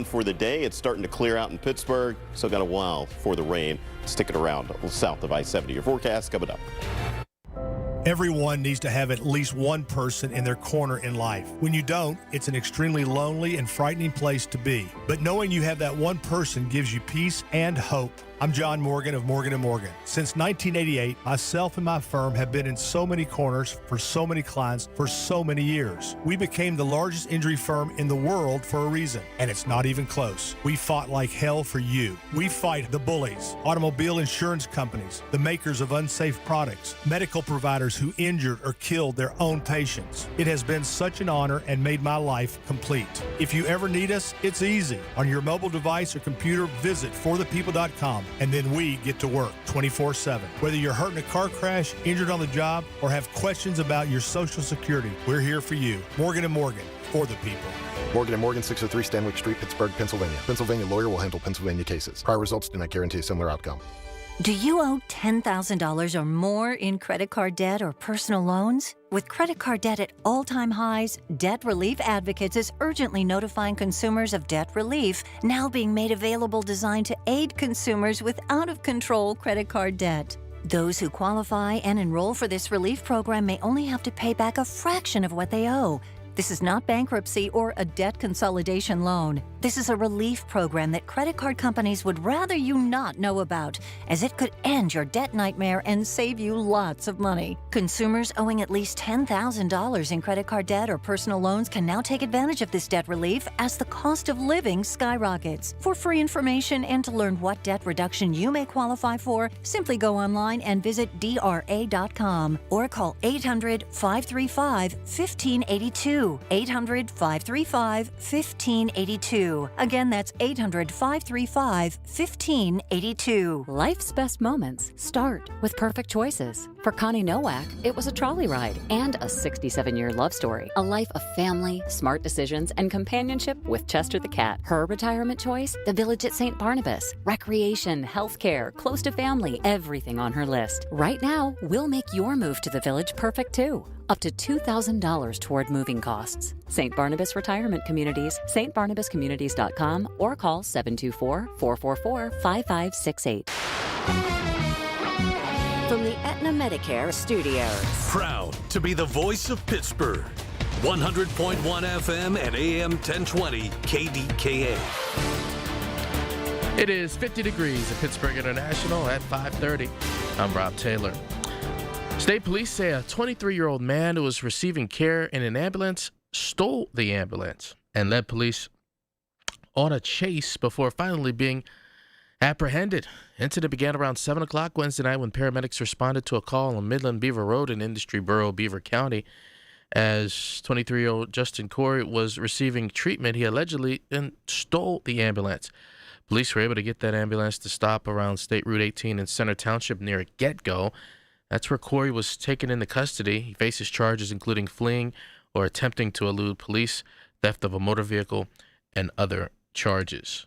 for the day. It's starting to clear out in Pittsburgh. Still got a while for the rain sticking around south of I-70. Your forecast coming up. Everyone needs to have at least one person in their corner in life. When you don't, it's an extremely lonely and frightening place to be. But knowing you have that one person gives you peace and hope. I'm John Morgan of Morgan & Morgan. Since 1988, myself and my firm have been in so many corners for so many clients for so many years. We became the largest injury firm in the world for a reason, and it's not even close. We fought like hell for you. We fight the bullies, automobile insurance companies, the makers of unsafe products, medical providers who injured or killed their own patients. It has been such an honor and made my life complete. If you ever need us, it's easy. On your mobile device or computer, visit forthepeople.com. And then we get to work 24/7. Whether you're hurt in a car crash, injured on the job, or have questions about your Social Security, we're here for you. Morgan & Morgan, for the people. Morgan & Morgan, 603 Stanwick Street, Pittsburgh, Pennsylvania. Pennsylvania lawyer will handle Pennsylvania cases. Prior results do not guarantee a similar outcome. Do you owe $10,000 or more in credit card debt or personal loans? With credit card debt at all-time highs, Debt Relief Advocates is urgently notifying consumers of debt relief now being made available designed to aid consumers with out-of-control credit card debt. Those who qualify and enroll for this relief program may only have to pay back a fraction of what they owe. This is not bankruptcy or a debt consolidation loan. This is a relief program that credit card companies would rather you not know about, as it could end your debt nightmare and save you lots of money. Consumers owing at least $10,000 in credit card debt or personal loans can now take advantage of this debt relief as the cost of living skyrockets. For free information and to learn what debt reduction you may qualify for, simply go online and visit DRA.com or call 800-535-1582. 800-535-1582. Again, that's 800-535-1582. Life's best moments start with perfect choices. For Connie Nowak, it was a trolley ride and a 67-year love story. A life of family, smart decisions, and companionship with Chester the cat. Her retirement choice? The Village at St. Barnabas. Recreation, healthcare, close to family, everything on her list. Right now, we'll make your move to the Village perfect too. Up to $2,000 toward moving costs. St. Barnabas Retirement Communities, stbarnabascommunities.com, or call 724-444-5568. From the Aetna Medicare Studios. Proud to be the voice of Pittsburgh. 100.1 FM and AM 1020 KDKA. It is 50 degrees at Pittsburgh International at 5:30. I'm Rob Taylor. State police say a 23-year-old man who was receiving care in an ambulance stole the ambulance and led police on a chase before finally being apprehended. Incident began around 7 o'clock Wednesday night when paramedics responded to a call on Midland Beaver Road in Industry Borough, Beaver County. As 23-year-old Justin Corey was receiving treatment, he allegedly stole the ambulance. Police were able to get that ambulance to stop around State Route 18 in Center Township near Get-Go. That's where Corey was taken into custody. He faces charges including fleeing or attempting to elude police, theft of a motor vehicle, and other charges.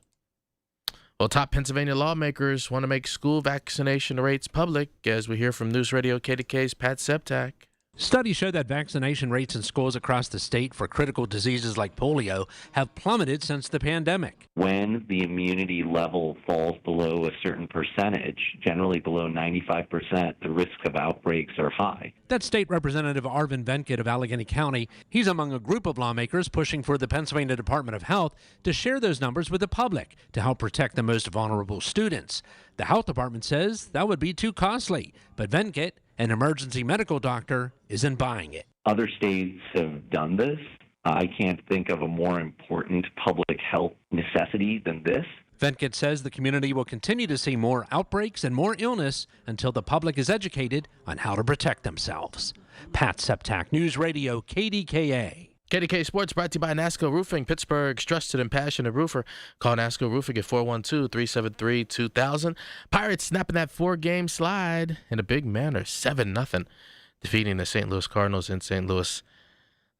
Well, top Pennsylvania lawmakers want to make school vaccination rates public, as we hear from News Radio KDK's Pat Septak. Studies show that vaccination rates in schools across the state for critical diseases like polio have plummeted since the pandemic. When the immunity level falls below a certain percentage, generally below 95%, the risk of outbreaks are high. That's State Representative Arvin Venkat of Allegheny County. He's among a group of lawmakers pushing for the Pennsylvania Department of Health to share those numbers with the public to help protect the most vulnerable students. The health department says that would be too costly, but Venkat, an emergency medical doctor, isn't buying it. Other states have done this. I can't think of a more important public health necessity than this. Venkat says the community will continue to see more outbreaks and more illness until the public is educated on how to protect themselves. Pat Septak, News Radio KDKA. KDK Sports brought to you by NASCO Roofing, Pittsburgh's trusted and passionate roofer. Call NASCO Roofing at 412-373-2000. Pirates snapping that 4-game slide in a big manner, 7-0, defeating the St. Louis Cardinals in St. Louis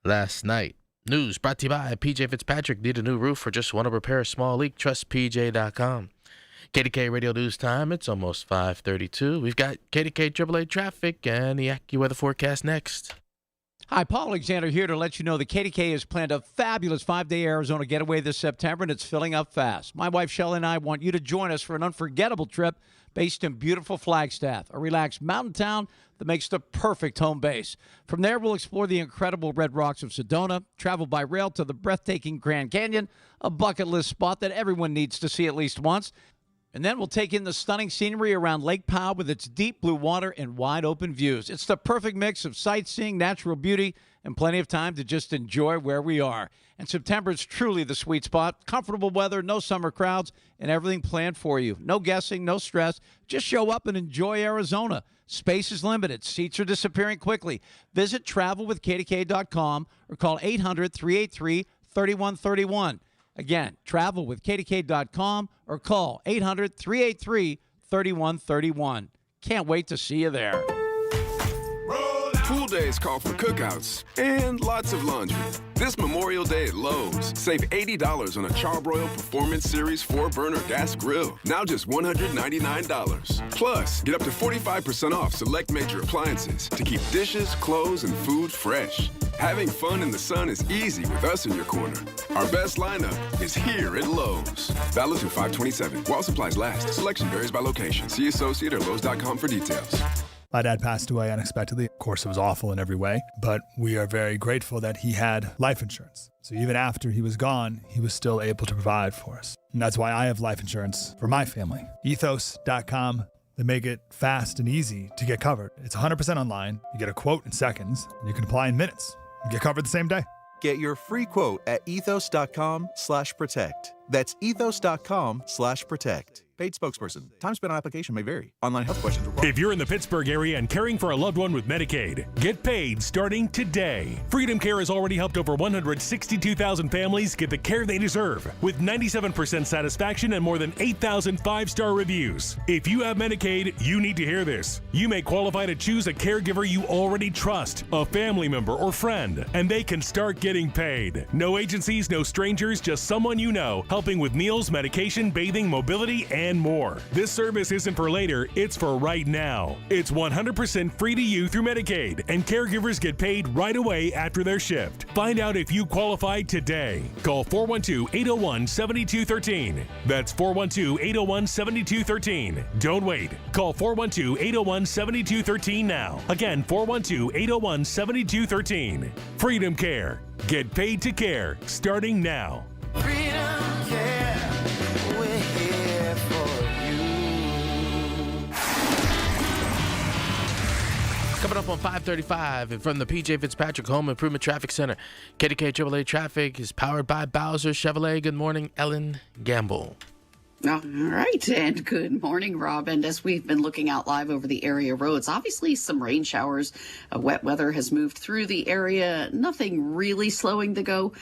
last night. News brought to you by PJ Fitzpatrick. Need a new roof or just want to repair a small leak? Trust PJ.com. KDK Radio News Time. It's almost 5:32. We've got KDK AAA traffic and the AccuWeather forecast next. Hi, Paul Alexander here to let you know that KDKA has planned a fabulous 5-day Arizona getaway this September, and it's filling up fast. My wife, Shelley, and I want you to join us for an unforgettable trip based in beautiful Flagstaff, a relaxed mountain town that makes the perfect home base. From there, we'll explore the incredible red rocks of Sedona, travel by rail to the breathtaking Grand Canyon, a bucket list spot that everyone needs to see at least once. And then we'll take in the stunning scenery around Lake Powell with its deep blue water and wide open views. It's the perfect mix of sightseeing, natural beauty, and plenty of time to just enjoy where we are. And September is truly the sweet spot. Comfortable weather, no summer crowds, and everything planned for you. No guessing, no stress. Just show up and enjoy Arizona. Space is limited. Seats are disappearing quickly. Visit travelwithkdk.com or call 800-383-3131. Again, travel with KDK.com or call 800-383-3131. Can't wait to see you there. Pool days call for cookouts and lots of laundry. This Memorial Day at Lowe's, save $80 on a Charbroil Performance Series 4-burner gas grill. Now just $199. Plus, get up to 45% off select major appliances to keep dishes, clothes, and food fresh. Having fun in the sun is easy with us in your corner. Our best lineup is here at Lowe's. Valid through 5/27. While supplies last. Selection varies by location. See associate or Lowe's.com for details. My dad passed away unexpectedly. Of course, it was awful in every way, but we are very grateful that he had life insurance. So even after he was gone, he was still able to provide for us. And that's why I have life insurance for my family. Ethos.com. They make it fast and easy to get covered. It's 100% online. You get a quote in seconds, and you can apply in minutes. You get covered the same day. Get your free quote at ethos.com/protect. That's ethos.com/protect. Paid spokesperson. Time spent on application may vary. Online health questions required. If you're in the Pittsburgh area and caring for a loved one with Medicaid, get paid starting today. Freedom Care has already helped over 162,000 families get the care they deserve with 97% satisfaction and more than 8,000 5-star reviews. If you have Medicaid, you need to hear this. You may qualify to choose a caregiver you already trust, a family member or friend, and they can start getting paid. No agencies, no strangers, just someone you know, helping with meals, medication, bathing, mobility, and more. This service isn't for later, it's for right now. It's 100% free to you through Medicaid, and caregivers get paid right away after their shift. Find out if you qualify today. Call 412-801-7213. That's 412-801-7213. Don't wait. Call 412-801-7213 now. Again, 412-801-7213. Freedom Care. Get paid to care, starting now. Freedom Care, we're here for you. Coming up on 535 from the PJ Fitzpatrick Home Improvement Traffic Center. KDKA AAA Traffic is powered by Bowser Chevrolet. Good morning, Ellen Gamble. All right, and good morning, Rob. And as we've been looking out live over the area roads, obviously some rain showers, wet weather has moved through the area. Nothing really slowing the go.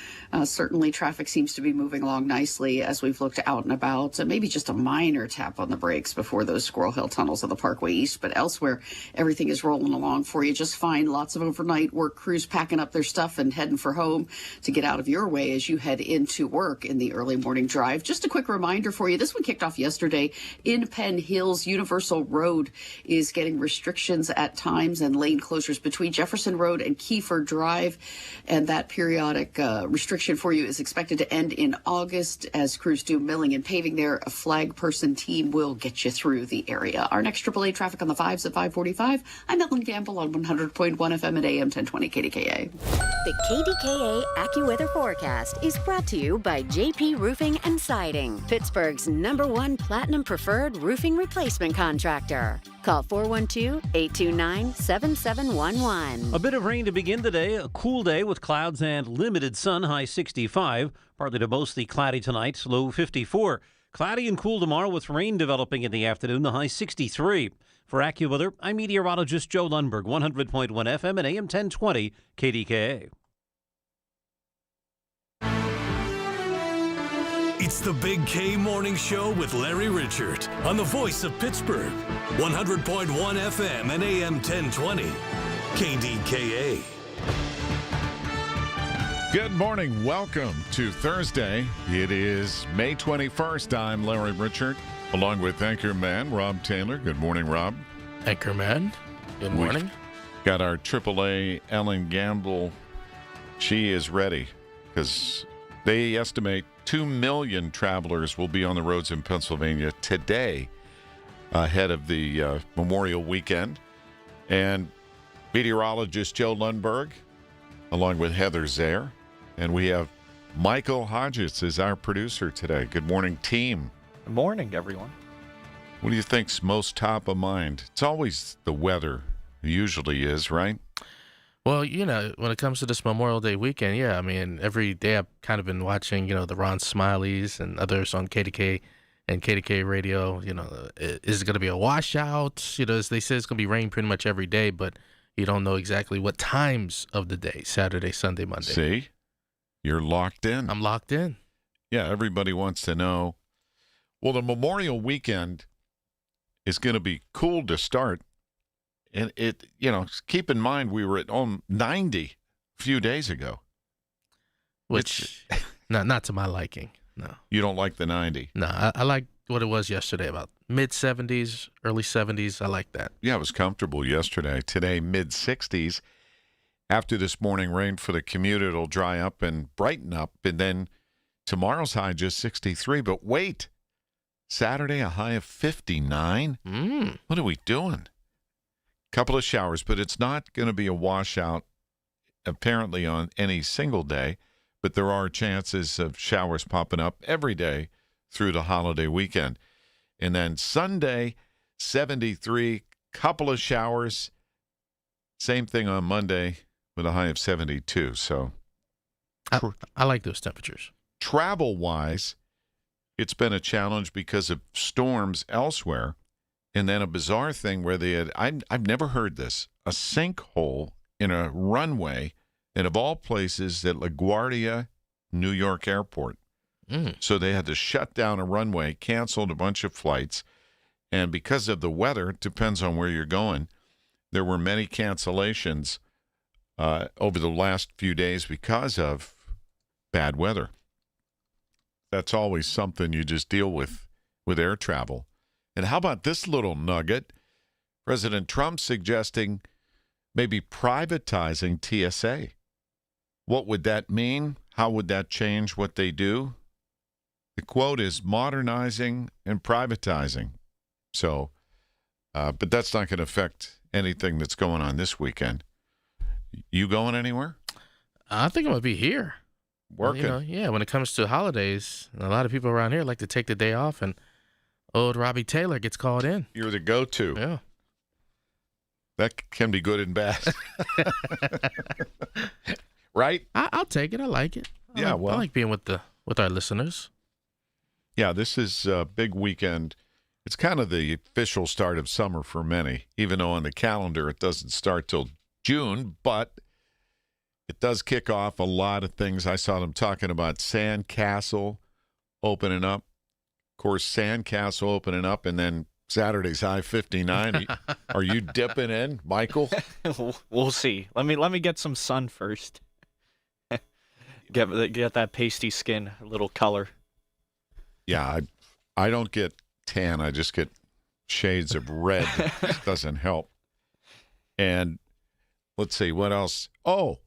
Certainly traffic seems to be moving along nicely as we've looked out and about. Maybe just a minor tap on the brakes before those Squirrel Hill tunnels on the Parkway East. But elsewhere, everything is rolling along for you just fine. Lots of overnight work crews packing up their stuff and heading for home to get out of your way as you head into work in the early morning drive. Just a quick reminder for you, this one kicked off yesterday in Penn Hills. Universal Road is getting restrictions at times and lane closures between Jefferson Road and Kiefer Drive. And that periodic restriction for you is expected to end in August as crews do milling and paving there. A flag person team will get you through the area. Our next AAA traffic on the 5s at 545. I'm Ellen Gamble on 100.1 FM at AM 1020 KDKA. The KDKA AccuWeather forecast is brought to you by JP Roofing and Siding, Pittsburgh's #1 Platinum Preferred Roofing Replacement Contractor. Call 412-829-7711. A bit of rain to begin today. A cool day with clouds and limited sun, high 65. Partly to mostly cloudy tonight, low 54. Cloudy and cool tomorrow with rain developing in the afternoon, the high 63. For AccuWeather, I'm meteorologist Joe Lundberg, 100.1 FM and AM 1020 KDKA. It's the Big K Morning Show with Larry Richert on the voice of Pittsburgh. 100.1 FM and AM 1020 KDKA. Good morning. Welcome to Thursday. It is May 21st. I'm Larry Richert, along with Anchorman Rob Taylor. Good morning, Rob. Anchorman. Good morning. Got our AAA Ellen Gamble. She is ready because they estimate 2 million travelers will be on the roads in Pennsylvania today ahead of the Memorial Weekend. And meteorologist Joe Lundberg, along with Heather Zaire. And we have Michael Hodges is our producer today. Good morning, team. Good morning, everyone. What do you think's most top of mind? It's always the weather. It usually is, right? Well, when it comes to this Memorial Day weekend, yeah, I mean, every day I've kind of been watching, the Ron Smileys and others on KDK and KDKA radio. Is it going to be a washout? As they say, it's going to be rain pretty much every day, but you don't know exactly what times of the day, Saturday, Sunday, Monday. See? You're locked in. I'm locked in. Yeah, everybody wants to know. Well, the Memorial Weekend is going to be cool to start. And keep in mind, we were at 90 a few days ago. Which, not to my liking, no. You don't like the 90? No, I like what it was yesterday, about mid-70s, early 70s. I like that. Yeah, it was comfortable yesterday. Today, mid-60s. After this morning rain for the commute, it'll dry up and brighten up. And then tomorrow's high just 63. But wait, Saturday, a high of 59? What are we doing? Couple of showers, but it's not going to be a washout apparently on any single day, but there are chances of showers popping up every day through the holiday weekend. And then Sunday, 73, couple of showers. Same thing on Monday with a high of 72. So I like those temperatures. Travel-wise, it's been a challenge because of storms elsewhere. And then a bizarre thing where they had, I've never heard this, a sinkhole in a runway, and of all places at LaGuardia, New York Airport. So they had to shut down a runway, canceled a bunch of flights, and because of the weather, it depends on where you're going, there were many cancellations over the last few days because of bad weather. That's always something you just deal with air travel. And how about this little nugget? President Trump suggesting maybe privatizing TSA. What would that mean? How would that change what they do? The quote is modernizing and privatizing. So, but that's not going to affect anything that's going on this weekend. You going anywhere? I think I'm going to be here. Working. Yeah, when it comes to holidays, a lot of people around here like to take the day off, and old Robbie Taylor gets called in. You're the go-to. Yeah. That can be good and bad. Right? I'll take it. I like it. I like being with our listeners. Yeah, this is a big weekend. It's kind of the official start of summer for many, even though on the calendar it doesn't start till June, but it does kick off a lot of things. I saw them talking about Sandcastle opening up. Of course, Sandcastle opening up, and then Saturday's high 59. Are you dipping in, Michael? We'll see. Let me get some sun first. Get that pasty skin, a little color. Yeah, I don't get tan. I just get shades of red. It doesn't help. And let's see, what else? Oh,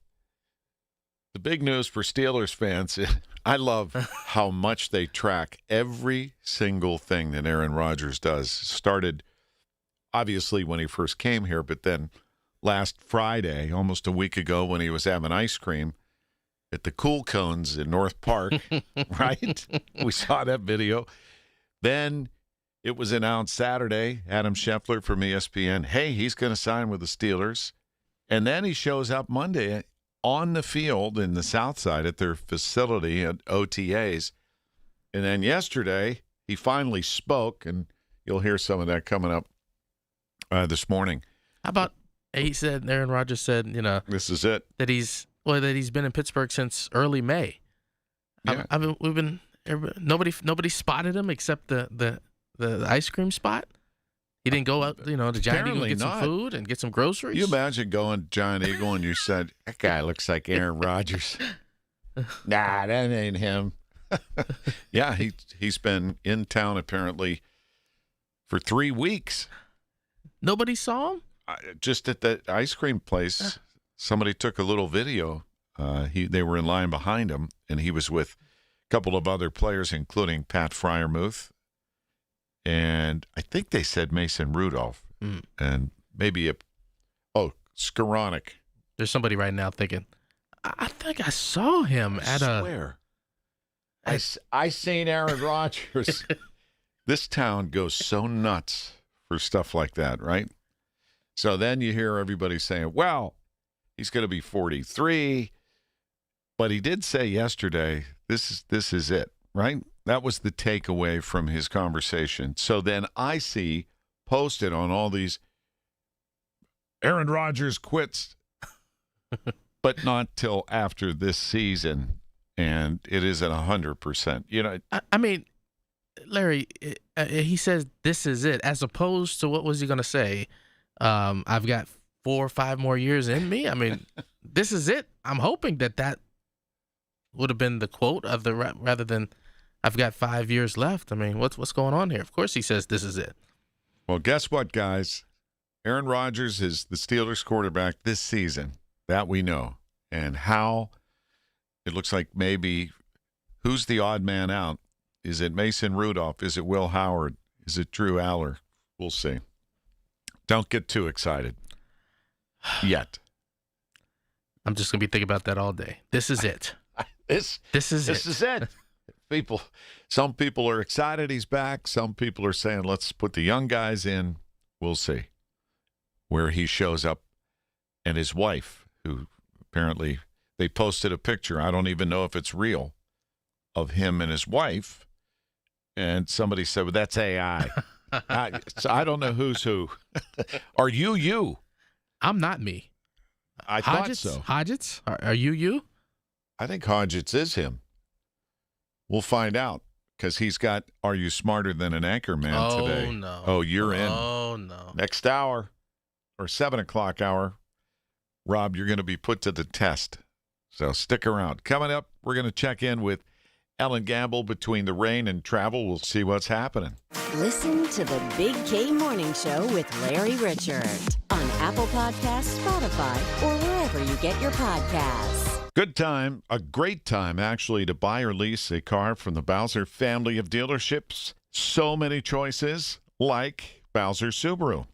the big news for Steelers fans. I love how much they track every single thing that Aaron Rodgers does. Started, obviously, when he first came here, but then last Friday, almost a week ago, when he was having ice cream at the Cool Cones in North Park, right? We saw that video. Then it was announced Saturday, Adam Scheffler from ESPN, hey, he's going to sign with the Steelers. And then he shows up Monday on the field in the South Side at their facility at OTAs. And then yesterday, he finally spoke, and you'll hear some of that coming up this morning. How about Aaron Rodgers said, this is it. That he's been in Pittsburgh since early May. Yeah. Nobody spotted him except the ice cream spot. He didn't go out, to Giant Eagle and get some food and get some groceries. You imagine going to Giant Eagle and you said, that guy looks like Aaron Rodgers. Nah, that ain't him. Yeah, he's been in town apparently for 3 weeks. Nobody saw him? just at the ice cream place, somebody took a little video. They were in line behind him, and he was with a couple of other players, including Pat Fryermuth, and I think they said Mason Rudolph, and maybe Skoranek. There's somebody right now thinking, I think I saw him swear. I seen Aaron Rodgers. This town goes so nuts for stuff like that, right? So then you hear everybody saying, well, he's going to be 43. But he did say yesterday, this is it, right? That was the takeaway from his conversation. So then I see posted on all these, Aaron Rodgers quits, but not till after this season. And it is at 100%. You know, I mean, Larry, he says this is it, as opposed to what was he going to say? I've got 4 or 5 more years in me. I mean, this is it. I'm hoping that would have been the quote of the rather than I've got 5 years left. I mean, what's going on here? Of course, he says this is it. Well, guess what, guys? Aaron Rodgers is the Steelers quarterback this season. That we know, and how. It looks like maybe who's the odd man out? Is it Mason Rudolph? Is it Will Howard? Is it Drew Aller? We'll see. Don't get too excited yet. I'm just going to be thinking about that all day. This is it. This is it. Some people are excited he's back. Some people are saying, let's put the young guys in. We'll see where he shows up. And his wife, who apparently – they posted a picture, I don't even know if it's real, of him and his wife. And somebody said, well, that's AI. So I don't know who's who. Are you? I'm not me. I thought so. Hodgetts? Are you? I think Hodgetts is him. We'll find out because he's got Are You Smarter Than an Anchorman today. Oh, no. Oh, you're in. Oh, no. Next hour or 7 o'clock hour, Rob, you're going to be put to the test. So stick around. Coming up, we're going to check in with Ellen Gamble between the rain and travel. We'll see what's happening. Listen to the Big K Morning Show with Larry Richert on Apple Podcasts, Spotify, or wherever you get your podcasts. Good time, a great time, actually, to buy or lease a car from the Bowser family of dealerships. So many choices, like Bowser Subaru.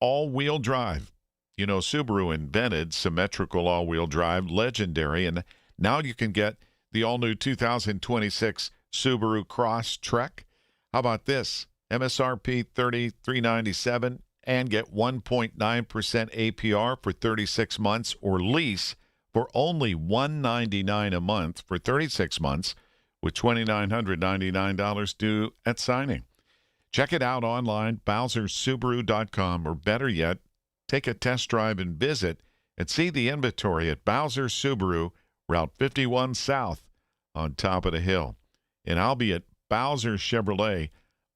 All-wheel drive. You know, Subaru invented symmetrical all-wheel drive, legendary, and now you can get the all-new 2026 Subaru Crosstrek. How about this? MSRP $33.97 and get 1.9% APR for 36 months or lease for only $199 a month for 36 months with $2,999 due at signing. Check it out online, BowserSubaru.com, or better yet, take a test drive and visit and see the inventory at Bowser Subaru, Route 51 South on top of the hill. And I'll be at Bowser Chevrolet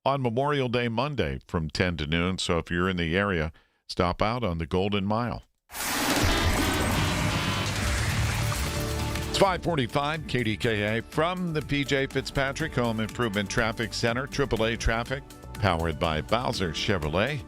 on Memorial Day Monday from 10 to noon. So if you're in the area, stop out on the Golden Mile. It's 545 KDKA from the PJ Fitzpatrick Home Improvement Traffic Center, AAA Traffic, powered by Bowser Chevrolet.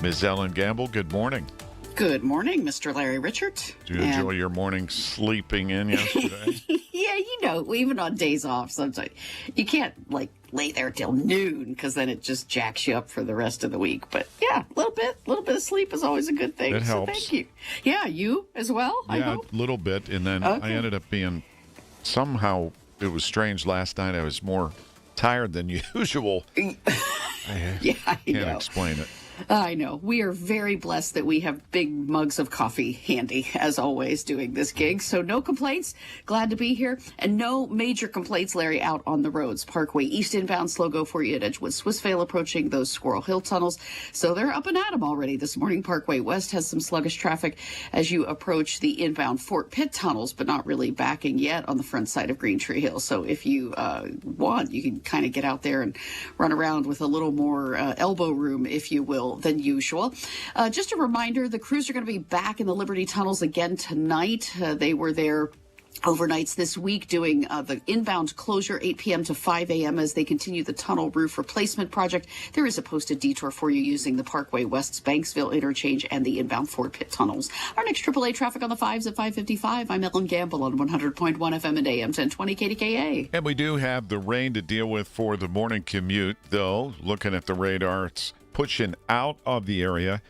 Ms. Ellen Gamble, good morning. Good morning, Mr. Larry Richert. Did you enjoy your morning sleeping in yesterday? Yeah, you know, even on days off, sometimes you can't lay there till noon because then it just jacks you up for the rest of the week. But yeah, a little bit of sleep is always a good thing. It helps. So thank you. Yeah, you as well. I hope. A little bit, and then I ended up being somehow. It was strange last night. I was more tired than usual. I can't know. Explain it. I know. We are very blessed that we have big mugs of coffee handy, as always, doing this gig. So no complaints. Glad to be here. And no major complaints, Larry, out on the roads. Parkway East inbound, slow go for you at Edgewood Swissvale, approaching those Squirrel Hill tunnels. So they're up and at 'em already this morning. Parkway West has some sluggish traffic as you approach the inbound Fort Pitt tunnels, but not really backing yet on the front side of Green Tree Hill. So if you want, you can kind of get out there and run around with a little more elbow room, if you will, than usual. Just a reminder, the crews are going to be back in the Liberty tunnels again tonight. They were there overnights this week, doing the inbound closure 8 p.m. to 5 a.m. as they continue the tunnel roof replacement project. There is a posted detour for you using the Parkway West's Banksville interchange and the inbound Fort Pitt tunnels. Our next AAA traffic on the 5s at 5:55. I'm Ellen Gamble on 100.1 FM and AM 1020 KDKA. And we do have the rain to deal with for the morning commute, though. Looking at the radar, it's pushing out of the area.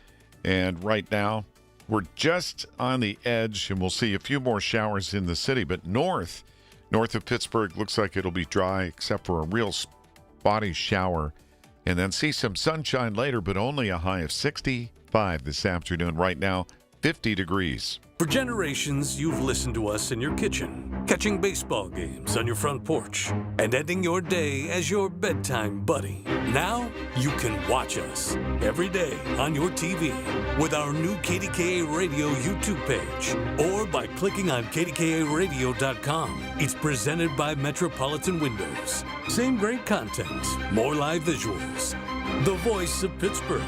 And right now, we're just on the edge, and we'll see a few more showers in the city. But north of Pittsburgh, looks like it'll be dry except for a real spotty shower. And then see some sunshine later, but only a high of 65 this afternoon. Right now, 50 degrees. For generations, you've listened to us in your kitchen, catching baseball games on your front porch, and ending your day as your bedtime buddy. Now, you can watch us every day on your TV with our new KDKA Radio YouTube page or by clicking on KDKARadio.com. It's presented by Metropolitan Windows. Same great content, more live visuals. The voice of Pittsburgh,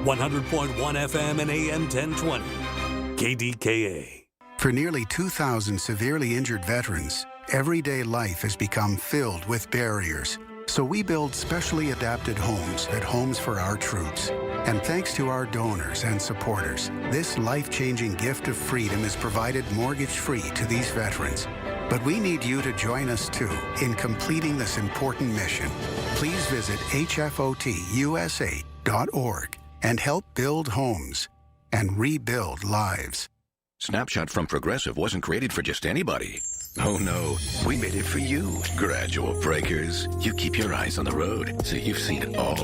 100.1 FM and AM 1020. KDKA. For nearly 2,000 severely injured veterans, everyday life has become filled with barriers. So we build specially adapted homes at Homes for Our Troops. And thanks to our donors and supporters, this life-changing gift of freedom is provided mortgage-free to these veterans. But we need you to join us, too, in completing this important mission. Please visit hfotusa.org and help build homes and rebuild lives. Snapshot from Progressive wasn't created for just anybody. Oh no, we made it for you, gradual breakers. You keep your eyes on the road, so you've seen it all.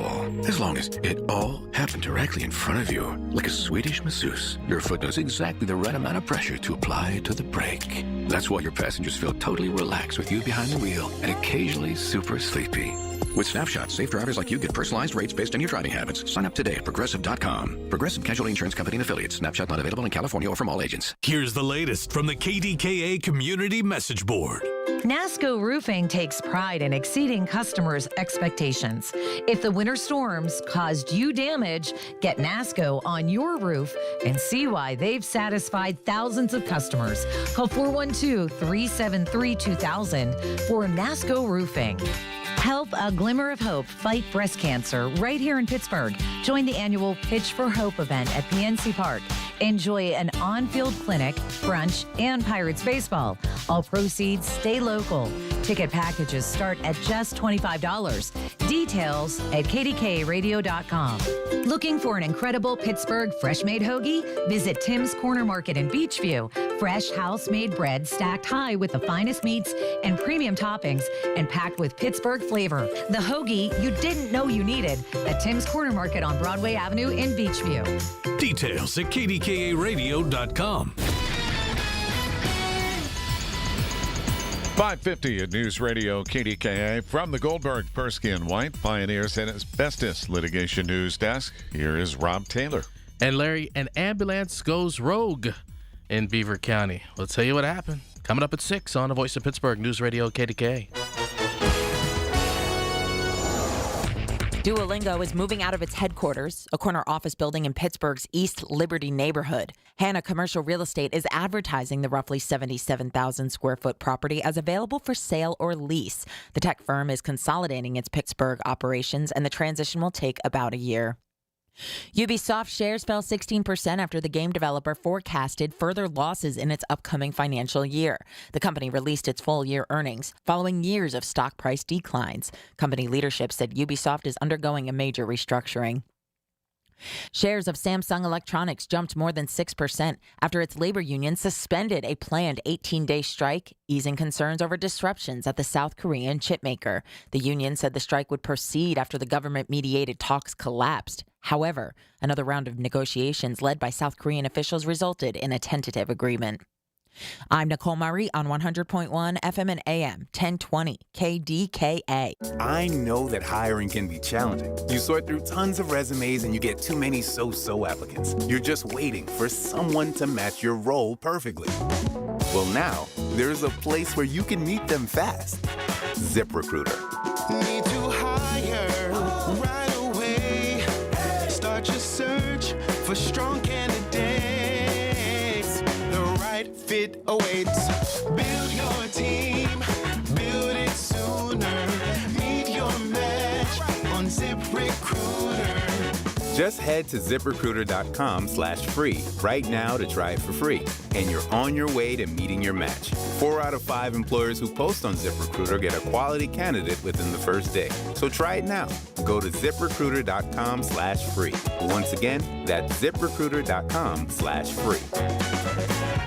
As long as it all happened directly in front of you, like a Swedish masseuse, your foot knows exactly the right amount of pressure to apply to the brake. That's why your passengers feel totally relaxed with you behind the wheel and occasionally super sleepy. With Snapshot, safe drivers like you get personalized rates based on your driving habits. Sign up today at Progressive.com. Progressive Casualty Insurance Company and Affiliates. Snapshot not available in California or from all agents. Here's the latest from the KDKA Community Message Board. NASCO Roofing takes pride in exceeding customers' expectations. If the winter storms caused you damage, get NASCO on your roof and see why they've satisfied thousands of customers. Call 412-373-2000 for NASCO Roofing. Help a glimmer of hope fight breast cancer right here in Pittsburgh. Join the annual Pitch for Hope event at PNC Park. Enjoy an on-field clinic, brunch, and Pirates baseball. All proceeds stay local. Ticket packages start at just $25. Details at KDKARadio.com. Looking for an incredible Pittsburgh fresh-made hoagie? Visit Tim's Corner Market in Beachview. Fresh house-made bread stacked high with the finest meats and premium toppings and packed with Pittsburgh flavor. The hoagie you didn't know you needed at Tim's Corner Market on Broadway Avenue in Beachview. Details at KDKARadio.com. 5:50 at News Radio KDKA from the Goldberg, Persky & White Pioneers and Asbestos Litigation News Desk. Here is Rob Taylor. And Larry, an ambulance goes rogue in Beaver County. We'll tell you what happened. Coming up at 6 on the Voice of Pittsburgh, News Radio KDKA. Duolingo is moving out of its headquarters, a corner office building in Pittsburgh's East Liberty neighborhood. Hannah Commercial Real Estate is advertising the roughly 77,000 square foot property as available for sale or lease. The tech firm is consolidating its Pittsburgh operations, and the transition will take about a year. Ubisoft shares fell 16% after the game developer forecasted further losses in its upcoming financial year. The company released its full-year earnings following years of stock price declines. Company leadership said Ubisoft is undergoing a major restructuring. Shares of Samsung Electronics jumped more than 6% after its labor union suspended a planned 18-day strike, easing concerns over disruptions at the South Korean chipmaker. The union said the strike would proceed after the government-mediated talks collapsed. However, another round of negotiations led by South Korean officials resulted in a tentative agreement. I'm Nicole Murray on 100.1 FM and AM 1020 KDKA. I know that hiring can be challenging. You sort through tons of resumes and you get too many so-so applicants. You're just waiting for someone to match your role perfectly. Well, now there's a place where you can meet them fast. ZipRecruiter. Need to hire right away. Start your search for strong candidates. The right fit awaits. Build your ZipRecruiter. Just head to ZipRecruiter.com/free right now to try it for free. And you're on your way to meeting your match. 4 out of 5 employers who post on ZipRecruiter get a quality candidate within the first day. So try it now. Go to ZipRecruiter.com/free. Once again, that's ZipRecruiter.com/free.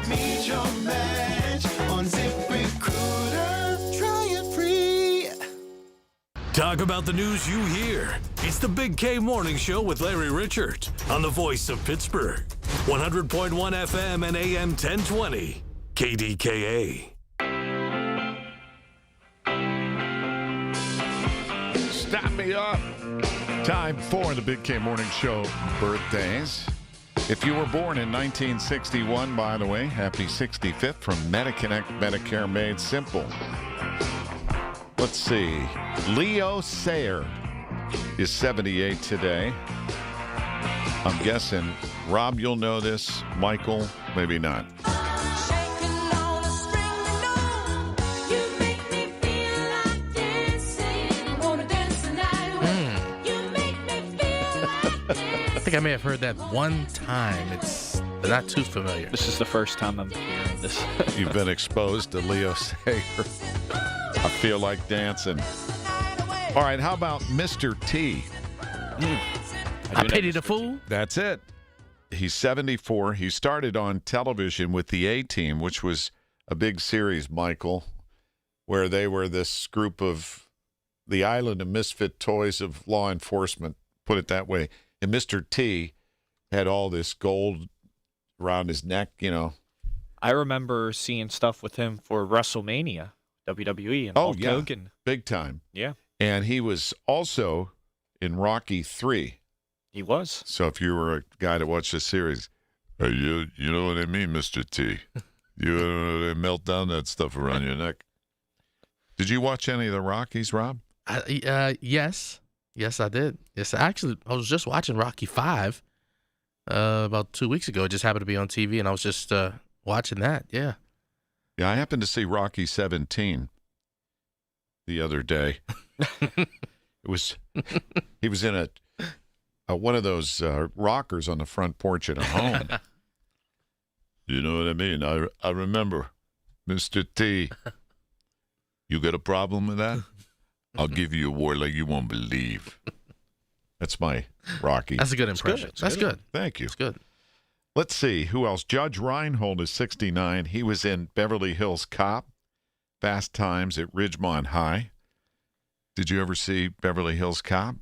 Meet your match on ZipRecruiter. Try it free. Talk about the news you hear. It's the Big K Morning Show with Larry Richert on the voice of Pittsburgh. 100.1 FM and AM 1020. KDKA. Stop me up. Time for the Big K Morning Show birthdays. If you were born in 1961, by the way, happy 65th from MediConnect, Medicare Made Simple. Let's see. Leo Sayer is 78 today. I'm guessing, Rob, you'll know this. Michael, maybe not. I think I may have heard that one time. It's not too familiar. This is the first time I'm hearing this. You've been exposed to Leo Sayer. I feel like dancing. All right, how about Mr. T? I pity the fool. That's it. He's 74. He started on television with the A-Team, which was a big series, Michael, where they were this group of the island of misfit toys of law enforcement, put it that way. And Mr. T had all this gold around his neck, you know. I remember seeing stuff with him for WrestleMania, WWE, and Hulk Hogan. Big time. Yeah. And he was also in Rocky 3. He was. So if you were a guy to watch the series, you know what I mean, Mr. T. They melt down that stuff around your neck. Did you watch any of the Rockies, Rob? Yes. Yes, I did. Yes, actually, I was just watching Rocky 5 about 2 weeks ago. It just happened to be on TV, and I was just watching that. Yeah. Yeah, I happened to see Rocky 17 the other day. He was in a one of those rockers on the front porch at a home. You know what I mean? I remember, Mr. T. You got a problem with that? I'll give you a war like you won't believe. That's my Rocky. That's a good impression. That's good. Thank you. It's good. Let's see. Who else? Judge Reinhold is 69. He was in Beverly Hills Cop, Fast Times at Ridgemont High. Did you ever see Beverly Hills Cop?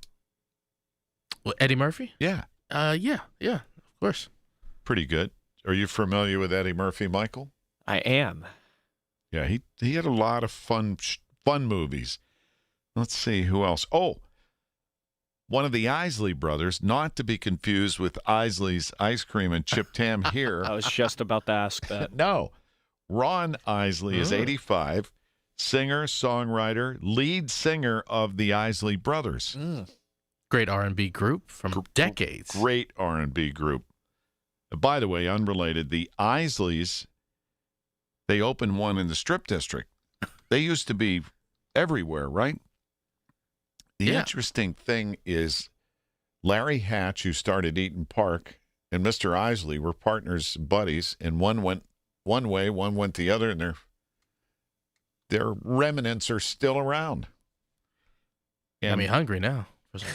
Well, Eddie Murphy? Yeah. Yeah, of course. Pretty good. Are you familiar with Eddie Murphy, Michael? I am. Yeah, he had a lot of fun movies. Let's see, who else? Oh, one of the Isley brothers, not to be confused with Isley's Ice Cream and Chip Tam here. I was just about to ask that. No. Ron Isley is 85, singer, songwriter, lead singer of the Isley Brothers. Great R&B group from decades. Great R&B group. By the way, unrelated, the Isleys, they opened one in the Strip District. They used to be everywhere, right? The interesting thing is Larry Hatch, who started Eaton Park, and Mr. Isley were partners and buddies, and one went one way, one went the other, and their remnants are still around. And I'm hungry now. Some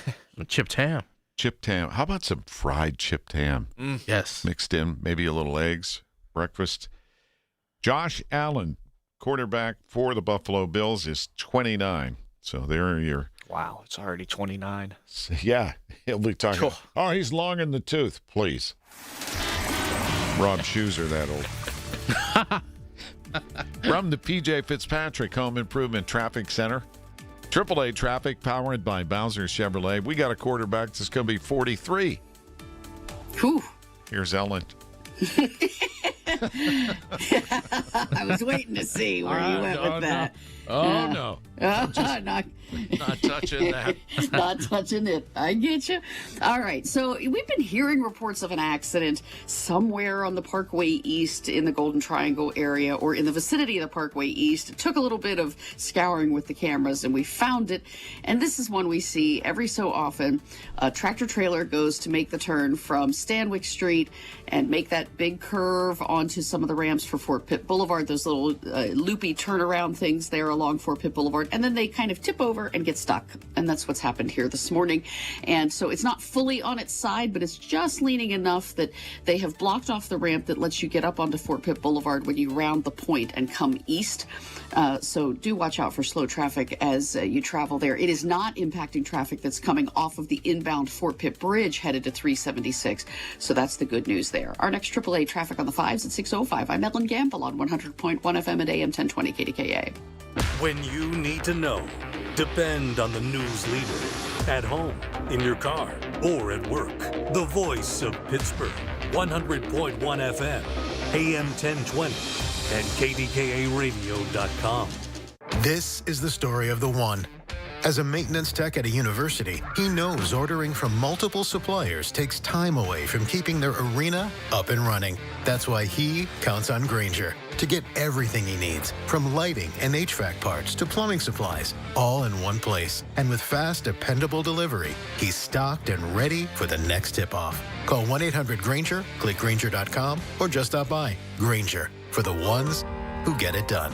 Chip Tam. Chip Tam. How about some fried Chip Tam? Yes. Mixed in, maybe a little eggs, breakfast. Josh Allen, quarterback for the Buffalo Bills, is 29. So there are your... Wow, it's already 29. Yeah, he'll be talking. Oh, he's long in the tooth, please. Rob shoes are that old. From the PJ Fitzpatrick Home Improvement Traffic Center, AAA traffic powered by Bowser Chevrolet. We got a quarterback that's going to be 43. Whew. Here's Ellen. I was waiting to see where you went with that. Oh, no. Not touching that. Not touching it. I get you. All right. So we've been hearing reports of an accident somewhere on the Parkway East in the Golden Triangle area or in the vicinity of the Parkway East. It took a little bit of scouring with the cameras and we found it. And this is one we see every so often. A tractor trailer goes to make the turn from Stanwyck Street and make that big curve onto some of the ramps for Fort Pitt Boulevard, those little loopy turnaround things there along Fort Pitt Boulevard. And then they kind of tip over and get stuck. And that's what's happened here this morning. And so it's not fully on its side, but it's just leaning enough that they have blocked off the ramp that lets you get up onto Fort Pitt Boulevard when you round the point and come east. So do watch out for slow traffic as you travel there. It is not impacting traffic that's coming off of the inbound Fort Pitt Bridge headed to 376. So that's the good news there. Our next AAA traffic on the 5s at 6:05. I'm Ellen Gamble on 100.1 FM at AM 1020 KDKA. When you need to know, depend on the news leader. At home, in your car, or at work. The voice of Pittsburgh. 100.1 FM, AM 1020, and KDKA-radio.com. This is the story of the one. As a maintenance tech at a university, he knows ordering from multiple suppliers takes time away from keeping their arena up and running. That's why he counts on Grainger to get everything he needs, from lighting and HVAC parts to plumbing supplies, all in one place. And with fast, dependable delivery, he's stocked and ready for the next tip-off. Call 1-800-GRAINGER, click Grainger.com, or just stop by. Grainger, for the ones who get it done.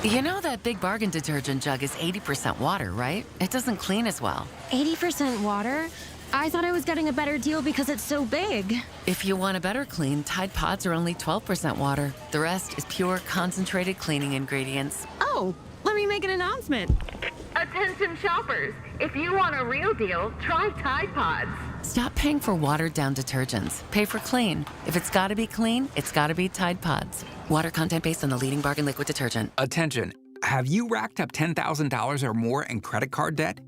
You know that Big Bargain detergent jug is 80% water, right? It doesn't clean as well. 80% water? I thought I was getting a better deal because it's so big. If you want a better clean, Tide Pods are only 12% water. The rest is pure, concentrated cleaning ingredients. Oh, let me make an announcement. Attention shoppers, if you want a real deal, try Tide Pods. Stop paying for watered-down detergents. Pay for clean. If it's got to be clean, it's got to be Tide Pods. Water content based on the leading bargain liquid detergent. Attention. Have you racked up $10,000 or more in credit card debt?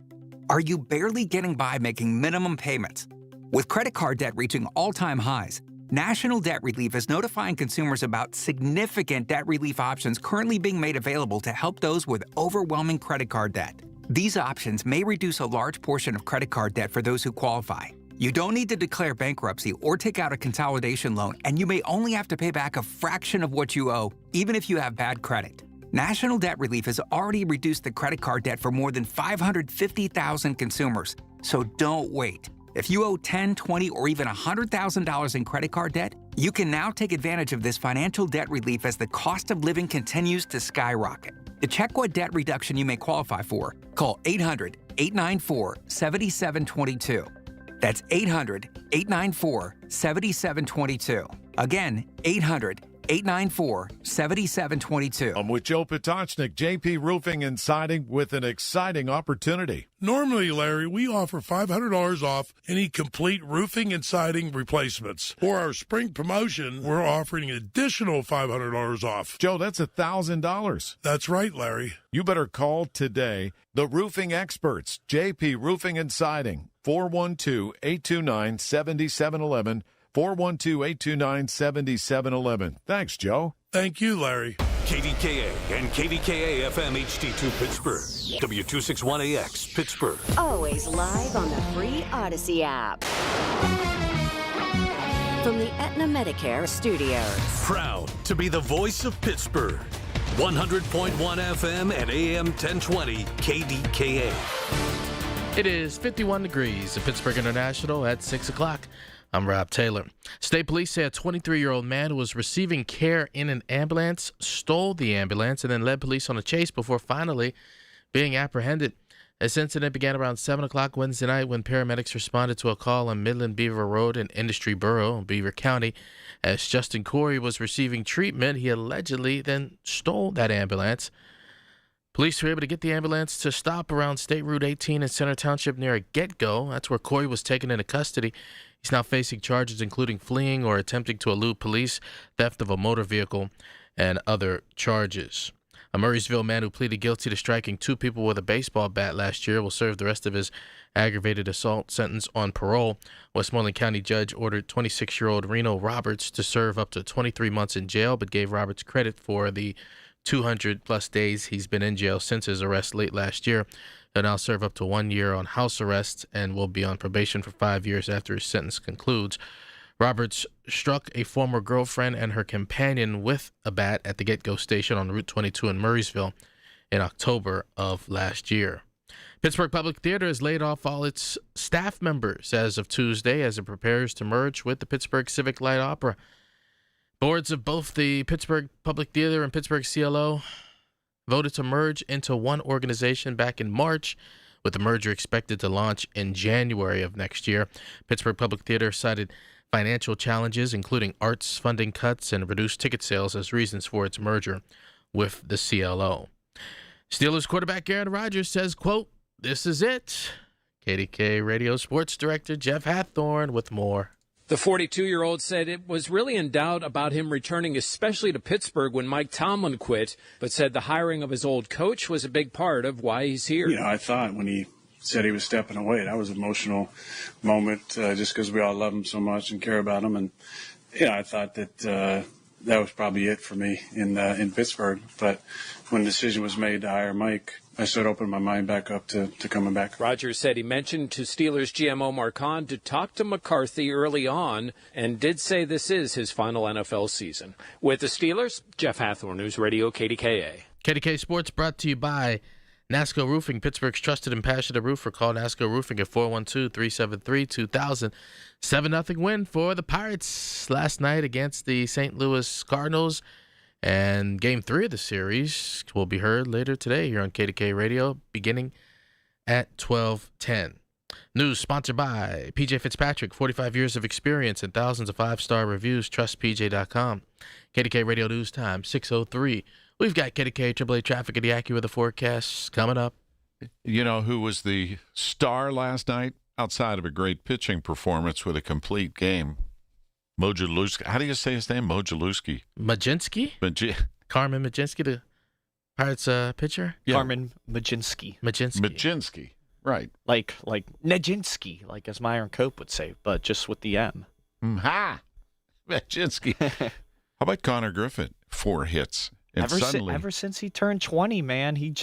Are you barely getting by making minimum payments? With credit card debt reaching all-time highs, National Debt Relief is notifying consumers about significant debt relief options currently being made available to help those with overwhelming credit card debt. These options may reduce a large portion of credit card debt for those who qualify. You don't need to declare bankruptcy or take out a consolidation loan, and you may only have to pay back a fraction of what you owe, even if you have bad credit. National Debt Relief has already reduced the credit card debt for more than 550,000 consumers, so don't wait. If you owe $10,000, $20,000, or even $100,000 in credit card debt, you can now take advantage of this financial debt relief as the cost of living continues to skyrocket. To check what debt reduction you may qualify for, call 800-894-7722. That's 800-894-7722. Again, 800-894-7722. I'm with Joe Potocznik, JP Roofing and Siding, with an exciting opportunity. Normally, Larry, we offer $500 off any complete roofing and siding replacements. For our spring promotion, we're offering an additional $500 off. Joe, that's $1,000. That's right, Larry. You better call today. The roofing experts, JP Roofing and Siding, 412-829-7711. 412-829-7711. Thanks, Joe. Thank you, Larry. KDKA and KDKA-FM HD2 Pittsburgh. W261AX Pittsburgh. Always live on the free Odyssey app. From the Aetna Medicare Studios. Proud to be the voice of Pittsburgh. 100.1 FM and AM 1020 KDKA. It is 51 degrees at Pittsburgh International at 6 o'clock. I'm Rob Taylor. State police say a 23-year-old man who was receiving care in an ambulance stole the ambulance and then led police on a chase before finally being apprehended. This incident began around 7 o'clock Wednesday night when paramedics responded to a call on Midland Beaver Road in Industry Borough, Beaver County. As Justin Corey was receiving treatment, he allegedly then stole that ambulance. Police were able to get the ambulance to stop around State Route 18 in Center Township near a get-go. That's where Corey was taken into custody. He's now facing charges including fleeing or attempting to elude police, theft of a motor vehicle, and other charges. A Murraysville man who pleaded guilty to striking two people with a baseball bat last year will serve the rest of his aggravated assault sentence on parole. Westmoreland County judge ordered 26-year-old Reno Roberts to serve up to 23 months in jail, but gave Roberts credit for the 200-plus days he's been in jail since his arrest late last year. He'll now serve up to 1 year on house arrest and will be on probation for 5 years after his sentence concludes. Roberts struck a former girlfriend and her companion with a bat at the Get-Go station on Route 22 in Murraysville in October of last year. Pittsburgh Public Theater has laid off all its staff members as of Tuesday as it prepares to merge with the Pittsburgh Civic Light Opera. Boards of both the Pittsburgh Public Theater and Pittsburgh CLO voted to merge into one organization back in March, with the merger expected to launch in January of next year. Pittsburgh Public Theater cited financial challenges, including arts funding cuts and reduced ticket sales, as reasons for its merger with the CLO. Steelers quarterback Aaron Rodgers says, quote, "This is it." KDKA Radio Sports Director Jeff Hathorn with more. The 42-year-old said it was really in doubt about him returning, especially to Pittsburgh when Mike Tomlin quit, but said the hiring of his old coach was a big part of why he's here. You know, I thought when he said he was stepping away, that was an emotional moment just because we all love him so much and care about him. And, you know, I thought that that was probably it for me in Pittsburgh. But when the decision was made to hire Mike, I started opening my mind back up to coming back. Rodgers said he mentioned to Steelers GM Omar Khan to talk to McCarthy early on and did say this is his final NFL season. With the Steelers, Jeff Hathorn, News Radio KDKA. KDK Sports brought to you by NASCO Roofing, Pittsburgh's trusted and passionate roofer. Call NASCO Roofing at 412-373-2000. 7-0 win for the Pirates last night against the St. Louis Cardinals. And Game 3 of the series will be heard later today here on KDK Radio, beginning at 12:10. News sponsored by PJ Fitzpatrick, 45 years of experience and thousands of 5-star reviews. TrustPJ.com. KDK Radio News Time, 6:03. We've got KDK AAA traffic and the AccuWeather forecasts coming up. You know who was the star last night outside of a great pitching performance with a complete game? Mojalewski. How do you say his name? Mojalewski. Majinski? Carmen Majinski, the Pirates pitcher? Yeah. Carmen Majinski. Right. Like Nejinski, like as Myron Cope would say, but just with the M. Ha! Majinski. How about Connor Griffin? 4 hits. And ever since he turned 20, man, he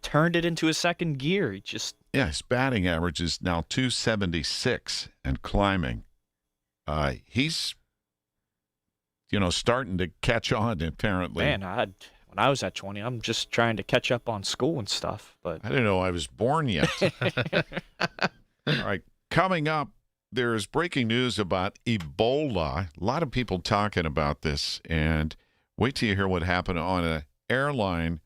turned it into a second gear. His batting average is now 276 and climbing. He's, starting to catch on, apparently. Man, when I was at 20, I'm just trying to catch up on school and stuff. But I didn't know I was born yet. All right, coming up, there's breaking news about Ebola. A lot of people talking about this, and wait till you hear what happened on an airline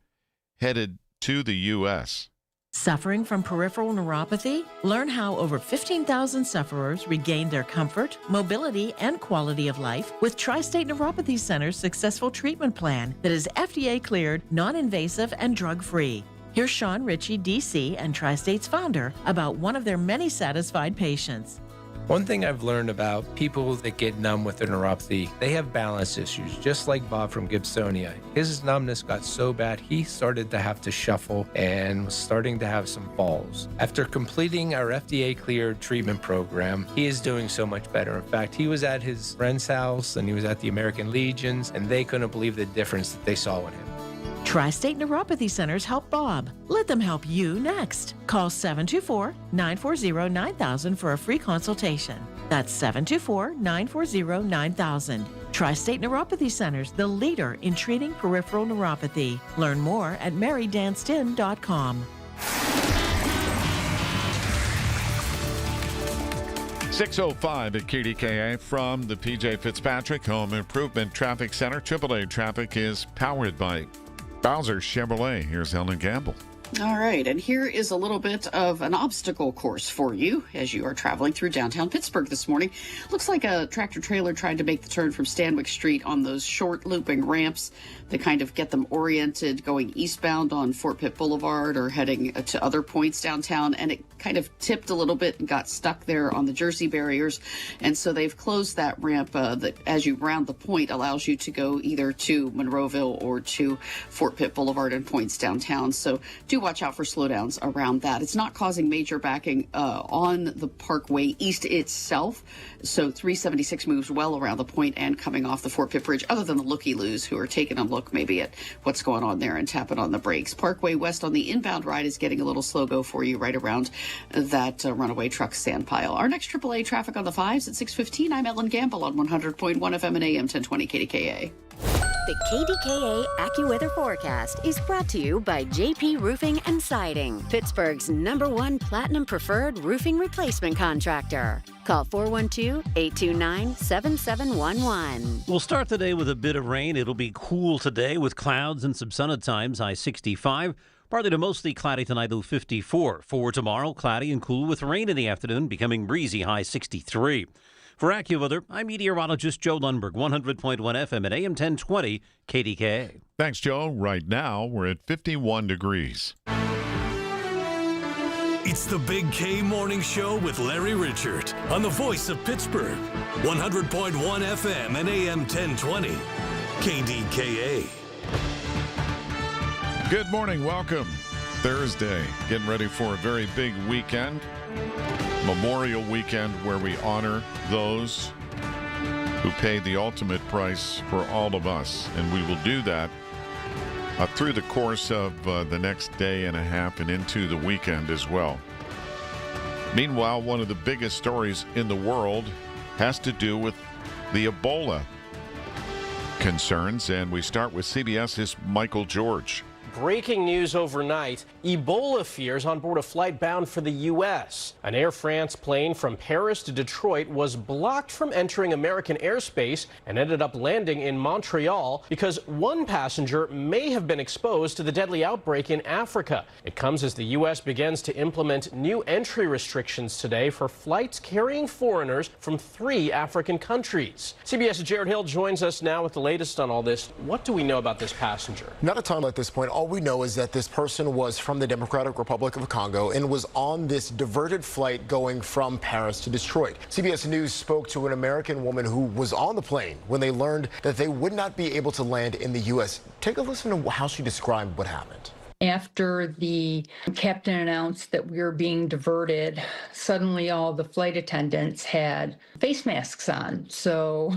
headed to the U.S. Suffering from peripheral neuropathy? Learn how over 15,000 sufferers regained their comfort, mobility, and quality of life with Tri-State Neuropathy Center's successful treatment plan that is FDA-cleared, non-invasive, and drug-free. Here's Sean Ritchie, DC, and Tri-State's founder about one of their many satisfied patients. One thing I've learned about people that get numb with their neuropathy, they have balance issues, just like Bob from Gibsonia. His numbness got so bad, he started to have to shuffle and was starting to have some falls. After completing our FDA-cleared treatment program, he is doing so much better. In fact, he was at his friend's house and he was at the American Legions, and they couldn't believe the difference that they saw in him. Tri-State Neuropathy Centers help Bob. Let them help you next. Call 724-940-9000 for a free consultation. That's 724-940-9000. Tri-State Neuropathy Centers, the leader in treating peripheral neuropathy. Learn more at marydanston.com. 6:05 at KDKA from the PJ Fitzpatrick Home Improvement Traffic Center. AAA traffic is powered by Bowser Chevrolet. Here's Ellen Gamble. All right, and here is a little bit of an obstacle course for you as you are traveling through downtown Pittsburgh this morning. Looks like a tractor trailer tried to make the turn from Stanwyck Street on those short looping ramps that kind of get them oriented going eastbound on Fort Pitt Boulevard or heading to other points downtown, and it kind of tipped a little bit and got stuck there on the Jersey barriers, and so they've closed that ramp that as you round the point allows you to go either to Monroeville or to Fort Pitt Boulevard and points downtown. So do watch out for slowdowns around that. It's not causing major backing on the Parkway East itself. So 376 moves well around the point and coming off the Fort Pitt Bridge, other than the looky-loos who are taking a look maybe at what's going on there and tapping on the brakes. Parkway West on the inbound ride is getting a little slow go for you right around that runaway truck sand pile. Our next AAA traffic on the 5s at 6:15. I'm Ellen Gamble on 100.1 FM and AM 1020 KDKA. The KDKA AccuWeather forecast is brought to you by JP Roofing and Siding, Pittsburgh's #1 Platinum Preferred Roofing Replacement Contractor. Call 412-829-7711. We'll start the day with a bit of rain. It'll be cool today with clouds and some sun at times, high 65. Partly to mostly cloudy tonight, low 54. For tomorrow, cloudy and cool with rain in the afternoon, becoming breezy, high 63. For AccuWeather, I'm meteorologist Joe Lundberg, 100.1 FM at AM 1020 KDKA. Thanks, Joe. Right now, we're at 51 degrees. It's the Big K Morning Show with Larry Richert on the voice of Pittsburgh. 100.1 FM and AM 1020 KDKA. Good morning. Welcome. Thursday. Getting ready for a very big weekend. Memorial Weekend, where we honor those who paid the ultimate price for all of us. And we will do that through the course of the next day and a half and into the weekend as well. Meanwhile, one of the biggest stories in the world has to do with the Ebola concerns. And we start with CBS's Michael George. Breaking news overnight, Ebola fears on board a flight bound for the U.S. An Air France plane from Paris to Detroit was blocked from entering American airspace and ended up landing in Montreal because one passenger may have been exposed to the deadly outbreak in Africa. It comes as the U.S. begins to implement new entry restrictions today for flights carrying foreigners from 3 African countries. CBS's Jared Hill joins us now with the latest on all this. What do we know about this passenger? Not a ton at this point. All we know is that this person was from the Democratic Republic of Congo and was on this diverted flight going from Paris to Detroit. CBS News spoke to an American woman who was on the plane when they learned that they would not be able to land in the U.S. Take a listen to how she described what happened. After the captain announced that we were being diverted, suddenly all the flight attendants had face masks on. So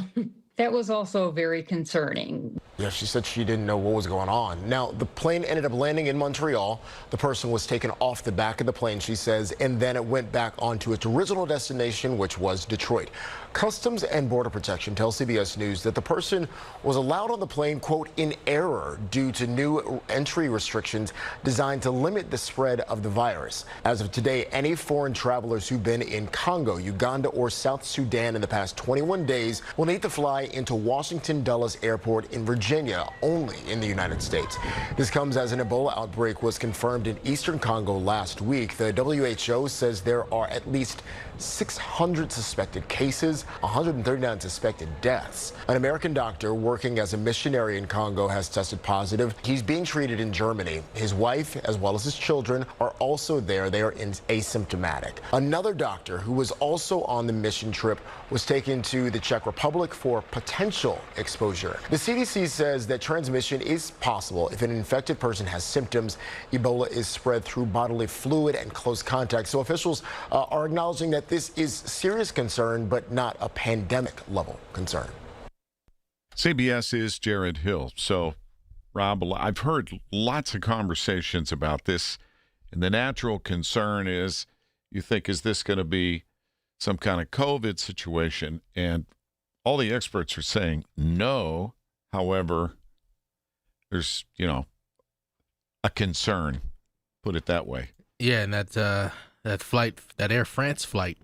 that was also very concerning. Yeah, she said she didn't know what was going on. Now, the plane ended up landing in Montreal. The person was taken off the back of the plane, she says, and then it went back onto its original destination, which was Detroit. Customs and Border Protection tells CBS News that the person was allowed on the plane, quote, in error due to new entry restrictions designed to limit the spread of the virus. As of today, any foreign travelers who've been in Congo, Uganda, or South Sudan in the past 21 days will need to fly into Washington Dulles Airport in Virginia, only in the United States. This comes as an Ebola outbreak was confirmed in eastern Congo last week. The WHO says there are at least 600 suspected cases, 139 suspected deaths. An American doctor working as a missionary in Congo has tested positive. He's being treated in Germany. His wife, as well as his children, are also there. They are asymptomatic. Another doctor who was also on the mission trip was taken to the Czech Republic for potential exposure. The CDC says that transmission is possible if an infected person has symptoms. Ebola is spread through bodily fluid and close contact. So officials are acknowledging that this is serious concern, but not a pandemic level concern. CBS's Jared Hill. So, Rob, I've heard lots of conversations about this, and the natural concern is you think, is this going to be some kind of COVID situation? And all the experts are saying no. However, there's, a concern, put it that way. Yeah, and that flight, that Air France flight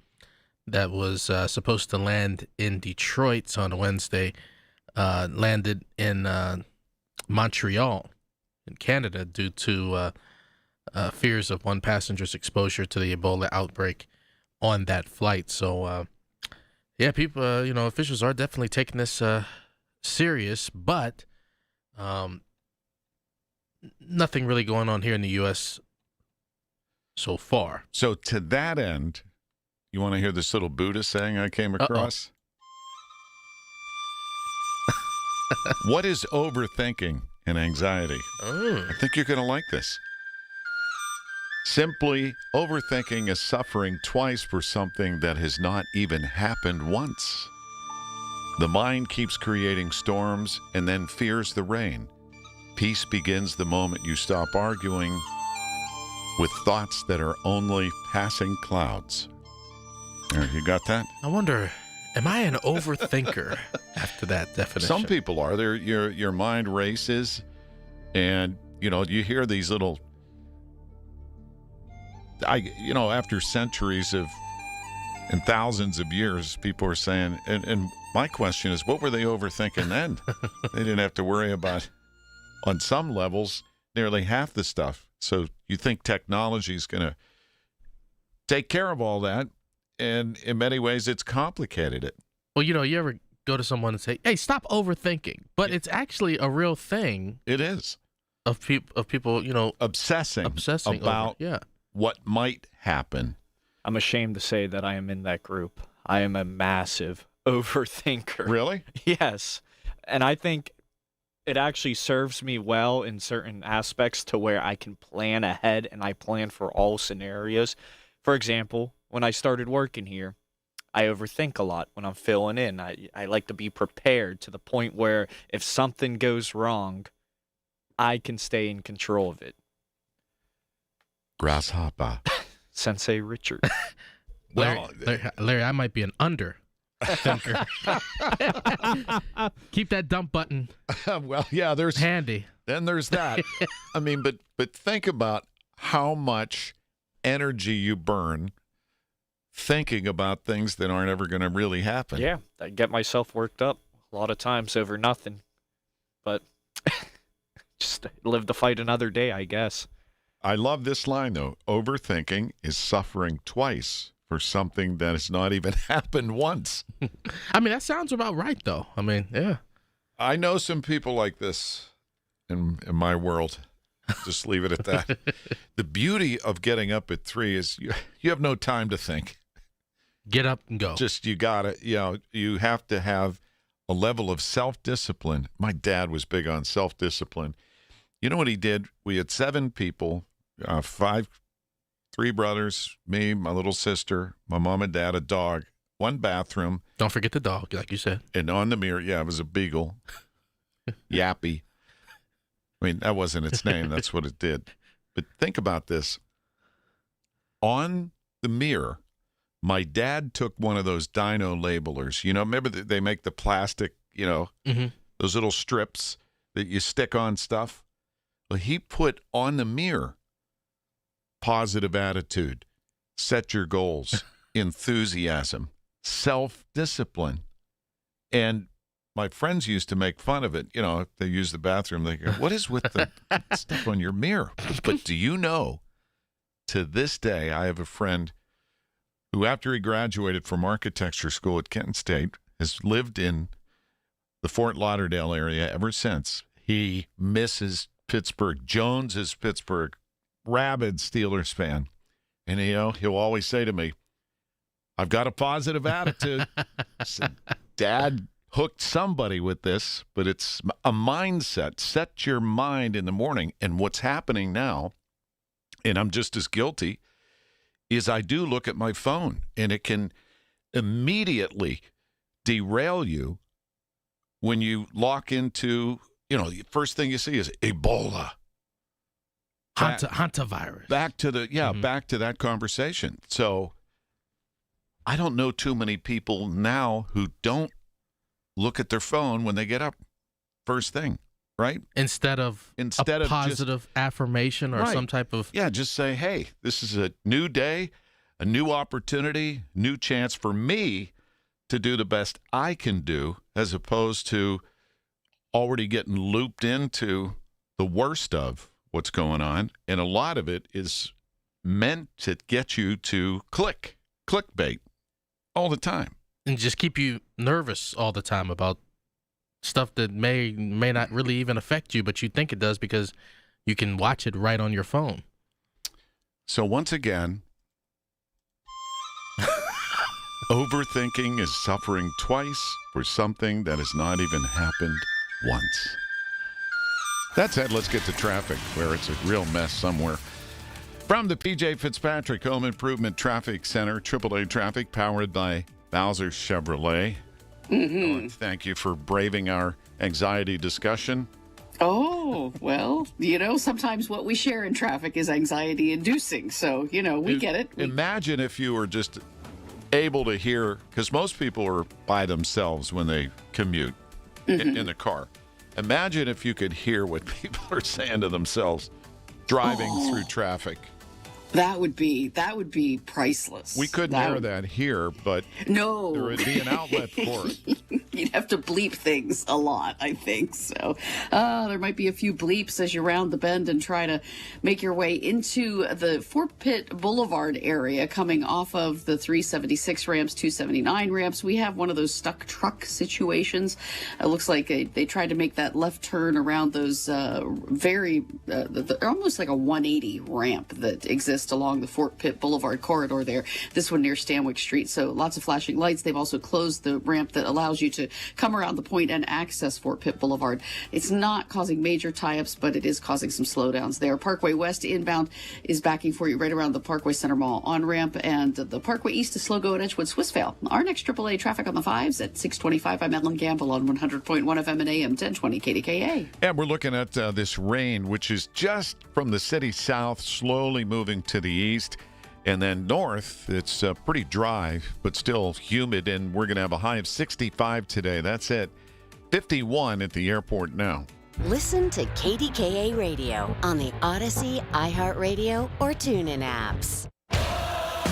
that was supposed to land in Detroit on Wednesday, landed in Montreal in Canada due to fears of one passenger's exposure to the Ebola outbreak on that flight. So, people, officials are definitely taking this serious, but nothing really going on here in the U.S. so far. So to that end, you want to hear this little Buddha saying I came across? What is overthinking and anxiety? I think you're going to like this. Simply, overthinking is suffering twice for something that has not even happened once. The mind keeps creating storms and then fears the rain. Peace begins the moment you stop arguing with thoughts that are only passing clouds. There, you got that? I wonder, am I an overthinker after that definition? Some people are. Your mind races, and you hear these little. After centuries of and thousands of years, people are saying, and my question is, what were they overthinking then? They didn't have to worry about, on some levels, nearly half the stuff. So you think technology is going to take care of all that, and in many ways, it's complicated it. Well, you ever go to someone and say, "Hey, stop overthinking," but it's actually a real thing. It is of people, obsessing about what might happen. I'm ashamed to say that I am in that group. I am a massive overthinker. Really? Yes. And I think it actually serves me well in certain aspects to where I can plan ahead and I plan for all scenarios. For example, when I started working here, I overthink a lot when I'm filling in. I like to be prepared to the point where if something goes wrong, I can stay in control of it. Grasshopper. Sensei Richard. Larry, I might be an under thinker. Keep that dump button. Well, yeah, there's handy. Then there's that. I mean, but think about how much energy you burn thinking about things that aren't ever going to really happen. Yeah, I get myself worked up a lot of times over nothing. But just live to fight another day, I guess. I love this line, though. Overthinking is suffering twice for something that has not even happened once. I mean, that sounds about right, though. I mean, yeah. I know some people like this in my world. Just leave it at that. The beauty of getting up at 3 is you have no time to think. Get up and go. Just you got to, you have to have a level of self-discipline. My dad was big on self-discipline. You know what he did? We had 7 people. 3 brothers, me, my little sister, my mom and dad, a dog, 1 bathroom. Don't forget the dog, like you said. And on the mirror, it was a beagle. Yappy. I mean, that wasn't its name. That's what it did. But think about this. On the mirror, my dad took one of those dino labelers. Remember they make the plastic, those little strips that you stick on stuff? Well, he put on the mirror positive attitude, set your goals, enthusiasm, self-discipline. And my friends used to make fun of it. If they use the bathroom, they go, what is with the stuff on your mirror? But do you know, to this day, I have a friend who, after he graduated from architecture school at Kent State, has lived in the Fort Lauderdale area ever since. He misses Pittsburgh. Jones is Pittsburgh. Rabid Steelers fan. And, he'll always say to me, I've got a positive attitude. Said, Dad hooked somebody with this, but it's a mindset. Set your mind in the morning. And what's happening now, and I'm just as guilty, is I do look at my phone, and it can immediately derail you when you lock into, the first thing you see is Ebola. Hantavirus. Back to that conversation. So I don't know too many people now who don't look at their phone when they get up first thing, right? Instead of a positive affirmation or some type of... Yeah, just say, hey, this is a new day, a new opportunity, new chance for me to do the best I can do, as opposed to already getting looped into the worst of what's going on. And a lot of it is meant to get you to clickbait all the time. And just keep you nervous all the time about stuff that may not really even affect you, but you think it does because you can watch it right on your phone. So once again, overthinking is suffering twice for something that has not even happened once. That said, let's get to traffic, where it's a real mess somewhere. From the PJ Fitzpatrick Home Improvement Traffic Center, AAA Traffic, powered by Bowser Chevrolet. Mm-hmm. Thank you for braving our anxiety discussion. Oh, well, sometimes what we share in traffic is anxiety-inducing. So, we get it. Imagine if you were just able to hear, because most people are by themselves when they commute in the car. Imagine if you could hear what people are saying to themselves driving through traffic. That would be priceless. We couldn't air that here, but no, there would be an outlet for it. You'd have to bleep things a lot, I think. So there might be a few bleeps as you round the bend and try to make your way into the Fort Pitt Boulevard area coming off of the 376 ramps, 279 ramps. We have one of those stuck truck situations. It looks like they tried to make that left turn around those almost like a 180 ramp that exists along the Fort Pitt Boulevard corridor there. This one near Stanwyck Street. So lots of flashing lights. They've also closed the ramp that allows you to come around the point and access Fort Pitt Boulevard. It's not causing major tie-ups, but it is causing some slowdowns there. Parkway West inbound is backing for you right around the Parkway Center Mall on-ramp, and the Parkway East is slow go at Edgewood Swissvale. Our next AAA traffic on the 5s at 625. I'm Ellen Gamble on 100.1 FM and AM 1020 KDKA. And we're looking at this rain, which is just from the city south, slowly moving to the east. And then north, it's pretty dry, but still humid, and we're going to have a high of 65 today. That's it. 51 at the airport now. Listen to KDKA Radio on the Odyssey, iHeartRadio, or TuneIn apps.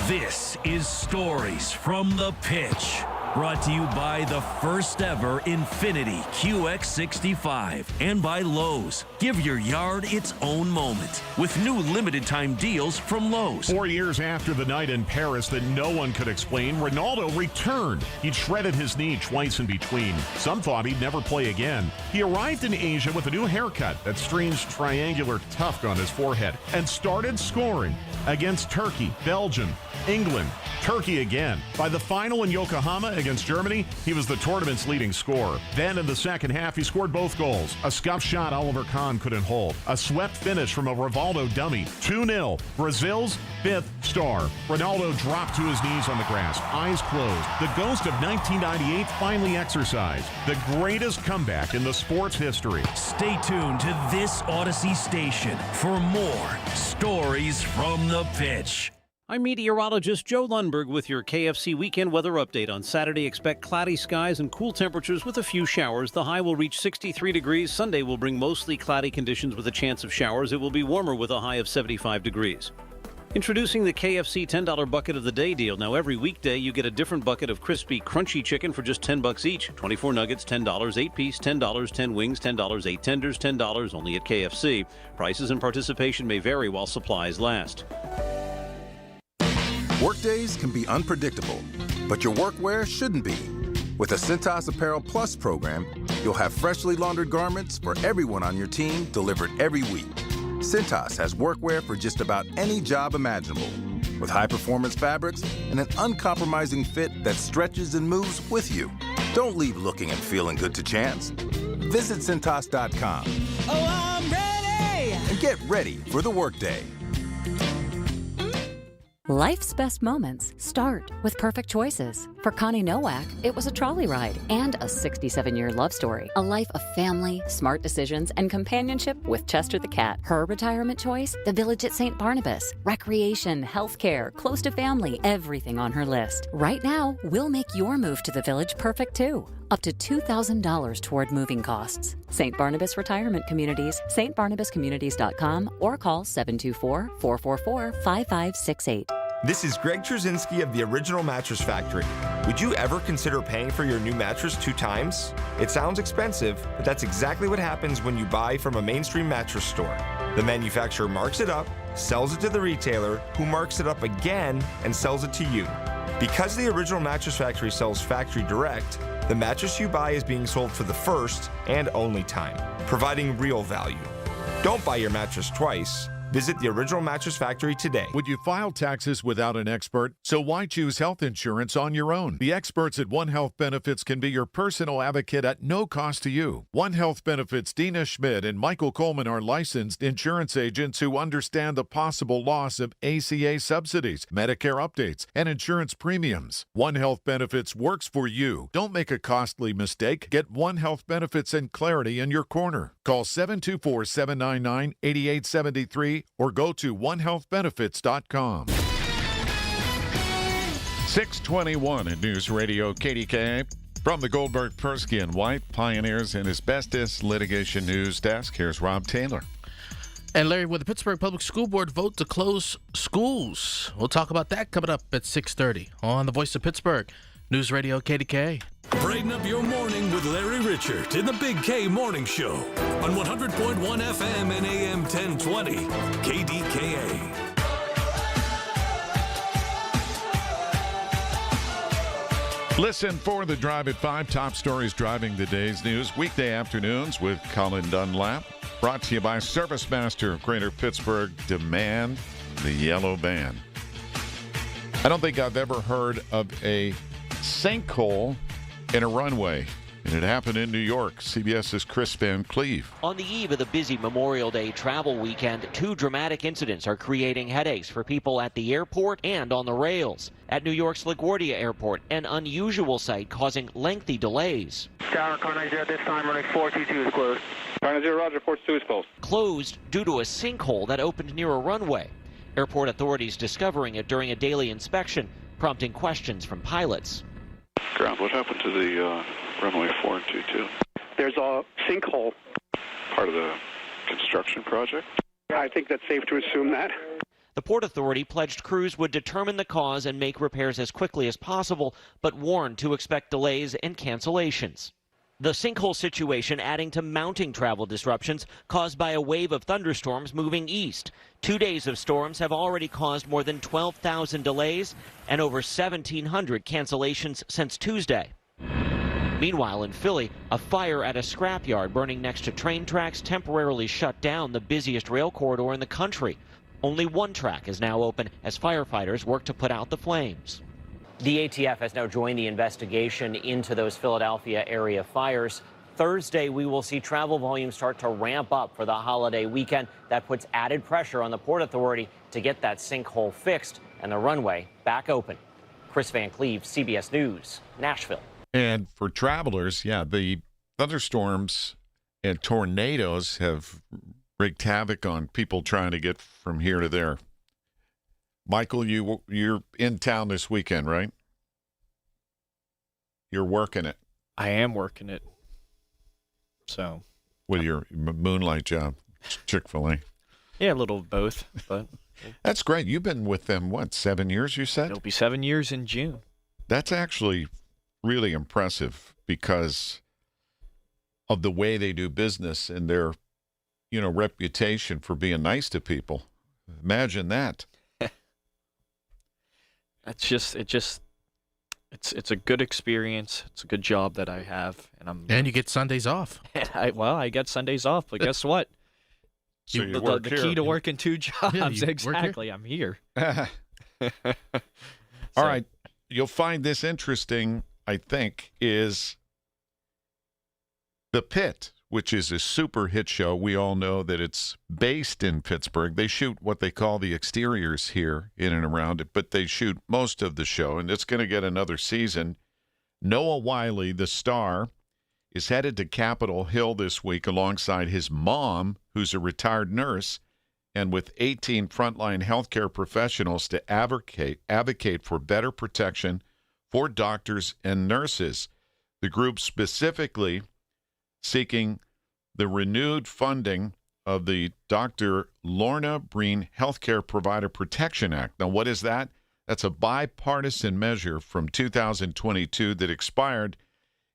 This is Stories from the Pitch. Brought to you by the first ever Infinity QX65 and by Lowe's. Give your yard its own moment with new limited time deals from Lowe's. 4 years after the night in Paris that no one could explain, Ronaldo returned. He'd shredded his knee twice in between. Some thought he'd never play again. He arrived in Asia with a new haircut, that strange triangular tuft on his forehead, and started scoring against Turkey, Belgium, England, Turkey again. By the final in Yokohama against Germany, he was the tournament's leading scorer. Then in the second half, he scored both goals. A scuff shot Oliver Kahn couldn't hold. A swept finish from a Rivaldo dummy. 2-0. Brazil's fifth star. Ronaldo dropped to his knees on the grass, eyes closed. The ghost of 1998 finally exorcised. The greatest comeback in the sport's history. Stay tuned to this Odyssey station for more Stories from the Pitch. I'm meteorologist Joe Lundberg with your KFC weekend weather update. On Saturday, expect cloudy skies and cool temperatures with a few showers. The high will reach 63 degrees. Sunday will bring mostly cloudy conditions with a chance of showers. It will be warmer with a high of 75 degrees. Introducing the KFC $10 bucket of the day deal. Now, every weekday, you get a different bucket of crispy, crunchy chicken for just $10 each. 24 nuggets, $10, 8 piece, $10, 10 wings, $10, 8 tenders, $10, only at KFC. Prices and participation may vary while supplies last. Workdays can be unpredictable, but your workwear shouldn't be. With a Cintas Apparel Plus program, you'll have freshly laundered garments for everyone on your team delivered every week. Cintas has workwear for just about any job imaginable, with high-performance fabrics and an uncompromising fit that stretches and moves with you. Don't leave looking and feeling good to chance. Visit Cintas.com. Oh, I'm ready! And get ready for the workday. Life's best moments start with perfect choices. For Connie Nowak, it was a trolley ride and a 67-year love story. A life of family, smart decisions, and companionship with Chester the cat. Her retirement choice? The Village at St. Barnabas. Recreation, healthcare, close to family, everything on her list. Right now, we'll make your move to the Village perfect too. Up to $2,000 toward moving costs. St. Barnabas Retirement Communities, stbarnabascommunities.com, or call 724-444-5568. This is Greg Trzynski of the Original Mattress Factory. Would you ever consider paying for your new mattress 2 times? It sounds expensive, but that's exactly what happens when you buy from a mainstream mattress store. The manufacturer marks it up, sells it to the retailer, who marks it up again and sells it to you. Because the Original Mattress Factory sells factory direct, the mattress you buy is being sold for the first and only time, providing real value. Don't buy your mattress twice. Visit the Original Mattress Factory today. Would you file taxes without an expert? So why choose health insurance on your own? The experts at One Health Benefits can be your personal advocate at no cost to you. One Health Benefits' Dina Schmidt and Michael Coleman are licensed insurance agents who understand the possible loss of ACA subsidies, Medicare updates, and insurance premiums. One Health Benefits works for you. Don't make a costly mistake. Get One Health Benefits and clarity in your corner. Call 724-799-8873 or go to onehealthbenefits.com. 621 at News Radio KDKA. From the Goldberg, Persky and White Pioneers and Asbestos Litigation News Desk, here's Rob Taylor. And Larry, will the Pittsburgh Public School Board vote to close schools? We'll talk about that coming up at 6:30 on the Voice of Pittsburgh, News Radio KDKA. Brighten up your morning with Larry Richert in the Big K Morning Show on 100.1 FM and AM 1020 KDKA. Listen for the Drive at 5 top stories driving the day's news weekday afternoons with Colin Dunlap. Brought to you by Service Master of Greater Pittsburgh. Demand the yellow band. I don't think I've ever heard of a sinkhole in a runway, and it happened in New York. CBS's Chris Van Cleve. On the eve of the busy Memorial Day travel weekend, two dramatic incidents are creating headaches for people at the airport and on the rails. At New York's LaGuardia Airport, an unusual sight causing lengthy delays. Tower, car 90 at this time, running 422 is closed. Car 90, roger, 422 is closed. Closed due to a sinkhole that opened near a runway. Airport authorities discovering it during a daily inspection, prompting questions from pilots. Ground, what happened to the runway 422? There's a sinkhole. Part of the construction project? I think that's safe to assume that. The Port Authority pledged crews would determine the cause and make repairs as quickly as possible, but warned to expect delays and cancellations. The sinkhole situation adding to mounting travel disruptions caused by a wave of thunderstorms moving east. 2 days of storms have already caused more than 12,000 delays and over 1,700 cancellations since Tuesday. Meanwhile, in Philly, a fire at a scrapyard burning next to train tracks temporarily shut down the busiest rail corridor in the country. Only one track is now open as firefighters work to put out the flames. The ATF has now joined the investigation into those Philadelphia area fires. Thursday, we will see travel volumes start to ramp up for the holiday weekend. That puts added pressure on the Port Authority to get that sinkhole fixed and the runway back open. Chris Van Cleve, CBS News, Nashville. And for travelers, the thunderstorms and tornadoes have wreaked havoc on people trying to get from here to there. Michael, you're in town this weekend, right? You're working it. I am working it. So. With your moonlight job, Chick-fil-A. Yeah, a little of both, but. That's great. You've been with them, 7 years, you said? It'll be 7 years in June. That's actually really impressive because of the way they do business and their, reputation for being nice to people. Imagine that. It's a good experience. It's a good job that I have, and you get Sundays off. I get Sundays off, but guess what? So the key to working two jobs. Yeah, exactly. I'm here. All right. You'll find this interesting, I think, is The Pit, which is a super hit show. We all know that it's based in Pittsburgh. They shoot what they call the exteriors here in and around it, but they shoot most of the show, and it's going to get another season. Noah Wiley, the star, is headed to Capitol Hill this week alongside his mom, who's a retired nurse, and with 18 frontline healthcare professionals to advocate for better protection for doctors and nurses. The group specifically seeking the renewed funding of the Dr. Lorna Breen Healthcare Provider Protection Act. Now, what is that? That's a bipartisan measure from 2022 that expired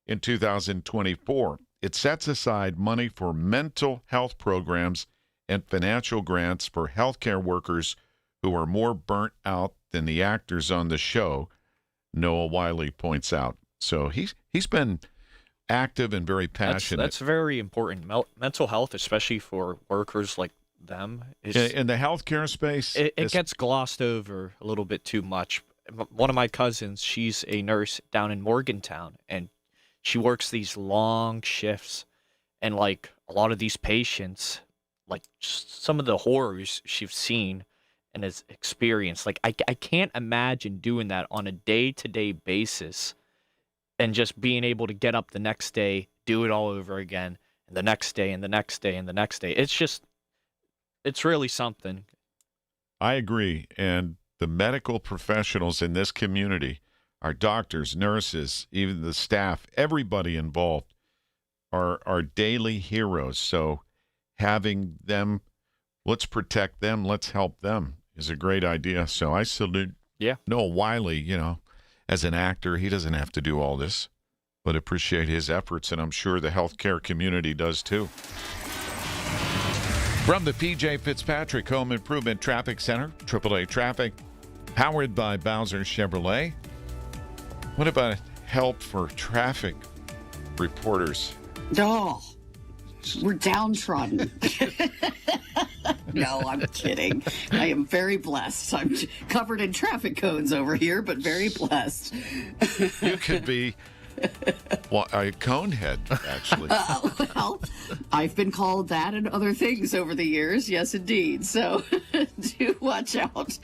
in 2024. It sets aside money for mental health programs and financial grants for healthcare workers who are more burnt out than the actors on the show, Noah Wiley points out. So he's been active and very passionate. That's very important. Mental health, especially for workers like them. In the healthcare space, it gets glossed over a little bit too much. One of my cousins, she's a nurse down in Morgantown, and she works these long shifts. And, like, a lot of these patients, like, some of the horrors she's seen and has experienced, like, I can't imagine doing that on a day-to-day basis and just being able to get up the next day, do it all over again, and the next day, and the next day, and the next day. It's really something. I agree. And the medical professionals in this community, our doctors, nurses, even the staff, everybody involved, are daily heroes. So having them, let's protect them, let's help them is a great idea. So I salute Noah Wiley, as an actor. He doesn't have to do all this, but appreciate his efforts, and I'm sure the healthcare community does too. From the P.J. Fitzpatrick Home Improvement Traffic Center, AAA Traffic, powered by Bowser Chevrolet. What about help for traffic reporters? Oh, we're downtrodden. No, I'm kidding. I am very blessed. I'm covered in traffic cones over here, but very blessed. You could be a cone head, actually. Well, I've been called that and other things over the years. Yes, indeed. So do watch out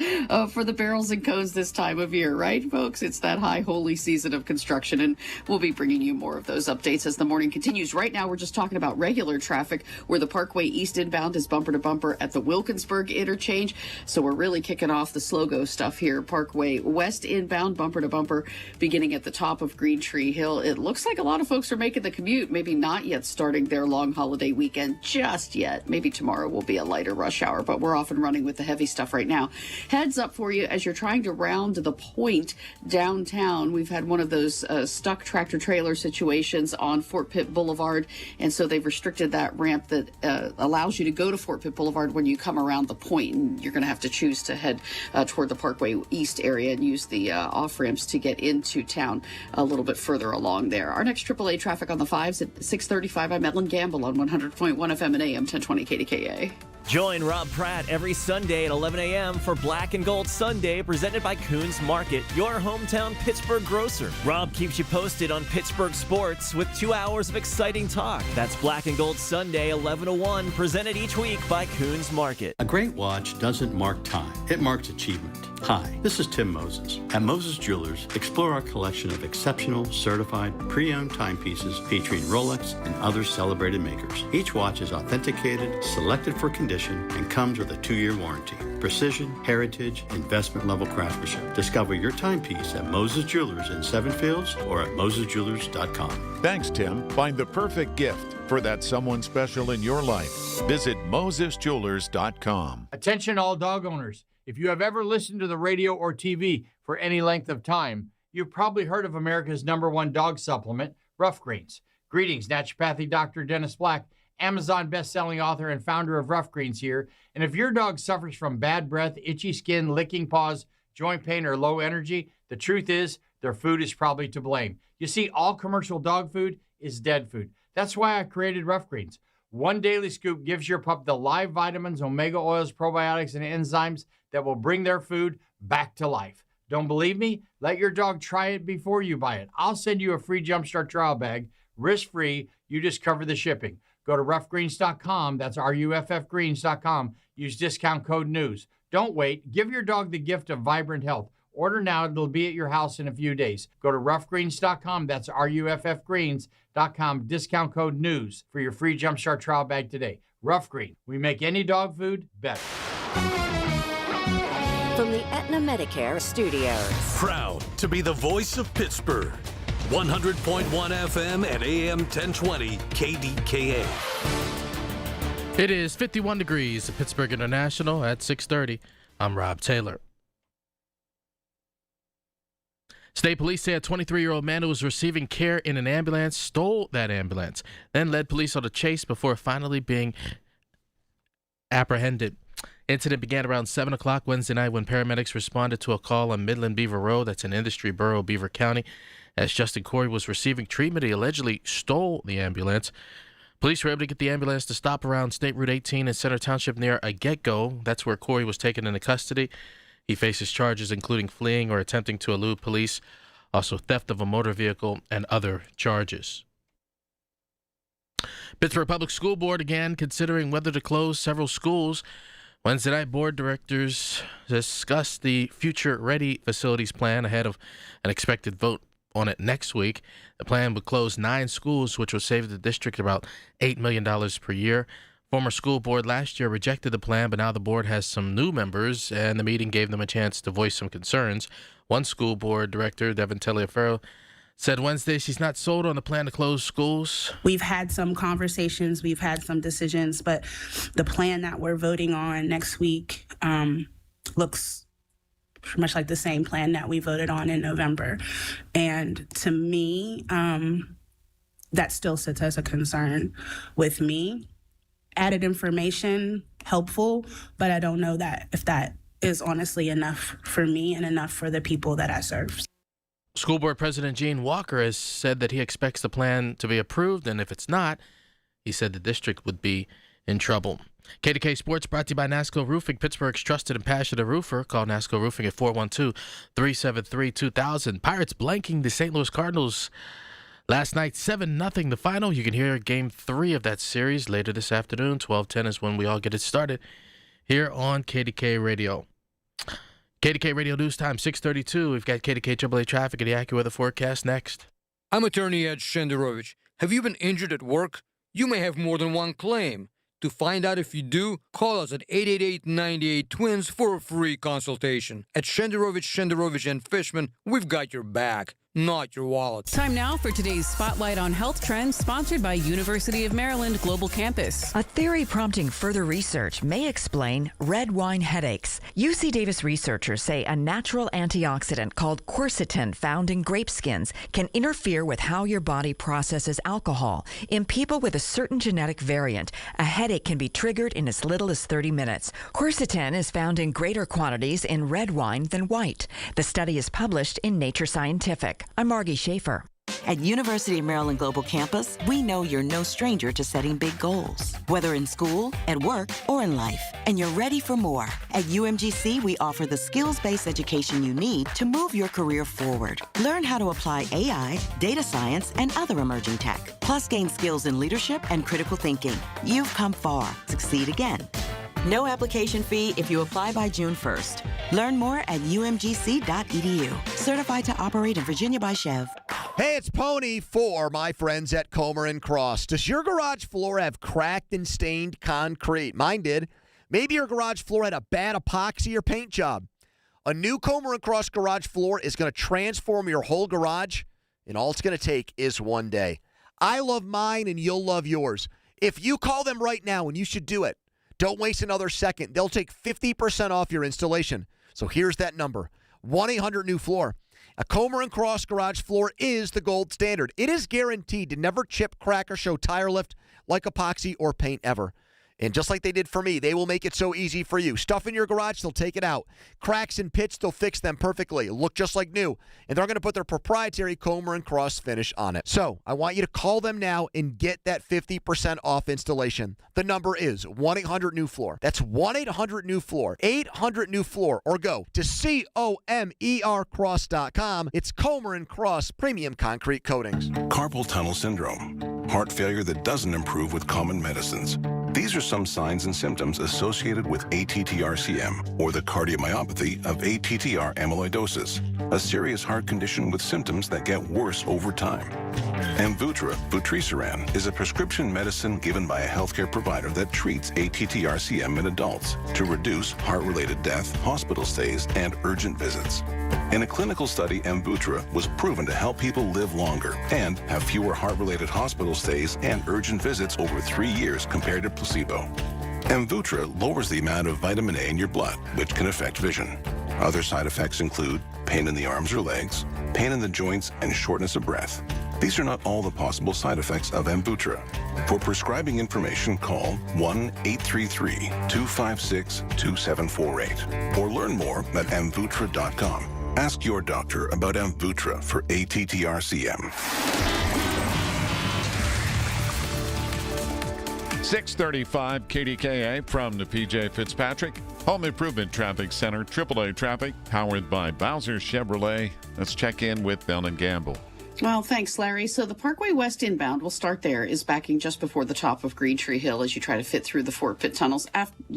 for the barrels and cones this time of year, right, folks? It's that high holy season of construction, and we'll be bringing you more of those updates as the morning continues. Right now, we're just talking about regular traffic where the Parkway East inbound is bumper to bumper at the Wilkinsburg interchange. So we're really kicking off the slow-go stuff here. Parkway West inbound, bumper to bumper, beginning at the top of Green Tree Hill. It looks like a lot of folks are making the commute, maybe not yet starting their long holiday weekend just yet. Maybe tomorrow will be a lighter rush hour, but we're off and running with the heavy stuff right now. Heads up for you as you're trying to round the point downtown. We've had one of those stuck tractor trailer situations on Fort Pitt Boulevard, and so they've restricted that ramp that allows you to go to Fort Pitt Boulevard when you come around the point, and you're going to have to choose to head toward the Parkway East area and use the off ramps to get into town a little bit further along there. Our next AAA traffic on the 5s at 6:35. I'm Ellen Gamble on 100.1 FM and AM 1020 KDKA. Join Rob Pratt every Sunday at 11 a.m. for Black and Gold Sunday, presented by Coons Market, your hometown Pittsburgh grocer. Rob keeps you posted on Pittsburgh sports with 2 hours of exciting talk. That's Black and Gold Sunday, 11 to 1, presented each week by Coons Market. A great watch doesn't mark time. It marks achievement. Hi, this is Tim Moses. At Moses Jewelers, explore our collection of exceptional, certified, pre-owned timepieces featuring Rolex and other celebrated makers. Each watch is authenticated, selected for condition, and comes with a 2-year warranty. Precision, heritage, investment-level craftsmanship. Discover your timepiece at Moses Jewelers in Seven Fields or at mosesjewelers.com. Thanks, Tim. Find the perfect gift for that someone special in your life. Visit mosesjewelers.com. Attention all dog owners. If you have ever listened to the radio or TV for any length of time, you've probably heard of America's #1 dog supplement, Rough Greens. Greetings, naturopathic Dr. Dennis Black, Amazon best-selling author and founder of Rough Greens here. And if your dog suffers from bad breath, itchy skin, licking paws, joint pain, or low energy, the truth is their food is probably to blame. You see, all commercial dog food is dead food. That's why I created Rough Greens. One daily scoop gives your pup the live vitamins, omega oils, probiotics, and enzymes that will bring their food back to life. Don't believe me? Let your dog try it before you buy it. I'll send you a free Jumpstart trial bag, risk-free. You just cover the shipping. Go to roughgreens.com. That's RUFFgreens.com. Use discount code NEWS. Don't wait. Give your dog the gift of vibrant health. Order now. It'll be at your house in a few days. Go to roughgreens.com. That's RUFFgreens.com. Discount code NEWS for your free Jumpstart trial bag today. Rough Green. We make any dog food better. From the Aetna Medicare Studios. Proud to be the voice of Pittsburgh. 100.1 FM and AM 1020 KDKA. It is 51 degrees at Pittsburgh International at 6:30. I'm Rob Taylor. State police say a 23-year-old man who was receiving care in an ambulance stole that ambulance, then led police on a chase before finally being apprehended. Incident began around 7 o'clock Wednesday night when paramedics responded to a call on Midland Beaver Road, that's an industry borough of Beaver County. As Justin Corey was receiving treatment, he allegedly stole the ambulance. Police were able to get the ambulance to stop around State Route 18 in Center Township near a get-go. That's where Corey was taken into custody. He faces charges including fleeing or attempting to elude police, also theft of a motor vehicle, and other charges. Pittsburgh Public School Board again considering whether to close several schools. Wednesday night, board directors discussed the Future Ready Facilities Plan ahead of an expected vote on it next week. The plan would close 9 schools, which would save the district about $8 million per year. Former school board last year rejected the plan, but now the board has some new members, and the meeting gave them a chance to voice some concerns. One school board director, Devin Telliaferro, said Wednesday she's not sold on the plan to close schools. We've had some conversations, we've had some decisions, but the plan that we're voting on next week looks pretty much like the same plan that we voted on in November. And to me, that still sits as a concern with me. Added information, helpful, but I don't know that if that is honestly enough for me and enough for the people that I serve. School Board President Gene Walker has said that he expects the plan to be approved, and if it's not, he said the district would be in trouble. KDK Sports brought to you by NASCO Roofing, Pittsburgh's trusted and passionate roofer. Call NASCO Roofing at 412-373-2000. Pirates blanking the St. Louis Cardinals last night, 7-0 the final. You can hear Game 3 of that series later this afternoon. 12:10 is when we all get it started here on KDK Radio. KDK Radio News Time, 6:32. We've got KDK AAA traffic and the AccuWeather forecast next. I'm attorney Ed Shenderovich. Have you been injured at work? You may have more than one claim. To find out if you do, call us at 888-98-TWINS for a free consultation. At Shenderovich and Fishman, we've got your back, not your wallet. Time now for today's Spotlight on Health Trends, sponsored by University of Maryland Global Campus. A theory prompting further research may explain red wine headaches. UC Davis researchers say a natural antioxidant called quercetin found in grape skins can interfere with how your body processes alcohol. In people with a certain genetic variant, a headache can be triggered in as little as 30 minutes. Quercetin is found in greater quantities in red wine than white. The study is published in Nature Scientific. I'm Margie Schaefer. At University of Maryland Global Campus, we know you're no stranger to setting big goals, whether in school, at work, or in life, and you're ready for more. At UMGC, we offer the skills-based education you need to move your career forward. Learn how to apply AI, data science, and other emerging tech, plus gain skills in leadership and critical thinking. You've come far. Succeed again. No application fee if you apply by June 1st. Learn more at umgc.edu. Certified to operate in Virginia by Chev. Hey, it's Pony for my friends at Comer & Cross. Does your garage floor have cracked and stained concrete? Mine did. Maybe your garage floor had a bad epoxy or paint job. A new Comer & Cross garage floor is going to transform your whole garage, and all it's going to take is one day. I love mine, and you'll love yours. If you call them right now, and you should do it, don't waste another second. They'll take 50% off your installation. So here's that number, 1-800-NEW-FLOOR. A Comer & Cross garage floor is the gold standard. It is guaranteed to never chip, crack, or show tire lift like epoxy or paint ever. And just like they did for me, they will make it so easy for you. Stuff in your garage, they'll take it out. Cracks and pits, they'll fix them perfectly. Look just like new. And they're going to put their proprietary Comer & Cross finish on it. So I want you to call them now and get that 50% off installation. The number is 1-800-NEW-FLOOR. That's 1-800-NEW-FLOOR. 800-NEW-FLOOR. Or go to COMERcross.com. It's Comer & Cross Premium Concrete Coatings. Carpal tunnel syndrome. Heart failure that doesn't improve with common medicines. These are some signs and symptoms associated with ATTR-CM, or the cardiomyopathy of ATTR amyloidosis, a serious heart condition with symptoms that get worse over time. Amvuttra, vutrisiran, is a prescription medicine given by a healthcare provider that treats ATTR-CM in adults to reduce heart-related death, hospital stays, and urgent visits. In a clinical study, Amvuttra was proven to help people live longer and have fewer heart-related hospital stays and urgent visits over 3 years compared to placebo. Amvuttra lowers the amount of vitamin A in your blood, which can affect vision. Other side effects include pain in the arms or legs, pain in the joints, and shortness of breath. These are not all the possible side effects of Amvuttra. For prescribing information, call 1-833-256-2748 or learn more at amvuttra.com. Ask your doctor about Amvuttra for ATTR-CM. 635 KDKA from the PJ Fitzpatrick Home Improvement Traffic Center. AAA traffic powered by Bowser Chevrolet. Let's check in with Bell and Gamble. Well, thanks, Larry. So the Parkway West inbound, we'll start there, is backing just before the top of Green Tree Hill as you try to fit through the Fort Pitt tunnels.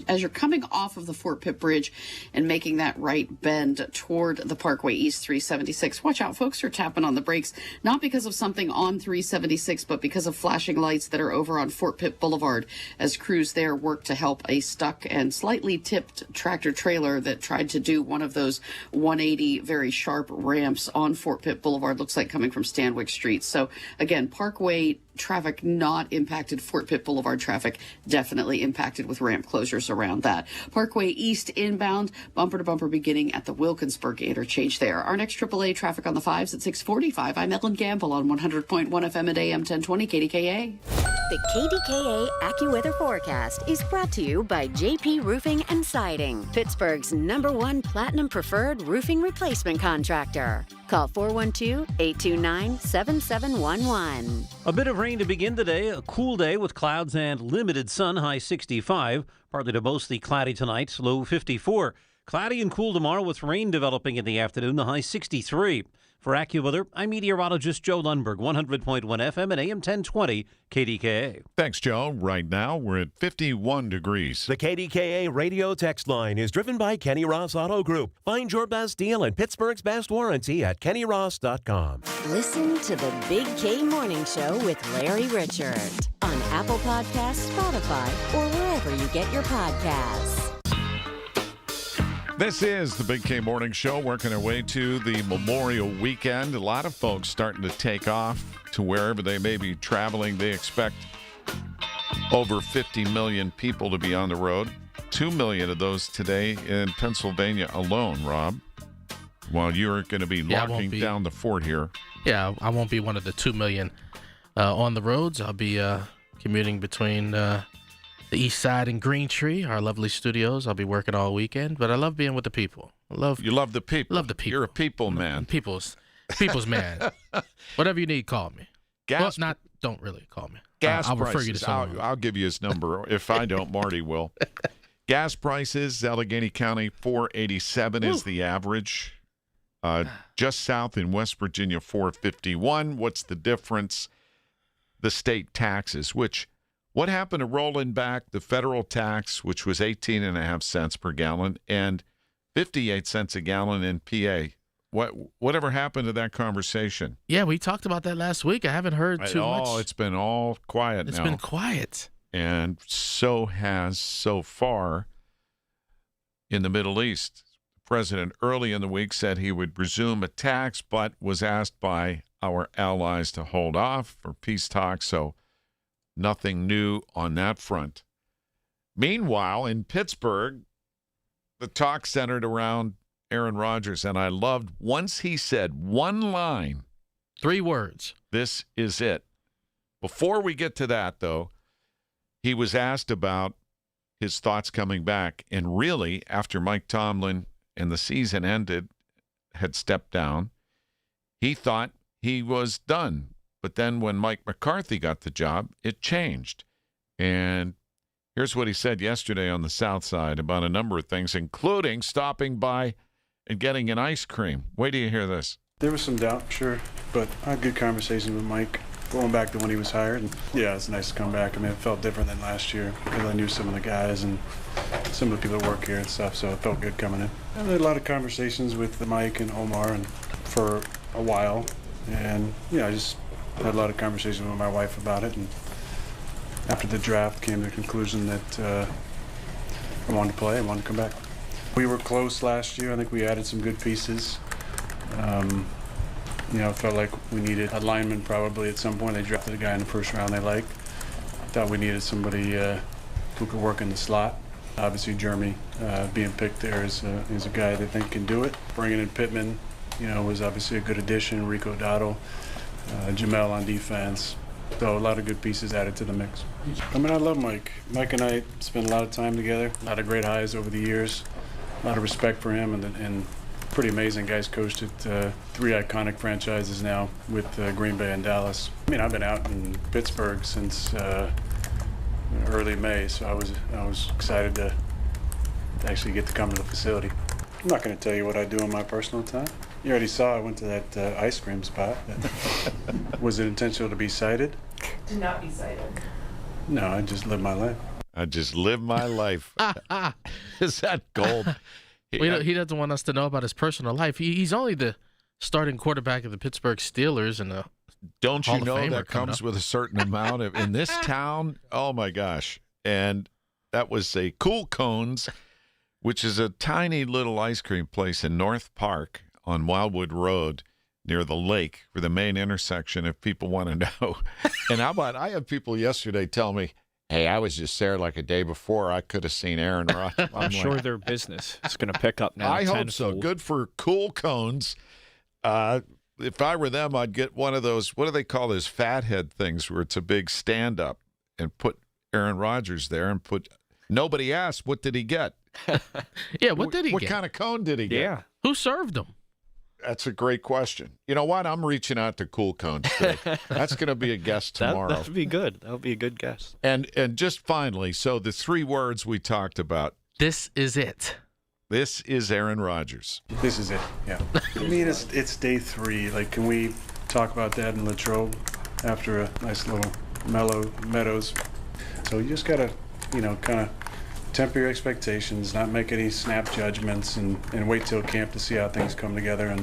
As you're coming off of the Fort Pitt Bridge and making that right bend toward the Parkway East 376, watch out, folks are tapping on the brakes, not because of something on 376, but because of flashing lights that are over on Fort Pitt Boulevard as crews there work to help a stuck and slightly tipped tractor trailer that tried to do one of those 180 very sharp ramps on Fort Pitt Boulevard, looks like coming from Stanwyck Street. So again, Parkway traffic not impacted. Fort Pitt Boulevard traffic definitely impacted with ramp closures around that. Parkway East inbound, bumper to bumper beginning at the Wilkinsburg interchange there. Our next AAA traffic on the 5s at 6:45. I'm Ellen Gamble on 100.1 FM at AM 1020 KDKA. The KDKA AccuWeather forecast is brought to you by JP Roofing and Siding, Pittsburgh's #1 Platinum Preferred Roofing Replacement Contractor. Call 412-829-7711. A bit of rain to begin today. A cool day with clouds and limited sun, high 65. Partly to mostly cloudy tonight, low 54. Cloudy and cool tomorrow with rain developing in the afternoon, the high 63. For AccuWeather, I'm meteorologist Joe Lundberg, 100.1 FM and AM 1020 KDKA. Thanks, Joe. Right now, we're at 51 degrees. The KDKA radio text line is driven by Kenny Ross Auto Group. Find your best deal and Pittsburgh's best warranty at kennyross.com. Listen to the Big K Morning Show with Larry Richard on Apple Podcasts, Spotify, or wherever you get your podcasts. This is the Big K Morning Show, working our way to the Memorial Weekend. A lot of folks starting to take off to wherever they may be traveling. They expect over 50 million people to be on the road. 2 million of those today in Pennsylvania alone, Rob, while you're going to be locking down the fort here. Yeah, I won't be one of the 2 million on the roads. I'll be commuting between the East Side and Green Tree, our lovely studios. I'll be working all weekend, but I love being with the people. You love the people. Love the people. You're a people man. People's man. Whatever you need, call me. Don't really call me. Gas I'll prices. refer you to someone. I'll give you his number. If I don't, Marty will. Gas prices, Allegheny County, $4.87 is the average. Just south in West Virginia, $4.51. What's the difference? The state taxes, what happened to rolling back the federal tax, which was 18.5 cents per gallon, and 58 cents a gallon in PA? Whatever happened to that conversation? Yeah, we talked about that last week. I haven't heard too much. It's been all quiet now. It's been quiet. And so has so far in the Middle East. The president early in the week said he would resume a tax, but was asked by our allies to hold off for peace talks, so nothing new on that front. Meanwhile, in Pittsburgh, the talk centered around Aaron Rodgers, and I loved once he said one line. 3 words. This is it. Before we get to that, though, he was asked about his thoughts coming back, and really, after Mike Tomlin and the season ended, had stepped down, he thought he was done. But then when Mike McCarthy got the job, it changed. And here's what he said yesterday on the South Side about a number of things, including stopping by and getting an ice cream. Wait till you hear this. There was some doubt, sure, but I had good conversations with Mike going back to when he was hired. And yeah, it's nice to come back. I mean, it felt different than last year because I knew some of the guys and some of the people that work here and stuff, so it felt good coming in. I had a lot of conversations with Mike and Omar and for a while. And yeah, I just had a lot of conversations with my wife about it, and after the draft came to the conclusion that I wanted to play, I wanted to come back. We were close last year. I think we added some good pieces. It felt like we needed a lineman probably at some point. They drafted a guy in the first round they liked. I thought we needed somebody who could work in the slot. Obviously, Jeremy being picked there is a guy they think can do it. Bringing in Pittman, was obviously a good addition. Rico Dotto. Jamel on defense. So a lot of good pieces added to the mix. I mean, I love Mike. Mike and I spent a lot of time together, a lot of great highs over the years, a lot of respect for him, and pretty amazing. Guys coached at 3 iconic franchises now with Green Bay and Dallas. I mean, I've been out in Pittsburgh since early May, so I was excited to actually get to come to the facility. I'm not going to tell you what I do in my personal time. You already saw I went to that ice cream spot. Was it intentional to be cited? To not be cited. No, I just live my life. I just live my life. Is that gold? He doesn't want us to know about his personal life. He's only the starting quarterback of the Pittsburgh Steelers and the Don't Hall you of know Famer that comes with a certain amount of in this town? Oh my gosh! And that was a Cool Cones, which is a tiny little ice cream place in North Park on Wildwood Road near the lake for the main intersection. If people want to know, and how about I had people yesterday tell me, "Hey, I was just there like a day before. I could have seen Aaron Rodgers." I'm sure their business is going to pick up now. I hope so. Good for Cool Cones. If I were them, I'd get one of those, what do they call those fathead things where it's a big stand-up and put Aaron Rodgers there and put, nobody asked, what did he get? Yeah, what did he get? What kind of cone did he get? Yeah. Who served him? That's a great question. You know what? I'm reaching out to Cool Cones today. That's going to be a guest tomorrow. That would be good. That would be a good guest. And just finally, so the three words we talked about. This is it. This is Aaron Rodgers. This is it, yeah. I mean, it's day 3. Like, can we talk about that in Latrobe after a nice little mellow Meadows? So you just got to, kind of temper your expectations, not make any snap judgments, and wait till camp to see how things come together.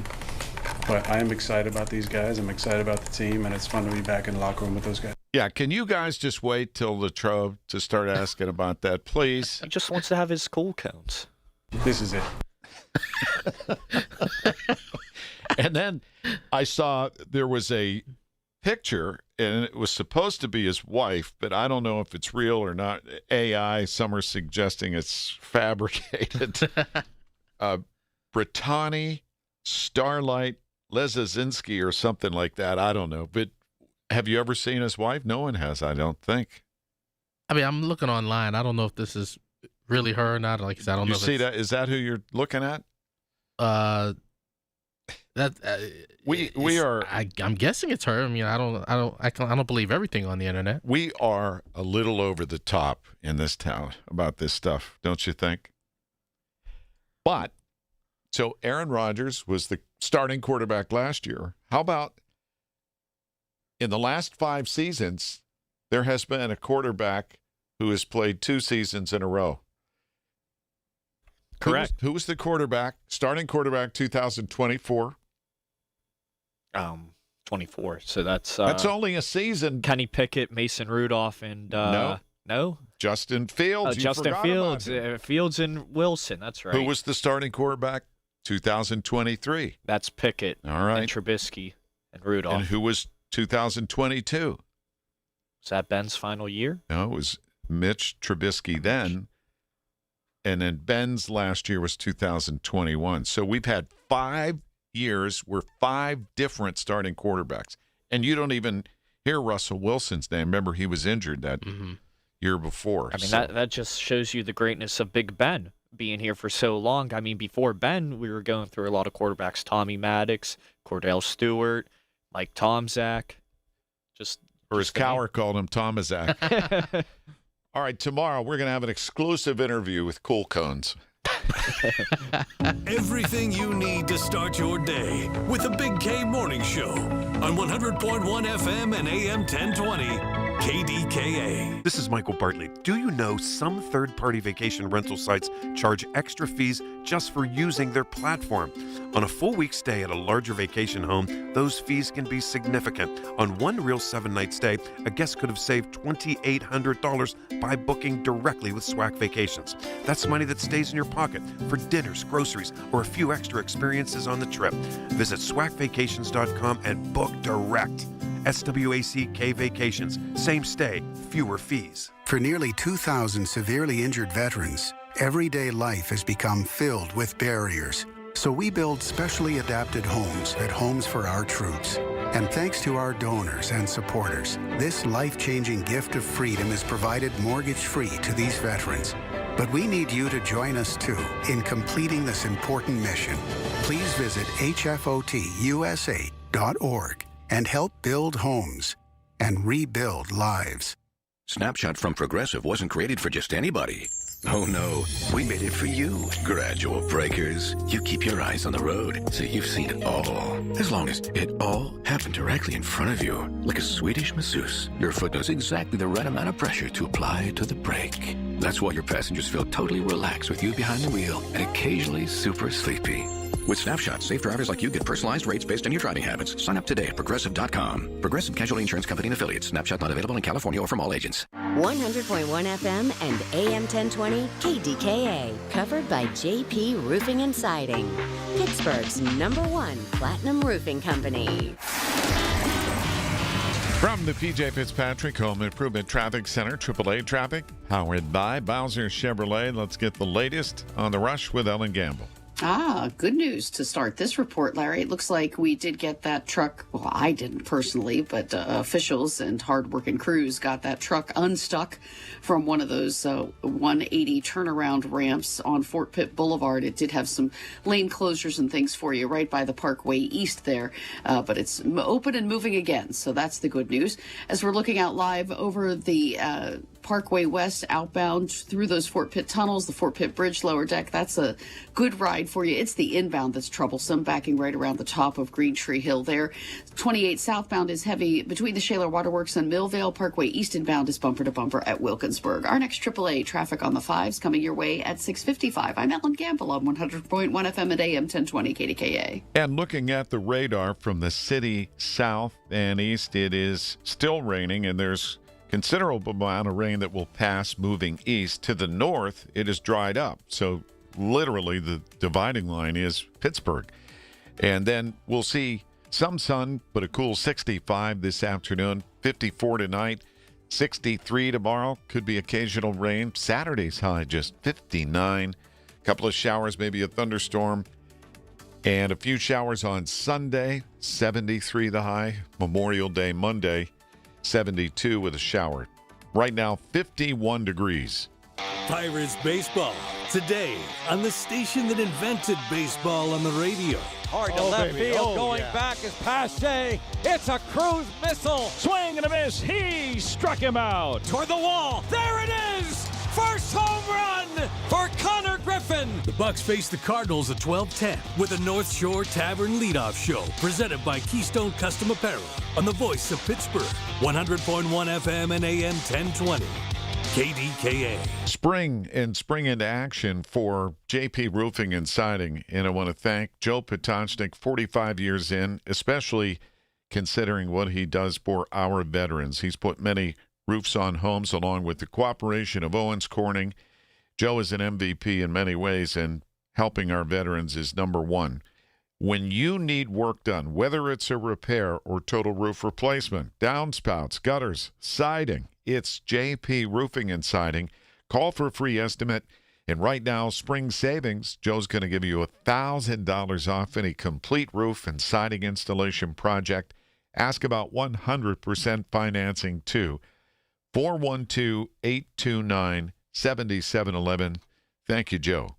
But I am excited about these guys. I'm excited about the team, and it's fun to be back in the locker room with those guys. Yeah, can you guys just wait till Latrobe to start asking about that, please? He just wants to have his cool cones. This is it. And then I saw there was a picture, and it was supposed to be his wife, but I don't know if it's real or not. AI, some are suggesting it's fabricated. Brittany, Starlight, Lezazinski, or something like that. I don't know. But have you ever seen his wife? No one has, I don't think. I mean, I'm looking online. I don't know if this is really her or not. Like I said, I don't know. You see that? Is that who you're looking at? We are. I'm guessing it's her. I mean, I don't believe everything on the internet. We are a little over the top in this town about this stuff, don't you think? But so Aaron Rodgers was the starting quarterback last year. How about in the last 5 seasons, there has been a quarterback who has played 2 seasons in a row. Correct. Who was the quarterback? Starting quarterback 2024. 24. So that's only a season. Kenny Pickett, Mason Rudolph, and no, Justin Fields. Justin Fields, Fields and Wilson. That's right. Who was the starting quarterback 2023? That's Pickett. All right. And Trubisky and Rudolph. And who was 2022? Was that Ben's final year? No, it was Mitch Trubisky then. And then Ben's last year was 2021. So we've had 5 years where 5 different starting quarterbacks. And you don't even hear Russell Wilson's name. Remember, he was injured that year before. I mean, that just shows you the greatness of Big Ben being here for so long. I mean, before Ben, we were going through a lot of quarterbacks. Tommy Maddox, Cordell Stewart, Mike Tomczak. Or as Cower called him, Tomaszak. All right, tomorrow we're going to have an exclusive interview with Cool Cones. Everything you need to start your day with the Big K Morning Show on 100.1 FM and AM 1020 KDKA. This is Michael Bartley. Do you know some third-party vacation rental sites charge extra fees just for using their platform? On a full week stay at a larger vacation home, those fees can be significant. On one real 7-night stay, a guest could have saved $2,800 by booking directly with SWAC Vacations. That's money that stays in your pocket for dinners, groceries, or a few extra experiences on the trip. Visit swacvacations.com and book direct. SWACK Vacations. Same stay, fewer fees. For nearly 2,000 severely injured veterans, everyday life has become filled with barriers. So we build specially adapted homes at Homes for Our Troops. And thanks to our donors and supporters, this life-changing gift of freedom is provided mortgage-free to these veterans. But we need you to join us, too, in completing this important mission. Please visit hfotusa.org and help build homes and rebuild lives. Snapshot from Progressive wasn't created for just anybody. Oh no, we made it for you. Gradual breakers. You keep your eyes on the road, so you've seen it all. As long as it all happened directly in front of you, like a Swedish masseuse, your foot knows exactly the right amount of pressure to apply to the brake. That's why your passengers feel totally relaxed with you behind the wheel and occasionally super sleepy. With Snapshot, safe drivers like you get personalized rates based on your driving habits. Sign up today at Progressive.com. Progressive Casualty Insurance Company and Affiliates. Snapshot not available in California or from all agents. 100.1 FM and AM 1020 KDKA. Covered by JP Roofing and Siding. Pittsburgh's #1 platinum roofing company. From the PJ Fitzpatrick Home Improvement Traffic Center, AAA Traffic, powered by Bowser Chevrolet. Let's get the latest on the rush with Ellen Gamble. Good news to start this report, Larry. It looks like we did get that truck. Well, I didn't personally, but officials and hardworking crews got that truck unstuck from one of those 180 turnaround ramps on Fort Pitt Boulevard. It did have some lane closures and things for you right by the Parkway East there, but it's open and moving again. So that's the good news. As we're looking out live over the Parkway West outbound through those Fort Pitt tunnels, the Fort Pitt Bridge lower deck, that's a good ride for you. It's the inbound that's troublesome, backing right around the top of Green Tree Hill there. 28 southbound is heavy between the Shaler Waterworks and Millvale. Parkway East inbound is bumper to bumper at Wilkinsburg. Our next AAA traffic on the 5s coming your way at 6:55. I'm Ellen Gamble on 100.1 FM at AM 1020 KDKA. And looking at the radar from the city south and east, it is still raining, and there's considerable amount of rain that will pass moving east. To the north, it is dried up. So literally the dividing line is Pittsburgh. And then we'll see some sun, but a cool 65 this afternoon, 54 tonight, 63 tomorrow. Could be occasional rain. Saturday's high just 59. A couple of showers, maybe a thunderstorm. And a few showers on Sunday, 73 the high. Memorial Day Monday, 72 with a shower. Right now, 51 degrees. Pirates baseball today on the station that invented baseball on the radio. Hard to left field, going back is Pache. It's a cruise missile. Swing and a miss. He struck him out. Toward the wall. There it is. First home run for Connor Griffin. The Bucks face the Cardinals at 12:10 with a North Shore Tavern leadoff show presented by Keystone Custom Apparel on the voice of Pittsburgh, 100.1 FM and AM 1020. KDKA. Spring into action for JP Roofing and Siding. And I want to thank Joe Potocznik, 45 years in, especially considering what he does for our veterans. He's put many roofs on homes along with the cooperation of Owens Corning. Joe is an MVP in many ways, and helping our veterans is #1. When you need work done, whether it's a repair or total roof replacement, downspouts, gutters, siding, it's JP Roofing and Siding. Call for a free estimate. And right now, spring savings, Joe's going to give you $1,000 off any complete roof and siding installation project. Ask about 100% financing, too. 412-829-7711. Thank you, Joe.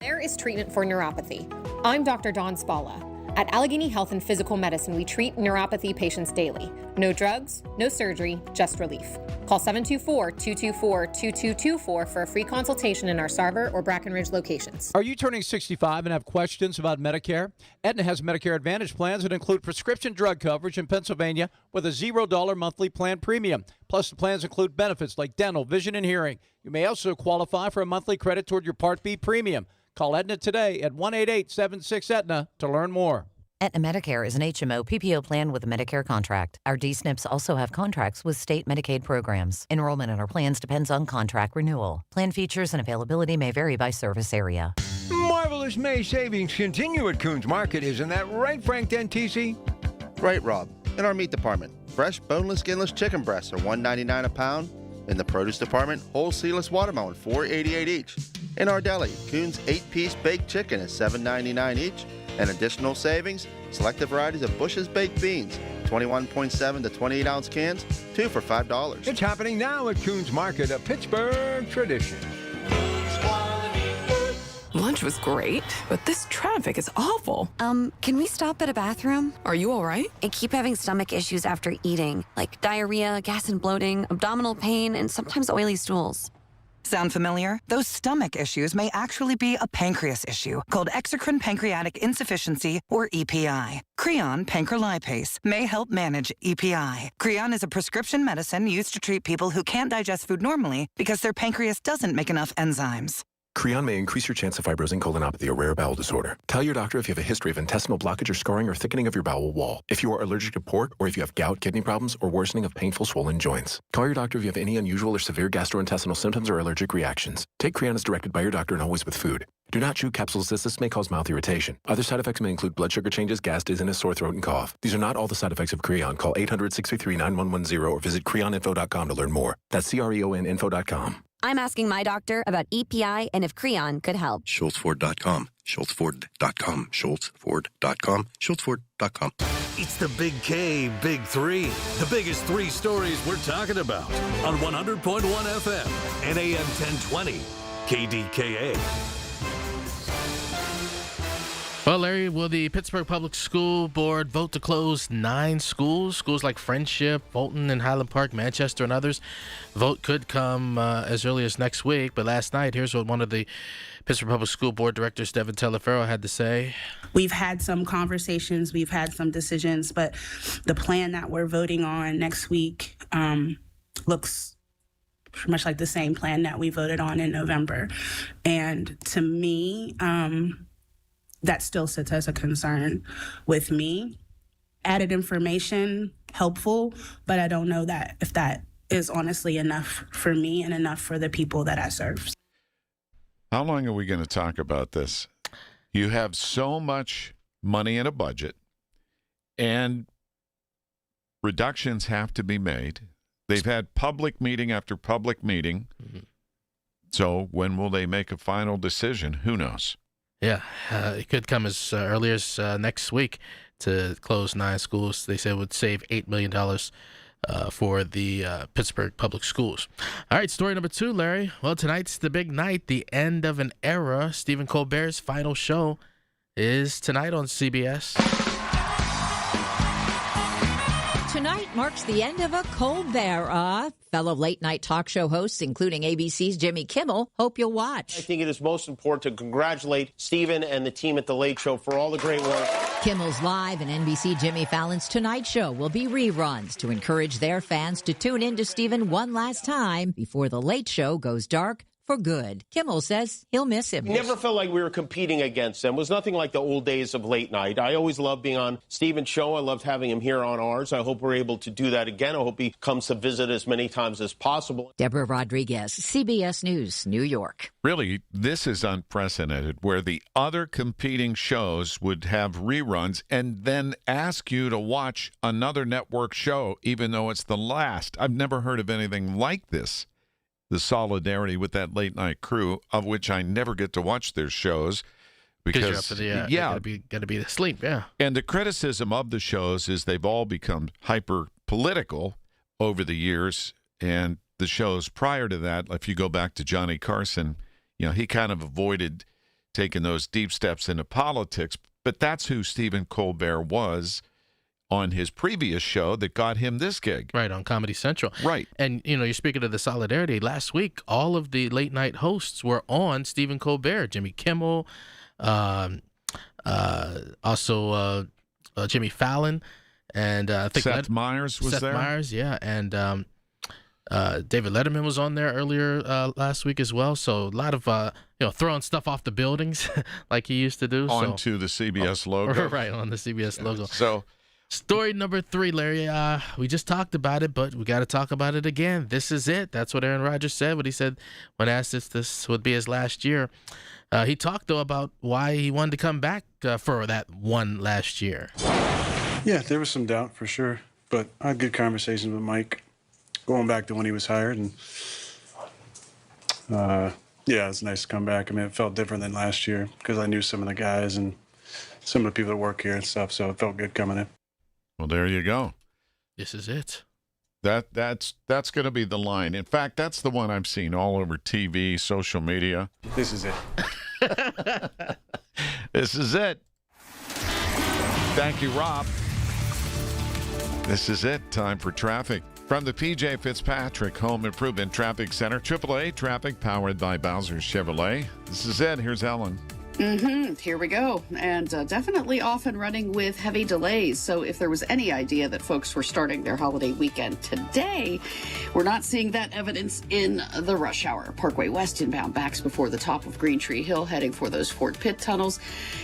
There is treatment for neuropathy. I'm Dr. Dawn Spalla. At Allegheny Health and Physical Medicine, we treat neuropathy patients daily. No drugs, no surgery, just relief. Call 724-224-2224 for a free consultation in our Sarver or Brackenridge locations. Are you turning 65 and have questions about Medicare? Aetna has Medicare Advantage plans that include prescription drug coverage in Pennsylvania with a $0 monthly plan premium. Plus, the plans include benefits like dental, vision, and hearing. You may also qualify for a monthly credit toward your Part B premium. Call Aetna today at 1-888-76-AETNA to learn more. Aetna Medicare is an HMO PPO plan with a Medicare contract. Our D-SNPs also have contracts with state Medicaid programs. Enrollment in our plans depends on contract renewal. Plan features and availability may vary by service area. Marvelous May savings continue at Coons Market. Isn't that right, Frank Dentisi? Right, Rob. In our meat department, fresh, boneless, skinless chicken breasts are $1.99 a pound. In the produce department, whole seedless watermelon, $4.88 each. In our deli, Coons 8-piece baked chicken is $7.99 each. And additional savings, selected varieties of Bush's baked beans, 21.7 to 28-ounce cans, 2 for $5. It's happening now at Coons Market, a Pittsburgh tradition. Lunch was great, but this traffic is awful. Can we stop at a bathroom? Are you all right? I keep having stomach issues after eating, like diarrhea, gas and bloating, abdominal pain, and sometimes oily stools. Sound familiar? Those stomach issues may actually be a pancreas issue called exocrine pancreatic insufficiency, or EPI. Creon pancrelipase may help manage EPI. Creon is a prescription medicine used to treat people who can't digest food normally because their pancreas doesn't make enough enzymes. Creon may increase your chance of fibrosing colonopathy, a rare bowel disorder. Tell your doctor if you have a history of intestinal blockage or scarring or thickening of your bowel wall. If you are allergic to pork, or if you have gout, kidney problems, or worsening of painful swollen joints. Call your doctor if you have any unusual or severe gastrointestinal symptoms or allergic reactions. Take Creon as directed by your doctor and always with food. Do not chew capsules as this may cause mouth irritation. Other side effects may include blood sugar changes, gas, dizziness, sore throat, and cough. These are not all the side effects of Creon. Call 800-633-9110 or visit creoninfo.com to learn more. That's CREONinfo.com. I'm asking my doctor about EPI and if Creon could help. SchultzFord.com. SchultzFord.com. SchultzFord.com. SchultzFord.com. It's the Big K, Big Three. The biggest three stories we're talking about on 100.1 FM and AM 1020. KDKA. Well, Larry, will the Pittsburgh Public School Board vote to close 9 schools? Schools like Friendship, Fulton, and Highland Park, Manchester, and others. Vote could come as early as next week. But last night, here's what one of the Pittsburgh Public School Board directors, Devin Telefero, had to say. We've had some conversations, we've had some decisions, but the plan that we're voting on next week looks pretty much like the same plan that we voted on in November. And to me, that still sits as a concern with me. Added information, helpful, but I don't know that if that is honestly enough for me and enough for the people that I serve. How long are we going to talk about this? You have so much money in a budget, and reductions have to be made. They've had public meeting after public meeting. Mm-hmm. So when will they make a final decision? Who knows? Yeah, it could come as early as next week to close 9 schools. They said it would save $8 million for the Pittsburgh Public Schools. All right, story number 2, Larry. Well, tonight's the big night, the end of an era. Stephen Colbert's final show is tonight on CBS. Tonight marks the end of a Colbert era. Fellow late-night talk show hosts, including ABC's Jimmy Kimmel, hope you'll watch. I think it is most important to congratulate Stephen and the team at The Late Show for all the great work. Kimmel's Live and NBC Jimmy Fallon's Tonight Show will be reruns to encourage their fans to tune in to Stephen one last time before The Late Show goes dark for good. Kimmel says he'll miss him. Never felt like we were competing against them. It was nothing like the old days of late night. I always loved being on Stephen's show. I loved having him here on ours. I hope we're able to do that again. I hope he comes to visit as many times as possible. Deborah Rodriguez, CBS News, New York. Really, this is unprecedented, where the other competing shows would have reruns and then ask you to watch another network show, even though it's the last. I've never heard of anything like this. The solidarity with that late night crew, of which I never get to watch their shows because you're up for the, gotta be asleep, yeah. And the criticism of the shows is they've all become hyper political over the years, and the shows prior to that, if you go back to Johnny Carson, you know, he kind of avoided taking those deep steps into politics, but that's who Stephen Colbert was on his previous show that got him this gig. Right, on Comedy Central. Right. And, you know, you're speaking of the solidarity. Last week, all of the late-night hosts were on Stephen Colbert. Jimmy Kimmel, also Jimmy Fallon, and I think Seth Meyers was there. Seth Meyers, yeah. And David Letterman was on there earlier last week as well. So a lot of, throwing stuff off the buildings like he used to do. Onto the CBS logo. Right, on the CBS logo. So... Story number 3, Larry. We just talked about it, but we got to talk about it again. This is it. That's what Aaron Rodgers said. What he said when asked if this would be his last year. He talked, though, about why he wanted to come back for that one last year. Yeah, there was some doubt for sure, but I had good conversations with Mike going back to when he was hired. And, yeah, it's nice to come back. I mean, it felt different than last year because I knew some of the guys and some of the people that work here and stuff, so it felt good coming in. Well, there you go. This is it. That's going to be the line. In fact, that's the one I've seen all over TV, social media. This is it. This is it. Thank you, Rob. This is it. Time for traffic. From the P.J. Fitzpatrick Home Improvement Traffic Center, AAA traffic powered by Bowser Chevrolet. This is it. Here's Ellen. Here we go. And definitely off and running with heavy delays. So if there was any idea that folks were starting their holiday weekend today, we're not seeing that evidence in the rush hour. Parkway West inbound backs before the top of Green Tree Hill, heading for those Fort Pitt tunnels.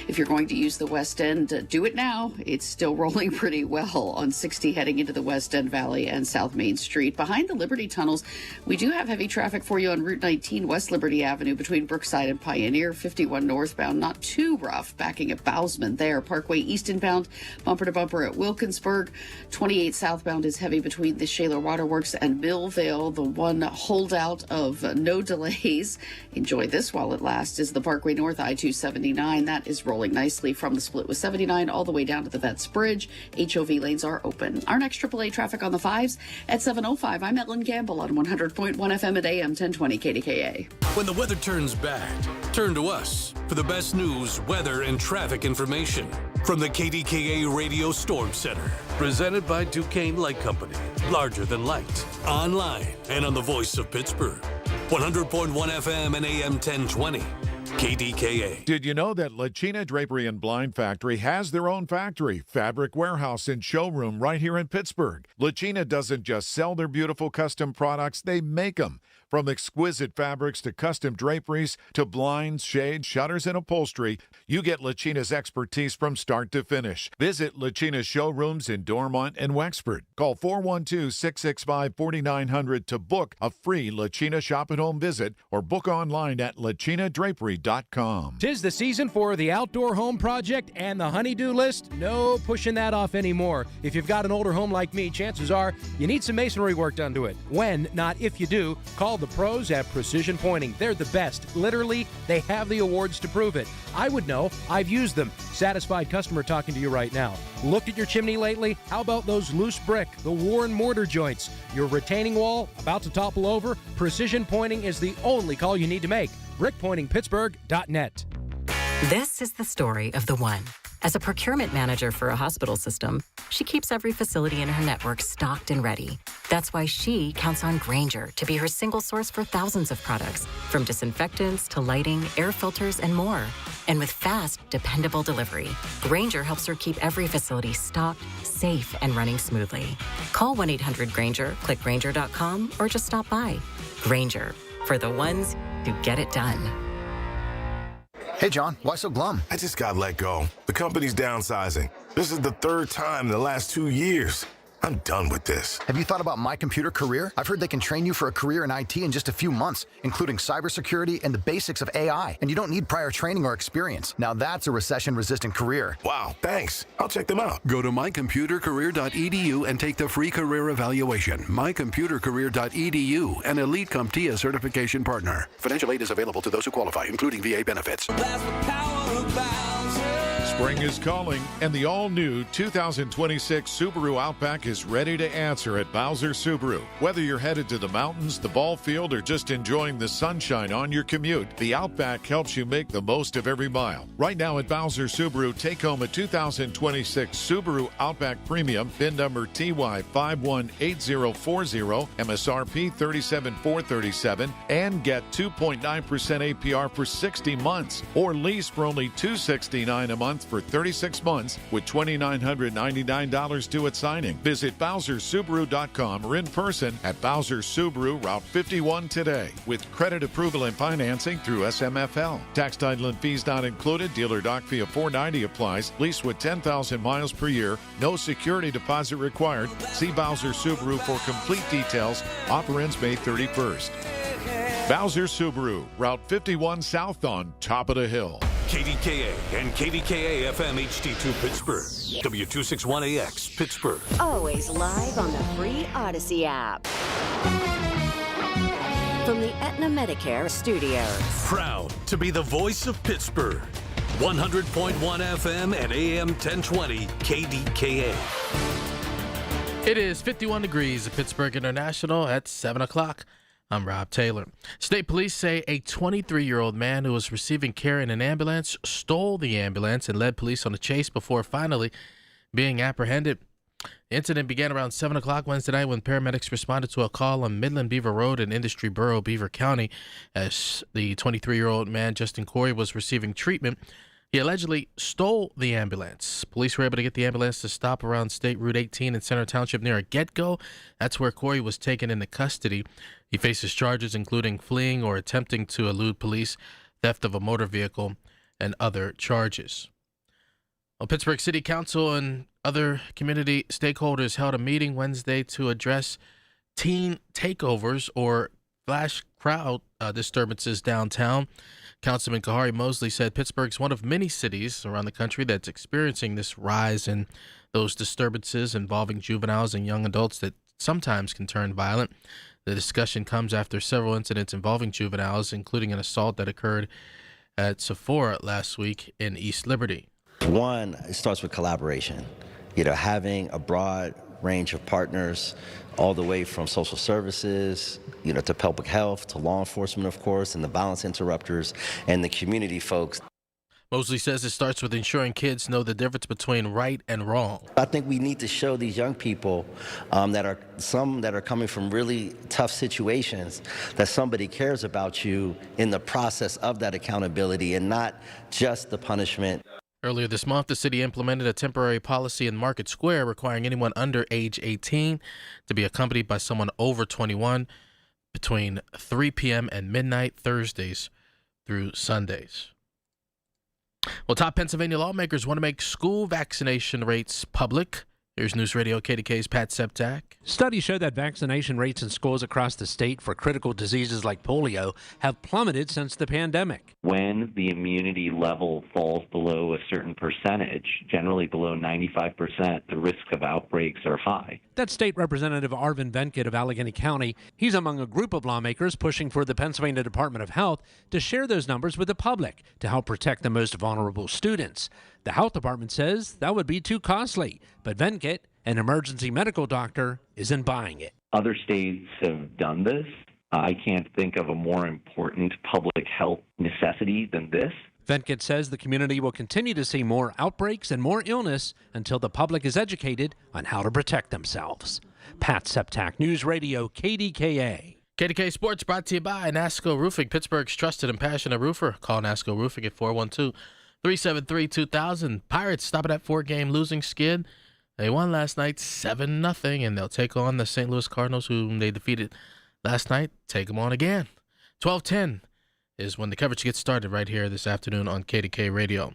If you're going to use the West End, do it now. It's still rolling pretty well on 60 heading into the West End Valley and South Main Street. Behind the Liberty tunnels, we do have heavy traffic for you on Route 19 West Liberty Avenue between Brookside and Pioneer. 51 northbound, not too rough, backing at Bousman there. Parkway East inbound, bumper to bumper at Wilkinsburg. 28 southbound is heavy between the Shaler Waterworks and Millvale. The one holdout of no delays, enjoy this while it lasts, is the Parkway North I-279. That is rolling nicely from the split with 79 all the way down to the Vets Bridge. HOV lanes are open. Our next AAA traffic on the 5s at 7:05. I'm Edlin Gamble on 100.1 FM at AM 1020 KDKA. When the weather turns bad, turn to us for the best news, weather, and traffic information from the KDKA Radio Storm Center. Presented by Duquesne Light Company. Larger than light. Online and on the voice of Pittsburgh. 100.1 FM and AM 1020. KDKA. Did you know that Lachina Drapery and Blind Factory has their own factory, fabric warehouse, and showroom right here in Pittsburgh? Lachina doesn't just sell their beautiful custom products, they make them. From exquisite fabrics to custom draperies to blinds, shades, shutters, and upholstery, you get Lachina's expertise from start to finish. Visit Lachina's showrooms in Dormont and Wexford. Call 412-665-4900 to book a free Lachina shop at home visit or book online at lachinadrapery.com. 'Tis the season for the outdoor home project and the honey-do list. No pushing that off anymore. If you've got an older home like me, chances are you need some masonry work done to it. When, not if you do, call the pros at Precision Pointing. They're the best. Literally, they have the awards to prove it. I would know. I've used them. Satisfied customer talking to you right now. Looked at your chimney lately? How about those loose brick, the worn mortar joints? Your retaining wall about to topple over? Precision Pointing is the only call you need to make. BrickPointingPittsburgh.net. This is the story of the one. As a procurement manager for a hospital system, she keeps every facility in her network stocked and ready. That's why she counts on Grainger to be her single source for thousands of products, from disinfectants to lighting, air filters, and more. And with fast, dependable delivery, Grainger helps her keep every facility stocked, safe, and running smoothly. Call 1-800-GRAINGER, click Grainger.com, or just stop by. Grainger, for the ones who get it done. Hey, John, why so glum? I just got let go. The company's downsizing. This is the third time in the last 2 years. I'm done with this. Have you thought about My Computer Career? I've heard they can train you for a career in IT in just a few months, including cybersecurity and the basics of AI. And you don't need prior training or experience. Now that's a recession-resistant career. Wow, thanks. I'll check them out. Go to mycomputercareer.edu and take the free career evaluation. mycomputercareer.edu, an Elite CompTIA certification partner. Financial aid is available to those who qualify, including VA benefits. Spring is calling, and the all-new 2026 Subaru Outback is ready to answer at Bowser Subaru. Whether you're headed to the mountains, the ball field, or just enjoying the sunshine on your commute, the Outback helps you make the most of every mile. Right now at Bowser Subaru, take home a 2026 Subaru Outback Premium, VIN number TY518040, MSRP $37,437, and get 2.9% APR for 60 months, or lease for only $269 a month for 36 months with $2,999 due at signing. Visit BowserSubaru.com or in person at Bowser Subaru, Route 51 today. With credit approval and financing through SMFL. Tax, title, and fees not included. Dealer doc fee of $490 applies. Lease with 10,000 miles per year. No security deposit required. See Bowser Subaru for complete details. Offer ends May 31st. Bowser Subaru, Route 51 South on top of the hill. KDKA and KDKA-FM HD2 Pittsburgh. W261AX Pittsburgh. Always live on the free Odyssey app. From the Aetna Medicare studios. Proud to be the voice of Pittsburgh. 100.1 FM and AM 1020 KDKA. It is 51 degrees at Pittsburgh International at 7 o'clock. I'm Rob Taylor. State police say a 23-year-old man who was receiving care in an ambulance stole the ambulance and led police on a chase before finally being apprehended. The incident began around 7 o'clock Wednesday night when paramedics responded to a call on Midland Beaver Road in Industry Borough, Beaver County, as the 23-year-old man, Justin Corey, was receiving treatment. He allegedly stole the ambulance. Police were able to get the ambulance to stop around State Route 18 in Center Township near a get-go. That's where Corey was taken into custody. He faces charges including fleeing or attempting to elude police, theft of a motor vehicle, and other charges. Well, Pittsburgh City Council and other community stakeholders held a meeting Wednesday to address teen takeovers or flash crowd disturbances downtown. Councilman Kahari Mosley said Pittsburgh's one of many cities around the country that's experiencing this rise in those disturbances involving juveniles and young adults that sometimes can turn violent. The discussion comes after several incidents involving juveniles, including an assault that occurred at Sephora last week in East Liberty. One, it starts with collaboration. Having a broad range of partners all the way from social services, to public health, to law enforcement, of course, and the violence interrupters and the community folks. Mosley says it starts with ensuring kids know the difference between right and wrong. I think we need to show these young people that are coming from really tough situations that somebody cares about you in the process of that accountability and not just the punishment. Earlier this month, the city implemented a temporary policy in Market Square requiring anyone under age 18 to be accompanied by someone over 21 between 3 p.m. and midnight Thursdays through Sundays. Well, top Pennsylvania lawmakers want to make school vaccination rates public. Here's News Radio KDK's Pat Septak. Studies show that vaccination rates in schools across the state for critical diseases like polio have plummeted since the pandemic. When the immunity level falls below a certain percentage, generally below 95%, the risk of outbreaks are high. That's State Representative Arvin Venkat of Allegheny County. He's among a group of lawmakers pushing for the Pennsylvania Department of Health to share those numbers with the public to help protect the most vulnerable students. The health department says that would be too costly, but Venkat, an emergency medical doctor, isn't buying it. Other states have done this. I can't think of a more important public health necessity than this. Venkat says the community will continue to see more outbreaks and more illness until the public is educated on how to protect themselves. Pat Septak, News Radio KDKA. KDK Sports brought to you by NASCO Roofing, Pittsburgh's trusted and passionate roofer. Call NASCO Roofing at 412-373-2000. Pirates stop at that 4-game losing skid. They won last night 7-0, and they'll take on the St. Louis Cardinals, whom they defeated last night. Take them on again. 12:10 is when the coverage gets started right here this afternoon on KDK Radio.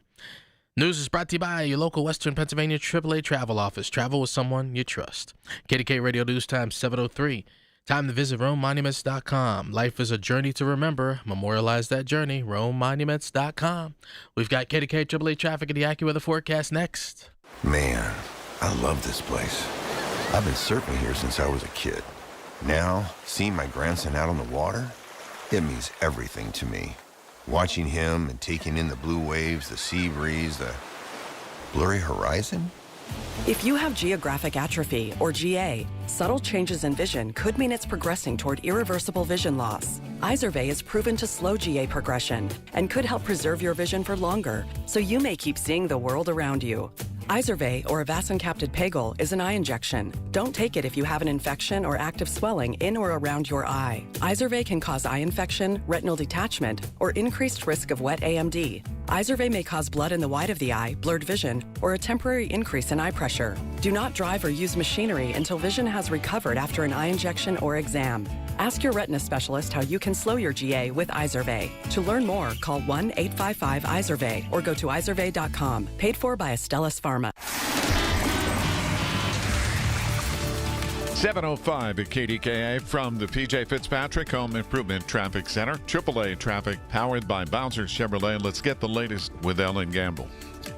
News is brought to you by your local Western Pennsylvania AAA travel office. Travel with someone you trust. KDK Radio News Time 7:03. Time to visit RomeMonuments.com. Life is a journey to remember. Memorialize that journey. RomeMonuments.com. We've got KDK AAA traffic and the AccuWeather forecast next. Man, I love this place. I've been surfing here since I was a kid. Now, seeing my grandson out on the water, it means everything to me. Watching him and taking in the blue waves, the sea breeze, the blurry horizon. If you have geographic atrophy, or GA, subtle changes in vision could mean it's progressing toward irreversible vision loss. Izervay is proven to slow GA progression and could help preserve your vision for longer, so you may keep seeing the world around you. Izervay, or avacincaptad pegol, is an eye injection. Don't take it if you have an infection or active swelling in or around your eye. Izervay can cause eye infection, retinal detachment, or increased risk of wet AMD. Izervay may cause blood in the white of the eye, blurred vision, or a temporary increase in eye pressure. Do not drive or use machinery until vision has recovered after an eye injection or exam. Ask your retina specialist how you can slow your GA with Izervay. To learn more, call 1-855-IZERVAY or go to izervay.com. Paid for by Astellas Pharma. 7:05 at KDKA from the PJ Fitzpatrick Home Improvement Traffic Center. AAA traffic powered by Bowser Chevrolet. Let's get the latest with Ellen Gamble.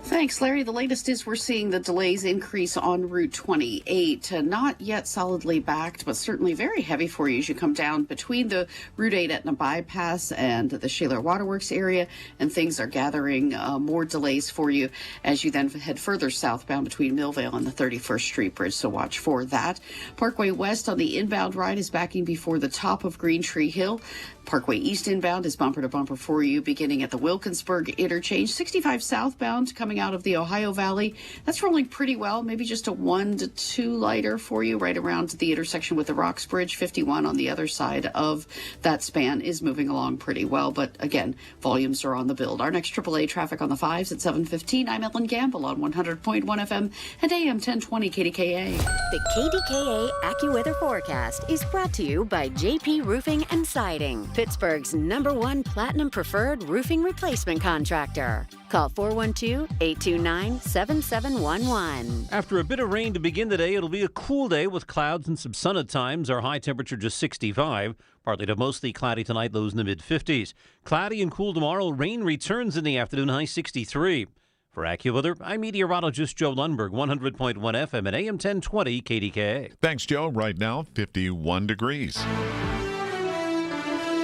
Thanks, Larry. The latest is we're seeing the delays increase on Route 28. Not yet solidly backed, but certainly very heavy for you as you come down between the Route 8 Etna bypass and the Shaler Waterworks area, and things are gathering more delays for you as you then head further southbound between Millvale and the 31st Street Bridge, so watch for that. Parkway West on the inbound ride is backing before the top of Green Tree Hill. Parkway East inbound is bumper to bumper for you beginning at the Wilkinsburg interchange. 65 southbound coming out of the Ohio Valley. That's rolling pretty well, maybe just a 1 to 2 lighter for you right around the intersection with the Rocks Bridge. 51 on the other side of that span is moving along pretty well, but again, volumes are on the build. Our next AAA traffic on the 5s at 7:15. I'm Ellen Gamble on 100.1 FM and AM 1020 KDKA. The KDKA AccuWeather forecast is brought to you by JP Roofing and Siding, Pittsburgh's #1 Platinum Preferred Roofing Replacement Contractor. Call 412-829-7711. After a bit of rain to begin the day, it'll be a cool day with clouds and some sun at times. Our high temperature just 65. Partly to mostly cloudy tonight, lows in the mid-50s. Cloudy and cool tomorrow. Rain returns in the afternoon, high 63. For AccuWeather, I'm meteorologist Joe Lundberg, 100.1 FM and AM 1020 KDKA. Thanks, Joe. Right now, 51 degrees.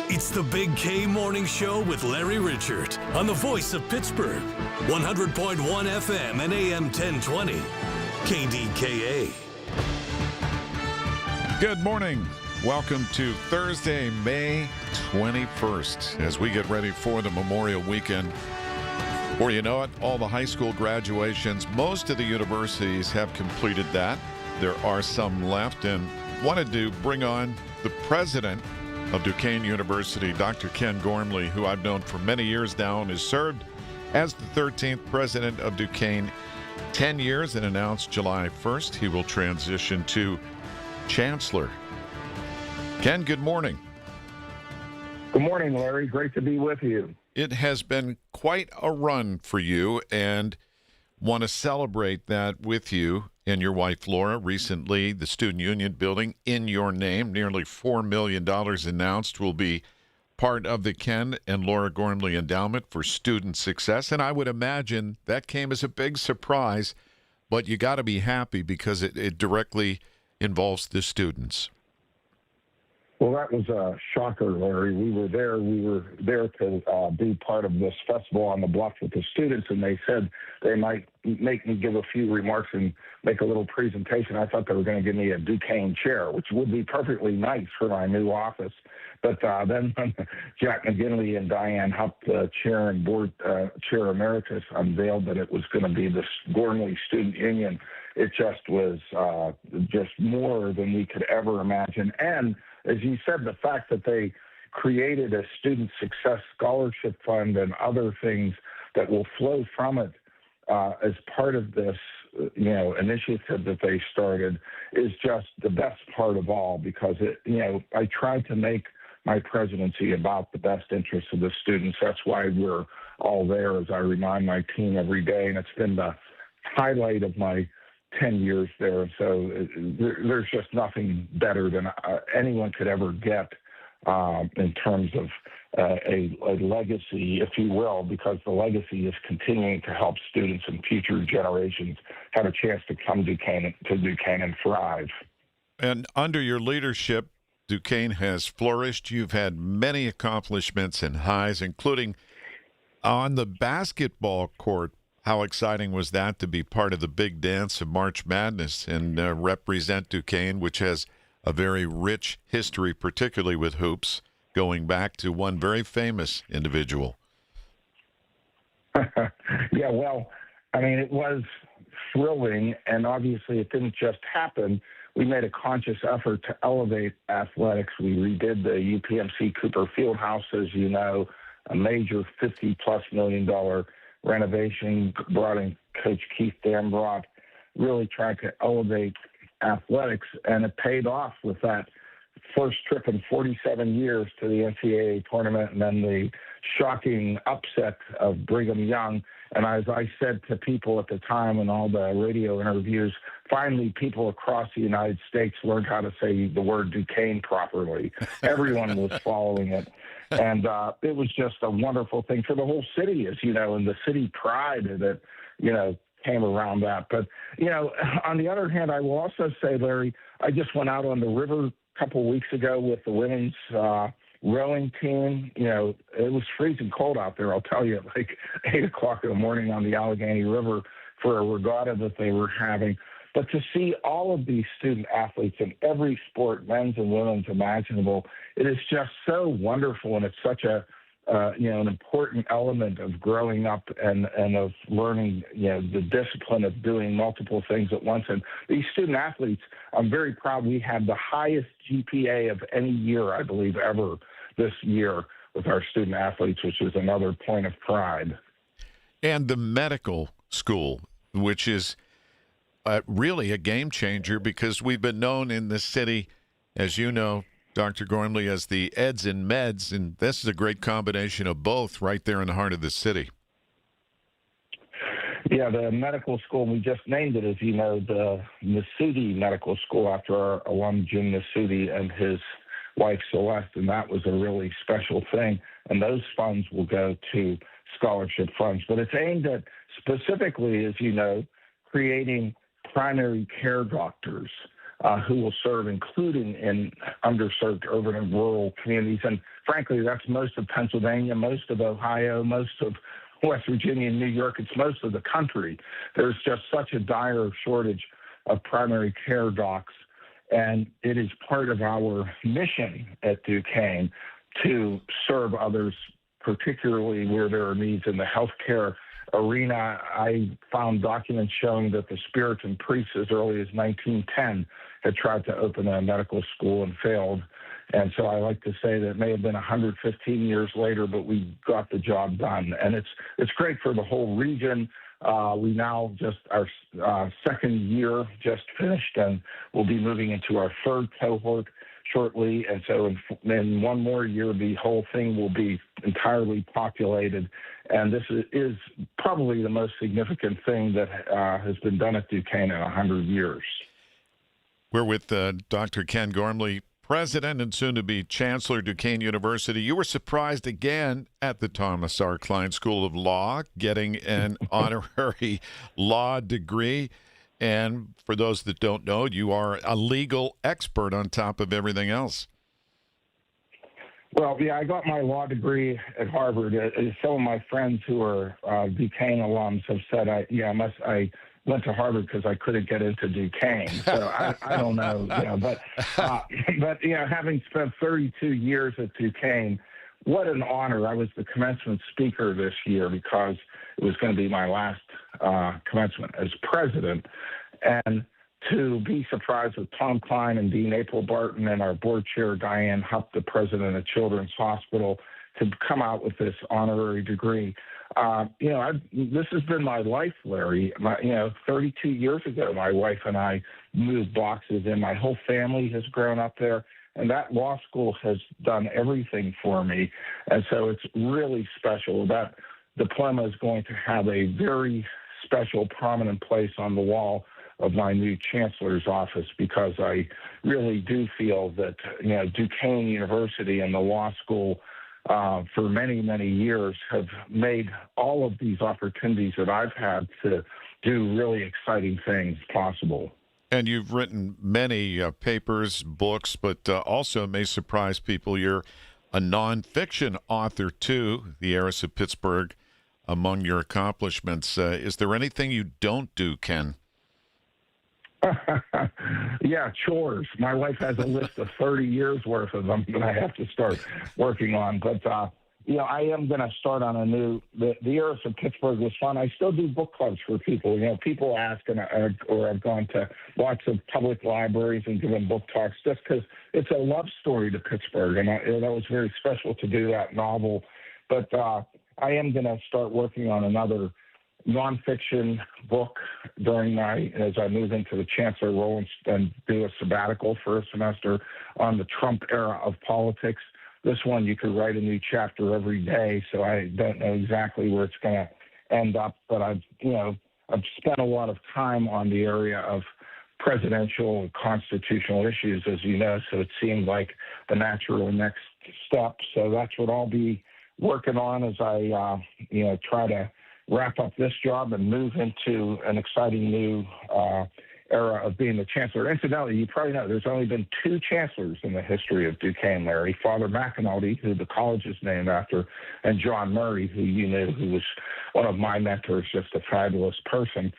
It's the Big K Morning Show with Larry Richert on the voice of Pittsburgh, 100.1 FM and AM 1020, KDKA. Good morning. Welcome to Thursday, May 21st, as we get ready for the Memorial Weekend. Or you know it, all the high school graduations, most of the universities have completed that. There are some left, and wanted to bring on the president of Duquesne University, Dr. Ken Gormley, who I've known for many years now and has served as the 13th president of Duquesne 10 years and announced July 1st he will transition to chancellor. Ken, good morning. Good morning, Larry. Great to be with you. It has been quite a run for you, and want to celebrate that with you and your wife, Laura. Recently, the Student Union building in your name, nearly $4 million announced, will be part of the Ken and Laura Gormley Endowment for Student Success. And I would imagine that came as a big surprise, but you got to be happy because it directly involves the students. Well, that was a shocker, Larry. We were there to be part of this festival on the bluff with the students, and they said they might make me give a few remarks and make a little presentation. I thought they were going to give me a Duquesne chair, which would be perfectly nice for my new office. But then when Jack McGinley and Diane Hupp, the chair and board chair emeritus, unveiled that it was going to be the Gormley Student Union, it just was just more than we could ever imagine. And as you said, the fact that they created a student success scholarship fund and other things that will flow from it as part of this, initiative that they started is just the best part of all, because I tried to make my presidency about the best interests of the students. That's why we're all there, as I remind my team every day, and it's been the highlight of my 10 years there. So there's just nothing better than anyone could ever get in terms of a legacy, if you will, because the legacy is continuing to help students and future generations have a chance to come to Duquesne and thrive. And under your leadership, Duquesne has flourished. You've had many accomplishments and highs, including on the basketball court. How exciting was that to be part of the big dance of March Madness and represent Duquesne, which has a very rich history, particularly with hoops, going back to one very famous individual. Yeah, well, I mean, it was thrilling, and obviously it didn't just happen. We made a conscious effort to elevate athletics. We redid the UPMC Cooper Fieldhouse, as you know, a major $50+ million renovation, brought in Coach Keith Dambrot, really tried to elevate athletics, and it paid off with that first trip in 47 years to the NCAA tournament, and then the shocking upset of Brigham Young. And as I said to people at the time in all the radio interviews, finally people across the United States learned how to say the word Duquesne properly. Everyone was following it. And it was just a wonderful thing for the whole city, as you know, and the city pride that came around that. But, on the other hand, I will also say, Larry, I just went out on the river a couple of weeks ago with the women's rowing team. It was freezing cold out there, I'll tell you, at like 8 o'clock in the morning on the Allegheny River for a regatta that they were having. But to see all of these student athletes in every sport, men's and women's imaginable, it is just so wonderful, and it's such an important element of growing up and of learning, the discipline of doing multiple things at once. And these student athletes, I'm very proud we had the highest GPA of any year, I believe, ever this year with our student athletes, which is another point of pride. And the medical school, which is really a game changer, because we've been known in the city, as you know, Dr. Gormley, as the eds and meds, and this is a great combination of both right there in the heart of the city. Yeah, the medical school, we just named it, as you know, the Nasuti Medical School, after our alum Jim Nasuti and his wife Celeste, and that was a really special thing. And those funds will go to scholarship funds. But it's aimed at specifically, as you know, creating primary care doctors who will serve, including in underserved urban and rural communities. And frankly, that's most of Pennsylvania, most of Ohio, most of West Virginia and New York. It's most of the country. There's just such a dire shortage of primary care docs. And it is part of our mission at Duquesne to serve others, particularly where there are needs in the healthcare arena. I found documents showing that the Puritan priests, as early as 1910, had tried to open a medical school and failed. And so I like to say that it may have been 115 years later, but we got the job done. And it's great for the whole region. We now just, our second year just finished, and we'll be moving into our third cohort shortly. And so in one more year, the whole thing will be entirely populated. And this is probably the most significant thing that has been done at Duquesne in 100 years. We're with Dr. Ken Gormley, President and soon-to-be Chancellor, Duquesne University. You were surprised again at the Thomas R. Klein School of Law, getting an honorary law degree. And for those that don't know, you are a legal expert on top of everything else. Well, yeah, I got my law degree at Harvard. Some of my friends who are Duquesne alums have said, I went to Harvard because I couldn't get into Duquesne. So I don't know, but having spent 32 years at Duquesne, what an honor. I was the commencement speaker this year because it was going to be my last commencement as president. And to be surprised with Tom Klein and Dean April Barton and our board chair, Diane Hupp, the president of Children's Hospital, to come out with this honorary degree. This has been my life, Larry. 32 years ago, my wife and I moved boxes, and my whole family has grown up there. And that law school has done everything for me. And so it's really special. That diploma is going to have a very special, prominent place on the wall of my new chancellor's office, because I really do feel that, Duquesne University and the law school for many, many years have made all of these opportunities that I've had to do really exciting things possible. And you've written many papers, books, but also may surprise people. You're a nonfiction author, too, The Heiress of Pittsburgh, among your accomplishments. Is there anything you don't do, Ken? Yeah, chores. My wife has a list of 30 years worth of them that I have to start working on. But, I am going to start on a new, the Heiress of Pittsburgh was fun. I still do book clubs for people. People ask, or I've gone to lots of public libraries and given book talks just because it's a love story to Pittsburgh. And that was very special to do that novel. But I am going to start working on another nonfiction book as I move into the chancellor role and do a sabbatical for a semester on the Trump era of politics. This one, you could write a new chapter every day, so I don't know exactly where it's going to end up, but I've spent a lot of time on the area of presidential and constitutional issues, as you know, so it seemed like the natural next step. So that's what I'll be working on as I, try to wrap up this job and move into an exciting new era of being the chancellor. Incidentally, you probably know there's only been 2 chancellors in the history of Duquesne, Larry. Father McAnulty, who the college is named after, and John Murray, who you knew, who was one of my mentors, just a fabulous person.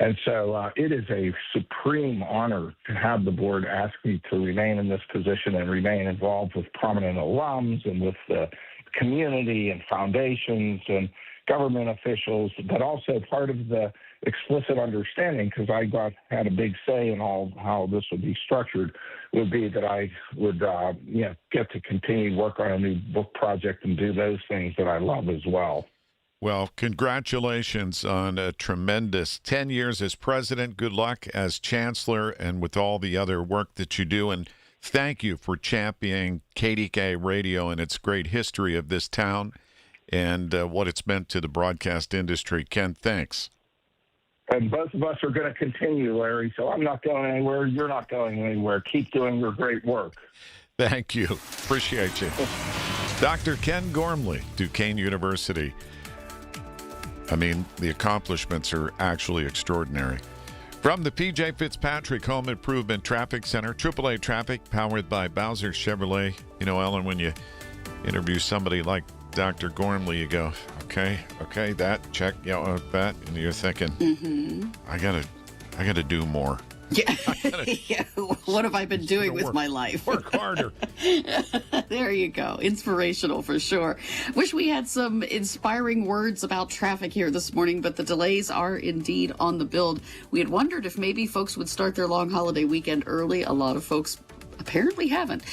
And so it is a supreme honor to have the board ask me to remain in this position and remain involved with prominent alums and with the community and foundations and government officials, but also part of the explicit understanding, because I had a big say in all how this would be structured, would be that I would get to continue work on a new book project and do those things that I love as well. Well, congratulations on a tremendous 10 years as president. Good luck as chancellor and with all the other work that you do. And thank you for championing KDKA Radio and its great history of this town and what it's meant to the broadcast industry. Ken, thanks. And both of us are going to continue, Larry, so I'm not going anywhere. You're not going anywhere. Keep doing your great work. Thank you. Appreciate you. Dr. Ken Gormley, Duquesne University. I mean, the accomplishments are actually extraordinary. From the P.J. Fitzpatrick Home Improvement Traffic Center, AAA Traffic, powered by Bowser Chevrolet. You know, Ellen, when you interview somebody like Dr. Gormley, you go, okay, that, check, that, and you're thinking, I gotta do more. Yeah. Yeah. What have I been doing with my life? Work harder. There you go. Inspirational for sure. Wish we had some inspiring words about traffic here this morning, but the delays are indeed on the build. We had wondered if maybe folks would start their long holiday weekend early. A lot of folks apparently haven't.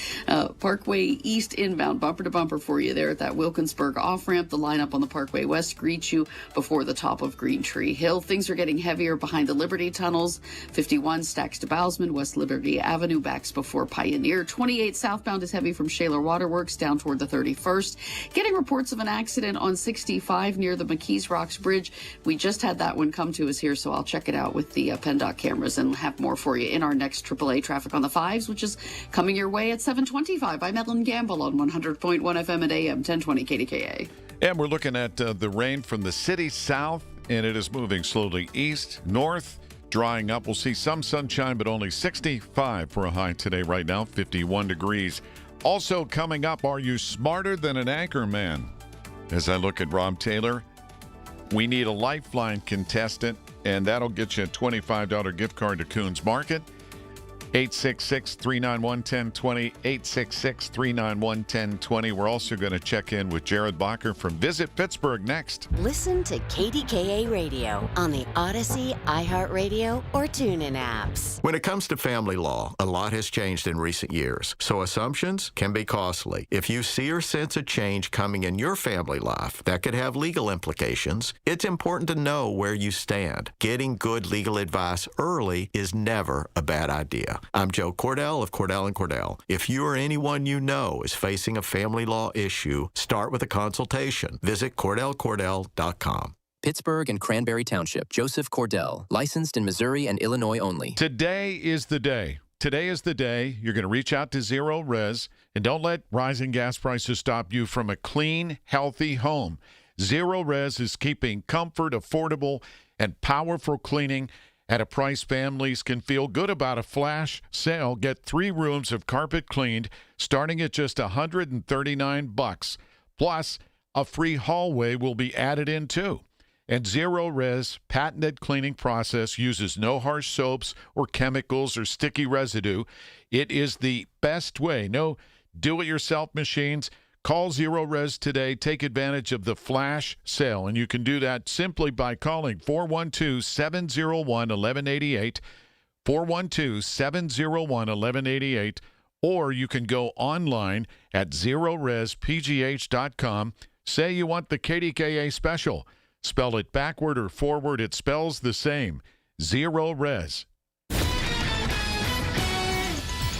Parkway East inbound, bumper to bumper for you there at that Wilkinsburg off-ramp. The lineup on the Parkway West greets you before the top of Green Tree Hill. Things are getting heavier behind the Liberty tunnels. 51 stacks to Bousman. West Liberty Avenue backs before Pioneer. 28 southbound is heavy from Shaler Waterworks down toward the 31st. Getting reports of an accident on 65 near the McKees Rocks Bridge. We just had that one come to us here, so I'll check it out with the PennDOT cameras and have more for you in our next AAA Traffic on the Fives, which is coming your way at 7:25. I'm Ellen Gamble on 100.1 FM at AM 1020 KDKA. And we're looking at the rain from the city south, and it is moving slowly east, north, drying up. We'll see some sunshine, but only 65 for a high today right now, 51 degrees. Also coming up, are you smarter than an anchor man? As I look at Rob Taylor, we need a Lifeline contestant, and that'll get you a $25 gift card to Coons Market. 866-391-1020, 866-391-1020. We're also going to check in with Jared Bacher from Visit Pittsburgh next. Listen to KDKA Radio on the Odyssey, iHeartRadio, or TuneIn apps. When it comes to family law, a lot has changed in recent years, so assumptions can be costly. If you see or sense a change coming in your family life that could have legal implications, it's important to know where you stand. Getting good legal advice early is never a bad idea. I'm Joe Cordell of Cordell & Cordell. If you or anyone you know is facing a family law issue, start with a consultation. Visit CordellCordell.com. Pittsburgh and Cranberry Township. Joseph Cordell. Licensed in Missouri and Illinois only. Today is the day. Today is the day you're going to reach out to Zero Res, and don't let rising gas prices stop you from a clean, healthy home. Zero Res is keeping comfort, affordable, and powerful cleaning at a price families can feel good about. A flash sale. Get 3 rooms of carpet cleaned starting at just $139. Plus, a free hallway will be added in too. And Zero Res patented cleaning process uses no harsh soaps or chemicals or sticky residue. It is the best way. No do-it-yourself machines. Call Zero Res today. Take advantage of the flash sale, and you can do that simply by calling 412-701-1188, 412-701-1188, or you can go online at ZeroResPGH.com. Say you want the KDKA special. Spell it backward or forward. It spells the same. Zero Res.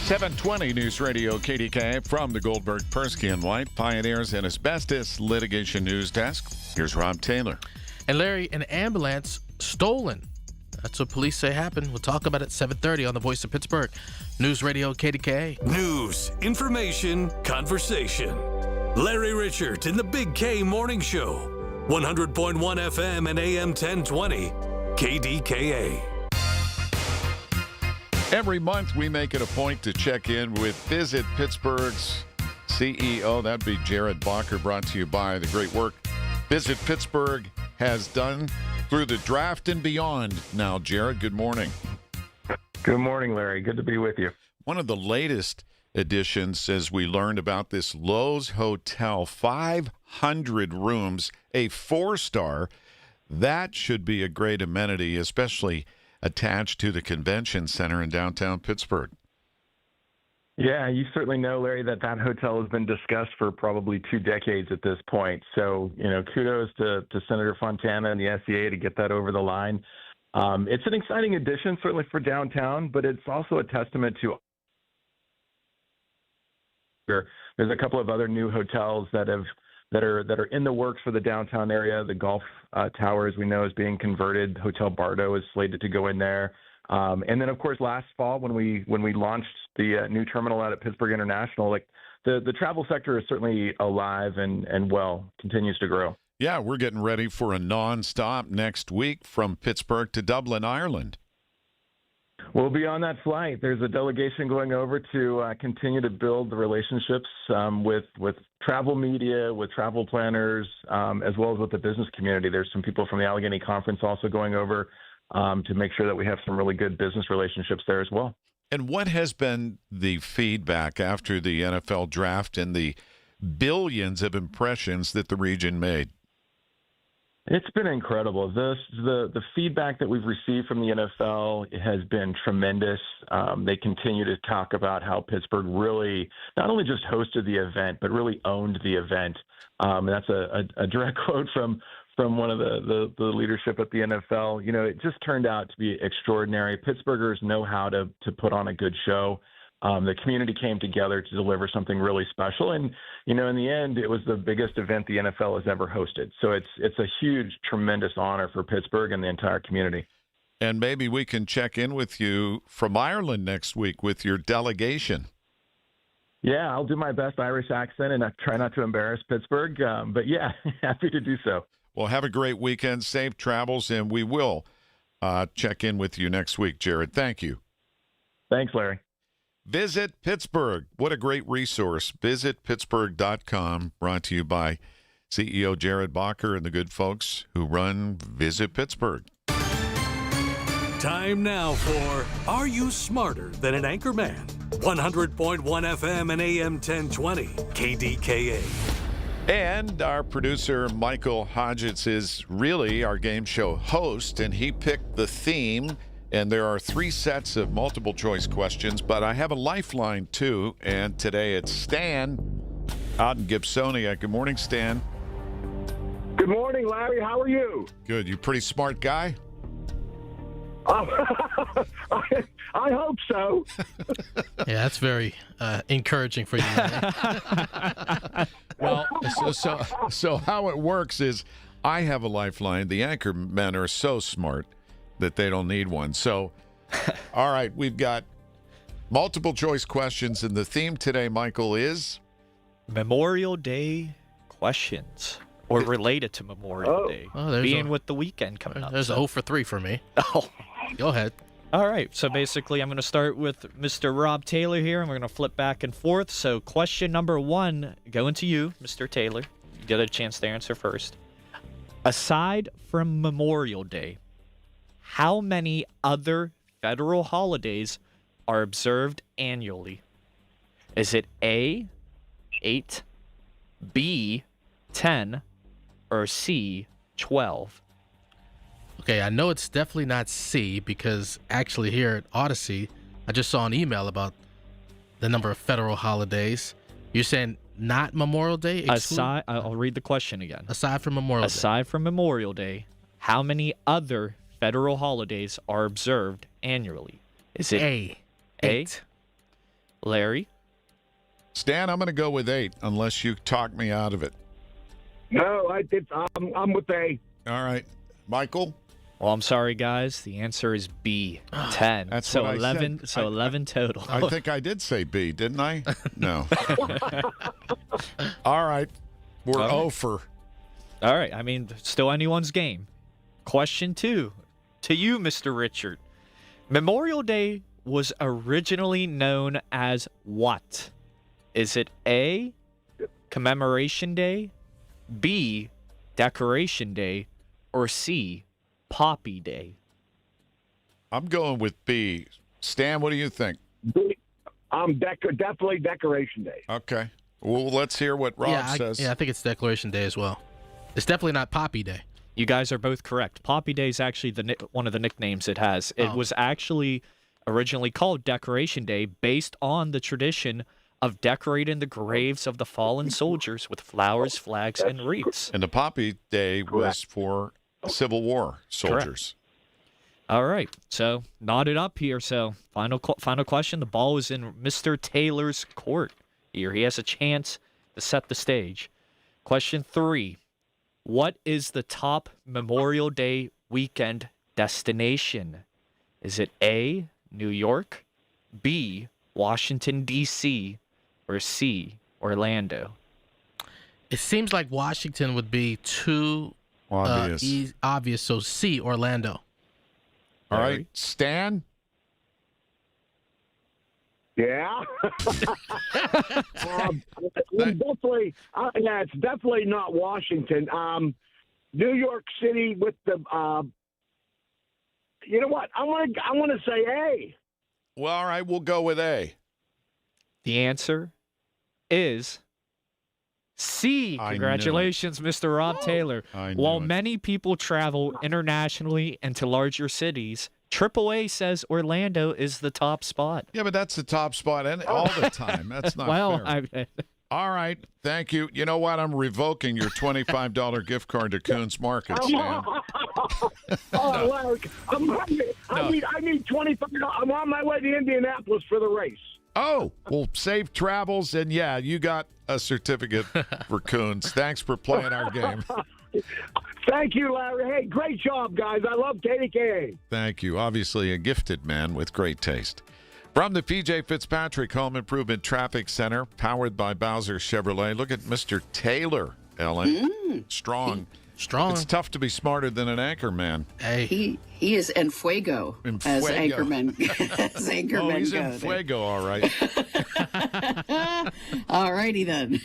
720 News Radio KDKA from the Goldberg, Persky and White Pioneers and Asbestos Litigation News Desk. Here's Rob Taylor. And Larry, an ambulance stolen. That's what police say happened. We'll talk about it at 7:30 on the Voice of Pittsburgh. News Radio KDKA. News, information, conversation. Larry Richert in the Big K Morning Show. 100.1 FM and AM 1020. KDKA. Every month we make it a point to check in with Visit Pittsburgh's CEO. That'd be Jared Bacher, brought to you by the great work Visit Pittsburgh has done through the draft and beyond. Now, Jared, good morning. Good morning, Larry. Good to be with you. One of the latest additions, as we learned about this Lowe's Hotel, 500 rooms, a 4-star. That should be a great amenity, especially attached to the convention center in downtown Pittsburgh. Yeah, you certainly know, Larry, that hotel has been discussed for probably 2 decades at this point. So, kudos to Senator Fontana and the SEA to get that over the line. It's an exciting addition, certainly for downtown, but it's also a testament to there's a couple of other new hotels that are in the works for the downtown area. The golf tower, as we know, is being converted. Hotel Bardo is slated to go in there. And then, of course, last fall when we launched the new terminal out at Pittsburgh International, the travel sector is certainly alive and continues to grow. Yeah, we're getting ready for a nonstop next week from Pittsburgh to Dublin, Ireland. We'll be on that flight. There's a delegation going over to continue to build the relationships with travel media, with travel planners, as well as with the business community. There's some people from the Allegheny Conference also going over to make sure that we have some really good business relationships there as well. And what has been the feedback after the NFL draft and the billions of impressions that the region made? It's been incredible. The feedback that we've received from the NFL has been tremendous. They continue to talk about how Pittsburgh really not only just hosted the event, but really owned the event. And that's a direct quote from one of the leadership at the NFL. It just turned out to be extraordinary. Pittsburghers know how to put on a good show. The community came together to deliver something really special. And, in the end, it was the biggest event the NFL has ever hosted. So it's a huge, tremendous honor for Pittsburgh and the entire community. And maybe we can check in with you from Ireland next week with your delegation. Yeah, I'll do my best Irish accent and I try not to embarrass Pittsburgh. But, yeah, happy to do so. Well, have a great weekend, safe travels, and we will check in with you next week, Jared. Thank you. Thanks, Larry. Visit Pittsburgh. What a great resource. VisitPittsburgh.com, brought to you by CEO Jared Bacher and the good folks who run Visit Pittsburgh. Time now for Are You Smarter Than an Anchorman? 100.1 FM and AM 1020, KDKA. And our producer, Michael Hodgetts, is really our game show host, and he picked the theme. And there are 3 sets of multiple choice questions, but I have a lifeline too. And today it's Stan out in Gibsonia. Good morning, Stan. Good morning, Larry. How are you? Good. You pretty smart guy? I hope so. Yeah, that's very encouraging for you. Well, so how it works is I have a lifeline. The anchor men are so smart that they don't need one. So, all right, we've got multiple choice questions, and the theme today, Michael, is Memorial Day questions, or related to Memorial Day, being with the weekend coming up. There's 0 for 3 for me. Oh, go ahead. All right, so basically I'm going to start with Mr. Rob Taylor here, and we're going to flip back and forth. So question number 1, going to you, Mr. Taylor. You get a chance to answer first. Aside from Memorial Day, how many other federal holidays are observed annually? Is it A, 8, B, 10, or C, 12? Okay, I know it's definitely not C because actually here at Odyssey, I just saw an email about the number of federal holidays. You're saying not Memorial Day? Aside, I'll read the question again. Aside from Memorial Day. Aside from Memorial Day, how many other federal holidays are observed annually? Is it A? 8. Larry? Stan, I'm going to go with 8 unless you talk me out of it. No, I'm with A. All right. Michael? Well, I'm sorry, guys. The answer is B, 10. That's so what I 11. said. So 11 total. I think I did say B, didn't I? No. All right. We're 0 for All right. I mean, still anyone's game. Question 2 to you, Mr. Richard. Memorial Day was originally known as what? Is it A, Commemoration Day, B, Decoration Day, or C, Poppy Day? I'm going with B. Stan, what do you think? Definitely Decoration Day. Okay. Well, let's hear what Rob says. I think it's Declaration Day as well. It's definitely not Poppy Day. You guys are both correct. Poppy Day is actually one of the nicknames it has. It was actually originally called Decoration Day based on the tradition of decorating the graves of the fallen soldiers with flowers, flags, and wreaths. And the Poppy Day was for Civil War soldiers. Correct. All right. So knotted up here. So final question. The ball is in Mr. Taylor's court here. He has a chance to set the stage. Question 3. What is the top Memorial Day weekend destination? Is it A, New York, B, Washington, D.C., or C, Orlando? It seems like Washington would be too obvious, so C, Orlando. All right, Stan? Yeah. It's definitely not Washington. New York City with the. You know what? I want to say A. Well, all right, we'll go with A. The answer is C. Congratulations, Mr. Rob Taylor. While many people travel internationally and to larger cities, AAA says Orlando is the top spot. Yeah, but that's the top spot all the time. That's not fair. All right, thank you. You know what? I'm revoking your $25 gift card to Coons Market, Stan. I need $25. I'm on my way to Indianapolis for the race. Oh, well, safe travels, and yeah, you got a certificate for Coons. Thanks for playing our game. Thank you, Larry. Hey, great job, guys. I love KDKA. Thank you. Obviously a gifted man with great taste. From the P.J. Fitzpatrick Home Improvement Traffic Center, powered by Bowser Chevrolet, look at Mr. Taylor, Ellen. Strong. It's tough to be smarter than an anchor man. He is en fuego, as anchormen Oh, he's go. en fuego, all right. All righty then.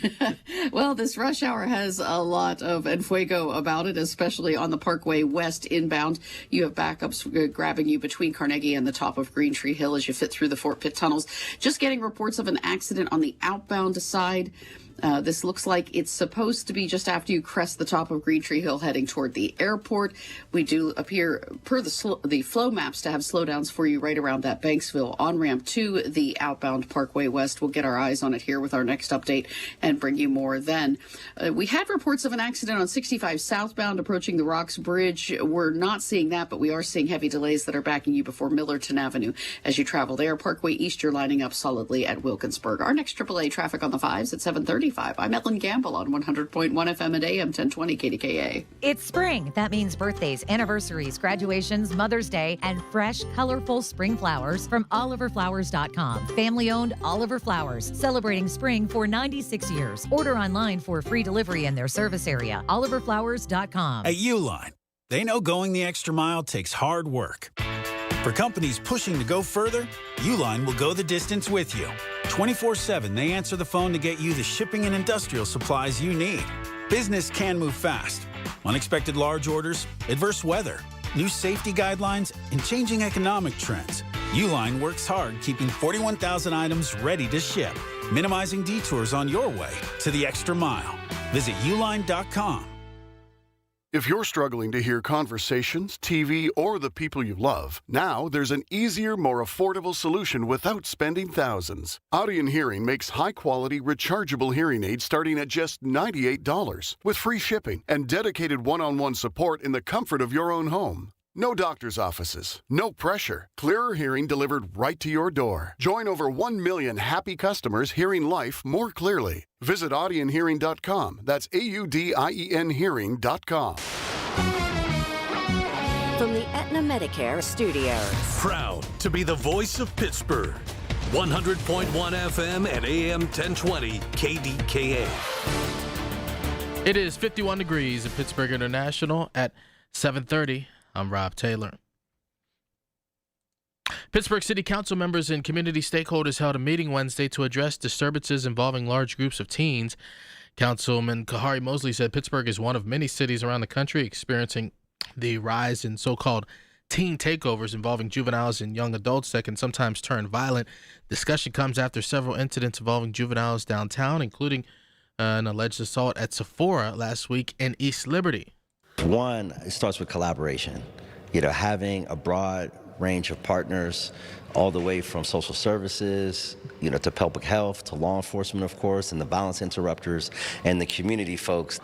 Well, this rush hour has a lot of en fuego about it, especially on the Parkway West inbound. You have backups grabbing you between Carnegie and the top of Green Tree Hill as you fit through the Fort Pitt tunnels. Just getting reports of an accident on the outbound side. This looks like it's supposed to be just after you crest the top of Green Tree Hill heading toward the airport. We do appear, per the flow maps, to have slowdowns for you right around that Banksville on-ramp to the outbound Parkway West. We'll get our eyes on it here with our next update and bring you more then. We had reports of an accident on 65 southbound approaching the Rocks Bridge. We're not seeing that, but we are seeing heavy delays that are backing you before Millerton Avenue as you travel there. Parkway East, you're lining up solidly at Wilkinsburg. Our next AAA traffic on the 5s at 7:35. I'm Ellen Gamble on 100.1 FM at AM 1020 KDKA. It's spring. That means birthdays, anniversaries, graduations, Mother's Day, and fresh, colorful spring flowers from OliverFlowers.com. Family-owned Oliver Flowers, celebrating spring for 96 years. Order online for free delivery in their service area. OliverFlowers.com. At Uline, they know going the extra mile takes hard work. For companies pushing to go further, Uline will go the distance with you. 24/7, they answer the phone to get you the shipping and industrial supplies you need. Business can move fast. Unexpected large orders, adverse weather, new safety guidelines, and changing economic trends. Uline works hard keeping 41,000 items ready to ship, minimizing detours on your way to the extra mile. Visit uline.com. If you're struggling to hear conversations, TV, or the people you love, now there's an easier, more affordable solution without spending thousands. Audion Hearing makes high-quality, rechargeable hearing aids starting at just $98 with free shipping and dedicated one-on-one support in the comfort of your own home. No doctor's offices, no pressure. Clearer hearing delivered right to your door. Join over 1 million happy customers hearing life more clearly. Visit audionhearing.com. That's AUDIEN hearing.com. From the Aetna Medicare Studios. Proud to be the voice of Pittsburgh. 100.1 FM and AM 1020 KDKA. It is 51 degrees at Pittsburgh International at 7:30. I'm Rob Taylor. Pittsburgh City Council members and community stakeholders held a meeting Wednesday to address disturbances involving large groups of teens. Councilman Kahari Mosley said Pittsburgh is one of many cities around the country experiencing the rise in so-called teen takeovers involving juveniles and young adults that can sometimes turn violent. Discussion comes after several incidents involving juveniles downtown, including an alleged assault at Sephora last week in East Liberty. One, it starts with collaboration. Having a broad range of partners all the way from social services, to public health, to law enforcement, of course, and the violence interrupters and the community folks.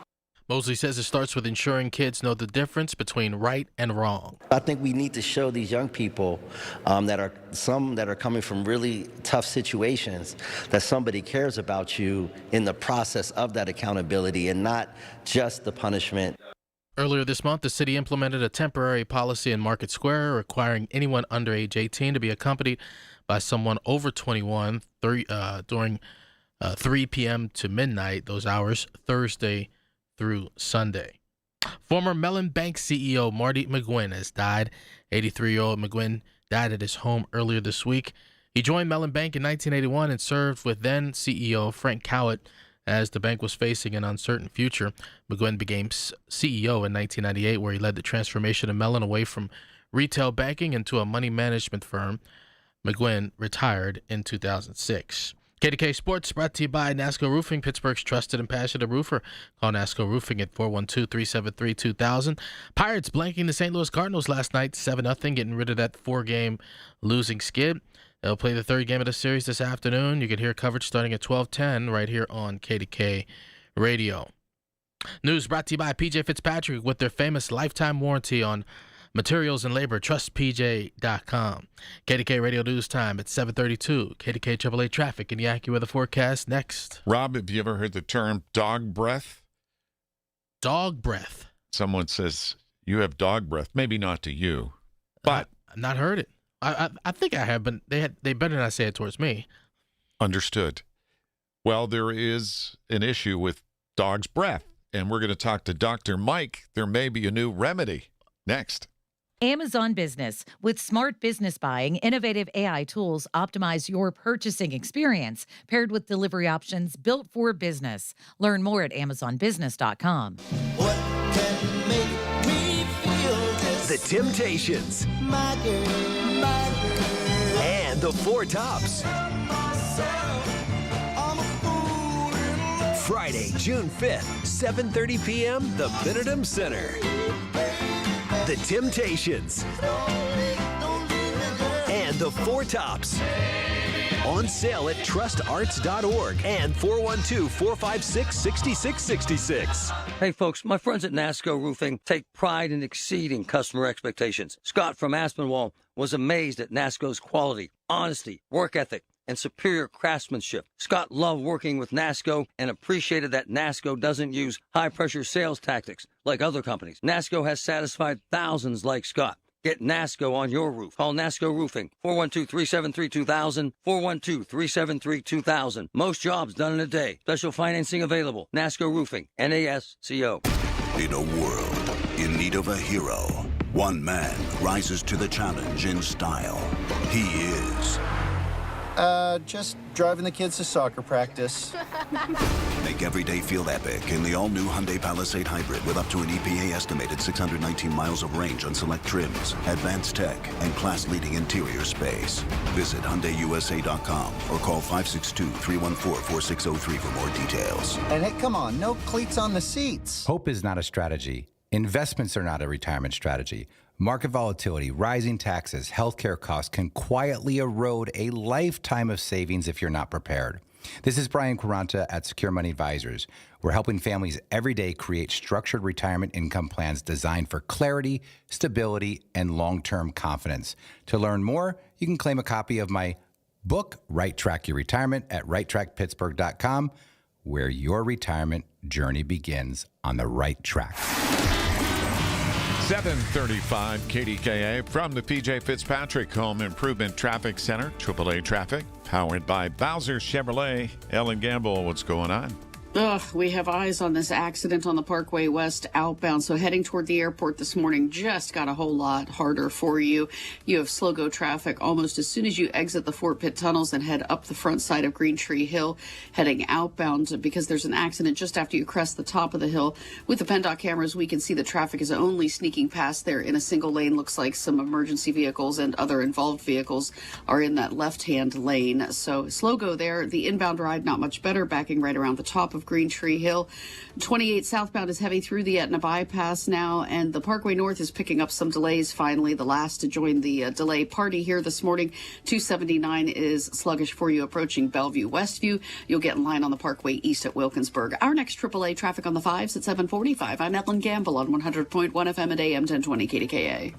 Mosley says it starts with ensuring kids know the difference between right and wrong. I think we need to show these young people that are coming from really tough situations that somebody cares about you in the process of that accountability and not just the punishment. Earlier this month, the city implemented a temporary policy in Market Square requiring anyone under age 18 to be accompanied by someone over 21 during 3 p.m. to midnight, those hours, Thursday through Sunday. Former Mellon Bank CEO Marty McGuinn has died. 83-year-old McGuinn died at his home earlier this week. He joined Mellon Bank in 1981 and served with then CEO Frank Cowett as the bank was facing an uncertain future. McGuinn became CEO in 1998, where he led the transformation of Mellon away from retail banking into a money management firm. McGuinn retired in 2006. KDKA Sports brought to you by NASCO Roofing, Pittsburgh's trusted and passionate roofer. Call NASCO Roofing at 412-373-2000. Pirates blanking the St. Louis Cardinals last night, 7-0, getting rid of that 4-game losing skid. They'll play the third game of the series this afternoon. You can hear coverage starting at 12:10 right here on KDK Radio. News brought to you by PJ Fitzpatrick with their famous lifetime warranty on materials and labor. TrustPJ.com. KDK Radio News Time at 7:32. KDK AAA traffic and the AccuWeather forecast next. Rob, have you ever heard the term dog breath? Dog breath. Someone says you have dog breath. Maybe not to you, but I've not heard it. I think I have, but they better not say it towards me. Understood. Well, there is an issue with dog's breath, and we're going to talk to Dr. Mike. There may be a new remedy next. Amazon Business. With smart business buying, innovative AI tools optimize your purchasing experience, paired with delivery options built for business. Learn more at AmazonBusiness.com. What can make me feel this? The Temptations. My girl. And the Four Tops. Friday, June 5th, 7:30 p.m., the Benedum Center. The Temptations. And the Four Tops. On sale at trustarts.org and 412-456-6666. Hey, folks, my friends at NASCO Roofing take pride in exceeding customer expectations. Scott from Aspinwall was amazed at NASCO's quality, honesty, work ethic, and superior craftsmanship. Scott loved working with NASCO and appreciated that NASCO doesn't use high-pressure sales tactics like other companies. NASCO has satisfied thousands like Scott. Get NASCO on your roof. Call NASCO Roofing, 412-373-2000, 412-373-2000. Most jobs done in a day. Special financing available. NASCO Roofing, NASCO. In a world in need of a hero, one man rises to the challenge in style. He is... just driving the kids to soccer practice. Make every day feel epic in the all-new Hyundai Palisade Hybrid with up to an EPA-estimated 619 miles of range on select trims, advanced tech, and class-leading interior space. Visit HyundaiUSA.com or call 562-314-4603 for more details. And hey, come on, no cleats on the seats. Hope is not a strategy. Investments are not a retirement strategy. Market volatility, rising taxes, healthcare costs can quietly erode a lifetime of savings if you're not prepared. This is Brian Quaranta at Secure Money Advisors. We're helping families every day create structured retirement income plans designed for clarity, stability, and long-term confidence. To learn more, you can claim a copy of my book, Right Track Your Retirement, at righttrackpittsburgh.com, where your retirement journey begins on the right track. 7:35 KDKA from the PJ Fitzpatrick Home Improvement Traffic Center, AAA Traffic, powered by Bowser Chevrolet. Ellen Gamble, what's going on? We have eyes on this accident on the Parkway West outbound. So heading toward the airport this morning just got a whole lot harder for you. You have slow go traffic almost as soon as you exit the Fort Pitt tunnels and head up the front side of Green Tree Hill, heading outbound because there's an accident just after you crest the top of the hill. With the PennDOT cameras, we can see the traffic is only sneaking past there in a single lane. Looks like some emergency vehicles and other involved vehicles are in that left-hand lane. So slow go there. The inbound ride, not much better, backing right around the top of Green Tree Hill. 28 southbound is heavy through the Etna bypass now, and the Parkway North is picking up some delays finally. The last to join the delay party here this morning. 279 is sluggish for you approaching Bellevue Westview. You'll get in line on the Parkway East at Wilkinsburg. Our next AAA traffic on the 5s at 7:45. I'm Ellen Gamble on 100.1 FM at AM 1020 KDKA.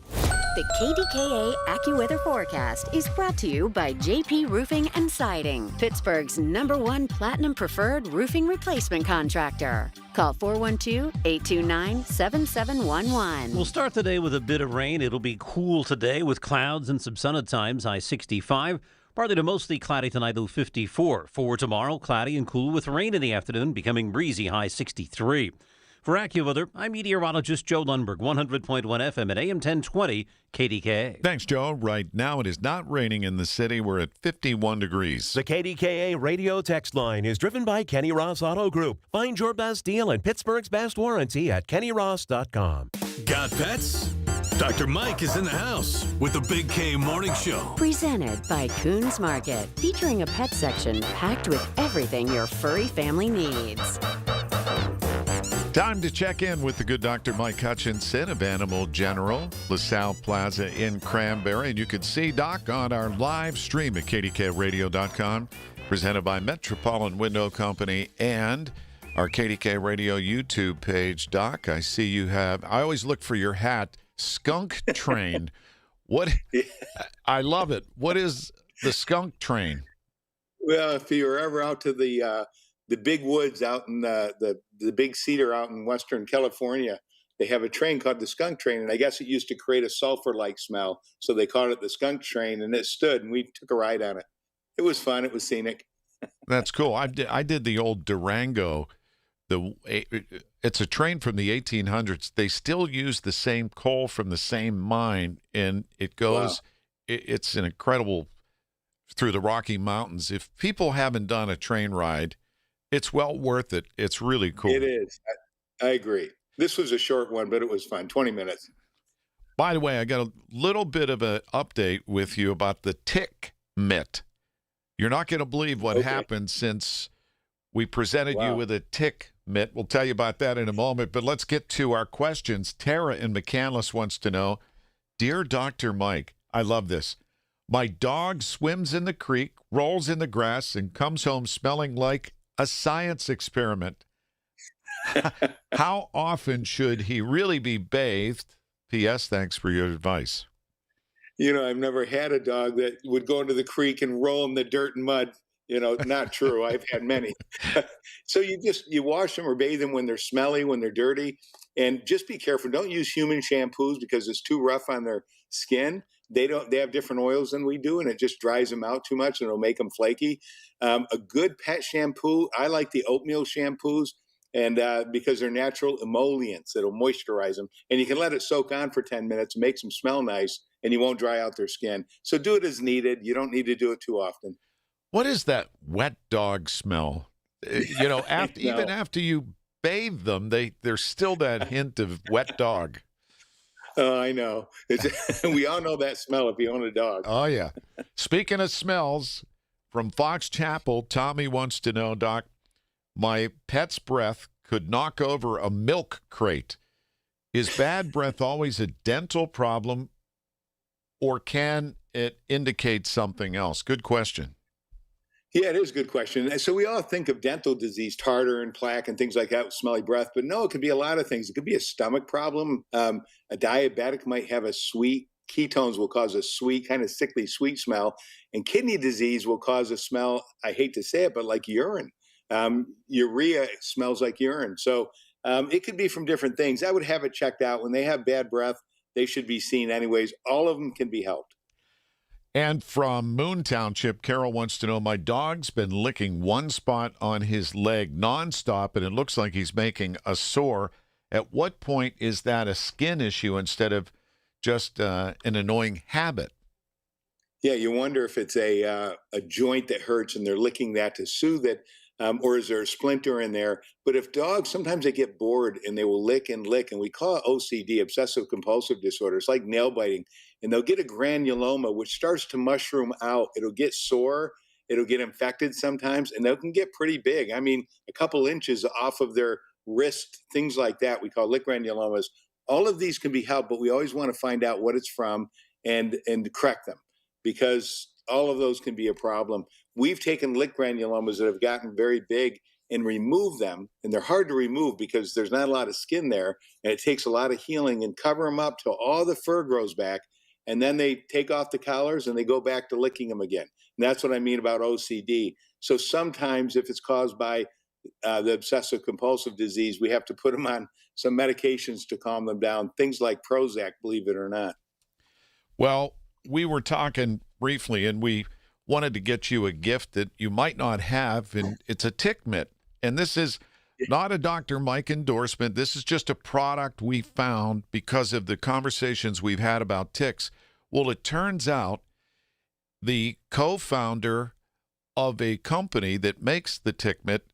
The KDKA AccuWeather forecast is brought to you by JP Roofing and Siding, Pittsburgh's #1 Platinum Preferred Roofing Replacement Contractor. Call 412-829-7711. We'll start the day with a bit of rain. It'll be cool today with clouds and some sun at times, high 65. Partly to mostly cloudy tonight, low 54. For tomorrow, cloudy and cool with rain in the afternoon, becoming breezy, high 63. For AccuWeather, I'm meteorologist Joe Lundberg, 100.1 FM at AM 1020 KDKA. Thanks, Joe. Right now, it is not raining in the city. We're at 51 degrees. The KDKA radio text line is driven by Kenny Ross Auto Group. Find your best deal and Pittsburgh's best warranty at kennyross.com. Got pets? Dr. Mike is in the house with the Big K Morning Show. Presented by Coons Market, featuring a pet section packed with everything your furry family needs. Time to check in with the good Dr. Mike Hutchinson of Animal General, LaSalle Plaza in Cranberry. And you can see Doc on our live stream at kdkradio.com, presented by Metropolitan Window Company and our KDK Radio YouTube page. Doc, I see you have, I always look for your hat, Skunk Train. What? I love it. What is the Skunk Train? Well, if you're ever out to the big woods out in the big cedar out in Western California, they have a train called the Skunk Train, and I guess it used to create a sulfur-like smell, so they called it the Skunk Train, and it stood, and we took a ride on it. It was fun. It was scenic. That's cool. I did the old Durango. It's a train from the 1800s. They still use the same coal from the same mine, and it goes. Wow. It's an incredible through the Rocky Mountains. If people haven't done a train ride, it's well worth it. It's really cool. It is. I agree. This was a short one, but it was fun. 20 minutes. By the way, I got a little bit of an update with you about the tick mitt. You're not going to believe what happened since we presented you with a tick mitt. We'll tell you about that in a moment, but let's get to our questions. Tara in McCandless wants to know, Dear Dr. Mike, I love this. My dog swims in the creek, rolls in the grass, and comes home smelling like a science experiment. How often should he really be bathed? P.S. Thanks for your advice. You know, I've never had a dog that would go into the creek and roll in the dirt and mud. You know, not true. I've had many. So you wash them or bathe them when they're smelly, when they're dirty, and just be careful. Don't use human shampoos because it's too rough on their skin. They have different oils than we do, and it just dries them out too much, and it'll make them flaky. A good pet shampoo, I like the oatmeal shampoos, and because they're natural emollients, it'll moisturize them, and you can let it soak on for 10 minutes, makes them smell nice, and you won't dry out their skin. So do it as needed. You don't need to do it too often. What is that wet dog smell? You know, even after you bathe them, there's still that hint of wet dog. Oh, I know. We all know that smell if you own a dog. Oh, yeah. Speaking of smells, from Fox Chapel, Tommy wants to know, Doc, my pet's breath could knock over a milk crate. Is bad breath always a dental problem, or can it indicate something else? Good question. Yeah, it is a good question. So we all think of dental disease, tartar and plaque and things like that with smelly breath, but no, it could be a lot of things. It could be a stomach problem. A diabetic might have a sweet, ketones will cause a sweet, kind of sickly sweet smell. And kidney disease will cause a smell, I hate to say it, but like urine. Urea smells like urine. So it could be from different things. I would have it checked out. When they have bad breath, they should be seen anyways. All of them can be helped. And from Moon Township, Carol wants to know, my dog's been licking one spot on his leg nonstop, and it looks like he's making a sore. At what point is that a skin issue instead of just an annoying habit? Yeah, you wonder if it's a joint that hurts and they're licking that to soothe it, or is there a splinter in there? But if dogs, sometimes they get bored and they will lick and lick, and we call it OCD, obsessive compulsive disorder. It's like nail biting, and they'll get a granuloma, which starts to mushroom out. It'll get sore, it'll get infected sometimes, and they can get pretty big. I mean, a couple inches off of their wrist, things like that. We call lick granulomas. All of these can be helped, but we always want to find out what it's from and correct them, because all of those can be a problem. We've taken lick granulomas that have gotten very big and removed them, and they're hard to remove because there's not a lot of skin there, and it takes a lot of healing, and cover them up till all the fur grows back, and then they take off the collars and they go back to licking them again. And that's what I mean about OCD. So sometimes if it's caused by the obsessive compulsive disease, we have to put them on some medications to calm them down, things like Prozac, believe it or not. Well, we were talking briefly, and we wanted to get you a gift that you might not have, and it's a tick mitt. And this is not a Dr. Mike endorsement. This is just a product we found because of the conversations we've had about ticks. Well, it turns out the co-founder of a company that makes the tick mitt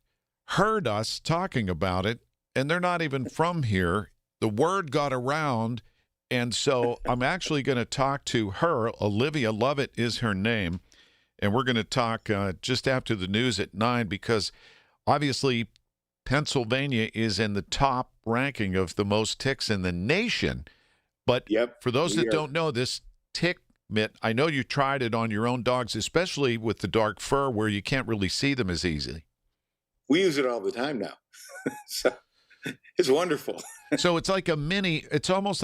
heard us talking about it, and they're not even from here. The word got around, and so I'm actually going to talk to her. Olivia Lovett is her name, and we're going to talk just after the news at 9, because obviously Pennsylvania is in the top ranking of the most ticks in the nation. But for those that don't know, this tick mitt, I know you tried it on your own dogs, especially with the dark fur where you can't really see them as easily. We use it all the time now. So it's wonderful. So it's like a mini, it's almost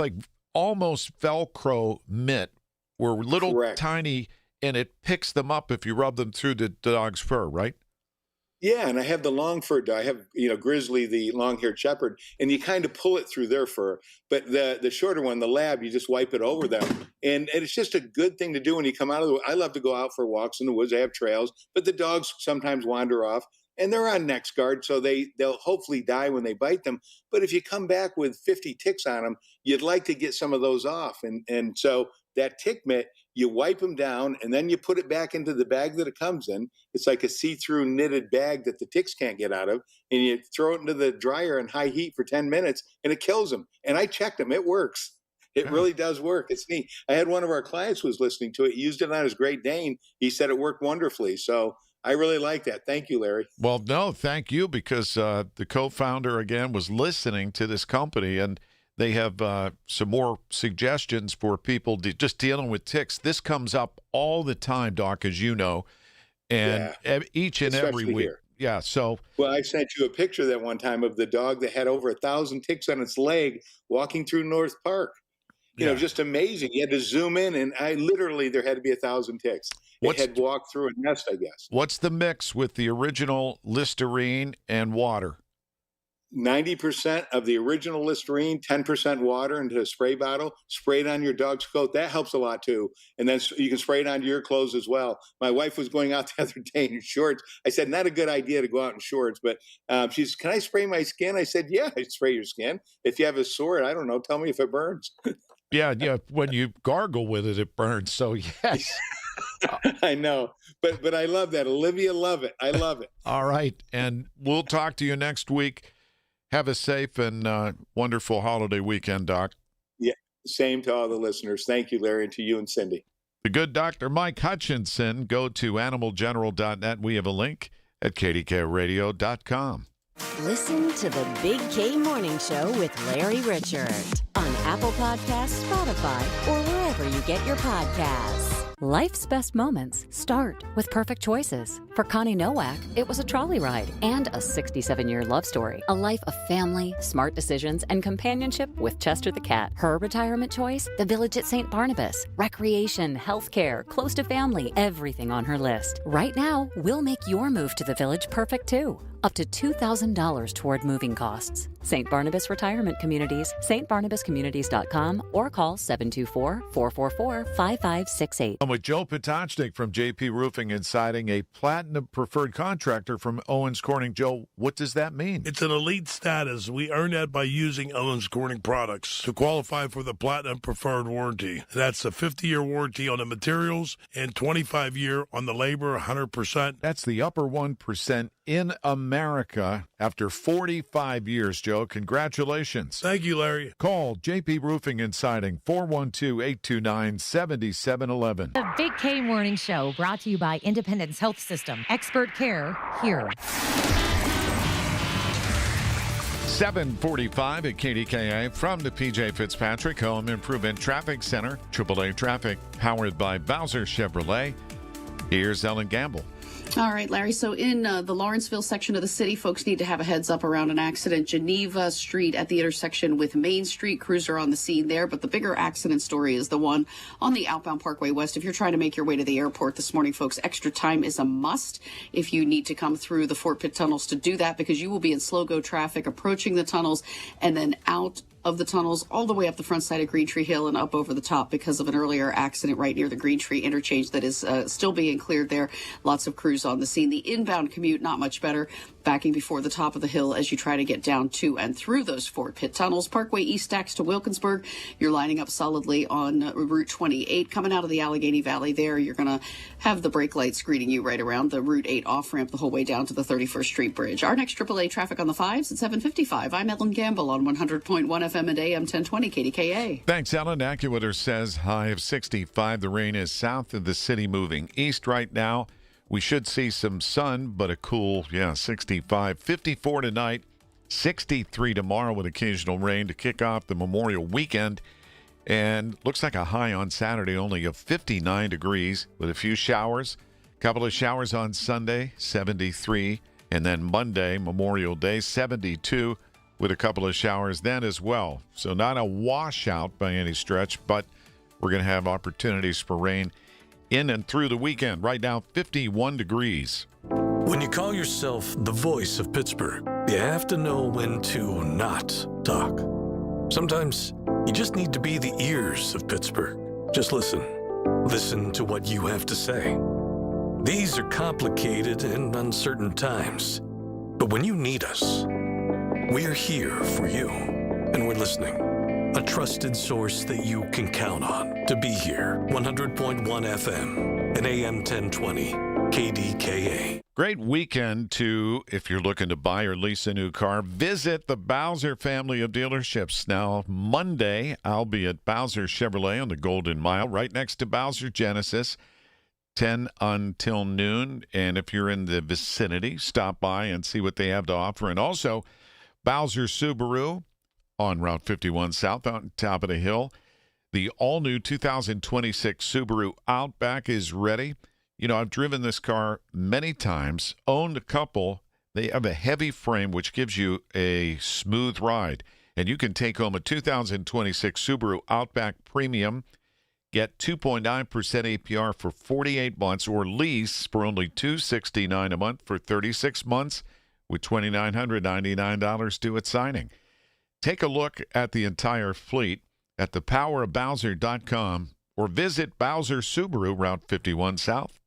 Velcro mitt, where little tiny, and it picks them up if you rub them through the dog's fur, right? Yeah, and I have the long fur dog. I have, Grizzly, the long-haired shepherd, and you kind of pull it through their fur. But the shorter one, the lab, you just wipe it over them. And it's just a good thing to do when you come out of the. I love to go out for walks in the woods. I have trails, but the dogs sometimes wander off, and they're on next guard, so they'll hopefully die when they bite them. But if you come back with 50 ticks on them, you'd like to get some of those off. And so that tick mitt, you wipe them down, and then you put it back into the bag that it comes in. It's like a see-through knitted bag that the ticks can't get out of, and you throw it into the dryer in high heat for 10 minutes, and it kills them. And I checked them. It works. It really does work. It's neat. I had one of our clients who was listening to it. He used it on his Great Dane. He said it worked wonderfully. So I really like that. Thank you, Larry. Well, no, thank you, because the co-founder, again, was listening to this company, and they have some more suggestions for people just dealing with ticks. This comes up all the time, Doc, as you know, and each and every week. Here. Yeah, so. Well, I sent you a picture that one time of the dog that had over 1,000 ticks on its leg walking through North Park. You know, just amazing. You had to zoom in, and there had to be 1,000 ticks. It had walked through a nest, I guess. What's the mix with the original Listerine and water? 90% of the original Listerine, 10% water into a spray bottle, spray it on your dog's coat. That helps a lot too. And then you can spray it onto your clothes as well. My wife was going out the other day in shorts. I said, not a good idea to go out in shorts, but she said, can I spray my skin? I said, yeah, I'd spray your skin. If you have a sore, I don't know, tell me if it burns. Yeah, when you gargle with it, it burns. So yes. I know, but I love that. Olivia, love it. I love it. All right, and we'll talk to you next week. Have a safe and wonderful holiday weekend, Doc. Yeah, same to all the listeners. Thank you, Larry, and to you and Cindy. The good Dr. Mike Hutchinson. Go to animalgeneral.net. We have a link at KDKA-radio.com. Listen to the Big K Morning Show with Larry Richard on Apple Podcasts, Spotify, or wherever you get your podcasts. Life's best moments start with perfect choices. For Connie Nowak, it was a trolley ride and a 67-year love story. A life of family, smart decisions, and companionship with Chester the cat. Her retirement choice? The village at St. Barnabas. Recreation, healthcare, close to family, everything on her list. Right now, we'll make your move to the village perfect too. Up to $2,000 toward moving costs. St. Barnabas Retirement Communities, stbarnabascommunities.com, or call 724-444-5568. I'm with Joe Potocnik from JP Roofing and Siding, a Platinum Preferred Contractor from Owens Corning. Joe, what does that mean? It's an elite status. We earn that by using Owens Corning products to qualify for the Platinum Preferred warranty. That's a 50-year warranty on the materials and 25-year on the labor, 100%. That's the upper 1% in America after 45 years, Joe. Congratulations. Thank you, Larry. Call JP Roofing and Siding, 412-829-7711. The Big K Morning Show, brought to you by Independence Health System. Expert care here. 7:45 at KDKA from the PJ Fitzpatrick Home Improvement Traffic Center. AAA Traffic, powered by Bowser Chevrolet. Here's Ellen Gamble. All right, Larry. So in the Lawrenceville section of the city, folks need to have a heads up around an accident. Geneva Street at the intersection with Main Street. Crews are on the scene there. But the bigger accident story is the one on the outbound Parkway West. If you're trying to make your way to the airport this morning, folks, extra time is a must if you need to come through the Fort Pitt tunnels to do that, because you will be in slow-go traffic approaching the tunnels and then out of the tunnels all the way up the front side of Green Tree Hill and up over the top because of an earlier accident right near the Green Tree interchange that is still being cleared there. Lots of crews on the scene. The inbound commute, not much better, backing before the top of the hill as you try to get down to and through those Fort Pitt tunnels. Parkway East stacks to Wilkinsburg. You're lining up solidly on Route 28. Coming out of the Allegheny Valley there, you're going to have the brake lights greeting you right around the Route 8 off-ramp the whole way down to the 31st Street Bridge. Our next AAA traffic on the 5s at 7:55. I'm Ellen Gamble on 100.1 FM and AM 1020 KDKA. Thanks, Ellen. AccuWeather says high of 65. The rain is south of the city, moving east right now. We should see some sun, but a cool, 65. 54 tonight, 63 tomorrow with occasional rain to kick off the Memorial Weekend. And looks like a high on Saturday, only of 59 degrees with a few showers. Couple of showers on Sunday, 73. And then Monday, Memorial Day, 72 with a couple of showers then as well. So not a washout by any stretch, but we're going to have opportunities for rain in and through the weekend. Right now, 51 degrees. When you call yourself the voice of Pittsburgh, you have to know when to not talk. Sometimes you just need to be the ears of Pittsburgh. Just listen. Listen to what you have to say. These are complicated and uncertain times, but when you need us, we're here for you, and we're listening. A trusted source that you can count on to be here. 100.1 FM and AM 1020 KDKA. Great weekend to, if you're looking to buy or lease a new car, visit the Bowser family of dealerships. Now, Monday, I'll be at Bowser Chevrolet on the Golden Mile, right next to Bowser Genesis, 10 until noon. And if you're in the vicinity, stop by and see what they have to offer. And also, Bowser Subaru on Route 51 South on top of the hill. The all-new 2026 Subaru Outback is ready. You know, I've driven this car many times, owned a couple. They have a heavy frame, which gives you a smooth ride. And you can take home a 2026 Subaru Outback Premium, get 2.9% APR for 48 months, or lease for only $269 a month for 36 months with $2,999 due at signing. Take a look at the entire fleet at thepowerofbowser.com or visit Bowser Subaru, Route 51 South,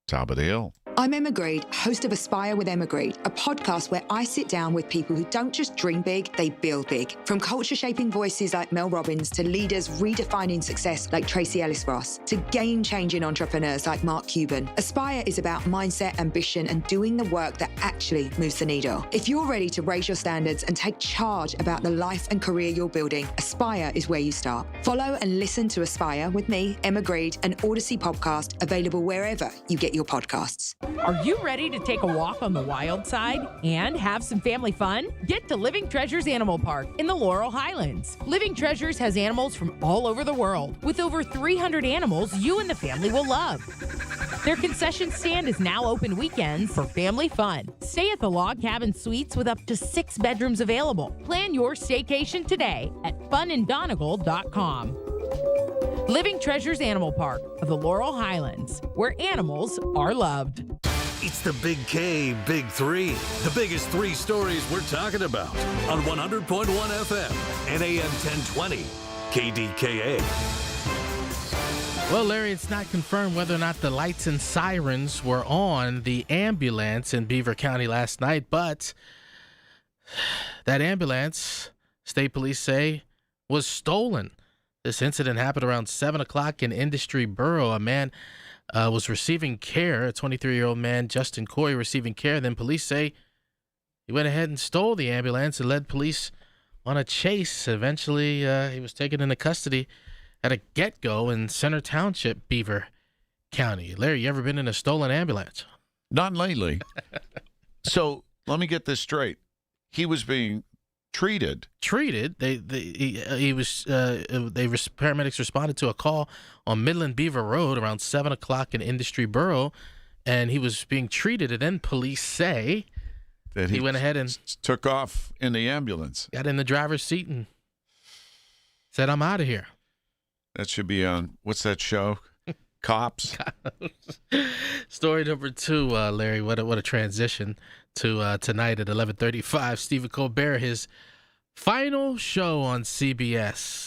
top of the hill. I'm Emma Greed, host of Aspire with Emma Greed, a podcast where I sit down with people who don't just dream big, they build big. From culture-shaping voices like Mel Robbins to leaders redefining success like Tracy Ellis Ross to game-changing entrepreneurs like Mark Cuban. Aspire is about mindset, ambition, and doing the work that actually moves the needle. If you're ready to raise your standards and take charge about the life and career you're building, Aspire is where you start. Follow and listen to Aspire with me, Emma Greed, an Odyssey podcast available wherever you get your podcasts. Are you ready to take a walk on the wild side and have some family fun? Get to Living Treasures Animal Park in the Laurel Highlands. Living Treasures has animals from all over the world. With over 300 animals you and the family will love. Their concession stand is now open weekends for family fun. Stay at the Log Cabin Suites with up to 6 bedrooms available. Plan your staycation today at funanddonegal.com. Living Treasures Animal Park of the Laurel Highlands, where animals are loved. It's the Big K, Big Three. The biggest three stories we're talking about on 100.1 FM and AM 1020 KDKA. Well, Larry, it's not confirmed whether or not the lights and sirens were on the ambulance in Beaver County last night, but that ambulance, state police say, was stolen. This incident happened around 7 o'clock in Industry Borough. A man was receiving care, a 23-year-old man, Justin Coy, receiving care. Then police say he went ahead and stole the ambulance and led police on a chase. Eventually, he was taken into custody at a get-go in Center Township, Beaver County. Larry, you ever been in a stolen ambulance? Not lately. So let me get this straight. He was being treated. Paramedics responded to a call on Midland Beaver Road around 7 o'clock in Industry Borough, and he was being treated. And then police say that he went ahead and took off in the ambulance. Got in the driver's seat and said, "I'm out of here." That should be on, what's that show? Cops. Story number 2, Larry. What a transition to tonight at 11:35. Stephen Colbert, his final show on CBS.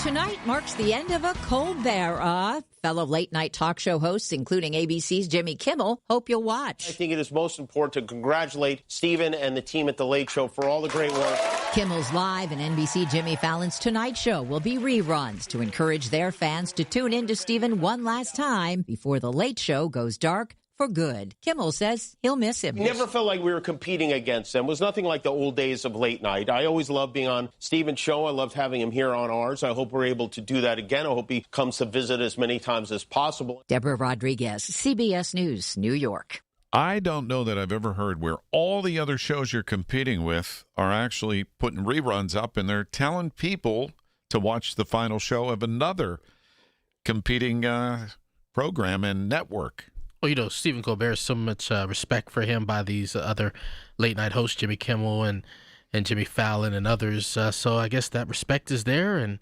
Tonight marks the end of a Colbert era. Fellow late-night talk show hosts, including ABC's Jimmy Kimmel, hope you'll watch. I think it is most important to congratulate Stephen and the team at The Late Show for all the great work. Kimmel's Live and NBC Jimmy Fallon's Tonight Show will be reruns to encourage their fans to tune in to Stephen one last time before The Late Show goes dark for good. Kimmel says he'll miss him. Never felt like we were competing against them. It was nothing like the old days of late night. I always loved being on Stephen's show. I loved having him here on ours. I hope we're able to do that again. I hope he comes to visit as many times as possible. Deborah Rodriguez, CBS News, New York. I don't know that I've ever heard where all the other shows you're competing with are actually putting reruns up, and they're telling people to watch the final show of another competing program and network. Well, Stephen Colbert, so much respect for him by these other late-night hosts, Jimmy Kimmel and Jimmy Fallon and others. So I guess that respect is there, and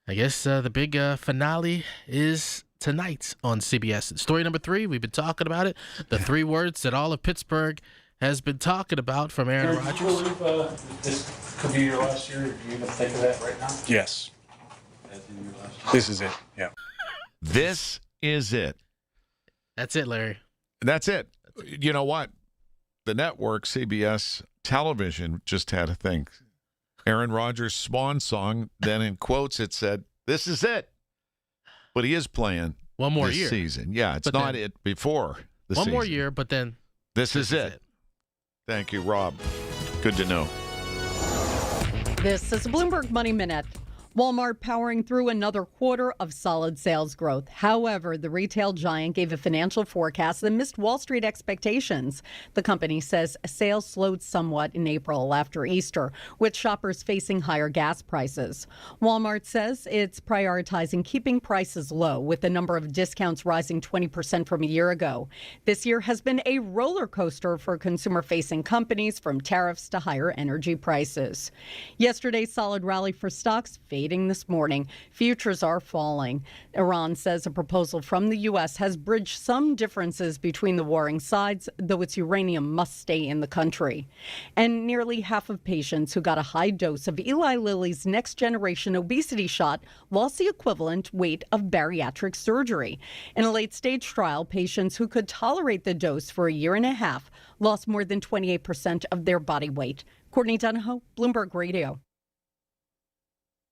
I guess the big finale is tonight on CBS. Story number 3, we've been talking about it. The 3 words that all of Pittsburgh has been talking about from Aaron Rodgers. Do you believe this could be your last year? Do you even think of that right now? Yes. This is it, yeah. This is it. That's it, Larry. That's it. You know what? The network, CBS Television, just had a thing. Aaron Rodgers' swan song. Then in quotes it said, "This is it." But he is playing one more this year season. Yeah, it's but not then, it before the one season. more year, but then this is it. Thank you, Rob. Good to know. This is a Bloomberg Money Minute. Walmart powering through another quarter of solid sales growth. However, the retail giant gave a financial forecast that missed Wall Street expectations. The company says sales slowed somewhat in April after Easter, with shoppers facing higher gas prices. Walmart says it's prioritizing keeping prices low, with the number of discounts rising 20% from a year ago. This year has been a roller coaster for consumer-facing companies, from tariffs to higher energy prices. Yesterday's solid rally for stocks fading this morning. Futures are falling. Iran says a proposal from the U.S. has bridged some differences between the warring sides, though its uranium must stay in the country. And nearly half of patients who got a high dose of Eli Lilly's next-generation obesity shot lost the equivalent weight of bariatric surgery. In a late-stage trial, patients who could tolerate the dose for a year and a half lost more than 28% of their body weight. Courtney Donahoe, Bloomberg Radio.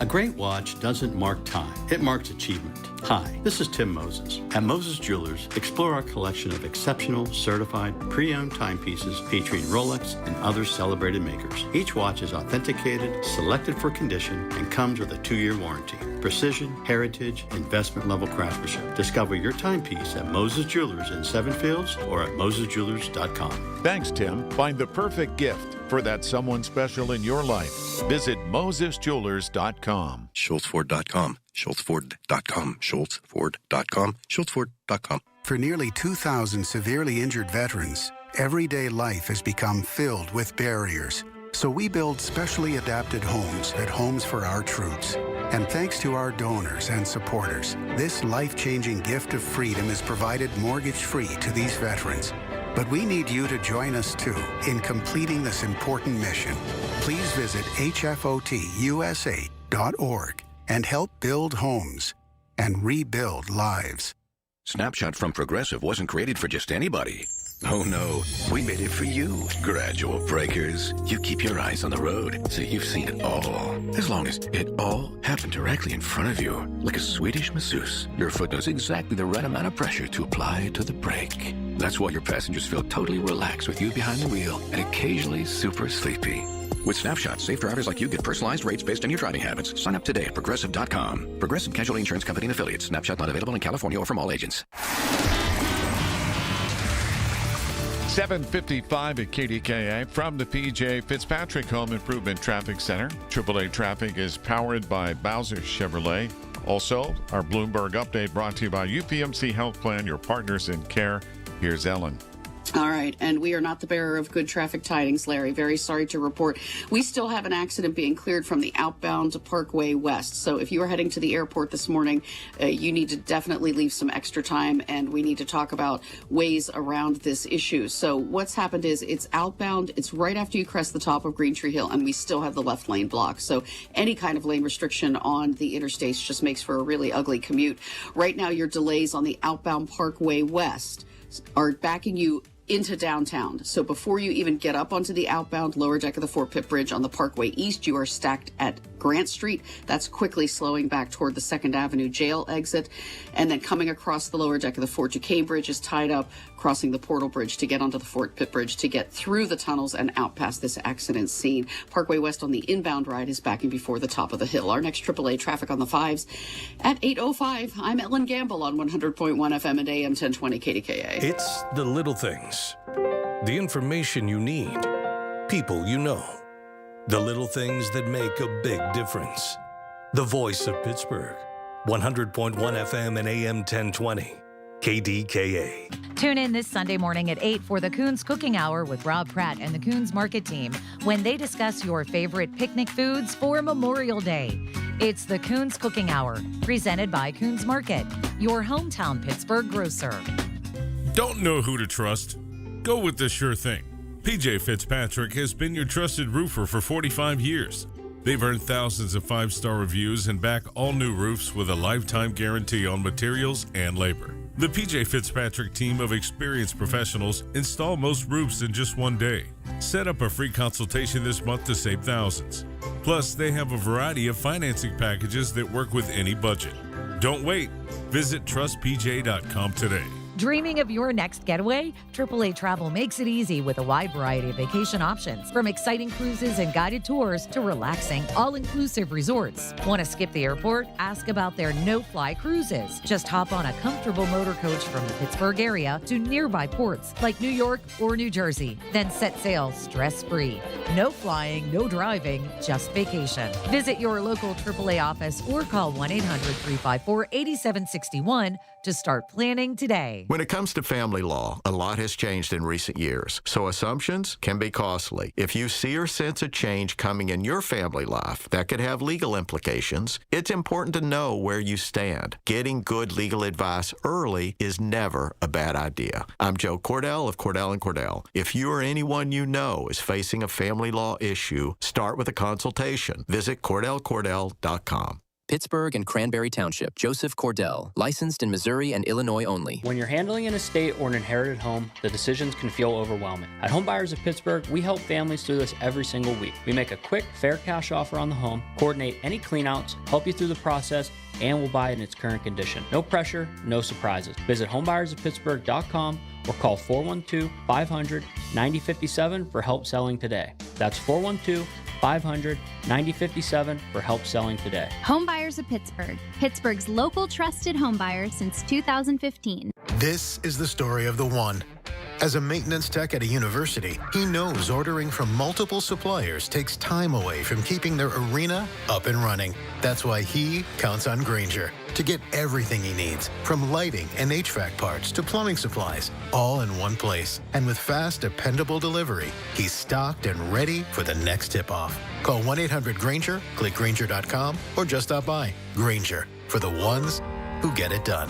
A great watch doesn't mark time, it marks achievement. Hi, this is Tim Moses. At Moses Jewelers, explore our collection of exceptional, certified, pre-owned timepieces featuring Rolex and other celebrated makers. Each watch is authenticated, selected for condition, and comes with a 2-year warranty. Precision, heritage, investment-level craftsmanship. Discover your timepiece at Moses Jewelers in Seven Fields or at mosesjewelers.com. Thanks, Tim. Find the perfect gift for that someone special in your life. Visit mosesjewelers.com. SchultzFord.com. SchultzFord.com. SchultzFord.com. SchultzFord.com. For nearly 2,000 severely injured veterans, everyday life has become filled with barriers. So we build specially adapted homes at Homes for Our Troops. And thanks to our donors and supporters, this life-changing gift of freedom is provided mortgage-free to these veterans. But we need you to join us, too, in completing this important mission. Please visit hfotusa.org and help build homes and rebuild lives. Snapshot from Progressive wasn't created for just anybody. Oh no, we made it for you, gradual breakers. You keep your eyes on the road, so you've seen it all. As long as it all happened directly in front of you, like a Swedish masseuse, your foot knows exactly the right amount of pressure to apply to the brake. That's why your passengers feel totally relaxed with you behind the wheel and occasionally super sleepy. With Snapshot, safe drivers like you get personalized rates based on your driving habits. Sign up today at Progressive.com. Progressive Casualty Insurance Company and Affiliates. Snapshot not available in California or from all agents. 7:55 at KDKA from the PJ Fitzpatrick Home Improvement Traffic Center. AAA traffic is powered by Bowser Chevrolet. Also, our Bloomberg update brought to you by UPMC Health Plan, your partners in care. Here's Ellen. All right, and we are not the bearer of good traffic tidings, Larry. Very sorry to report. We still have an accident being cleared from the outbound to Parkway West. So if you are heading to the airport this morning, you need to definitely leave some extra time, and we need to talk about ways around this issue. So what's happened is it's outbound. It's right after you crest the top of Green Tree Hill, and we still have the left lane blocked. So any kind of lane restriction on the interstates just makes for a really ugly commute. Right now, your delays on the outbound Parkway West are backing you into downtown. So before you even get up onto the outbound lower deck of the Fort Pitt Bridge on the Parkway East, you are stacked at Grant Street. That's quickly slowing back toward the 2nd Avenue jail exit. And then coming across the lower deck of the Fort Duquesne Bridge is tied up, crossing the Portal Bridge to get onto the Fort Pitt Bridge to get through the tunnels and out past this accident scene. Parkway West on the inbound ride is backing before the top of the hill. Our next AAA traffic on the 5s at 8:05. I'm Ellen Gamble on 100.1 FM and AM 1020 KDKA. It's the little things. The information you need. People you know. The little things that make a big difference. The voice of Pittsburgh. 100.1 FM and AM 1020. KDKA. Tune in this Sunday morning at 8 for the Coons Cooking Hour with Rob Pratt and the Coons Market Team when they discuss your favorite picnic foods for Memorial Day. It's the Coons Cooking Hour, presented by Coons Market, your hometown Pittsburgh grocer. Don't know who to trust? Go with the sure thing. PJ Fitzpatrick has been your trusted roofer for 45 years. They've earned thousands of 5-star reviews and back all new roofs with a lifetime guarantee on materials and labor. The PJ Fitzpatrick team of experienced professionals install most roofs in just one day. Set up a free consultation this month to save thousands. Plus, they have a variety of financing packages that work with any budget. Don't wait. Visit trustpj.com today. Dreaming of your next getaway? AAA Travel makes it easy with a wide variety of vacation options, from exciting cruises and guided tours to relaxing, all-inclusive resorts. Want to skip the airport? Ask about their no-fly cruises. Just hop on a comfortable motor coach from the Pittsburgh area to nearby ports like New York or New Jersey. Then set sail stress-free. No flying, no driving, just vacation. Visit your local AAA office or call 1-800-354-8761 to start planning today. When it comes to family law, a lot has changed in recent years, so assumptions can be costly. If you see or sense a change coming in your family life that could have legal implications, it's important to know where you stand. Getting good legal advice early is never a bad idea. I'm Joe Cordell of Cordell & Cordell. If you or anyone you know is facing a family law issue, start with a consultation. Visit CordellCordell.com. Pittsburgh and Cranberry Township. Joseph Cordell, licensed in Missouri and Illinois only. When you're handling an estate or an inherited home, the decisions can feel overwhelming. At Homebuyers of Pittsburgh, we help families through this every single week. We make a quick, fair cash offer on the home, coordinate any cleanouts, help you through the process, and we'll buy it in its current condition. No pressure, no surprises. Visit homebuyersoftpittsburgh.com or call 412-500-9057 for help selling today. That's 412-500-9057 for help selling today. Homebuyers of Pittsburgh, Pittsburgh's local trusted homebuyers since 2015. This is the story of the one. As a maintenance tech at a university, he knows ordering from multiple suppliers takes time away from keeping their arena up and running. That's why he counts on Grainger to get everything he needs, from lighting and HVAC parts to plumbing supplies, all in one place. And with fast, dependable delivery, he's stocked and ready for the next tip-off. Call 1-800-GRAINGER, click Grainger.com, or just stop by. Grainger, for the ones who get it done.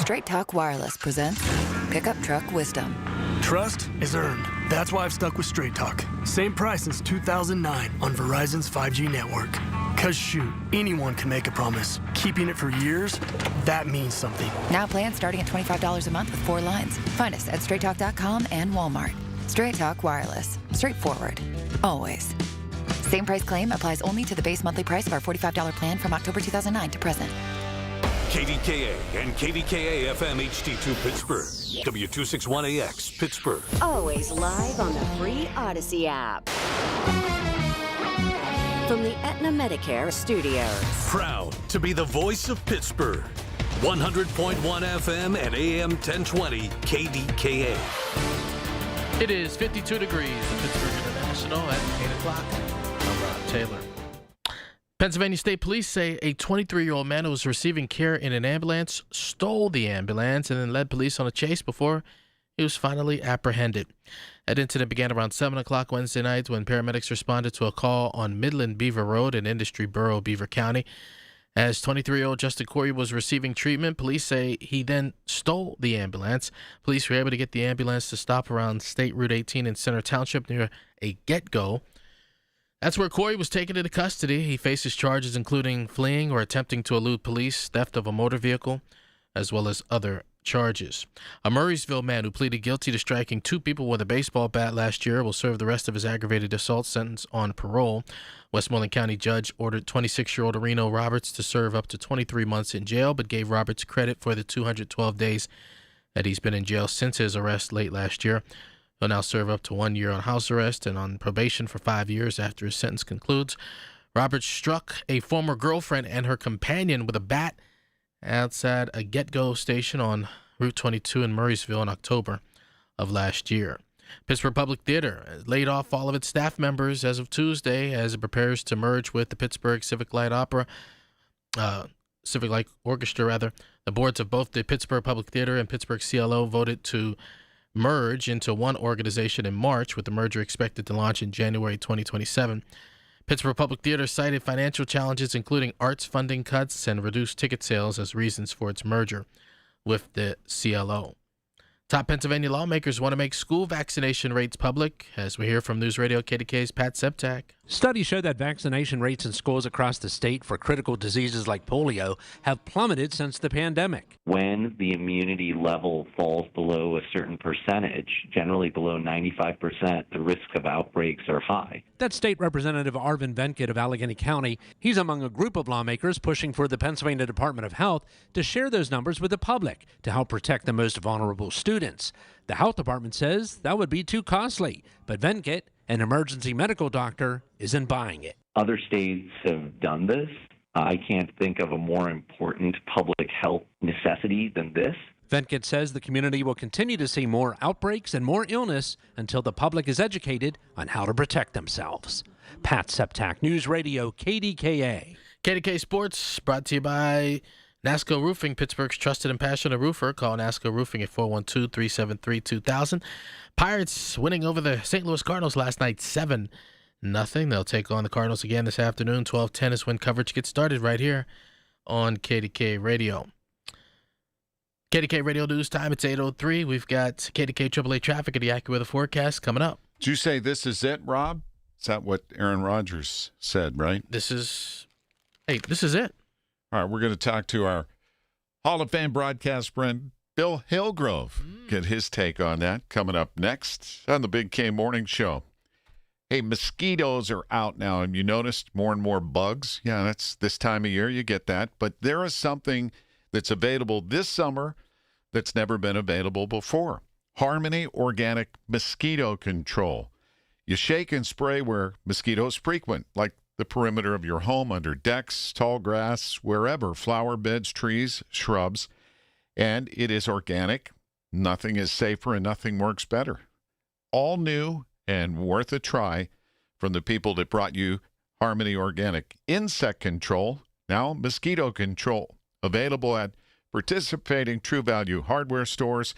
Straight Talk Wireless presents Pickup Truck Wisdom. Trust is earned. That's why I've stuck with Straight Talk. Same price since 2009 on Verizon's 5G network. Cause shoot, anyone can make a promise. Keeping it for years, that means something. Now plans starting at $25 a month with 4 lines. Find us at straighttalk.com and Walmart. Straight Talk Wireless. Straightforward. Always. Same price claim applies only to the base monthly price of our $45 plan from October 2009 to present. KDKA and KDKA-FM HD2 Pittsburgh. W261AX Pittsburgh. Always live on the free Odyssey app. From the Aetna Medicare studios. Proud to be the voice of Pittsburgh. 100.1 FM and AM 1020 KDKA. It is 52 degrees in Pittsburgh International at 8 o'clock. I'm Rob Taylor. Pennsylvania State Police say a 23-year-old man who was receiving care in an ambulance stole the ambulance and then led police on a chase before he was finally apprehended. That incident began around 7 o'clock Wednesday night when paramedics responded to a call on Midland Beaver Road in Industry Borough, Beaver County. As 23-year-old Justin Corey was receiving treatment, police say he then stole the ambulance. Police were able to get the ambulance to stop around State Route 18 in Center Township near a get-go. That's where Corey was taken into custody. He faces charges including fleeing or attempting to elude police, theft of a motor vehicle, as well as other charges. A Murraysville man who pleaded guilty to striking 2 people with a baseball bat last year will serve the rest of his aggravated assault sentence on parole. Westmoreland County judge ordered 26-year-old Reno Roberts to serve up to 23 months in jail, but gave Roberts credit for the 212 days that he's been in jail since his arrest late last year. He'll now serve up to 1 year on house arrest and on probation for 5 years after his sentence concludes. Roberts struck a former girlfriend and her companion with a bat outside a get-go station on Route 22 in Murraysville in October of last year. Pittsburgh Public Theater laid off all of its staff members as of Tuesday as it prepares to merge with the Pittsburgh Civic Light Orchestra. The boards of both the Pittsburgh Public Theater and Pittsburgh CLO voted to merge into one organization in March, with the merger expected to launch in January 2027. Pittsburgh Public Theater cited financial challenges, including arts funding cuts and reduced ticket sales, as reasons for its merger with the CLO. Top Pennsylvania lawmakers want to make school vaccination rates public, as we hear from News Radio KDKA's Pat Septak. Studies show that vaccination rates in schools across the state for critical diseases like polio have plummeted since the pandemic. When the immunity level falls below a certain percentage, generally below 95%, the risk of outbreaks are high. That's State Representative Arvin Venkit of Allegheny County. He's among a group of lawmakers pushing for the Pennsylvania Department of Health to share those numbers with the public to help protect the most vulnerable students. The health department says that would be too costly, but Venkit, an emergency medical doctor, isn't buying it. Other states have done this. I can't think of a more important public health necessity than this. Venkit says the community will continue to see more outbreaks and more illness until the public is educated on how to protect themselves. Pat Septak, News Radio KDKA. KDK Sports brought to you by NASCO Roofing, Pittsburgh's trusted and passionate roofer. Call NASCO Roofing at 412-373-2000. Pirates winning over the St. Louis Cardinals last night 7-0. They'll take on the Cardinals again this afternoon. 12:10 is when coverage gets started right here on KDK Radio. KDK Radio News Time, it's 8:03. We've got KDK AAA traffic and the AccuWeather forecast coming up. Did you say this is it, Rob? Is that what Aaron Rodgers said, right? This is it. All right, we're going to talk to our Hall of Fame broadcast friend, Bill Hillgrove. Get his take on that coming up next on the Big K Morning Show. Hey, mosquitoes are out now, and you noticed more and more bugs. Yeah, that's this time of year, you get that. But there is something that's available this summer that's never been available before. Harmony Organic Mosquito Control. You shake and spray where mosquitoes frequent, like the perimeter of your home, under decks, tall grass, wherever, flower beds, trees, shrubs. And it is organic, Nothing is safer and nothing works better. All new and worth a try from the people that brought you Harmony Organic Insect Control, now Mosquito Control. Available at participating True Value hardware stores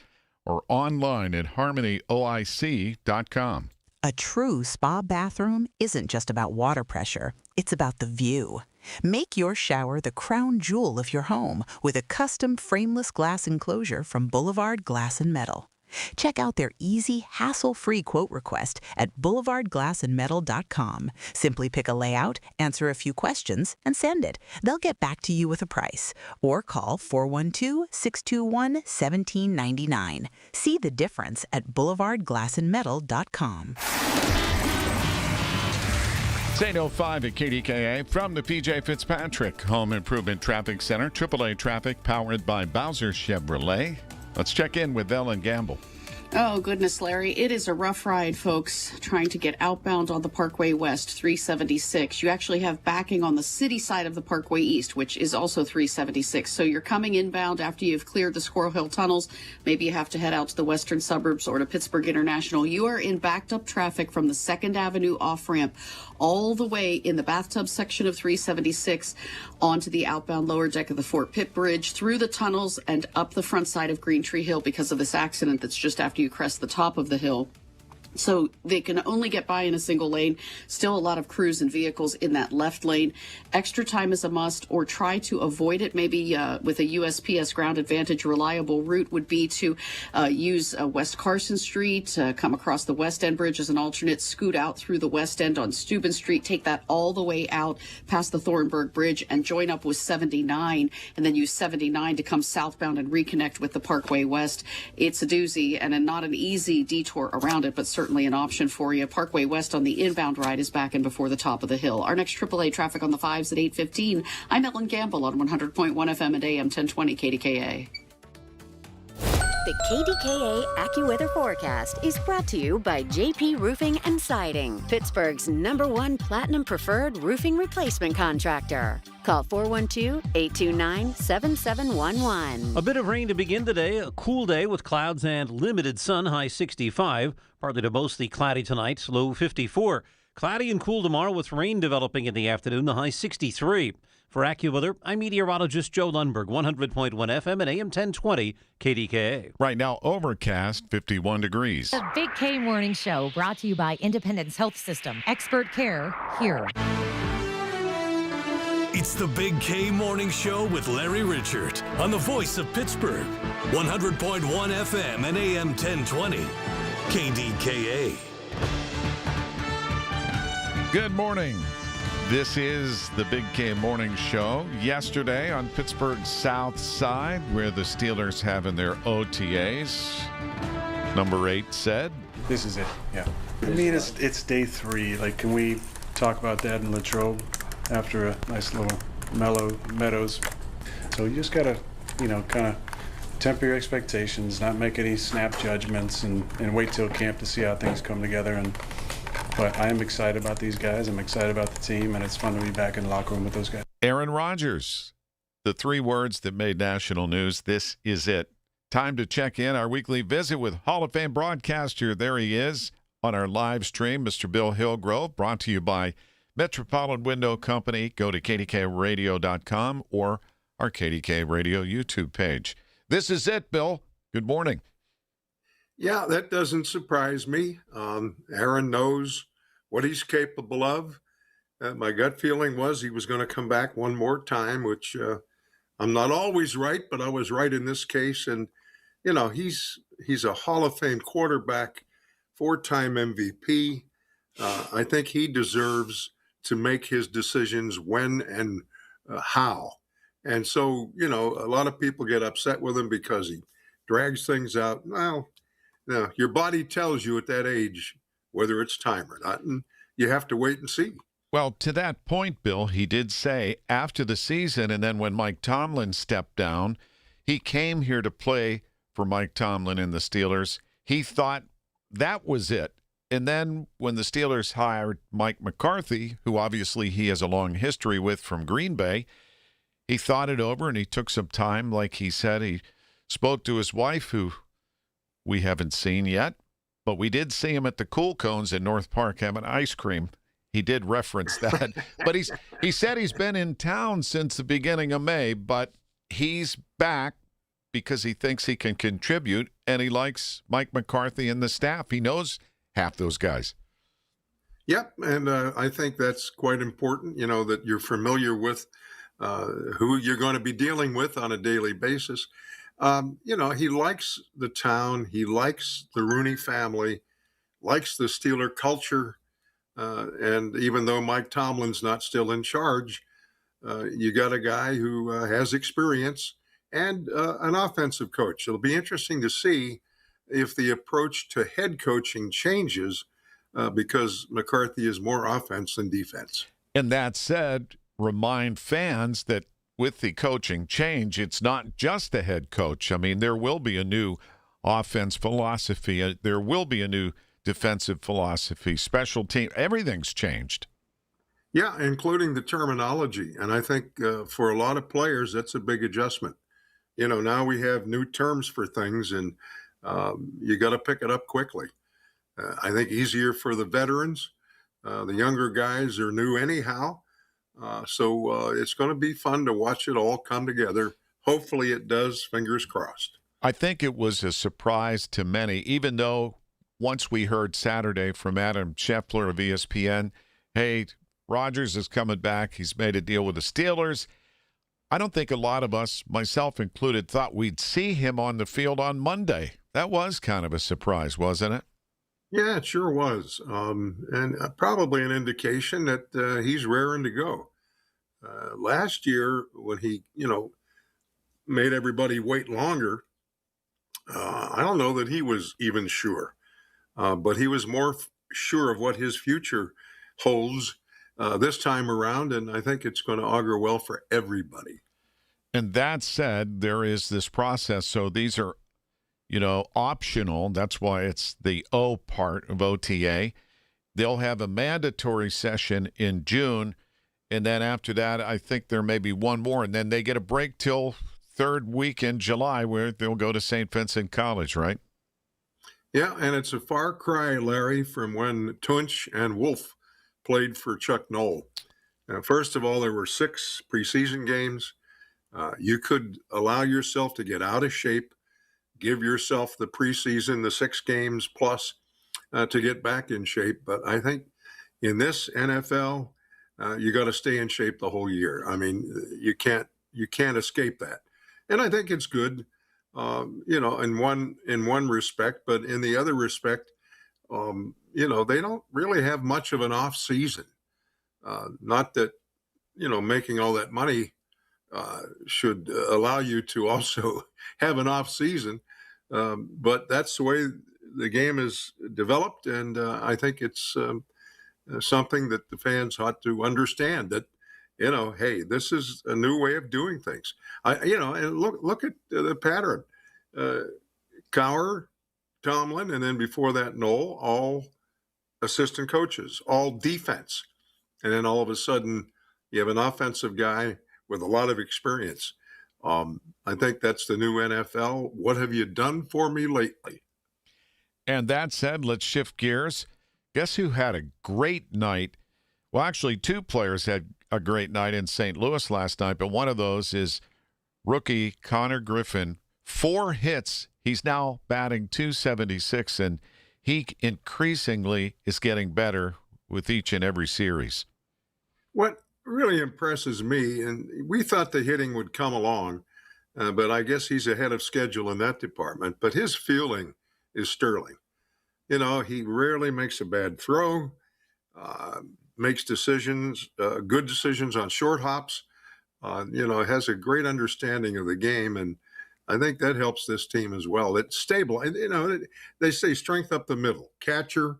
or online at harmonyoic.com. A true spa bathroom isn't just about water pressure. It's about the view. Make your shower the crown jewel of your home with a custom frameless glass enclosure from Boulevard Glass and Metal. Check out their easy, hassle-free quote request at boulevardglassandmetal.com. Simply pick a layout, answer a few questions, and send it. They'll get back to you with a price. Or call 412-621-1799. See the difference at boulevardglassandmetal.com. It's 8:05 at KDKA from the PJ Fitzpatrick Home Improvement Traffic Center. AAA traffic powered by Bowser Chevrolet. Let's check in with Ellen Gamble. Oh, goodness, Larry. It is a rough ride, folks, trying to get outbound on the Parkway West, 376. You actually have backing on the city side of the Parkway East, which is also 376. So you're coming inbound after you've cleared the Squirrel Hill tunnels. Maybe you have to head out to the western suburbs or to Pittsburgh International. You are in backed up traffic from the 2nd Avenue off-ramp all the way in the bathtub section of 376 onto the outbound lower deck of the Fort Pitt Bridge, through the tunnels and up the front side of Green Tree Hill because of this accident that's just after you crest the top of the hill. So they can only get by in a single lane. Still a lot of crews and vehicles in that left lane. Extra time is a must, or try to avoid it. Maybe with a USPS Ground Advantage reliable route would be to use West Carson Street, come across the West End Bridge as an alternate, scoot out through the West End on Steuben Street, take that all the way out past the Thornburg Bridge and join up with 79, and then use 79 to come southbound and reconnect with the Parkway West. It's a doozy and not an easy detour around it, but certainly an option for you. Parkway West on the inbound ride is back and before the top of the hill. Our next AAA traffic on the 5s at 8:15. I'm Ellen Gamble on 100.1 FM and AM 1020 KDKA. The KDKA AccuWeather forecast is brought to you by JP Roofing and Siding, Pittsburgh's #1 Platinum Preferred Roofing Replacement Contractor. Call 412-829-7711. A bit of rain to begin today. A cool day with clouds and limited sun, high 65. Partly to mostly cloudy tonight, low 54. Cloudy and cool tomorrow with rain developing in the afternoon, the high 63. For AccuWeather, I'm meteorologist Joe Lundberg, 100.1 FM and AM 1020 KDKA. Right now, overcast, 51 degrees. The Big K Morning Show, brought to you by Independence Health System. Expert care here. It's the Big K Morning Show with Larry Richert on the voice of Pittsburgh. 100.1 FM and AM 1020 KDKA. Good morning. This is the Big K Morning Show. Yesterday on Pittsburgh's South Side, where the Steelers having their OTAs, number 8 said, "This is it." Yeah. I mean, it's day 3. Like, can we talk about that in Latrobe after a nice little mellow Meadows? So you just gotta, kind of temper your expectations, not make any snap judgments, and wait till camp to see how things come together. But I am excited about these guys. I'm excited about the team, and it's fun to be back in the locker room with those guys. Aaron Rodgers, the 3 words that made national news. This is it. Time to check in our weekly visit with Hall of Fame broadcaster. There he is on our live stream, Mr. Bill Hillgrove, brought to you by Metropolitan Window Company. Go to kdkradio.com or our KDK Radio YouTube page. This is it, Bill. Good morning. Yeah, that doesn't surprise me. Aaron knows what he's capable of. My gut feeling was he was going to come back one more time, which I'm not always right, but I was right in this case. And, he's a Hall of Fame quarterback, 4-time MVP. I think he deserves to make his decisions when and how. And so, a lot of people get upset with him because he drags things out. Well, now, your body tells you at that age whether it's time or not, and you have to wait and see. Well, to that point, Bill, he did say after the season, and then when Mike Tomlin stepped down, he came here to play for Mike Tomlin and the Steelers. He thought that was it. And then when the Steelers hired Mike McCarthy, who obviously he has a long history with from Green Bay, he thought it over and he took some time. Like he said, he spoke to his wife, who we haven't seen yet. But we did see him at the Cool Cones in North Park having ice cream. He did reference that. But he said he's been in town since the beginning of May, but he's back because he thinks he can contribute, and he likes Mike McCarthy and the staff. He knows half those guys. Yep, and I think that's quite important, that you're familiar with who you're going to be dealing with on a daily basis. He likes the town. He likes the Rooney family, likes the Steeler culture. And even though Mike Tomlin's not still in charge, you got a guy who has experience and an offensive coach. It'll be interesting to see if the approach to head coaching changes because McCarthy is more offense than defense. And that said, remind fans that with the coaching change, it's not just the head coach. I mean, there will be a new offense philosophy. There will be a new defensive philosophy, special team. Everything's changed. Yeah, including the terminology. And I think for a lot of players, that's a big adjustment. Now we have new terms for things, and you got to pick it up quickly. I think easier for the veterans. The younger guys are new anyhow. So it's going to be fun to watch it all come together. Hopefully it does, fingers crossed. I think it was a surprise to many, even though once we heard Saturday from Adam Scheffler of ESPN, hey, Rodgers is coming back. He's made a deal with the Steelers. I don't think a lot of us, myself included, thought we'd see him on the field on Monday. That was kind of a surprise, wasn't it? Yeah, it sure was. And probably an indication that he's raring to go. Last year, when he, made everybody wait longer, I don't know that he was even sure. But he was more sure of what his future holds this time around, and I think it's going to augur well for everybody. And that said, there is this process. So these are, optional. That's why it's the O part of OTA. They'll have a mandatory session in June, and then after that, I think there may be one more, and then they get a break till third week in July where they'll go to St. Vincent College, right? Yeah, and it's a far cry, Larry, from when Tunch and Wolf played for Chuck Noll. First of all, there were 6 preseason games. You could allow yourself to get out of shape, give yourself the preseason, the 6 games plus to get back in shape. But I think in this NFL, you got to stay in shape the whole year. I mean, you can't escape that. And I think it's good. In one respect, but in the other respect, they don't really have much of an off season. Not that, making all that money should allow you to also have an off season. But that's the way the game is developed. And I think it's something that the fans ought to understand that, hey, this is a new way of doing things. And look at the pattern. Cowher, Tomlin, and then before that, Noll, all assistant coaches, all defense. And then all of a sudden, you have an offensive guy with a lot of experience. I think that's the new NFL. What have you done for me lately? And that said, let's shift gears. Guess who had a great night? Well, actually, 2 players had a great night in St. Louis last night, but one of those is rookie Connor Griffin. 4 hits. He's now batting .276, and he increasingly is getting better with each and every series. What really impresses me, and we thought the hitting would come along, but I guess he's ahead of schedule in that department, but his fielding is sterling. He rarely makes a bad throw, makes decisions, good decisions on short hops, has a great understanding of the game, and I think that helps this team as well. It's stable. And, they say strength up the middle, catcher,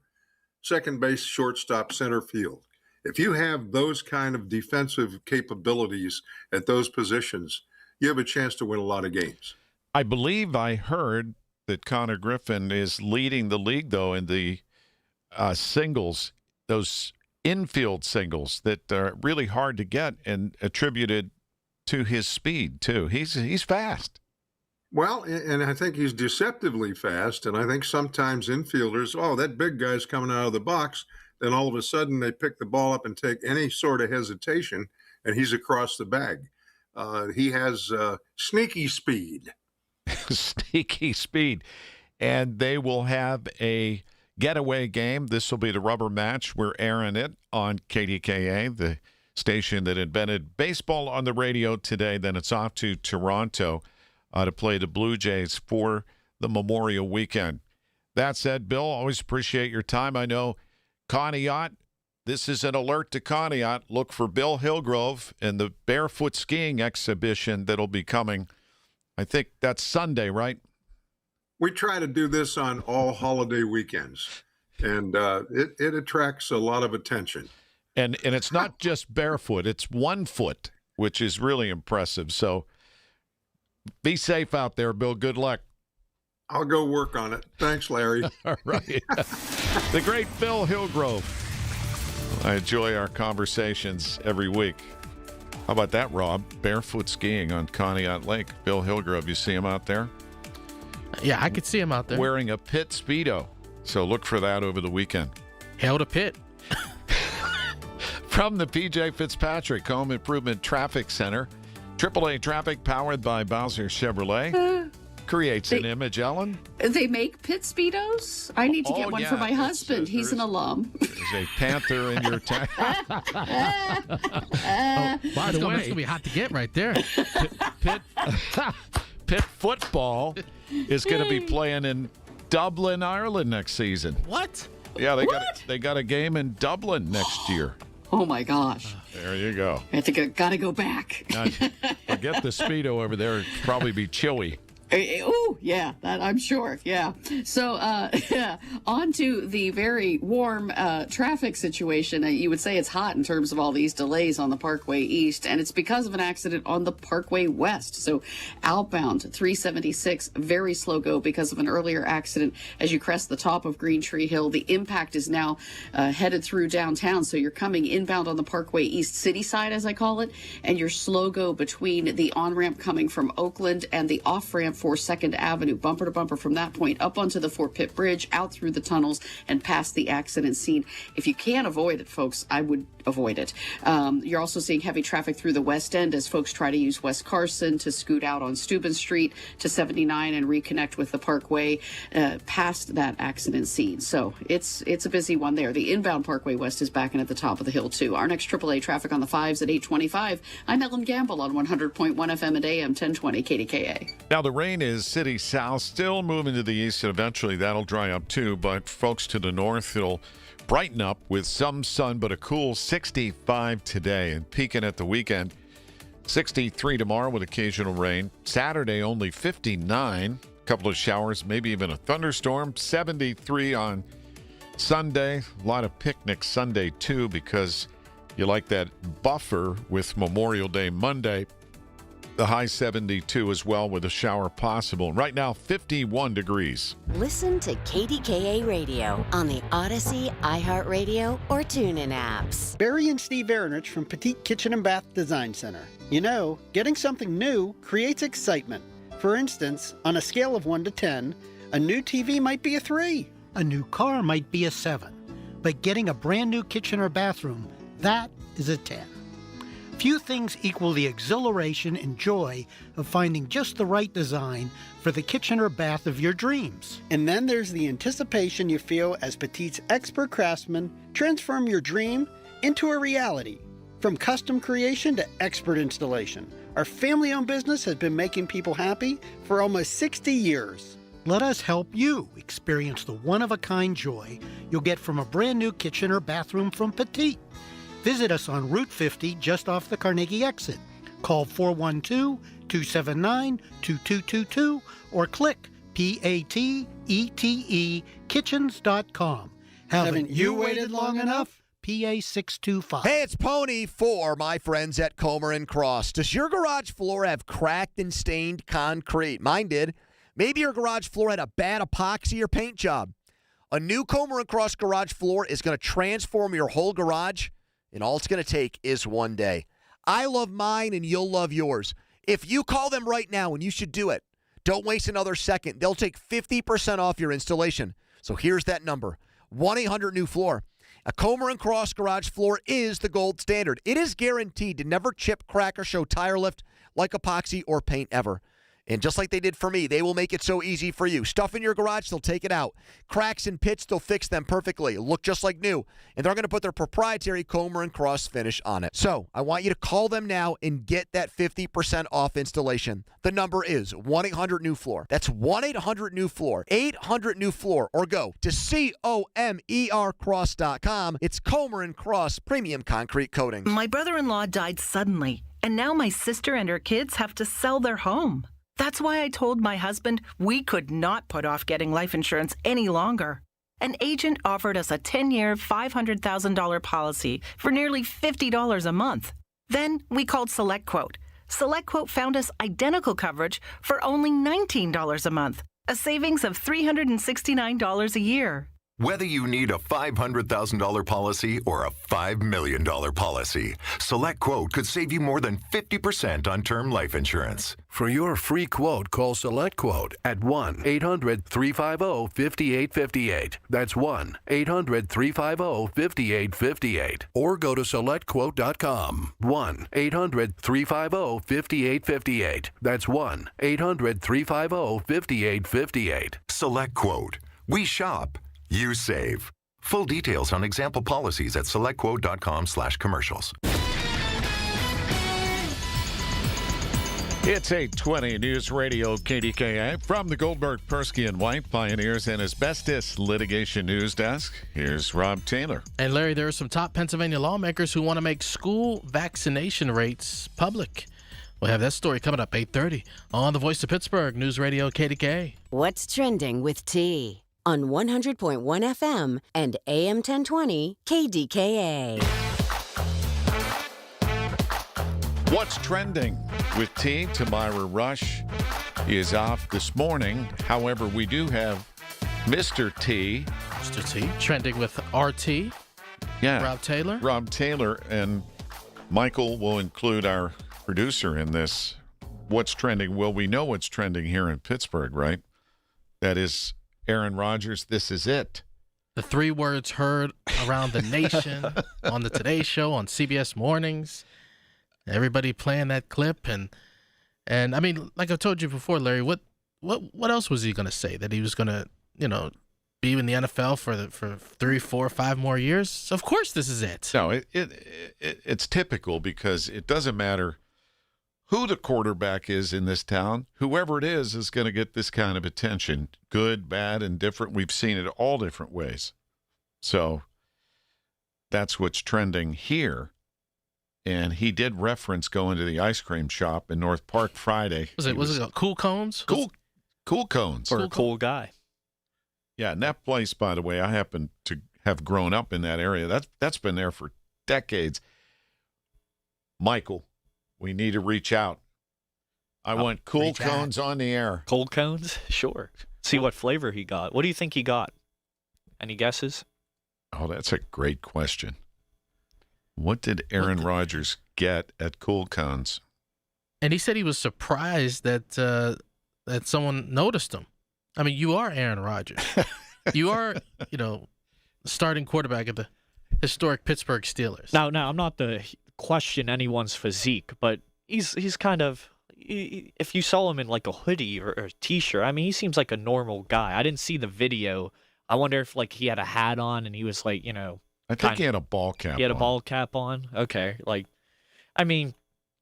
second base, shortstop, center field. If you have those kind of defensive capabilities at those positions, you have a chance to win a lot of games. I believe I heard that Connor Griffin is leading the league, though, in the singles, those infield singles that are really hard to get and attributed to his speed, too. He's fast. Well, and I think he's deceptively fast, and I think sometimes infielders, oh, that big guy's coming out of the box, then all of a sudden they pick the ball up and take any sort of hesitation, and he's across the bag. He has sneaky speed. Sneaky speed. And they will have a getaway game. This will be the rubber match. We're airing it on KDKA, the station that invented baseball on the radio today. Then it's off to Toronto to play the Blue Jays for the Memorial Weekend. That said, Bill, always appreciate your time. I know Conneaut, this is an alert to Conneaut. Look for Bill Hillgrove and the barefoot skiing exhibition that'll be coming. I think that's Sunday, right? We try to do this on all holiday weekends, and it attracts a lot of attention. And it's not just barefoot, it's 1 foot, which is really impressive. So be safe out there, Bill. Good luck. I'll go work on it. Thanks, Larry. All right. The great Bill Hillgrove. I enjoy our conversations every week. How about that, Rob? Barefoot skiing on Conneaut Lake. Bill Hillgrove, you see him out there? Yeah, I could see him out there. Wearing a Pitt Speedo. So look for that over the weekend. Hail to Pitt. From the P.J. Fitzpatrick Home Improvement Traffic Center, AAA traffic powered by Bowser Chevrolet. Creates an image, Ellen. They make Pit Speedos? I need to get one for my husband. He's an alum. There's a panther in your tank. By the way, it's going to be hot to get right there. Pitt football is going to be playing in Dublin, Ireland next season. What? Yeah, they got a game in Dublin next year. Oh, my gosh. There you go. I think I got to go back. Now, forget the Speedo over there. It'd probably be chilly. Oh, yeah, that I'm sure. Yeah. So on to the very warm traffic situation. You would say it's hot in terms of all these delays on the Parkway East, and it's because of an accident on the Parkway West. So outbound 376, very slow go because of an earlier accident as you crest the top of Green Tree Hill. The impact is now headed through downtown. So you're coming inbound on the Parkway East city side, as I call it, and your slow go between the on-ramp coming from Oakland and the off-ramp for 2nd Avenue, bumper to bumper from that point up onto the Fort Pitt Bridge, out through the tunnels, and past the accident scene. If you can avoid it, folks, I would avoid it. You're also seeing heavy traffic through the West End as folks try to use West Carson to scoot out on Steuben Street to 79 and reconnect with the Parkway past that accident scene. So it's a busy one there. The inbound Parkway West is backing at the top of the hill, too. Our next AAA traffic on the 5s at 8:25. I'm Ellen Gamble on 100.1 FM and AM 1020 KDKA. Now, the rain is city south, still moving to the east, and eventually that'll dry up too. But folks to the north, it'll brighten up with some sun, but a cool 65 today, and peaking at the weekend. 63 tomorrow with occasional rain. Saturday only 59, a couple of showers, maybe even a thunderstorm. 73 on Sunday. A lot of picnics Sunday too, because you like that buffer with Memorial Day Monday. The high 72 as well with a shower possible. Right now, 51 degrees. Listen to KDKA Radio on the Odyssey, iHeartRadio, or TuneIn apps. Barry and Steve Aronich from Petite Kitchen and Bath Design Center. You know, getting something new creates excitement. For instance, on a scale of 1 to 10, a new TV might be a 3. A new car might be a 7. But getting a brand new kitchen or bathroom, that is a 10. Few things equal the exhilaration and joy of finding just the right design for the kitchen or bath of your dreams. And then there's the anticipation you feel as Petite's expert craftsmen transform your dream into a reality. From custom creation to expert installation, our family-owned business has been making people happy for almost 60 years. Let us help you experience the one-of-a-kind joy you'll get from a brand new kitchen or bathroom from Petite. Visit us on Route 50 just off the Carnegie exit. Call 412-279-2222 or click PATETE kitchens.com. Haven't you waited long enough? PA 625. Hey, it's Pony for my friends at Comer & Cross. Does your garage floor have cracked and stained concrete? Mine did. Maybe your garage floor had a bad epoxy or paint job. A new Comer & Cross garage floor is going to transform your whole garage, and all it's going to take is one day. I love mine, and you'll love yours. If you call them right now, and you should do it, Don't waste another second. They'll take 50% off your installation. So here's that number, 1-800-NEW-FLOOR. A Comer and Cross garage floor is the gold standard. It is guaranteed to never chip, crack, or show tire lift like epoxy or paint ever. And just like they did for me, they will make it so easy for you. Stuff in your garage, they'll take it out. Cracks and pits, they'll fix them perfectly. Look just like new. And they're going to put their proprietary Comer and Cross finish on it. So I want you to call them now and get that 50% off installation. The number is 1-800-NEW-FLOOR. That's 1-800-NEW-FLOOR. 800-NEW-FLOOR. Or go to COMERcross.com. It's Comer and Cross Premium Concrete Coatings. My brother-in-law died suddenly, and now my sister and her kids have to sell their home. That's why I told my husband we could not put off getting life insurance any longer. An agent offered us a 10-year, $500,000 policy for nearly $50 a month. Then we called SelectQuote. SelectQuote found us identical coverage for only $19 a month, a savings of $369 a year. Whether you need a $500,000 policy or a $5 million policy, SelectQuote could save you more than 50% on term life insurance. For your free quote, call SelectQuote at 1-800-350-5858. That's 1-800-350-5858. Or go to SelectQuote.com. 1-800-350-5858. That's 1-800-350-5858. SelectQuote. We shop. You save. Full details on example policies at selectquote.com/commercials. It's 820 News Radio KDKA from the Goldberg, Persky & White Pioneers and Asbestos Litigation News Desk. Here's Rob Taylor. And Larry, there are some top Pennsylvania lawmakers who want to make school vaccination rates public. We'll have that story coming up 8:30 on the Voice of Pittsburgh News Radio KDKA. What's trending with T on 100.1 FM and AM 1020 KDKA. What's trending with T? Tamira Rush is off this morning. However, we do have Mr. T. Mr. T, trending with RT. Yeah. Rob Taylor. Rob Taylor, and Michael will include our producer in this. What's trending? Well, we know what's trending here in Pittsburgh, right? That is Aaron Rodgers, this is it. The three words heard around the nation on the Today Show, on CBS Mornings. Everybody playing that clip, and I mean, like I told you before, Larry, what else was he going to say? That he was going to, be in the NFL for 3, 4, 5 more years? Of course, this is it. No, it's typical because it doesn't matter who the quarterback is in this town. Whoever it is going to get this kind of attention, good, bad, and different. We've seen it all different ways. So that's what's trending here. And he did reference going to the ice cream shop in North Park Friday. Was it Cool Cones? Cool Cones. Or a cool guy. Yeah, and that place, by the way, I happen to have grown up in that area. That's been there for decades. Michael, we need to reach out. I want Cool Cones on the air. Cold cones? Sure. See what flavor he got. What do you think he got? Any guesses? Oh, that's a great question. What did Aaron Rodgers get at Cool Cones? And he said he was surprised that someone noticed him. I mean, you are Aaron Rodgers. You are, the starting quarterback of the historic Pittsburgh Steelers. Now, I'm not to question anyone's physique, but he's kind of, if you saw him in like a hoodie or a T-shirt, I mean, he seems like a normal guy. I didn't see the video. I wonder if like he had a hat on and he was like, I think he had a ball cap on. He had a ball cap on? Okay. I mean,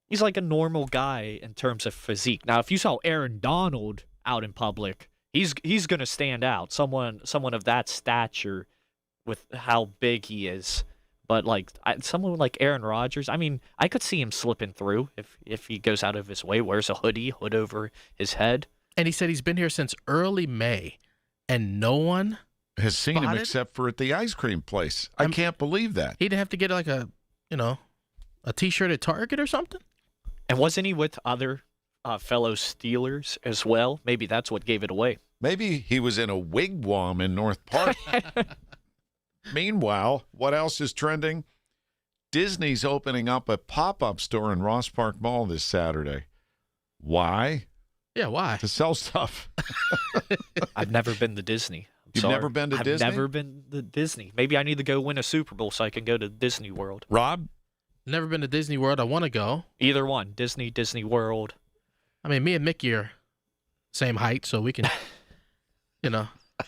he's like a normal guy in terms of physique. Now, if you saw Aaron Donald out in public, he's going to stand out. Someone of that stature with how big he is. But, someone like Aaron Rodgers, I mean, I could see him slipping through if he goes out of his way, wears a hood over his head. And he said he's been here since early May, and no one has seen him except for at the ice cream place. I can't believe that. He didn't have to get a T-shirt at Target or something? And wasn't he with other fellow Steelers as well? Maybe that's what gave it away. Maybe he was in a wigwam in North Park. Meanwhile, what else is trending? Disney's opening up a pop-up store in Ross Park Mall this Saturday. Why? Yeah, why? To sell stuff. I've never been to Disney. You've never been to Disney? I've never been to Disney. Maybe I need to go win a Super Bowl so I can go to Disney World. Rob? Never been to Disney World. I want to go. Either one. Disney World. I mean, me and Mickey are same height, so we can,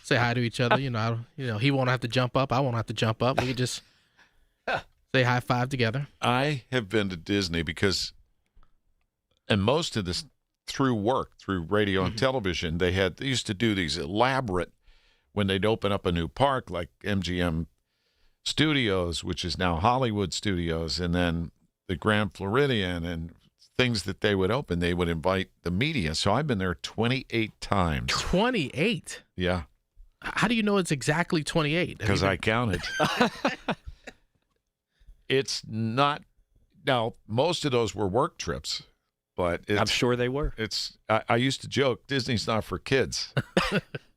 say hi to each other. He won't have to jump up. I won't have to jump up. We can just say high five together. I have been to Disney because, and most of this through work, through radio and television, they used to do these elaborate, when they'd open up a new park like MGM Studios, which is now Hollywood Studios, and then the Grand Floridian and things that they would open, they would invite the media. So I've been there 28 times. 28? Yeah. How do you know it's exactly 28? Because I counted. It's not, now, most of those were work trips, but I'm sure they were. I used to joke, Disney's not for kids.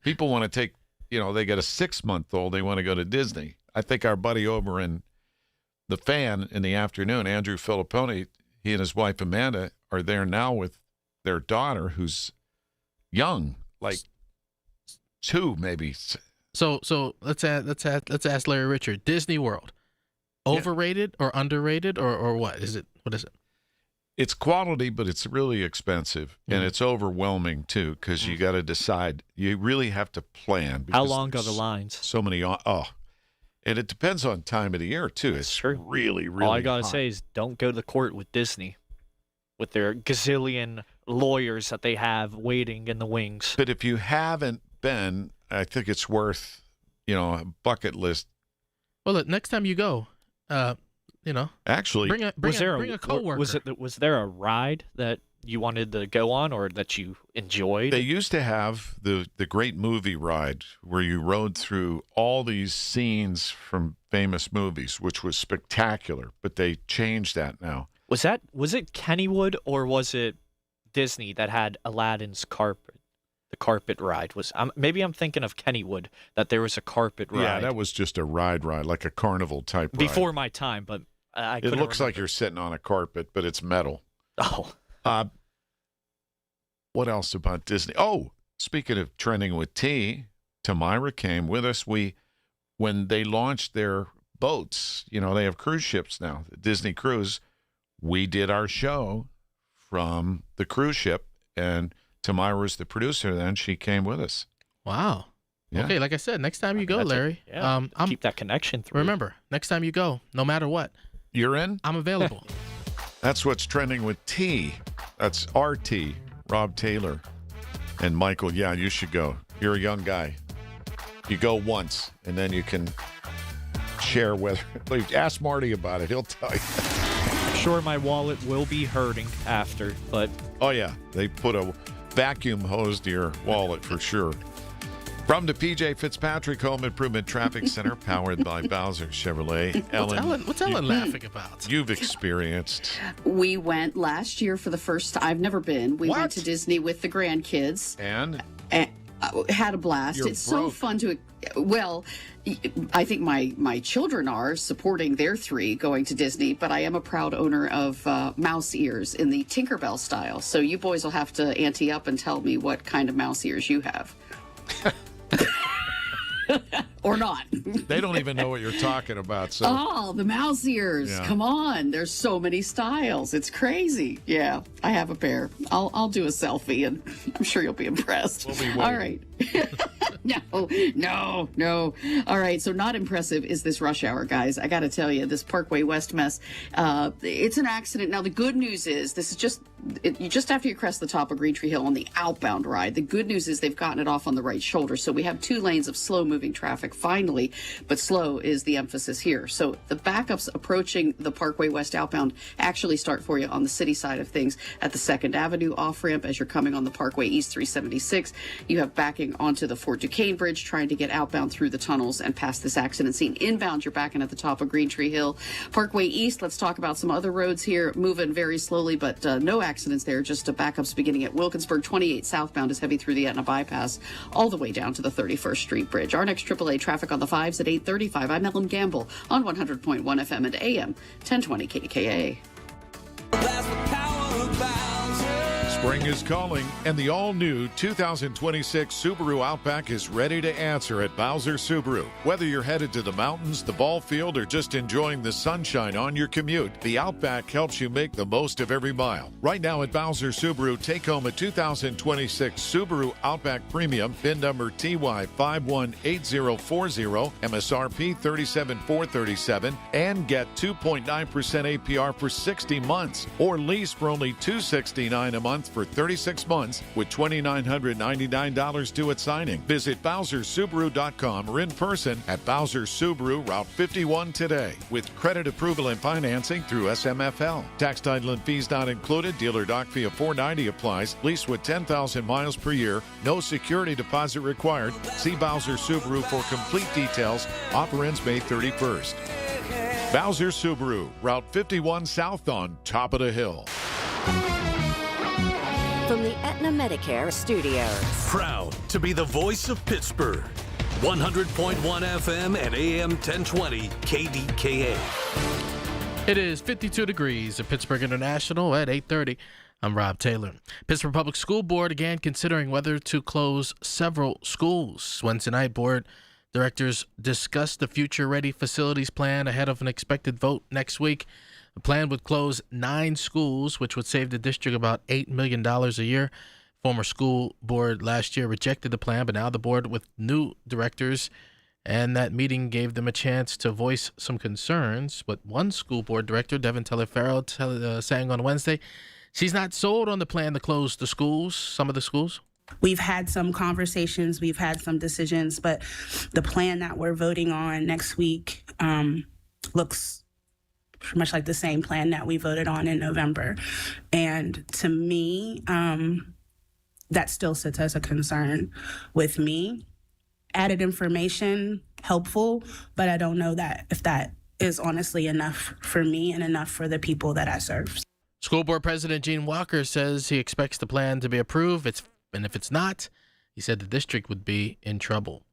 People want to take, they get a 6-month-old, they want to go to Disney. I think our buddy over in The Fan in the afternoon, Andrew Filipponi, he and his wife Amanda are there now with their daughter, who's young, like 2 maybe. So let's ask Larry Richard. Disney World, overrated or underrated or what is it? What is it? It's quality, but it's really expensive, and it's overwhelming too because you got to decide. You really have to plan. How long are the lines? So many. And it depends on time of the year too. It's true. Really, really. All I gotta hot. say is don't go to court with Disney, with their gazillion lawyers that they have waiting in the wings. But if you haven't been, I think it's worth, a bucket list. Well, look, next time you go, actually, bring a coworker. Was there a ride that you wanted to go on or that you enjoyed? They used to have the great movie ride where you rode through all these scenes from famous movies, which was spectacular, but they changed that now. Was it Kennywood or was it Disney that had Aladdin's carpet? The carpet ride maybe I'm thinking of Kennywood, that there was a carpet ride. Yeah, that was just a ride, like a carnival type ride. Before my time, but I couldn't It looks remember. like you're sitting on a carpet, but it's metal. Oh. What else about Disney? Oh, speaking of trending with T, Tamira came with us. When they launched their boats, they have cruise ships now, the Disney Cruise. We did our show from the cruise ship, and Tamira was the producer then. She came with us. Wow. Yeah. Okay, like I said, next time you go, Larry, keep that connection through. Remember, next time you go, no matter what, you're in? I'm available. That's what's trending with T. That's RT, Rob Taylor, and Michael. Yeah, you should go. You're a young guy. You go once, and then you can share whether. Ask Marty about it. He'll tell you. I'm sure my wallet will be hurting after, but... Oh, yeah. They put a vacuum hose to your wallet for sure. From the PJ Fitzpatrick Home Improvement Traffic Center, powered by Bowser Chevrolet. What's Ellen laughing about? You've experienced. We went last year for the first time. I've never been. We went to Disney with the grandkids. And had a blast. You're it's so broke. fun to... Well, I think my children are supporting their 3 going to Disney, but I am a proud owner of mouse ears in the Tinkerbell style. So you boys will have to ante up and tell me what kind of mouse ears you have. Or not. They don't even know what you're talking about. So. Oh, the mouse ears. Yeah. Come on. There's so many styles. It's crazy. Yeah, I have a pair. I'll do a selfie, and I'm sure you'll be impressed. We'll be waiting. All right. No. All right, so not impressive is this rush hour, guys. I got to tell you, this Parkway West mess, it's an accident. Now, the good news is this is just after you crest the top of Green Tree Hill on the outbound ride. The good news is they've gotten it off on the right shoulder. So we have 2 lanes of slow-moving traffic finally, but slow is the emphasis here. So the backups approaching the Parkway West outbound actually start for you on the city side of things at the 2nd Avenue off-ramp as you're coming on the Parkway East 376. You have backing onto the Fort Duquesne Bridge trying to get outbound through the tunnels and past this accident scene. Inbound, you're backing at the top of Green Tree Hill. Parkway East, let's talk about some other roads here, moving very slowly, but no accidents there, just backups beginning at Wilkinsburg. 28 southbound is heavy through the Etna bypass all the way down to the 31st Street Bridge. Our next AAA traffic on the 5s at 8:35. I'm Ellen Gamble on 100.1 FM and AM 1020 KDKA. Spring is calling, and the all-new 2026 Subaru Outback is ready to answer at Bowser Subaru. Whether you're headed to the mountains, the ball field, or just enjoying the sunshine on your commute, the Outback helps you make the most of every mile. Right now at Bowser Subaru, take home a 2026 Subaru Outback Premium, VIN number TY518040, MSRP $37,437, and get 2.9% APR for 60 months, or lease for only $269 a month for 36 months with $2,999 due at signing. Visit BowserSubaru.com or in person at Bowser Subaru, Route 51 today. With credit approval and financing through SMFL. Tax, title, and fees not included. Dealer doc fee of $490 applies. Lease with 10,000 miles per year. No security deposit required. See Bowser Subaru for complete details. Offer ends May 31st. Bowser Subaru, Route 51 South on top of the hill. From the Aetna Medicare Studios. Proud to be the voice of Pittsburgh. 100.1 FM and AM 1020 KDKA. It is 52 degrees at Pittsburgh International at 8:30. I'm Rob Taylor. Pittsburgh Public School Board again considering whether to close several schools. Wednesday night, board directors discussed the Future Ready Facilities Plan ahead of an expected vote next week. The plan would close 9 schools, which would save the district about $8 million a year. Former school board last year rejected the plan, but now the board with new directors, and that meeting gave them a chance to voice some concerns. But one school board director, Devin Telefaro, saying on Wednesday, she's not sold on the plan to close the schools, some of the schools. We've had some conversations, we've had some decisions, but the plan that we're voting on next week looks pretty much like the same plan that we voted on in November. And to me, that still sits as a concern with me. Added information, helpful, but I don't know that if that is honestly enough for me and enough for the people that I serve. School Board President Gene Walker says he expects the plan to be approved, and if it's not, he said the district would be in trouble.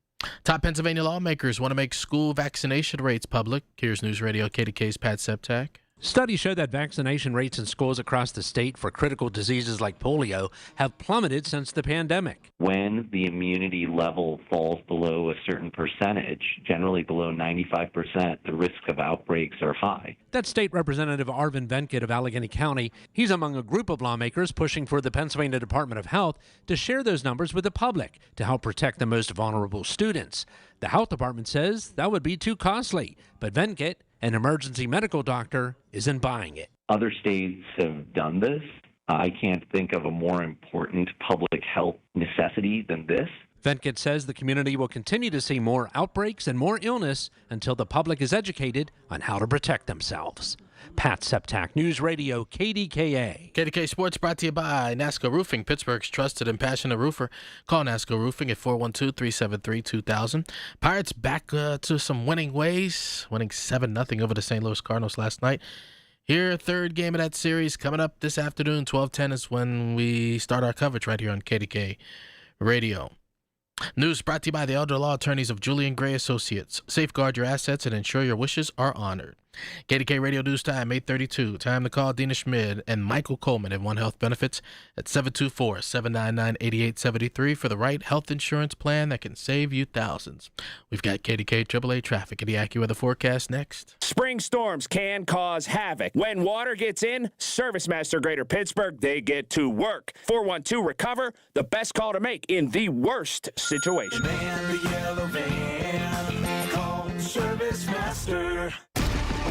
Top Pennsylvania lawmakers want to make school vaccination rates public. Here's News Radio KDK's Pat Septak. Studies show that vaccination rates in schools across the state for critical diseases like polio have plummeted since the pandemic. When the immunity level falls below a certain percentage, generally below 95%, the risk of outbreaks are high. That's State Representative Arvin Venkit of Allegheny County. He's among a group of lawmakers pushing for the Pennsylvania Department of Health to share those numbers with the public to help protect the most vulnerable students. The health department says that would be too costly, but Venkit, an emergency medical doctor, isn't buying it. Other states have done this. I can't think of a more important public health necessity than this. Venkit says the community will continue to see more outbreaks and more illness until the public is educated on how to protect themselves. Pat Septak, News Radio KDKA. KDK Sports brought to you by NASCO Roofing, Pittsburgh's trusted and passionate roofer. Call NASCO Roofing at 412-373-2000. Pirates back to some winning ways, winning 7-0 over the St. Louis Cardinals last night. Here, third game of that series coming up this afternoon. 12:10 is when we start our coverage right here on KDK Radio. News brought to you by the elder law attorneys of Julian Gray Associates. Safeguard your assets and ensure your wishes are honored. KDK Radio News Time, 8:32. Time to call Dina Schmid and Michael Coleman at One Health Benefits at 724-799-8873 for the right health insurance plan that can save you thousands. We've got KDK AAA traffic and the AccuWeather forecast next. Spring storms can cause havoc. When water gets in, ServiceMaster Greater Pittsburgh, they get to work. 412-RECOVER, the best call to make in the worst situation. Man, the yellow van, call ServiceMaster.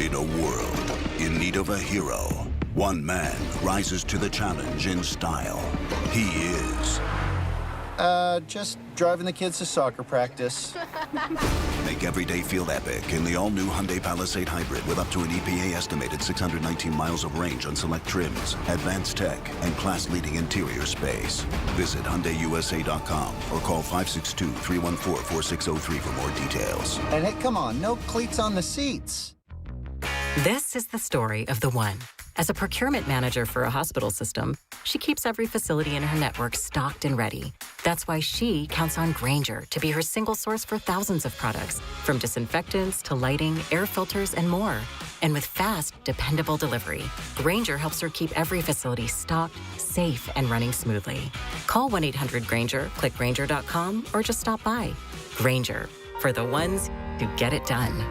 In a world in need of a hero, one man rises to the challenge in style. He is... just driving the kids to soccer practice. Make every day feel epic in the all-new Hyundai Palisade Hybrid with up to an EPA-estimated 619 miles of range on select trims, advanced tech, and class-leading interior space. Visit HyundaiUSA.com or call 562-314-4603 for more details. And hey, come on, no cleats on the seats. This is the story of the one. As a procurement manager for a hospital system, she keeps every facility in her network stocked and ready. That's why she counts on Grainger to be her single source for thousands of products, from disinfectants to lighting, air filters, and more. And with fast, dependable delivery, Grainger helps her keep every facility stocked, safe, and running smoothly. Call 1-800-GRAINGER, click Grainger.com, or just stop by. Grainger, for the ones who get it done.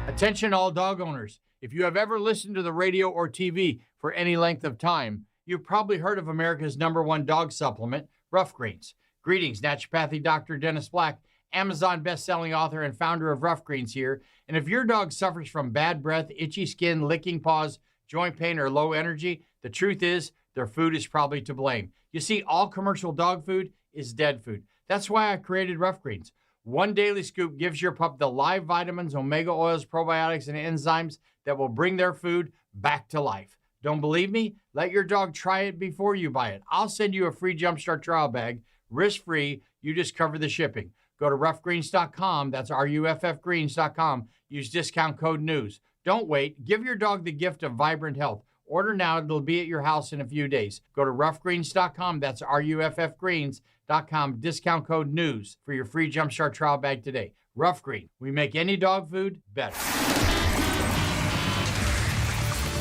Attention all dog owners. If you have ever listened to the radio or TV for any length of time, you've probably heard of America's #1 dog supplement, Rough Greens. Greetings, naturopathy Dr. Dennis Black, Amazon best-selling author and founder of Rough Greens here. And if your dog suffers from bad breath, itchy skin, licking paws, joint pain, or low energy, the truth is their food is probably to blame. You see, all commercial dog food is dead food. That's why I created Rough Greens. One daily scoop gives your pup the live vitamins, omega oils, probiotics, and enzymes that will bring their food back to life. Don't believe me? Let your dog try it before you buy it. I'll send you a free Jumpstart trial bag, risk-free. You just cover the shipping. Go to roughgreens.com. That's RUFFgreens.com. Use discount code NEWS. Don't wait. Give your dog the gift of vibrant health. Order now. It'll be at your house in a few days. Go to roughgreens.com. That's RUFFgreens.com. Discount code NEWS for your free Jumpstart trial bag today. Rough Green. We make any dog food better.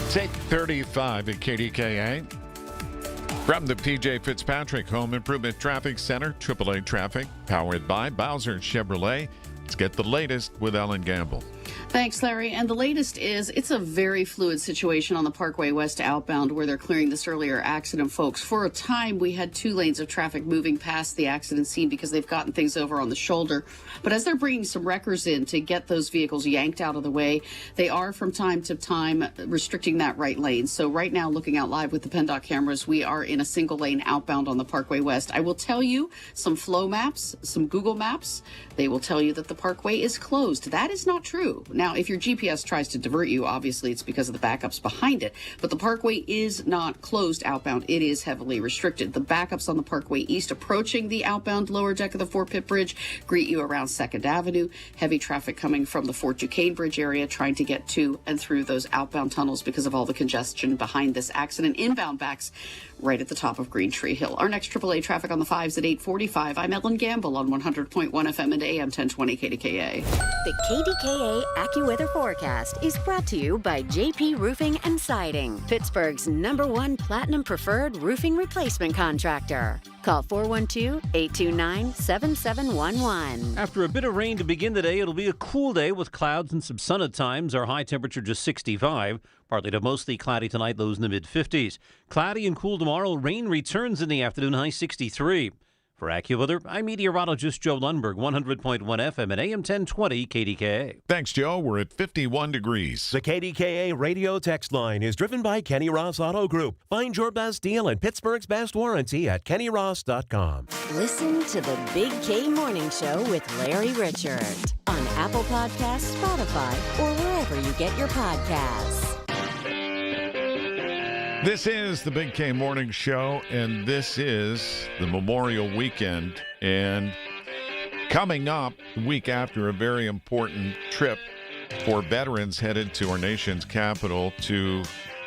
It's 8:35 at KDKA. From the PJ Fitzpatrick Home Improvement Traffic Center, AAA Traffic, powered by Bowser Chevrolet. Let's get the latest with Ellen Gamble. Thanks, Larry. And the latest is it's a very fluid situation on the Parkway West outbound where they're clearing this earlier accident, folks. For a time, we had 2 lanes of traffic moving past the accident scene because they've gotten things over on the shoulder. But as they're bringing some wreckers in to get those vehicles yanked out of the way, they are from time to time restricting that right lane. So right now, looking out live with the PennDOT cameras, we are in a single lane outbound on the Parkway West. I will tell you some flow maps, some Google Maps. They will tell you that the Parkway is closed. That is not true. Now, if your GPS tries to divert you, obviously it's because of the backups behind it. But the Parkway is not closed outbound. It is heavily restricted. The backups on the Parkway East approaching the outbound lower deck of the Fort Pitt Bridge greet you around 2nd Avenue. Heavy traffic coming from the Fort Duquesne Bridge area trying to get to and through those outbound tunnels because of all the congestion behind this accident. Inbound backs right at the top of Green Tree Hill. Our next AAA traffic on the 5s at 8:45. I'm Ellen Gamble on 100.1 FM and AM 1020 KDKA. The KDKA AccuWeather forecast is brought to you by JP Roofing and Siding, Pittsburgh's #1 Platinum Preferred Roofing Replacement Contractor. Call 412-829-7711. After a bit of rain to begin the day, it'll be a cool day with clouds and some sun at times. Our high temperature just 65. Partly to mostly cloudy tonight, lows in the mid-50s. Cloudy and cool tomorrow. Rain returns in the afternoon, high 63. For AccuWeather, I'm meteorologist Joe Lundberg, 100.1 FM and AM 1020 KDKA. Thanks, Joe. We're at 51 degrees. The KDKA radio text line is driven by Kenny Ross Auto Group. Find your best deal and Pittsburgh's best warranty at kennyross.com. Listen to the Big K Morning Show with Larry Richard on Apple Podcasts, Spotify, or wherever you get your podcasts. This is the Big K Morning Show, and this is the Memorial Weekend. And coming up the week after, a very important trip for veterans headed to our nation's capital to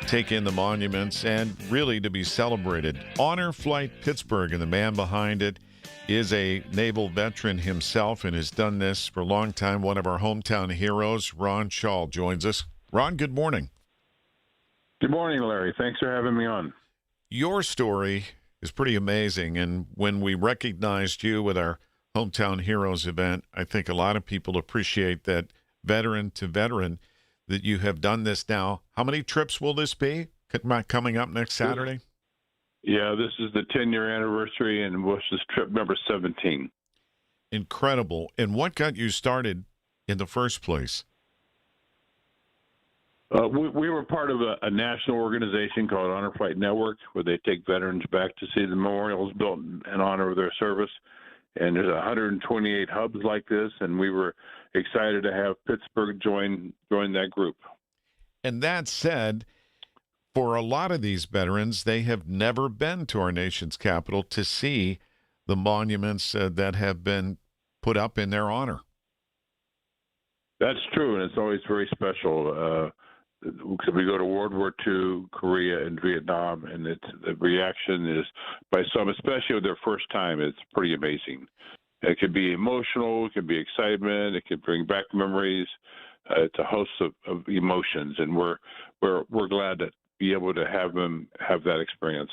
take in the monuments and really to be celebrated. Honor Flight Pittsburgh, and the man behind it is a naval veteran himself and has done this for a long time. One of our hometown heroes, Ron Shaw, joins us. Ron, good morning. Good morning, Larry. Thanks for having me on. Your story is pretty amazing, and when we recognized you with our Hometown Heroes event, I think a lot of people appreciate that veteran to veteran that you have done this now. How many trips will this be coming up next Saturday? Yeah, this is the 10-year anniversary, and this is trip number 17. Incredible. And what got you started in the first place? We were part of a national organization called Honor Flight Network, where they take veterans back to see the memorials built in honor of their service. And there's 128 hubs like this, and we were excited to have Pittsburgh join that group. And that said, for a lot of these veterans, they have never been to our nation's capital to see the monuments that have been put up in their honor. That's true, and it's always very special. We go to World War II, Korea, and Vietnam, and the reaction is, by some, especially with their first time, it's pretty amazing. It could be emotional, it could be excitement, it could bring back memories. it's a host of emotions, and we're glad to be able to have them have that experience.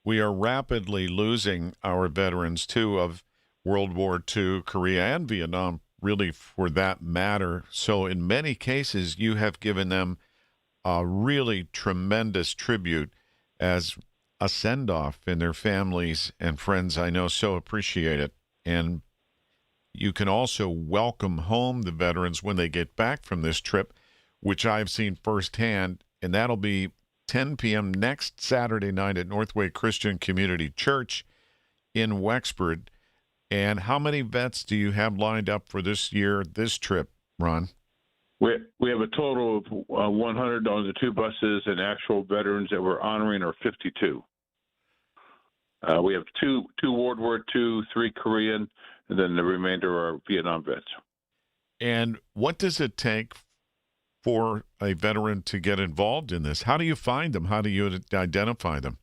We are rapidly losing our veterans, too, of World War II, Korea, and Vietnam, really, for that matter. So in many cases, you have given them a really tremendous tribute as a send-off, and their families and friends, I know, so appreciate it. And you can also welcome home the veterans when they get back from this trip, which I've seen firsthand, and that'll be 10 p.m. next Saturday night at Northway Christian Community Church in Wexford. And how many vets do you have lined up for this year, this trip, Ron? We have a total of 100 on the 2 buses, and actual veterans that we're honoring are 52. We have two World War II, 3 Korean, and then the remainder are Vietnam vets. And what does it take for a veteran to get involved in this? How do you find them? How do you identify them?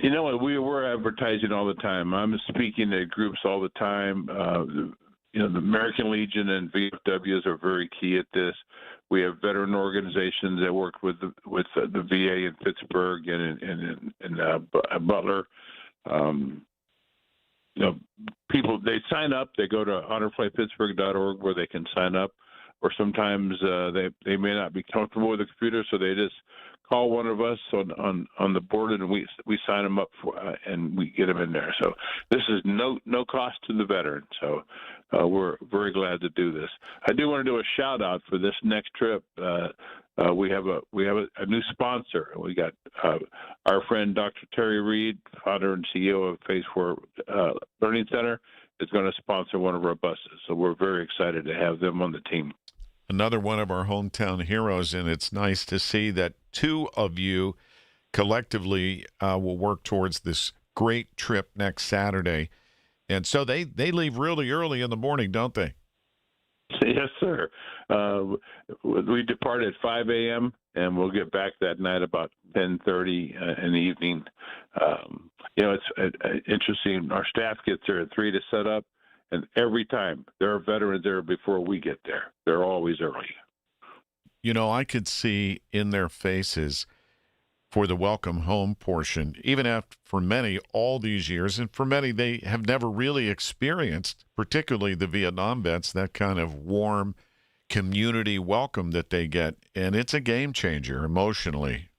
You know what? We're advertising all the time. I'm speaking at groups all the time. The American Legion and VFWs are very key at this. We have veteran organizations that work with the VA in Pittsburgh and in Butler. People, they sign up. They go to honorflightpittsburgh.org where they can sign up. Or sometimes they may not be comfortable with the computer, so they just call one of us on the board, and we sign them up and we get them in there. So this is no cost to the veteran. So we're very glad to do this. I do want to do a shout out for this next trip. We have a new sponsor. We got our friend Dr. Terry Reed, founder and CEO of Phase 4 Learning Center, is going to sponsor one of our buses. So we're very excited to have them on the team. Another one of our hometown heroes, and it's nice to see that 2 of you collectively will work towards this great trip next Saturday. And so they leave really early in the morning, don't they? Yes, sir. We depart at 5 a.m., and we'll get back that night about 10:30 in the evening. It's interesting. Our staff gets there at 3 to set up, and every time there are veterans there before we get there. They're always early. I could see in their faces for the welcome home portion, even after, for many, all these years, and for many, they have never really experienced, particularly the Vietnam vets, that kind of warm community welcome that they get. And it's a game changer emotionally.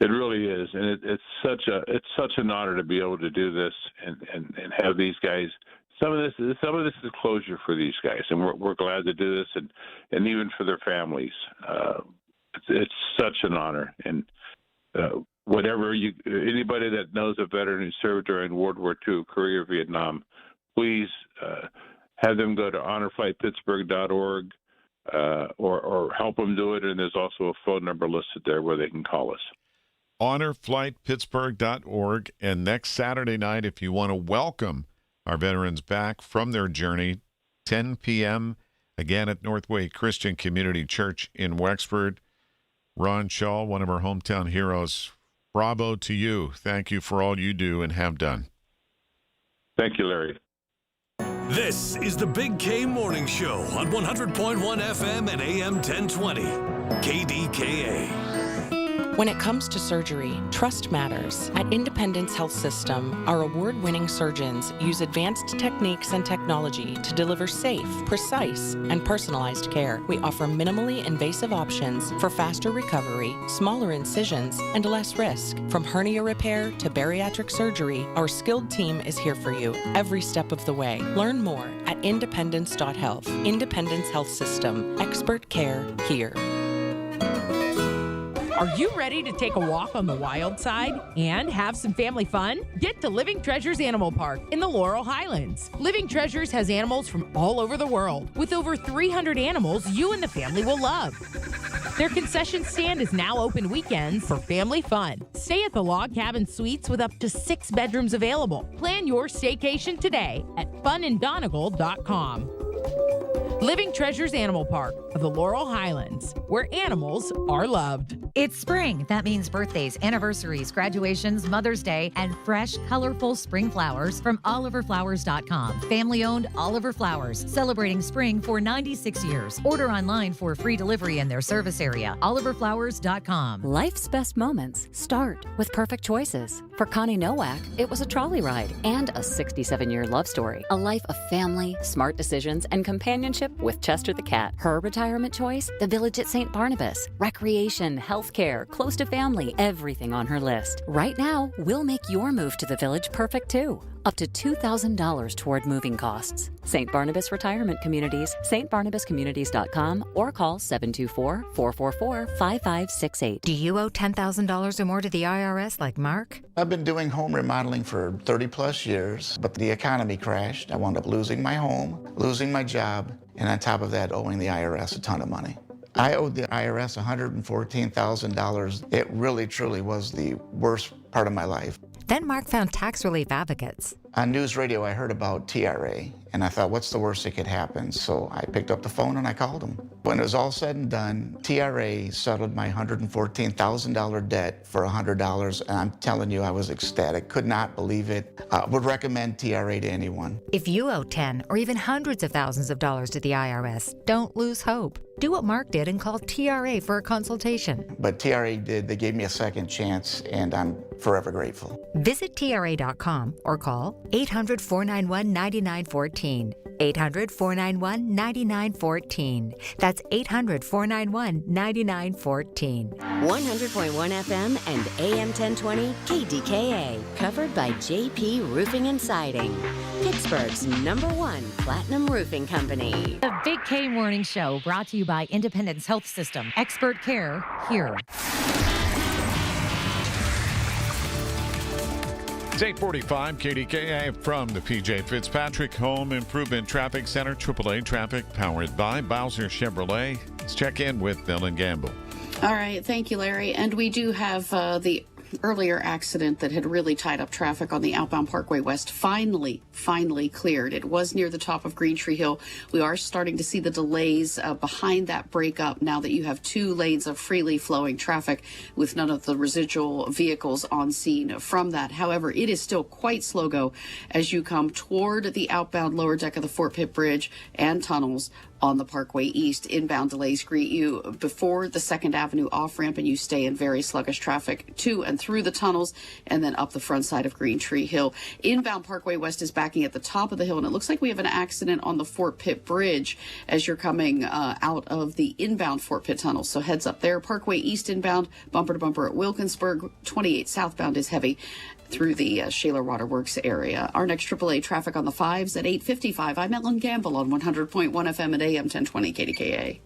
It really is, and it's such an honor to be able to do this and have these guys. Some of this is closure for these guys, and we're glad to do this, and even for their families. It's such an honor, and anybody that knows a veteran who served during World War II, Korea, or Vietnam, please have them go to honorflightpittsburgh.org or help them do it. And there's also a phone number listed there where they can call us. honorflightpittsburgh.org. And next Saturday night, if you want to welcome our veterans back from their journey, 10 p.m., again at Northway Christian Community Church in Wexford. Ron Shaw, one of our hometown heroes, bravo to you. Thank you for all you do and have done. Thank you, Larry. This is the Big K Morning Show on 100.1 FM and AM 1020. KDKA. When it comes to surgery, trust matters. At Independence Health System, our award-winning surgeons use advanced techniques and technology to deliver safe, precise, and personalized care. We offer minimally invasive options for faster recovery, smaller incisions, and less risk. From hernia repair to bariatric surgery, our skilled team is here for you every step of the way. Learn more at independence.health. Independence Health System. Expert care here. Are you ready to take a walk on the wild side and have some family fun? Get to Living Treasures Animal Park in the Laurel Highlands. Living Treasures has animals from all over the world, with over 300 animals you and the family will love. Their concession stand is now open weekends for family fun. Stay at the Log Cabin Suites with up to 6 bedrooms available. Plan your staycation today at funindonegal.com. Living Treasures Animal Park, of the Laurel Highlands, where animals are loved. It's spring. That means birthdays, anniversaries, graduations, Mother's Day, and fresh, colorful spring flowers from OliverFlowers.com. Family-owned Oliver Flowers, celebrating spring for 96 years. Order online for free delivery in their service area. OliverFlowers.com. Life's best moments start with perfect choices. For Connie Nowak, it was a trolley ride and a 67-year love story. A life of family, smart decisions, and companionship with Chester the cat. Her retirement choice? The Village at St. Barnabas. Recreation, healthcare, close to family, everything on her list. Right now, we'll make your move to the Village perfect too. Up to $2,000 toward moving costs. St. Barnabas Retirement Communities, stbarnabascommunities.com, or call 724-444-5568. Do you owe $10,000 or more to the IRS like Mark? I've been doing home remodeling for 30 plus years, but the economy crashed. I wound up losing my home, losing my job, and on top of that, owing the IRS a ton of money. I owed the IRS $114,000. It really, truly was the worst part of my life. Then Mark found tax relief advocates. On news radio, I heard about TRA, and I thought, what's the worst that could happen? So I picked up the phone and I called them. When it was all said and done, TRA settled my $114,000 debt for $100, and I'm telling you, I was ecstatic, could not believe it. Would recommend TRA to anyone. If you owe 10 or even hundreds of thousands of dollars to the IRS, don't lose hope. Do what Mark did and call TRA for a consultation. But TRA did, they gave me a second chance, and I'm forever grateful. Visit TRA.com or call 800-491-9914. 800-491-9914. That's 800-491-9914. 100.1 FM and AM 1020 KDKA. Covered by JP Roofing and Siding. Pittsburgh's #1 platinum roofing company. The Big K Morning Show, brought to you by Independence Health System. Expert care here. It's 8:45 KDKA from the PJ Fitzpatrick Home Improvement Traffic Center. AAA traffic powered by Bowser Chevrolet. Let's check in with Bill and Gamble. All right. Thank you, Larry. And we do have the earlier accident that had really tied up traffic on the outbound Parkway West finally cleared. It was near the top of Green Tree Hill. We are starting to see the delays behind that breakup now that you have 2 lanes of freely flowing traffic with none of the residual vehicles on scene from that. However, it is still quite slow go as you come toward the outbound lower deck of the Fort Pitt Bridge and tunnels on the Parkway East. Inbound delays greet you before the 2nd Avenue off-ramp, and you stay in very sluggish traffic to and through the tunnels and then up the front side of Green Tree Hill. Inbound Parkway West is backing at the top of the hill, and it looks like we have an accident on the Fort Pitt Bridge as you're coming out of the inbound Fort Pitt tunnel. So heads up there. Parkway East inbound, bumper to bumper at Wilkinsburg. 28 southbound is heavy through the Shaler Waterworks area. Our next AAA traffic on the 5s at 8:55. I'm Ellen Gamble on 100.1 FM and AM 1020 KDKA.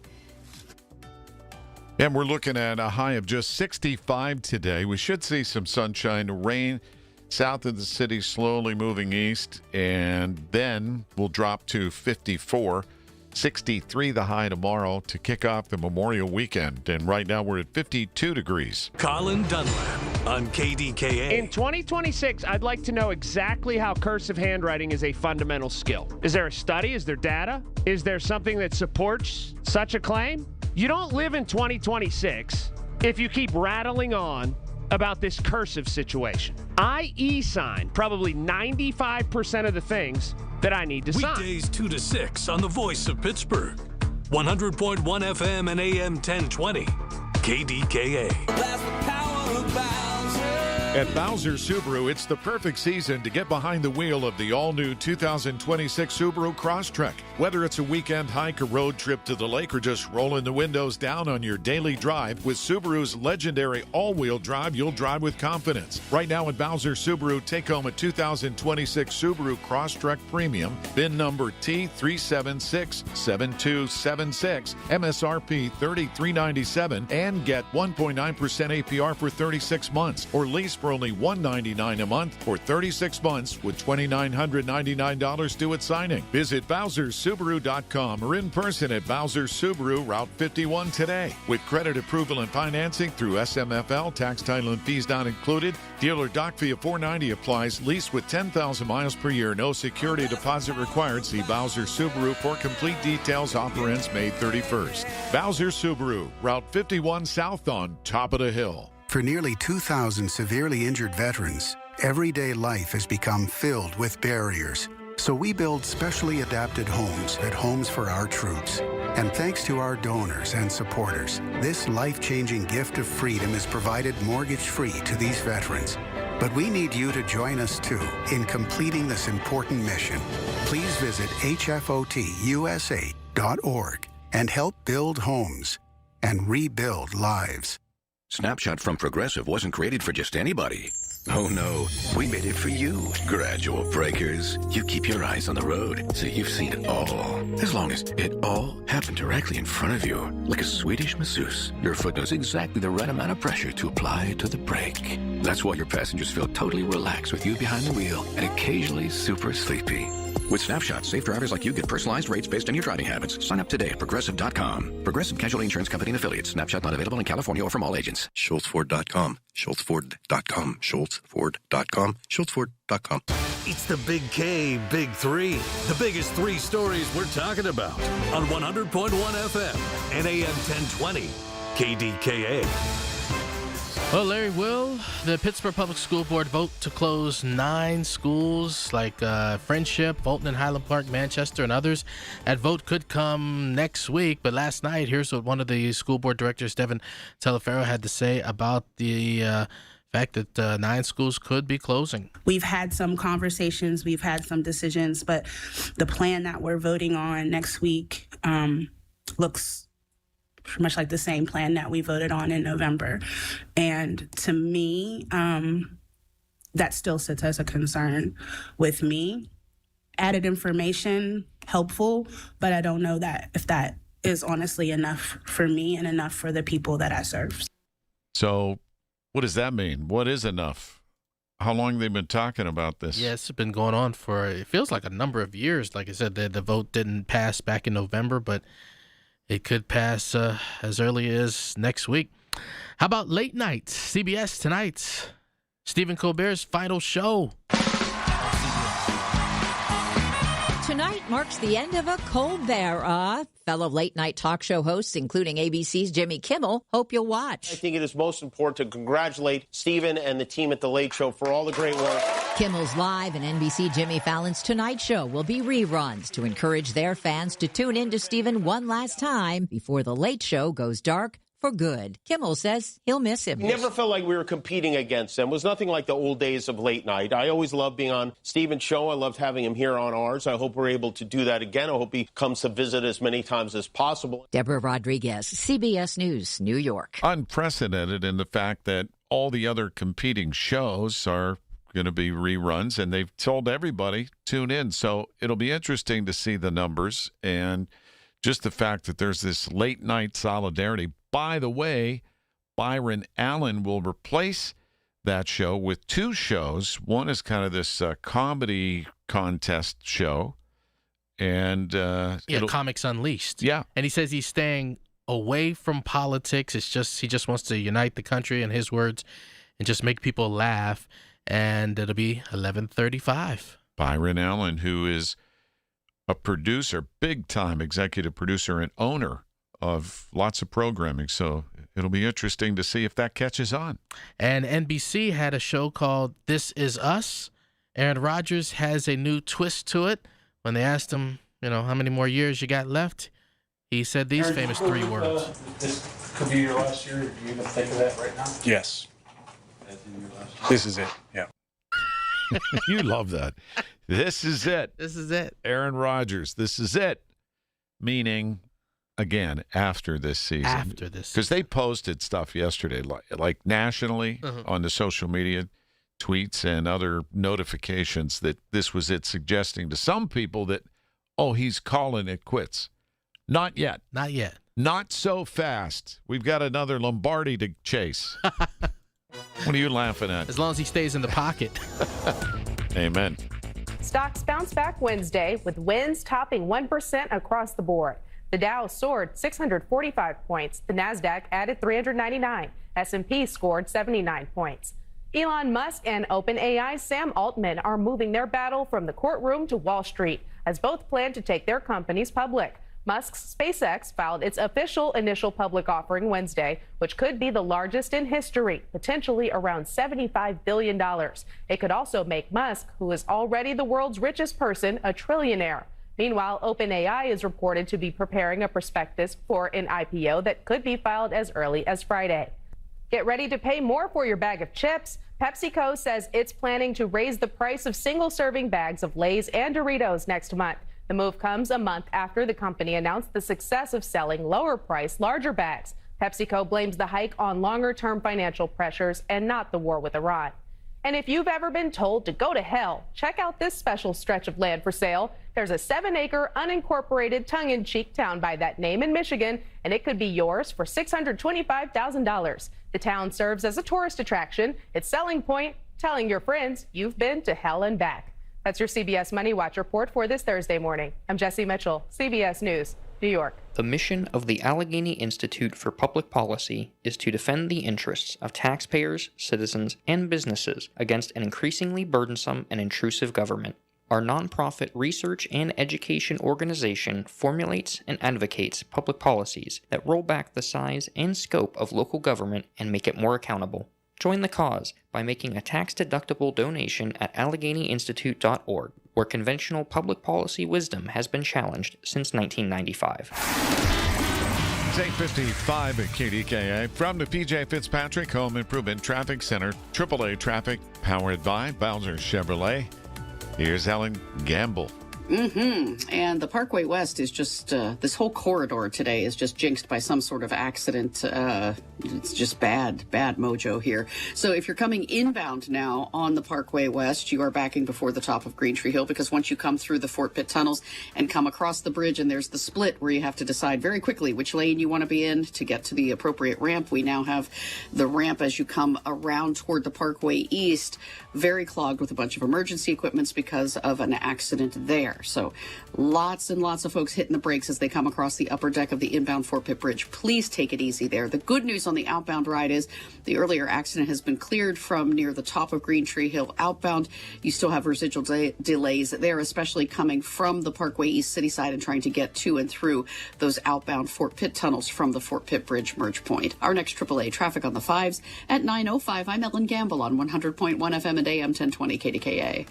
And we're looking at a high of just 65 today. We should see some sunshine, rain south of the city, slowly moving east, and then we'll drop to 54. 63 the high tomorrow to kick off the Memorial Weekend. And right now we're at 52 degrees. Colin Dunlap on KDKA. In 2026, I'd like to know exactly how cursive handwriting is a fundamental skill. Is there a study? Is there data? Is there something that supports such a claim? You don't live in 2026 if you keep rattling on about this cursive situation. I e-sign probably 95% of the things that I need to sign. Weekdays 2 to 6 on the Voice of Pittsburgh. 100.1 FM and AM 1020. KDKA. At Bowser Subaru, it's the perfect season to get behind the wheel of the all-new 2026 Subaru Crosstrek. Whether it's a weekend hike, a road trip to the lake, or just rolling the windows down on your daily drive, with Subaru's legendary all-wheel drive, you'll drive with confidence. Right now at Bowser Subaru, take home a 2026 Subaru Crosstrek Premium, VIN number T3767276, MSRP $33.97, and get 1.9% APR for 36 months, or lease for for only $199 a month for 36 months with $2,999 due at signing. Visit BowserSubaru.com or in person at Bowser Subaru, Route 51 today. With credit approval and financing through SMFL, tax, title, and fees not included. Dealer doc fee of $490 applies. Lease with 10,000 miles per year. No security deposit required. See Bowser Subaru for complete details. Offer ends May 31st. Bowser Subaru, Route 51 South on top of the hill. For nearly 2,000 severely injured veterans, everyday life has become filled with barriers. So we build specially adapted homes at Homes for Our Troops. And thanks to our donors and supporters, this life-changing gift of freedom is provided mortgage-free to these veterans. But we need you to join us, too, in completing this important mission. Please visit hfotusa.org and help build homes and rebuild lives. Snapshot from Progressive wasn't created for just anybody. Oh no, we made it for you, gradual breakers. You keep your eyes on the road, so you've seen it all. As long as it all happened directly in front of you, like a Swedish masseuse, your foot knows exactly the right amount of pressure to apply to the brake. That's why your passengers feel totally relaxed with you behind the wheel and occasionally super sleepy. With Snapshot, safe drivers like you get personalized rates based on your driving habits. Sign up today at Progressive.com. Progressive Casualty Insurance Company and Affiliates. Snapshot not available in California or from all agents. SchultzFord.com. SchultzFord.com. SchultzFord.com. SchultzFord.com. It's the Big K, Big Three. The biggest three stories we're talking about on 100.1 FM and AM 1020. KDKA. Well, Larry, will the Pittsburgh Public School Board vote to close 9 schools like Friendship, Fulton and Highland Park, Manchester, and others? That vote could come next week, but last night, here's what one of the school board directors, Devin Teleferro, had to say about the fact that 9 schools could be closing. We've had some conversations, we've had some decisions, but the plan that we're voting on next week looks pretty much like the same plan that we voted on in November. And to me, that still sits as a concern with me. Added information, helpful, but I don't know that if that is honestly enough for me and enough for the people that I serve. So what does that mean? What is enough? How long have they been talking about this? Yeah, it's been going on for, it feels like a number of years. Like I said, the vote didn't pass back in November, but it could pass as early as next week. How about late night? CBS tonight. Stephen Colbert's final show. Tonight marks the end of a Colbert era. Fellow late-night talk show hosts, including ABC's Jimmy Kimmel, hope you'll watch. I think it is most important to congratulate Stephen and the team at The Late Show for all the great work. Kimmel's Live and NBC Jimmy Fallon's Tonight Show will be reruns to encourage their fans to tune in to Stephen one last time before The Late Show goes dark for good. Kimmel says he'll miss him. Never felt like we were competing against them. It was nothing like the old days of late night. I always loved being on Stephen's show. I loved having him here on ours. I hope we're able to do that again. I hope he comes to visit as many times as possible. Deborah Rodriguez, CBS News, New York. Unprecedented in the fact that all the other competing shows are going to be reruns, and they've told everybody, tune in. So it'll be interesting to see the numbers and just the fact that there's this late night solidarity. By the way, Byron Allen will replace that show with 2 shows. One is kind of this comedy contest show. And Comics Unleashed. Yeah. And he says he's staying away from politics. It's just he just wants to unite the country, in his words, and just make people laugh. And it'll be 11:35. Byron Allen, who is a producer, big-time executive producer and owner of lots of programming. So it'll be interesting to see if that catches on. And NBC had a show called This Is Us. Aaron Rodgers has a new twist to it. When they asked him, how many more years you got left, he said these famous 3 words. This could be your last year. Do you even think of that right now? Yes. This is it. Yeah. You love that. This is it. This is it. Aaron Rodgers, this is it. Meaning, again, after this season. After this season. Because they posted stuff yesterday, like nationally on the social media tweets and other notifications that this was it, suggesting to some people that, he's calling it quits. Not yet. Not yet. Not so fast. We've got another Lombardi to chase. What are you laughing at? As long as he stays in the pocket. Amen. Stocks bounced back Wednesday with wins topping 1% across the board. The Dow soared 645 points. The Nasdaq added 399. S&P scored 79 points. Elon Musk and OpenAI's Sam Altman are moving their battle from the courtroom to Wall Street as both plan to take their companies public. Musk's SpaceX filed its official initial public offering Wednesday, which could be the largest in history, potentially around $75 billion. It could also make Musk, who is already the world's richest person, a trillionaire. Meanwhile, OpenAI is reported to be preparing a prospectus for an IPO that could be filed as early as Friday. Get ready to pay more for your bag of chips. PepsiCo says it's planning to raise the price of single-serving bags of Lay's and Doritos next month. The move comes a month after the company announced the success of selling lower-priced, larger bags. PepsiCo blames the hike on longer-term financial pressures and not the war with Iran. And if you've ever been told to go to hell, check out this special stretch of land for sale. There's a 7-acre unincorporated tongue-in-cheek town by that name in Michigan, and it could be yours for $625,000. The town serves as a tourist attraction. Its selling point, telling your friends you've been to hell and back. That's your CBS Money Watch report for this Thursday morning. I'm Jesse Mitchell, CBS News, New York. The mission of the Allegheny Institute for Public Policy is to defend the interests of taxpayers, citizens, and businesses against an increasingly burdensome and intrusive government. Our nonprofit research and education organization formulates and advocates public policies that roll back the size and scope of local government and make it more accountable. Join the cause by making a tax-deductible donation at AlleghenyInstitute.org, where conventional public policy wisdom has been challenged since 1995. It's 8:55 at KDKA. From the PJ Fitzpatrick Home Improvement Traffic Center, AAA Traffic, powered by Bowser Chevrolet. Here's Ellen Gamble. And the Parkway West is just, this whole corridor today is just jinxed by some sort of accident. It's just bad mojo here. So if you're coming inbound now on the Parkway West, you are backing before the top of Green Tree Hill, because once you come through the Fort Pitt tunnels and come across the bridge, and there's the split where you have to decide very quickly which lane you want to be in to get to the appropriate ramp. We now have the ramp as you come around toward the Parkway East, very clogged with a bunch of emergency equipments because of an accident there. So lots and lots of folks hitting the brakes as they come across the upper deck of the inbound Fort Pitt Bridge. Please take it easy there. The good news on the outbound ride is the earlier accident has been cleared from near the top of Green Tree Hill outbound. You still have residual delays there, especially coming from the Parkway East City side and trying to get to and through those outbound Fort Pitt tunnels from the Fort Pitt Bridge merge point. Our next AAA traffic on the 5s at 9:05. I'm Ellen Gamble on 100.1 FM and AM 1020 KDKA.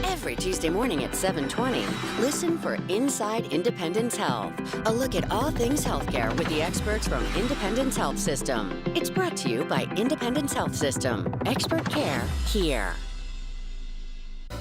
Every Tuesday morning at 7:20, listen for Inside Independence Health, a look at all things healthcare with the experts from Independence Health System. It's brought to you by Independence Health System. Expert care here.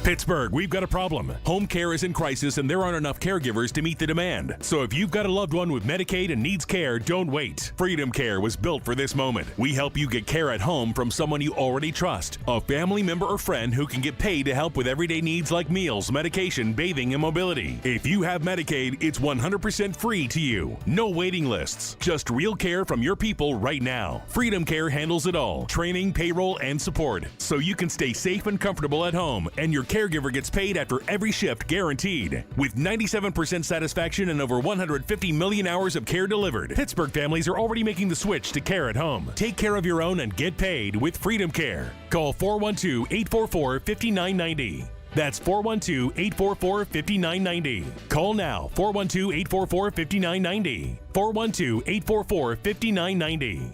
Pittsburgh, we've got a problem. Home care is in crisis and there aren't enough caregivers to meet the demand. So if you've got a loved one with Medicaid and needs care, don't wait. Freedom Care was built for this moment. We help you get care at home from someone you already trust, a family member or friend who can get paid to help with everyday needs like meals, medication, bathing, and mobility. If you have Medicaid, it's 100% free to you. No waiting lists, just real care from your people right now. Freedom Care handles it all, training, payroll, and support, so you can stay safe and comfortable at home, and your caregiver gets paid after every shift guaranteed. With 97% satisfaction and over 150 million hours of care delivered, Pittsburgh families are already making the switch to care at home. Take care of your own and get paid with Freedom Care. Call 412-844-5990. That's 412-844-5990. Call now, 412-844-5990. 412-844-5990.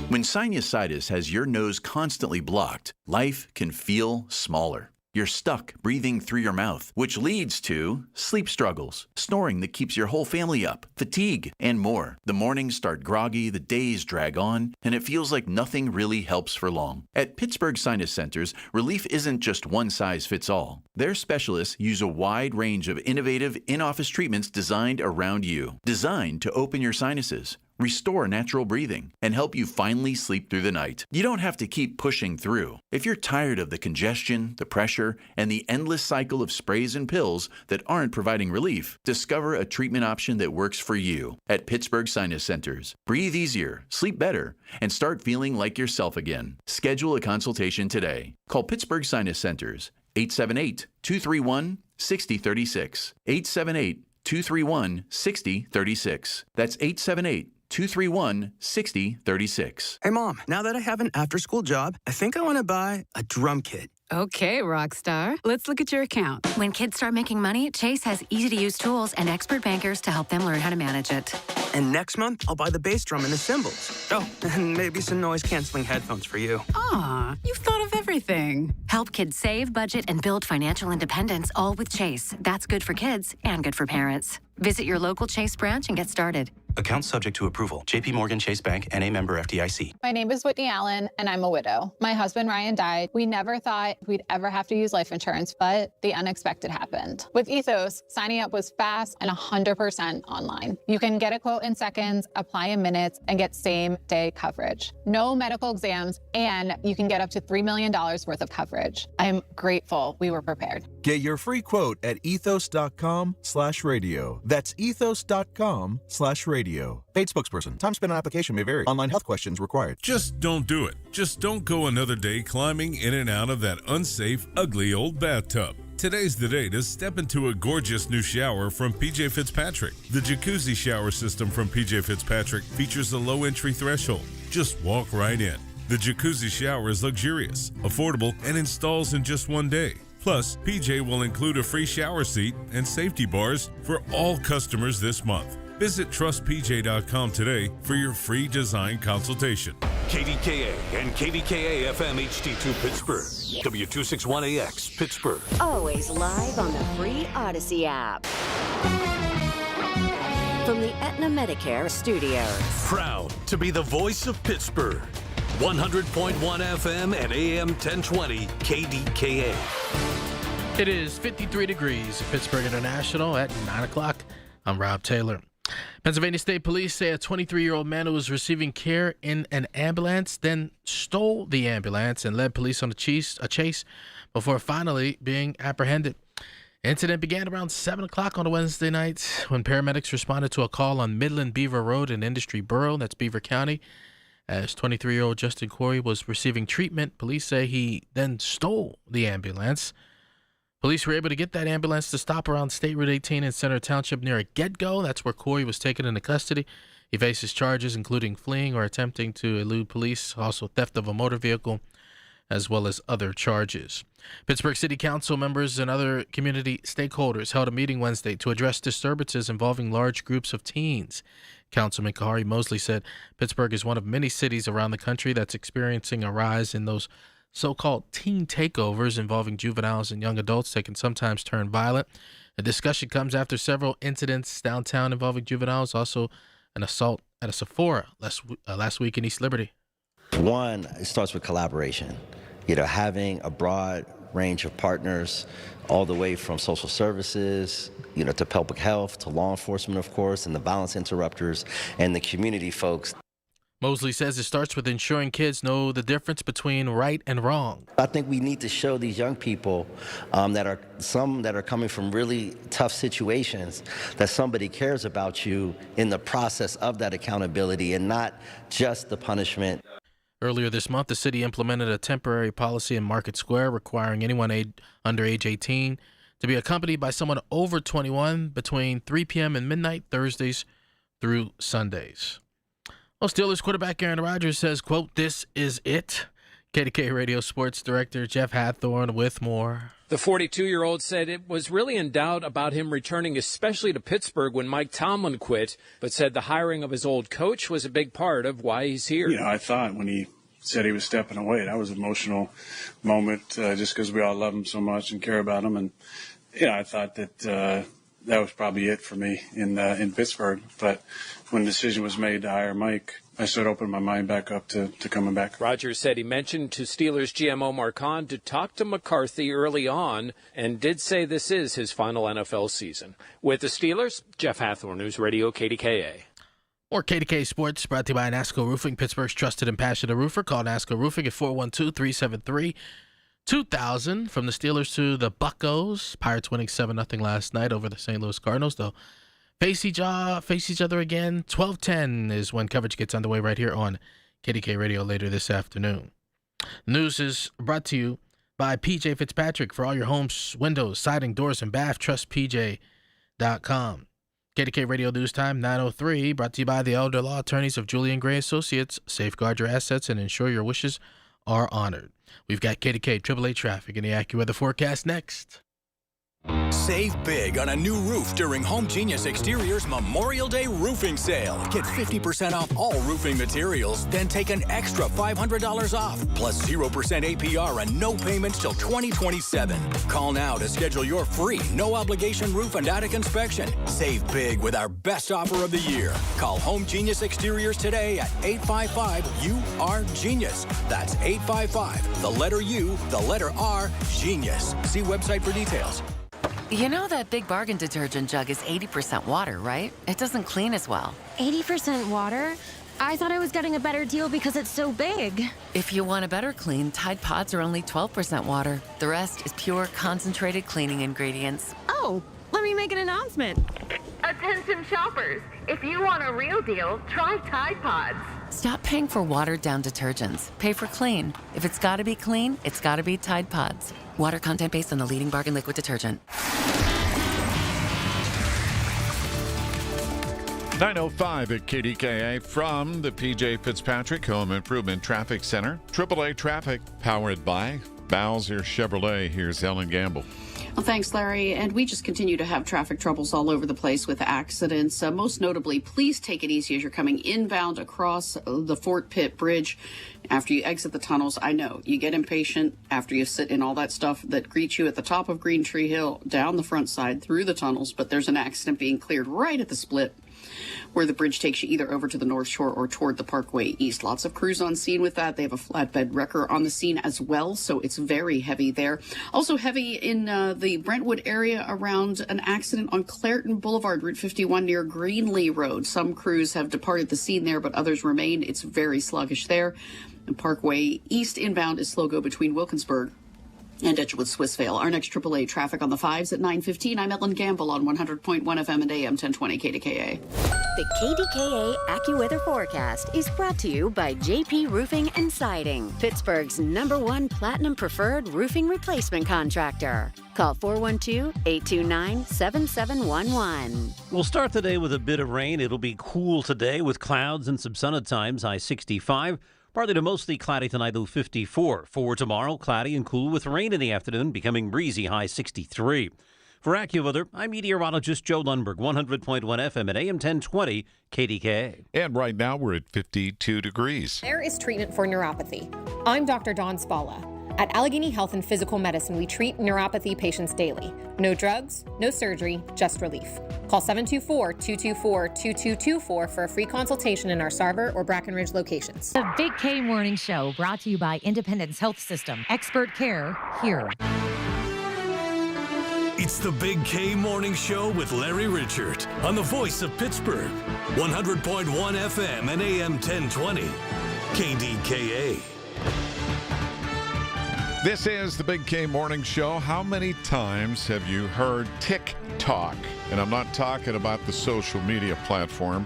When sinusitis has your nose constantly blocked, life can feel smaller. You're stuck breathing through your mouth, which leads to sleep struggles, snoring that keeps your whole family up, fatigue, and more. The mornings start groggy, the days drag on, and it feels like nothing really helps for long. At Pittsburgh Sinus Centers, relief isn't just one size fits all. Their specialists use a wide range of innovative in-office treatments designed around you, designed to open your sinuses, restore natural breathing, and help you finally sleep through the night. You don't have to keep pushing through. If you're tired of the congestion, the pressure, and the endless cycle of sprays and pills that aren't providing relief, discover a treatment option that works for you at Pittsburgh Sinus Centers. Breathe easier, sleep better, and start feeling like yourself again. Schedule a consultation today. Call Pittsburgh Sinus Centers, 878-231-6036. 878-231-6036. That's 878-231-6036. Hey, Mom, now that I have an after-school job, I think I want to buy a drum kit. Okay, Rockstar. Let's look at your account. When kids start making money, Chase has easy-to-use tools and expert bankers to help them learn how to manage it. And next month, I'll buy the bass drum and the cymbals. Oh, and maybe some noise-canceling headphones for you. Aw, you've thought of everything. Help kids save, budget, and build financial independence, all with Chase. That's good for kids and good for parents. Visit your local Chase branch and get started. Account subject to approval. J.P. Morgan Chase Bank, N.A. member FDIC. My name is Whitney Allen, and I'm a widow. My husband, Ryan, died. We never thought we'd ever have to use life insurance, but the unexpected happened. With Ethos, signing up was fast and 100% online. You can get a quote in seconds, apply in minutes, and get same-day coverage. No medical exams, and you can get up to $3 million worth of coverage. I'm grateful we were prepared. Get your free quote at ethos.com/radio. That's ethos.com/radio. Paid spokesperson. Time spent on application may vary. Online health questions required. Just don't do it. Just don't go another day climbing in and out of that unsafe, ugly old bathtub. Today's the day to step into a gorgeous new shower from PJ Fitzpatrick. The jacuzzi shower system from PJ Fitzpatrick features a low entry threshold. Just walk right in. The jacuzzi shower is luxurious, affordable, and installs in just one day. Plus, PJ will include a free shower seat and safety bars for all customers this month. Visit trustpj.com today for your free design consultation. KDKA and KDKA-FM HD2 Pittsburgh. W261AX Pittsburgh. Always live on the free Odyssey app. From the Aetna Medicare studios. Proud to be the voice of Pittsburgh. 100.1 FM and AM 1020 KDKA. It is 53 degrees at Pittsburgh International at 9 o'clock. I'm Rob Taylor. Pennsylvania State Police say a 23-year-old man who was receiving care in an ambulance then stole the ambulance and led police on a chase before finally being apprehended. The incident began around 7 o'clock on a Wednesday night when paramedics responded to a call on Midland Beaver Road in Industry Borough, that's Beaver County. As 23-year-old Justin Corey was receiving treatment, police say he then stole the ambulance. Police were able to get that ambulance to stop around State Route 18 in Center Township near a get-go. That's where Corey was taken into custody. He faces charges including fleeing or attempting to elude police, also theft of a motor vehicle, as well as other charges. Pittsburgh City Council members and other community stakeholders held a meeting Wednesday to address disturbances involving large groups of teens. Councilman Kahari Mosley said Pittsburgh is one of many cities around the country that's experiencing a rise in those so-called teen takeovers involving juveniles and young adults that can sometimes turn violent. The discussion comes after several incidents downtown involving juveniles, also an assault at a Sephora last week in East Liberty. One, it starts with collaboration. Having a broad range of partners all the way from social services, to public health, to law enforcement, of course, and the violence interrupters and the community folks. Mosley says it starts with ensuring kids know the difference between right and wrong. I think we need to show these young people that are coming from really tough situations that somebody cares about you in the process of that accountability and not just the punishment. Earlier this month, the city implemented a temporary policy in Market Square requiring anyone under age 18 to be accompanied by someone over 21 between 3 p.m. and midnight, Thursdays through Sundays. Well, Steelers quarterback Aaron Rodgers says, quote, "This is it." KDKA Radio Sports Director Jeff Hathorn with more. The 42-year-old said it was really in doubt about him returning, especially to Pittsburgh when Mike Tomlin quit, but said the hiring of his old coach was a big part of why he's here. I thought when he said he was stepping away, that was an emotional moment just because we all love him so much and care about him. And, I thought that that was probably it for me in Pittsburgh. But when the decision was made to hire Mike, I started opening my mind back up to coming back. Rodgers said he mentioned to Steelers GM Omar Khan to talk to McCarthy early on and did say this is his final NFL season. With the Steelers, Jeff Hathorn, News Radio KDKA. Or KDKA Sports, brought to you by NASCO Roofing, Pittsburgh's trusted and passionate roofer. Call NASCO Roofing at 412-373-2000. From the Steelers to the Buccos, Pirates winning 7-0 last night over the St. Louis Cardinals. They'll face each other again. 12:10 is when coverage gets underway right here on KDK Radio later this afternoon. News is brought to you by PJ Fitzpatrick. For all your homes, windows, siding, doors, and bath, trust PJ.com. KDK Radio News Time 9:03, brought to you by the elder law attorneys of Julian Gray Associates. Safeguard your assets and ensure your wishes are honored. We've got KDK AAA traffic and the AccuWeather forecast next. Save big on a new roof during Home Genius Exterior's Memorial Day roofing sale. Get 50% off all roofing materials, then take an extra $500 off, plus 0% APR and no payments till 2027. Call now to schedule your free, no-obligation roof and attic inspection. Save big with our best offer of the year. Call Home Genius Exteriors today at 855-U-R-GENIUS. That's 855, the letter U, the letter R, Genius. See website for details. You know that Big Bargain detergent jug is 80% water, right? It doesn't clean as well. 80% water? I thought I was getting a better deal because it's so big. If you want a better clean, Tide Pods are only 12% water. The rest is pure, concentrated cleaning ingredients. Oh, let me make an announcement. Attention shoppers, if you want a real deal, try Tide Pods. Stop paying for watered-down detergents. Pay for clean. If it's got to be clean, it's got to be Tide Pods. Water content based on the leading bargain liquid detergent. 9:05 at KDKA from the PJ Fitzpatrick Home Improvement Traffic Center. AAA traffic powered by Bowser Chevrolet. Here's Ellen Gamble. Well, thanks, Larry. And we just continue to have traffic troubles all over the place with accidents. Most notably, please take it easy as you're coming inbound across the Fort Pitt Bridge. After you exit the tunnels, I know you get impatient after you sit in all that stuff that greets you at the top of Green Tree Hill, down the front side, through the tunnels. But there's an accident being cleared right at the split, where the bridge takes you either over to the North Shore or toward the Parkway East. Lots of crews on scene with that. They have a flatbed wrecker on the scene as well, so it's very heavy there. Also heavy in the Brentwood area around an accident on Clairton Boulevard, Route 51 near Greenlee Road. Some crews have departed the scene there, but others remain. It's very sluggish there. And Parkway East inbound is slow go between Wilkinsburg and Edgewood Swissvale. Our next AAA traffic on the 5s at 9:15. I'm Ellen Gamble on 100.1 FM and AM 1020 KDKA. The KDKA AccuWeather forecast is brought to you by JP Roofing and Siding, Pittsburgh's #1 Platinum Preferred Roofing Replacement Contractor. Call 412-829-7711. We'll start the day with a bit of rain. It'll be cool today with clouds and some sun at times, high 65. Partly to mostly cloudy tonight, low 54. For tomorrow, cloudy and cool with rain in the afternoon, becoming breezy, high 63. For AccuWeather, I'm meteorologist Joe Lundberg, 100.1 FM at AM 1020 KDKA. And right now we're at 52 degrees. There is treatment for neuropathy. I'm Dr. Dawn Spalla. At Allegheny Health and Physical Medicine, we treat neuropathy patients daily. No drugs, no surgery, just relief. Call 724-224-2224 for a free consultation in our Sarver or Brackenridge locations. The Big K Morning Show, brought to you by Independence Health System. Expert care here. It's the Big K Morning Show with Larry Richert on the voice of Pittsburgh. 100.1 FM and AM 1020. KDKA. This is the Big K Morning Show. How many times have you heard TikTok? And I'm not talking about the social media platform.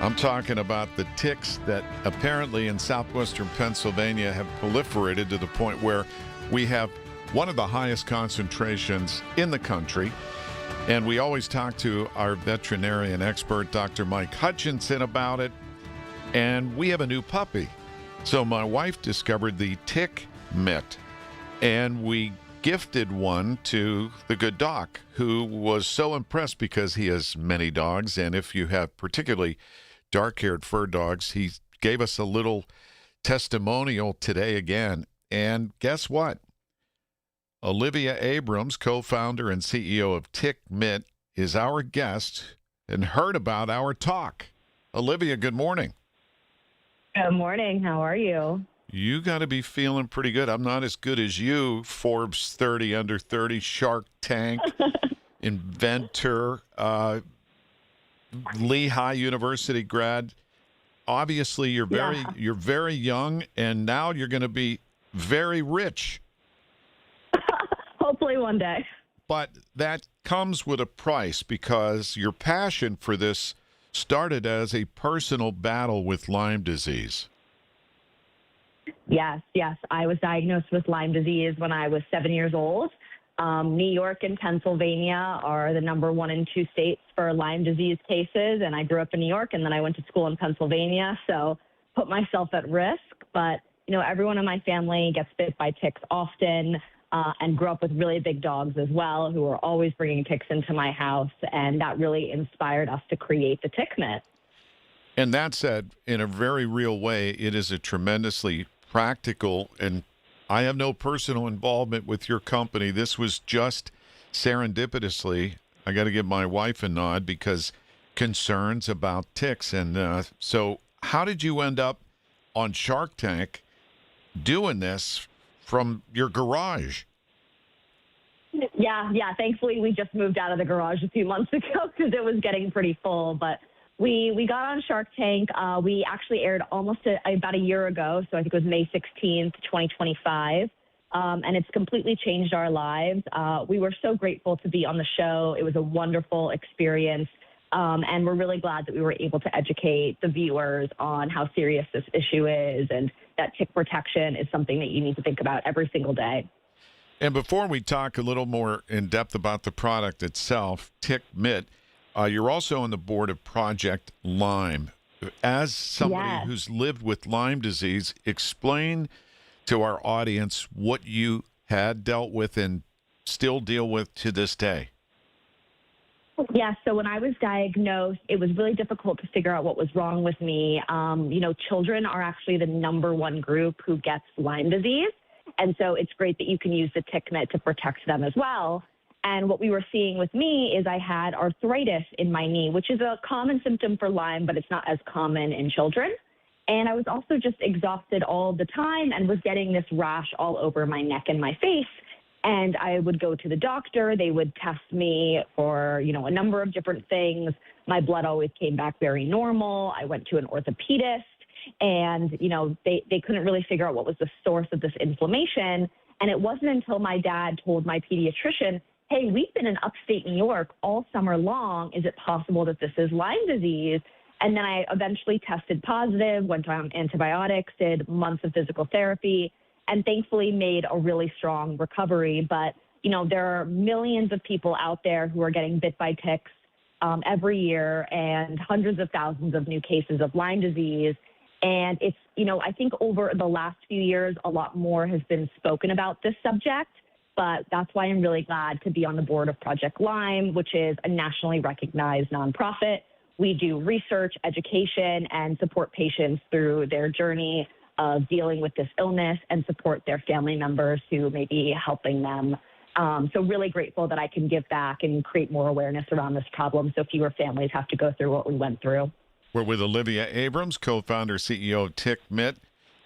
I'm talking about the ticks that apparently in southwestern Pennsylvania have proliferated to the point where we have one of the highest concentrations in the country. And we always talk to our veterinarian expert, Dr. Mike Hutchinson, about it. And we have a new puppy. So my wife discovered the tick mitt. And we gifted one to the good doc, who was so impressed because he has many dogs. And if you have particularly dark-haired fur dogs, he gave us a little testimonial today again. And guess what? Olivia Abrams, co-founder and CEO of Tick Mitt, is our guest and heard about our talk. Olivia, good morning. Good morning. How are you? You got to be feeling pretty good. I'm not as good as you, Forbes 30 under 30, Shark Tank, inventor. Lehigh University grad. Obviously, you're very young, and now you're going to be very rich. Hopefully one day. But that comes with a price because your passion for this started as a personal battle with Lyme disease. Yes. I was diagnosed with Lyme disease when I was 7 years old. New York and Pennsylvania are the number 1 and 2 states for Lyme disease cases, and I grew up in New York, and then I went to school in Pennsylvania, so put myself at risk. But, everyone in my family gets bit by ticks often, and grew up with really big dogs as well, who were always bringing ticks into my house, and that really inspired us to create the tick mitt. And that said, in a very real way, it is a tremendously practical, and I have no personal involvement with your company. This was just serendipitously. I got to give my wife a nod because concerns about ticks. And so how did you end up on Shark Tank doing this from your garage? Yeah. Thankfully, we just moved out of the garage a few months ago because it was getting pretty full. But we got on Shark Tank. We actually aired almost about a year ago, so I think it was May 16th, 2025. And it's completely changed our lives. We were so grateful to be on the show. It was a wonderful experience. And we're really glad that we were able to educate the viewers on how serious this issue is and that tick protection is something that you need to think about every single day. And before we talk a little more in depth about the product itself, Tick Mitt, you're also on the board of Project Lyme. As somebody who's lived with Lyme disease, explain to our audience what you had dealt with and still deal with to this day. Yeah, so when I was diagnosed, it was really difficult to figure out what was wrong with me. Children are actually the number 1 group who gets Lyme disease. And so it's great that you can use the tick mitt to protect them as well. And what we were seeing with me is I had arthritis in my knee, which is a common symptom for Lyme, but it's not as common in children. And I was also just exhausted all the time and was getting this rash all over my neck and my face. And I would go to the doctor. They would test me for, a number of different things. My blood always came back very normal. I went to an orthopedist, and, they couldn't really figure out what was the source of this inflammation. And it wasn't until my dad told my pediatrician, hey, we've been in upstate New York all summer long. Is it possible that this is Lyme disease? And then I eventually tested positive, went on antibiotics, did months of physical therapy, and thankfully made a really strong recovery. But, there are millions of people out there who are getting bit by ticks every year, and hundreds of thousands of new cases of Lyme disease. And it's, I think over the last few years, a lot more has been spoken about this subject. But that's why I'm really glad to be on the board of Project Lyme, which is a nationally recognized nonprofit. We do research, education, and support patients through their journey of dealing with this illness and support their family members who may be helping them. So really grateful that I can give back and create more awareness around this problem so fewer families have to go through what we went through. We're with Olivia Abrams, co-founder, CEO of Tick Mitt,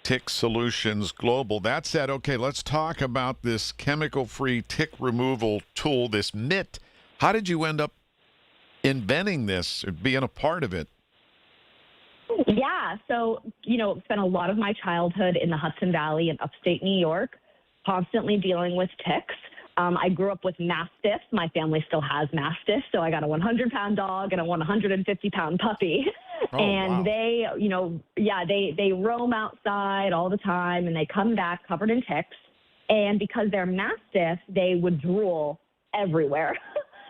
Tick Solutions Global. That said, okay, let's talk about this chemical-free tick removal tool, this mitt. How did you end up inventing this, being a part of it? Yeah, so, spent a lot of my childhood in the Hudson Valley in upstate New York, constantly dealing with ticks. I grew up with mastiffs. My family still has mastiffs, so I got a 100-pound dog and a 150-pound puppy. And they, they roam outside all the time, and they come back covered in ticks. And because they're mastiffs, they would drool everywhere.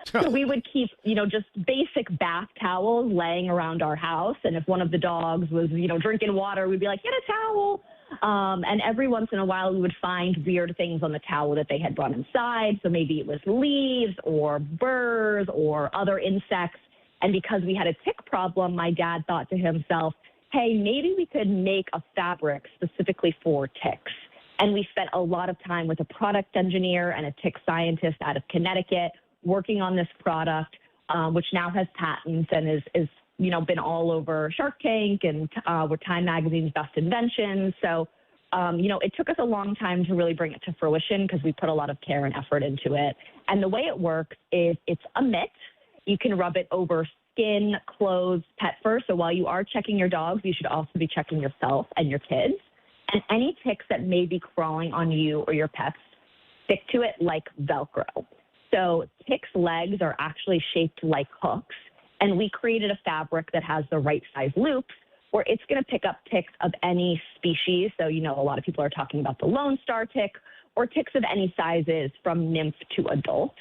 So we would keep, just basic bath towels laying around our house. And if one of the dogs was, drinking water, we'd be like, get a towel. And every once in a while, we would find weird things on the towel that they had brought inside. So maybe it was leaves or burrs or other insects. And because we had a tick problem, my dad thought to himself, hey, maybe we could make a fabric specifically for ticks. And we spent a lot of time with a product engineer and a tick scientist out of Connecticut working on this product, which now has patents and is been all over Shark Tank and with Time Magazine's Best Inventions. So, it took us a long time to really bring it to fruition because we put a lot of care and effort into it. And the way it works is it's a mitt. You can rub it over skin, clothes, pet fur. So while you are checking your dogs, you should also be checking yourself and your kids. And any ticks that may be crawling on you or your pets, stick to it like Velcro. So ticks' legs are actually shaped like hooks, and we created a fabric that has the right size loops where it's going to pick up ticks of any species. So, a lot of people are talking about the Lone Star tick or ticks of any sizes from nymph to adult.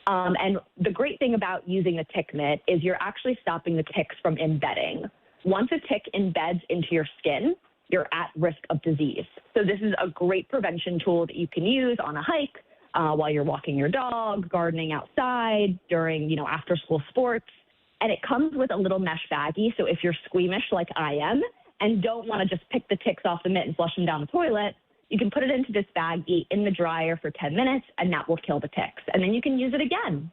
And the great thing about using the tick mitt is you're actually stopping the ticks from embedding. Once a tick embeds into your skin, you're at risk of disease. So this is a great prevention tool that you can use on a hike, while you're walking your dog, gardening outside, during, after school sports. And it comes with a little mesh baggie. So if you're squeamish like I am and don't want to just pick the ticks off the mitt and flush them down the toilet, you can put it into this baggie in the dryer for 10 minutes, and that will kill the ticks. And then you can use it again.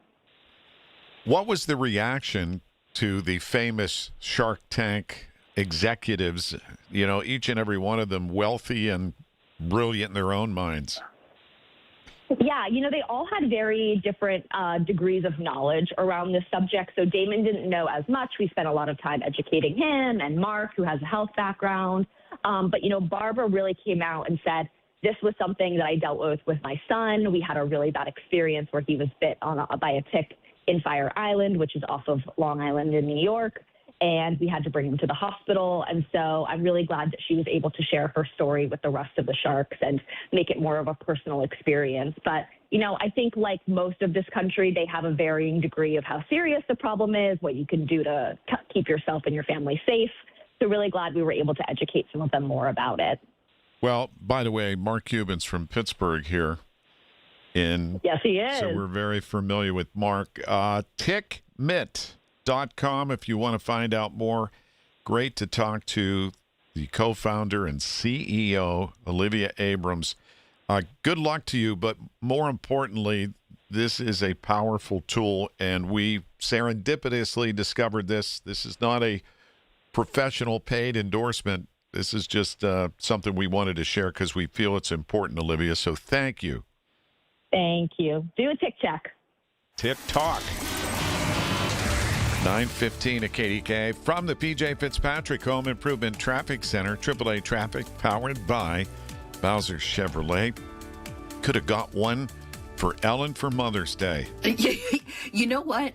What was the reaction to the famous Shark Tank executives, each and every one of them wealthy and brilliant in their own minds? Yeah, they all had very different degrees of knowledge around this subject. So Damon didn't know as much. We spent a lot of time educating him, and Mark, who has a health background. But Barbara really came out and said, this was something that I dealt with my son. We had a really bad experience where he was bit by a tick in Fire Island, which is off of Long Island in New York. And we had to bring him to the hospital. And so I'm really glad that she was able to share her story with the rest of the sharks and make it more of a personal experience. But, I think like most of this country, they have a varying degree of how serious the problem is, what you can do to keep yourself and your family safe. So really glad we were able to educate some of them more about it. Well, by the way, Mark Cuban's from Pittsburgh here. Yes, he is. So we're very familiar with Mark. TickMitt.com if you want to find out more. Great to talk to the co-founder and CEO, Olivia Abrams. Good luck to you, but more importantly, this is a powerful tool, and we serendipitously discovered this. This is not a professional paid endorsement. This is just something we wanted to share because we feel it's important, Olivia, so thank you. Thank you. Do a tick check. Tick Talk. 9:15 at KDKA from the PJ Fitzpatrick Home Improvement Traffic Center. AAA Traffic powered by Bowser Chevrolet. Could have got one for Ellen for Mother's Day. You know what?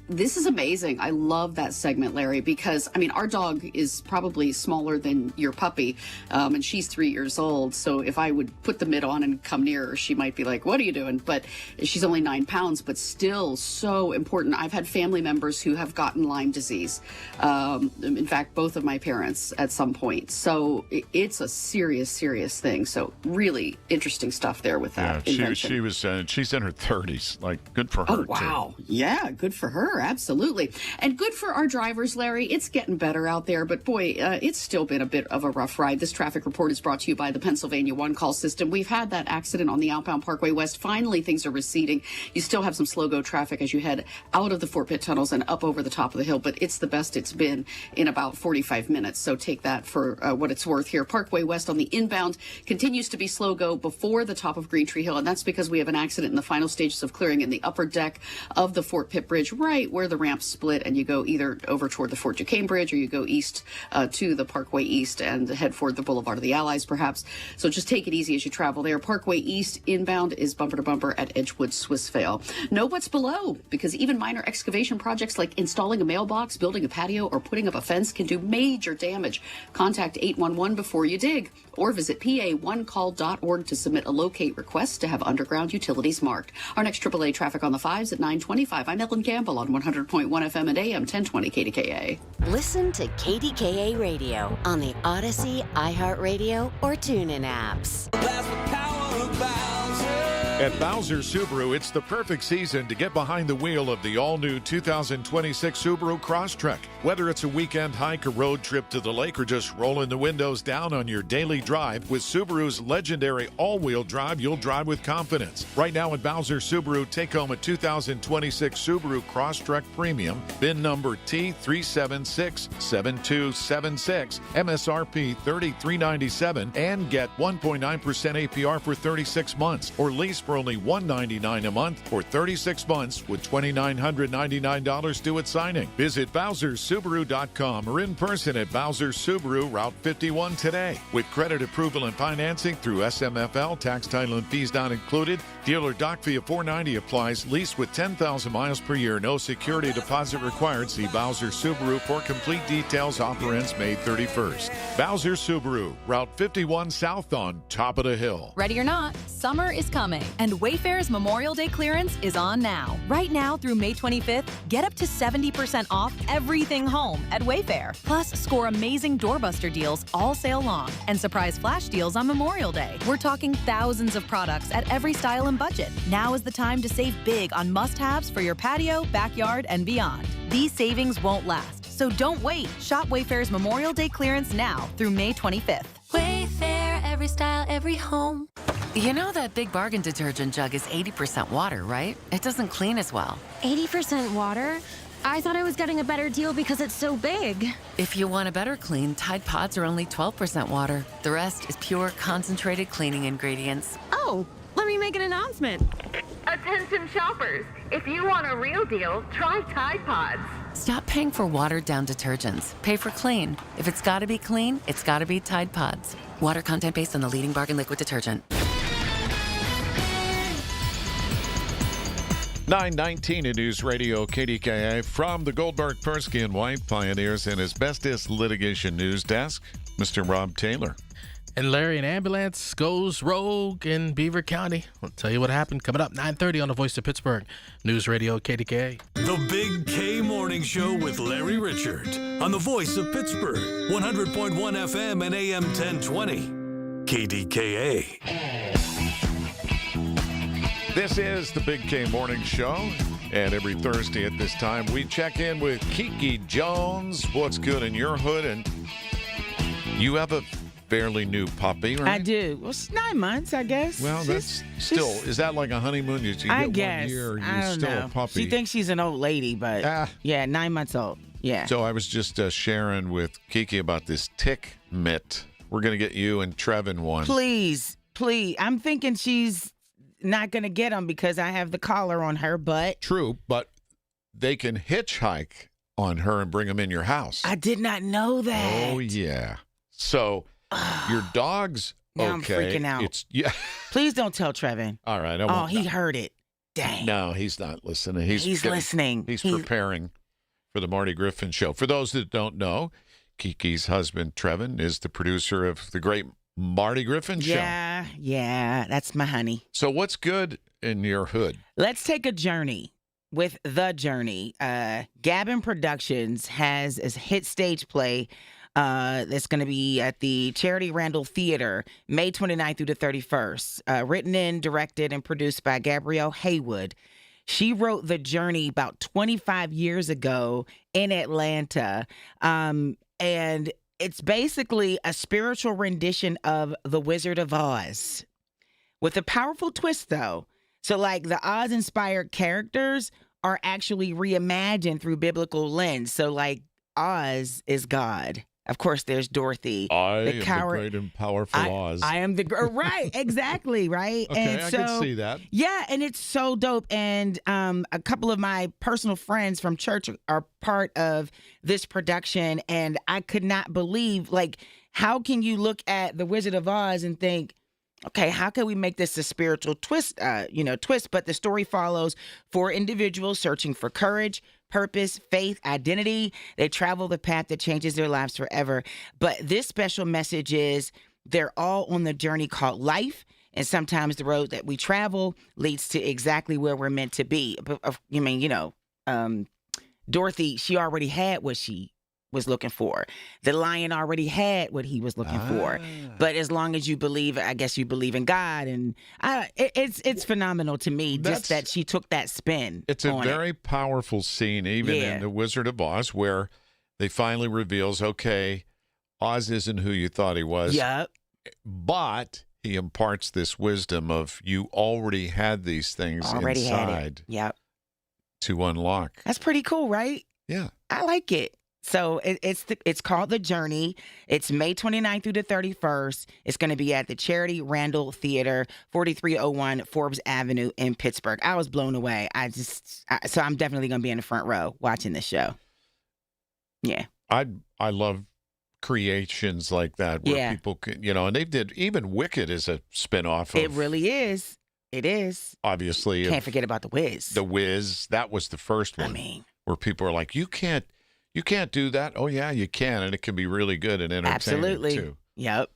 This is amazing. I love that segment, Larry, because, our dog is probably smaller than your puppy, and she's 3 years old. So if I would put the mitt on and come near her, she might be like, what are you doing? But she's only 9 pounds, but still so important. I've had family members who have gotten Lyme disease. In fact, both of my parents at some point. So it's a serious, serious thing. So really interesting stuff there with that invention. She was, she's in her 30s. Like, good for her. Oh, wow. Too. Yeah, good for her. Absolutely. And good for our drivers, Larry. It's getting better out there, but boy, it's still been a bit of a rough ride. This traffic report is brought to you by the Pennsylvania One Call system. We've had that accident on the outbound Parkway West. Finally, things are receding. You still have some slow-go traffic as you head out of the Fort Pitt tunnels and up over the top of the hill, but it's the best it's been in about 45 minutes. So take that for what it's worth here. Parkway West on the inbound continues to be slow-go before the top of Green Tree Hill, and that's because we have an accident in the final stages of clearing in the upper deck of the Fort Pitt Bridge, right where the ramps split, and you go either over toward the Fort Duquesne Bridge or you go east to the Parkway East and head for the Boulevard of the Allies, perhaps. So just take it easy as you travel there. Parkway East inbound is bumper to bumper at Edgewood Swissvale. Know what's below, because even minor excavation projects like installing a mailbox, building a patio, or putting up a fence can do major damage. Contact 811 before you dig, or visit pa1call.org to submit a locate request to have underground utilities marked. Our next AAA traffic on the 5s at 9:25. I'm Ellen Campbell on 100.1 FM and AM 1020 KDKA. Listen to KDKA Radio on the Odyssey, iHeartRadio, or TuneIn apps. At Bowser Subaru, it's the perfect season to get behind the wheel of the all-new 2026 Subaru Crosstrek. Whether it's a weekend hike, a road trip to the lake, or just rolling the windows down on your daily drive, with Subaru's legendary all-wheel drive, you'll drive with confidence. Right now at Bowser Subaru, take home a 2026 Subaru Crosstrek Premium, VIN number T3767276, MSRP $33.97, and get 1.9% APR for 36 months, or lease for only $199 a month for 36 months with $2,999 due at signing. Visit BowserSubaru.com or in person at Bowser Subaru, Route 51 today. With credit approval and financing through SMFL, tax, title, and fees not included. Dealer doc fee of $490 applies. Lease with 10,000 miles per year. No security deposit required. See Bowser Subaru for complete details. Offer ends May 31st. Bowser Subaru, Route 51 South on top of the hill. Ready or not, summer is coming, and Wayfair's Memorial Day clearance is on now. Right now through May 25th, get up to 70% off everything home at Wayfair. Plus, score amazing doorbuster deals all sale long and surprise flash deals on Memorial Day. We're talking thousands of products at every style and budget. Now is the time to save big on must-haves for your patio, backyard, and beyond. These savings won't last, so don't wait. Shop Wayfair's Memorial Day clearance now through May 25th. Wayfair, every style, every home. You know that Big Bargain detergent jug is 80% water, right? It doesn't clean as well. 80% water? I thought I was getting a better deal because it's so big. If you want a better clean, Tide Pods are only 12% water. The rest is pure, concentrated cleaning ingredients. Oh, let me make an announcement. Attention shoppers, if you want a real deal, try Tide Pods. Stop paying for watered-down detergents. Pay for clean. If it's got to be clean, it's got to be Tide Pods. Water content based on the leading bargain liquid detergent. 9:19 in News Radio KDKA from the Goldberg, Persky & White Pioneers and Asbestos Litigation News Desk, Mr. Rob Taylor. And Larry, an ambulance goes rogue in Beaver County. I'll tell you what happened coming up 9:30 on the Voice of Pittsburgh, News Radio KDKA. The Big K Morning Show with Larry Richard on the Voice of Pittsburgh, 100.1 FM and AM 1020. KDKA. This is the Big K Morning Show, and every Thursday at this time, we check in with Kiki Jones. What's good in your hood? And you have a fairly new puppy, right? I do. Well, it's 9 months, I guess. Well, that's still, is that like a honeymoon? You I get guess. 1 year, I you're don't still know. a puppy. She thinks she's an old lady, but yeah, 9 months old. Yeah. So I was just sharing with Kiki about this tick mitt. We're going to get you and Trevin one. Please. I'm thinking she's not going to get them because I have the collar on her, but. True, but they can hitchhike on her and bring them in your house. I did not know that. Oh, yeah. So your dog's now okay. I'm freaking out. Please don't tell Trevin. All right. He heard it. Dang. No, he's not listening. He's listening. He's preparing for the Marty Griffin Show. For those that don't know, Kiki's husband, Trevin, is the producer of the great Marty Griffin Show. Yeah, that's my honey. So what's good in your hood? Let's take a journey with The Journey. Gavin Productions has a hit stage play that's going to be at the Charity Randall Theater, May 29th through the 31st. Written and directed and produced by Gabrielle Haywood. She wrote The Journey about 25 years ago in Atlanta. And it's basically a spiritual rendition of The Wizard of Oz with a powerful twist, though. So, like, the Oz-inspired characters are actually reimagined through biblical lens. So, like, Oz is God. Of course, there's Dorothy. I am the great and powerful Oz. I am the right, exactly, right. Okay, and I so, can see that. Yeah, and it's so dope. And a couple of my personal friends from church are part of this production, and I could not believe, like, how can you look at The Wizard of Oz and think, okay, how can we make this a spiritual twist? But the story follows 4 individuals searching for courage, purpose, faith, identity. They travel the path that changes their lives forever. But this special message is they're all on the journey called life. And sometimes the road that we travel leads to exactly where we're meant to be. But Dorothy, she already had what she was looking for. The lion already had what he was looking for. But as long as you believe, I guess you believe in God, and it's phenomenal to me just that she took that spin. It's a very powerful scene, even in The Wizard of Oz, where they finally reveals, okay, Oz isn't who you thought he was. Yep. But he imparts this wisdom of you already had these things inside. Yep. To unlock. That's pretty cool, right? Yeah. I like it. So it's called The Journey. It's May 29th through the 31st. It's going to be at the Charity Randall Theater, 4301 Forbes Avenue in Pittsburgh. I was blown away. So I'm definitely going to be in the front row watching this show. Yeah. I love creations like that where people can, and they did, even Wicked is a spinoff of. It really is. It is. Obviously. Can't forget about The Wiz. The Wiz, that was the first one. I mean. Where people are like, you can't do that. Oh, yeah, you can. And it can be really good and entertaining, absolutely. too. Yep.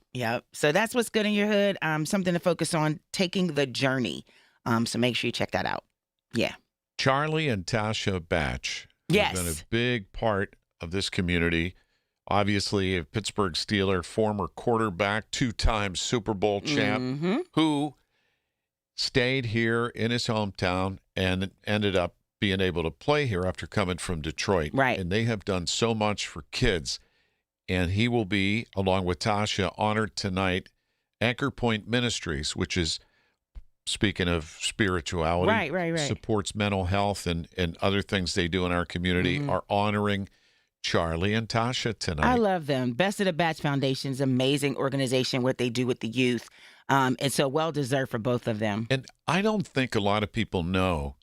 So that's what's good in your hood. Something to focus on, taking the journey. So make sure you check that out. Yeah. Charlie and Tasha Batch have been a big part of this community. Obviously, a Pittsburgh Steeler, former quarterback, 2-time Super Bowl champ, who stayed here in his hometown and ended up being able to play here after coming from Detroit. Right. And they have done so much for kids. And he will be, along with Tasha, honored tonight. Anchor Point Ministries, which is, speaking of spirituality, right. supports mental health and other things they do in our community, are honoring Charlie and Tasha tonight. I love them. Best of the Batch Foundation's amazing organization, what they do with the youth. And so well-deserved for both of them. And I don't think a lot of people know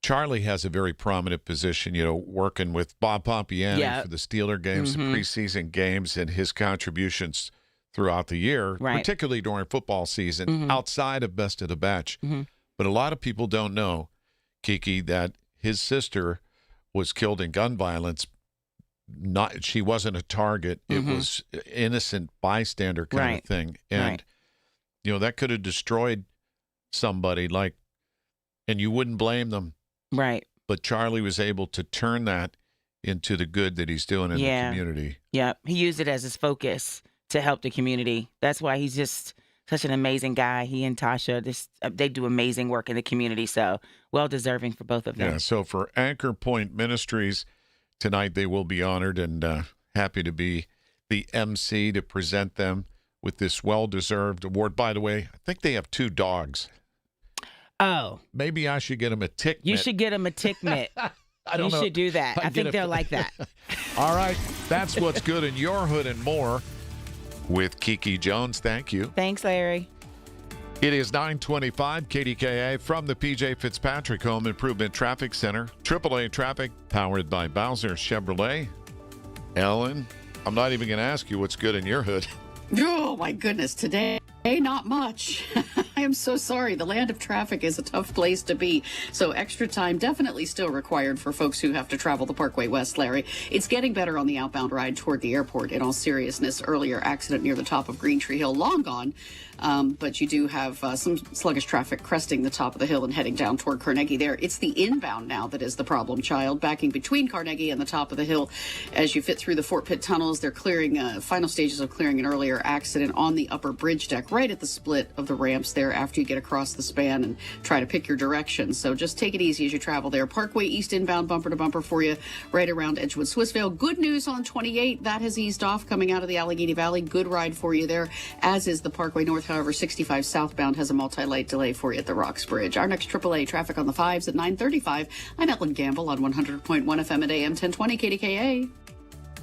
Charlie has a very prominent position, working with Bob Pompiani for the Steeler games, the preseason games, and his contributions throughout the year, particularly during football season, outside of Best of the Batch. But a lot of people don't know, Kiki, that his sister was killed in gun violence. She wasn't a target. It was innocent bystander kind of thing. And, that could have destroyed somebody, and you wouldn't blame them. Right. But Charlie was able to turn that into the good that he's doing in the community. Yeah. He used it as his focus to help the community. That's why he's just such an amazing guy. He and Tasha, they do amazing work in the community. So well-deserving for both of them. Yeah. So for Anchor Point Ministries, tonight they will be honored, and happy to be the MC to present them with this well-deserved award. By the way, I think they have 2 dogs. Oh. Maybe I should get them a tick mitt. You should get them a tick mitt. You should do that. I think they'll like that. All right. That's what's good in your hood and more with Kiki Jones. Thank you. Thanks, Larry. It is 9:25 KDKA from the PJ Fitzpatrick Home Improvement Traffic Center. AAA traffic powered by Bowser Chevrolet. Ellen, I'm not even going to ask you what's good in your hood. Oh, my goodness. Today, not much. I am so sorry. The land of traffic is a tough place to be. So extra time definitely still required for folks who have to travel the Parkway West, Larry. It's getting better on the outbound ride toward the airport. In all seriousness, earlier accident near the top of Green Tree Hill, long gone. But you do have some sluggish traffic cresting the top of the hill and heading down toward Carnegie there. It's the inbound now that is the problem, child. Backing between Carnegie and the top of the hill as you fit through the Fort Pitt tunnels. They're clearing, final stages of clearing an earlier accident on the upper bridge deck right at the split of the ramps there after you get across the span and try to pick your direction. So just take it easy as you travel there. Parkway East inbound bumper to bumper for you right around Edgewood Swissvale. Good news on 28. That has eased off coming out of the Allegheny Valley. Good ride for you there, as is the Parkway North. However, 65 southbound has a multi-light delay for you at the Rocks Bridge. Our next AAA traffic on the 5s at 9:35. I'm Ellen Gamble on 100.1 FM at AM 1020 KDKA.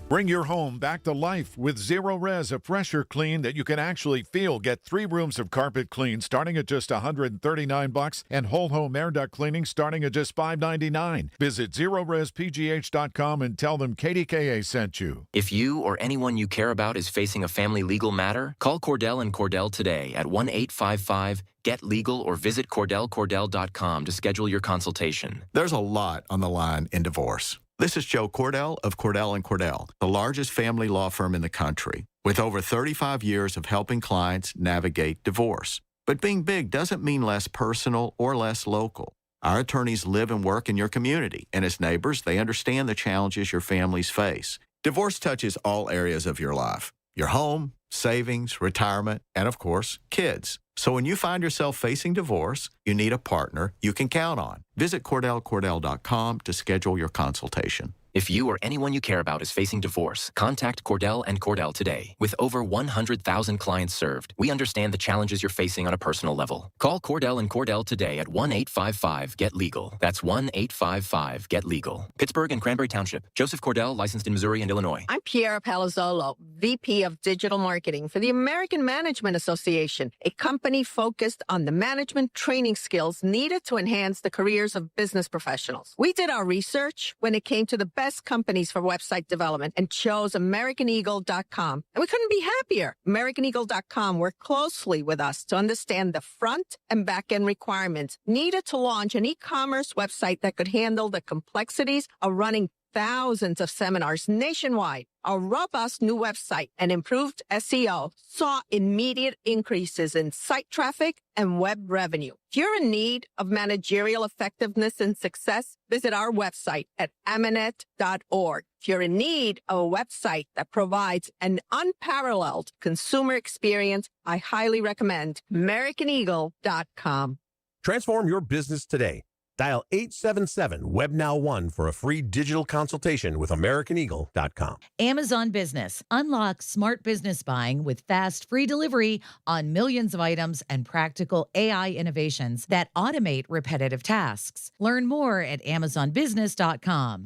Bring your home back to life with Zero Res, a fresher clean that you can actually feel. Get 3 rooms of carpet clean starting at just $139 and whole home air duct cleaning starting at just $599. Visit ZeroResPGH.com and tell them KDKA sent you. If you or anyone you care about is facing a family legal matter, call Cordell & Cordell today at 1-855-GET-LEGAL or visit CordellCordell.com to schedule your consultation. There's a lot on the line in divorce. This is Joe Cordell of Cordell & Cordell, the largest family law firm in the country, with over 35 years of helping clients navigate divorce. But being big doesn't mean less personal or less local. Our attorneys live and work in your community, and as neighbors, they understand the challenges your families face. Divorce touches all areas of your life: your home, savings, retirement, and of course, kids. So when you find yourself facing divorce, you need a partner you can count on. Visit CordellCordell.com to schedule your consultation. If you or anyone you care about is facing divorce, contact Cordell and Cordell today. With over 100,000 clients served, we understand the challenges you're facing on a personal level. Call Cordell and Cordell today at 1-855-GET-LEGAL. That's 1-855-GET-LEGAL. Pittsburgh and Cranberry Township. Joseph Cordell, licensed in Missouri and Illinois. I'm Piera Palazzolo, VP of Digital Marketing for the American Management Association, a company focused on the management training skills needed to enhance the careers of business professionals. We did our research when it came to the best companies for website development and chose AmericanEagle.com. And we couldn't be happier. AmericanEagle.com worked closely with us to understand the front and back end requirements needed to launch an e-commerce website that could handle the complexities of running thousands of seminars nationwide. Our robust new website and improved SEO saw immediate increases in site traffic and web revenue. If you're in need of managerial effectiveness and success, visit our website at amanet.org. If you're in need of a website that provides an unparalleled consumer experience, I highly recommend AmericanEagle.com. Transform your business today. Dial 877-WebNow1 for a free digital consultation with AmericanEagle.com. Amazon Business. Unlock smart business buying with fast, free delivery on millions of items and practical AI innovations that automate repetitive tasks. Learn more at AmazonBusiness.com.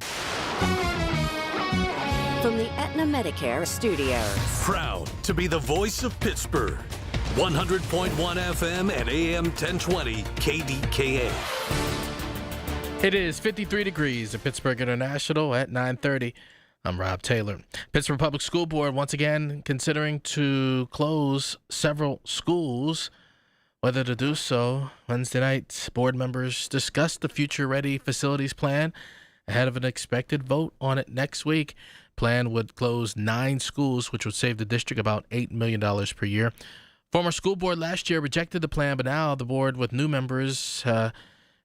From the Aetna Medicare Studios. Proud to be the voice of Pittsburgh. 100.1 FM and AM 1020 KDKA. It is 53 degrees at Pittsburgh International at 9:30. I'm Rob Taylor. Pittsburgh Public School Board once again considering to close several schools. Whether to do so, Wednesday night, board members discussed the Future Ready Facilities Plan ahead of an expected vote on it next week. Plan would close 9 schools, which would save the district about $8 million per year. Former school board last year rejected the plan, but now the board with new members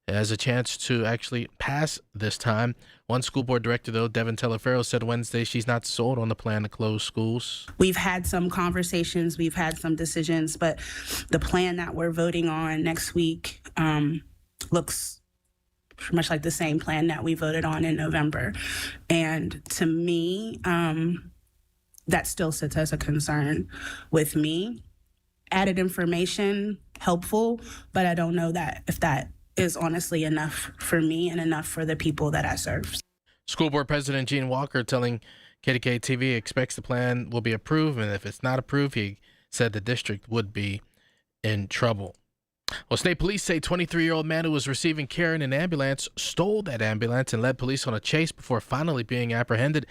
has a chance to actually pass this time. One school board director, though, Devin Telefero, said Wednesday she's not sold on the plan to close schools. We've had some conversations, we've had some decisions, but the plan that we're voting on next week looks pretty much like the same plan that we voted on in November. And to me, that still sits as a concern with me. Added information, helpful, but I don't know that if that is honestly enough for me and enough for the people that I serve. School Board President Gene Walker telling KDKA-TV expects the plan will be approved, and if it's not approved, he said the district would be in trouble. Well, state police say 23-year-old man who was receiving care in an ambulance stole that ambulance and led police on a chase before finally being apprehended.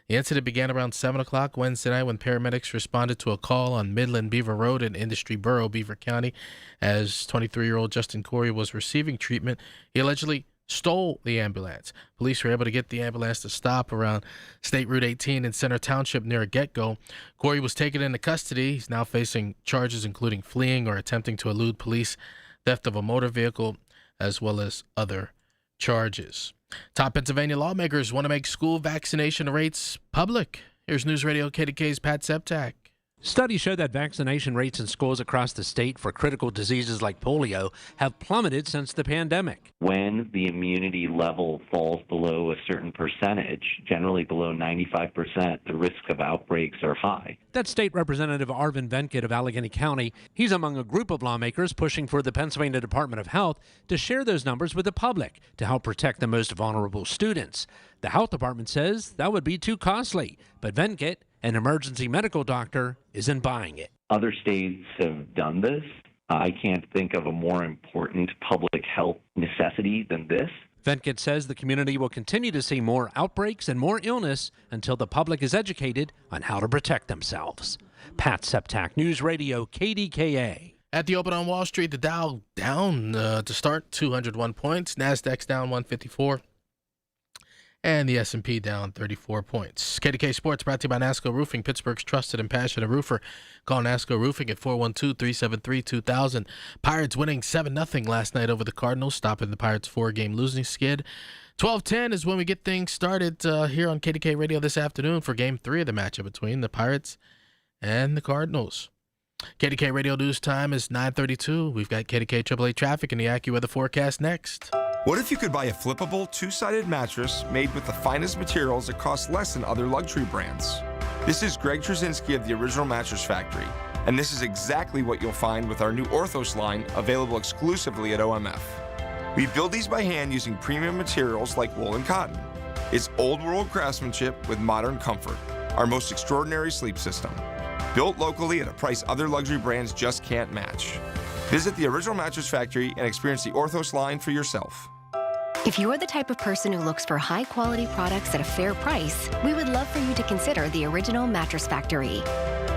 The incident began around 7 o'clock Wednesday night when paramedics responded to a call on Midland Beaver Road in Industry Borough, Beaver County. As 23-year-old Justin Corey was receiving treatment, he allegedly stole the ambulance. Police were able to get the ambulance to stop around State Route 18 in Center Township near a get-go. Corey was taken into custody. He's now facing charges including fleeing or attempting to elude police, theft of a motor vehicle, as well as other charges. Top Pennsylvania lawmakers want to make school vaccination rates public. Here's News Radio KDK's Pat Septak. Studies show that vaccination rates in schools across the state for critical diseases like polio have plummeted since the pandemic. When the immunity level falls below a certain percentage, generally below 95%, the risk of outbreaks are high. That's State Representative Arvin Venkit of Allegheny County. He's among a group of lawmakers pushing for the Pennsylvania Department of Health to share those numbers with the public to help protect the most vulnerable students. The health department says that would be too costly, but Venkit, an emergency medical doctor, isn't buying it. Other states have done this. I can't think of a more important public health necessity than this. Venkit says the community will continue to see more outbreaks and more illness until the public is educated on how to protect themselves. Pat Septak, News Radio, KDKA. At the open on Wall Street, the Dow down to start, 201 points. NASDAQ's down 154. And the S&P down 34 points. KDK Sports brought to you by NASCO Roofing, Pittsburgh's trusted and passionate roofer. Call NASCO Roofing at 412-373-2000. Pirates winning 7-0 last night over the Cardinals, stopping the Pirates' 4-game losing skid. 12:10 is when we get things started here on KDK Radio this afternoon for Game 3 of the matchup between the Pirates and the Cardinals. KDK Radio News time is 9:32. We've got KDK AAA traffic and the AccuWeather forecast next. What if you could buy a flippable, two-sided mattress made with the finest materials that cost less than other luxury brands? This is Greg Trzynski of the Original Mattress Factory, and this is exactly what you'll find with our new Orthos line, available exclusively at OMF. We build these by hand using premium materials like wool and cotton. It's old-world craftsmanship with modern comfort, our most extraordinary sleep system. Built locally at a price other luxury brands just can't match. Visit the Original Mattress Factory and experience the Orthos line for yourself. If you're the type of person who looks for high-quality products at a fair price, we would love for you to consider the Original Mattress Factory.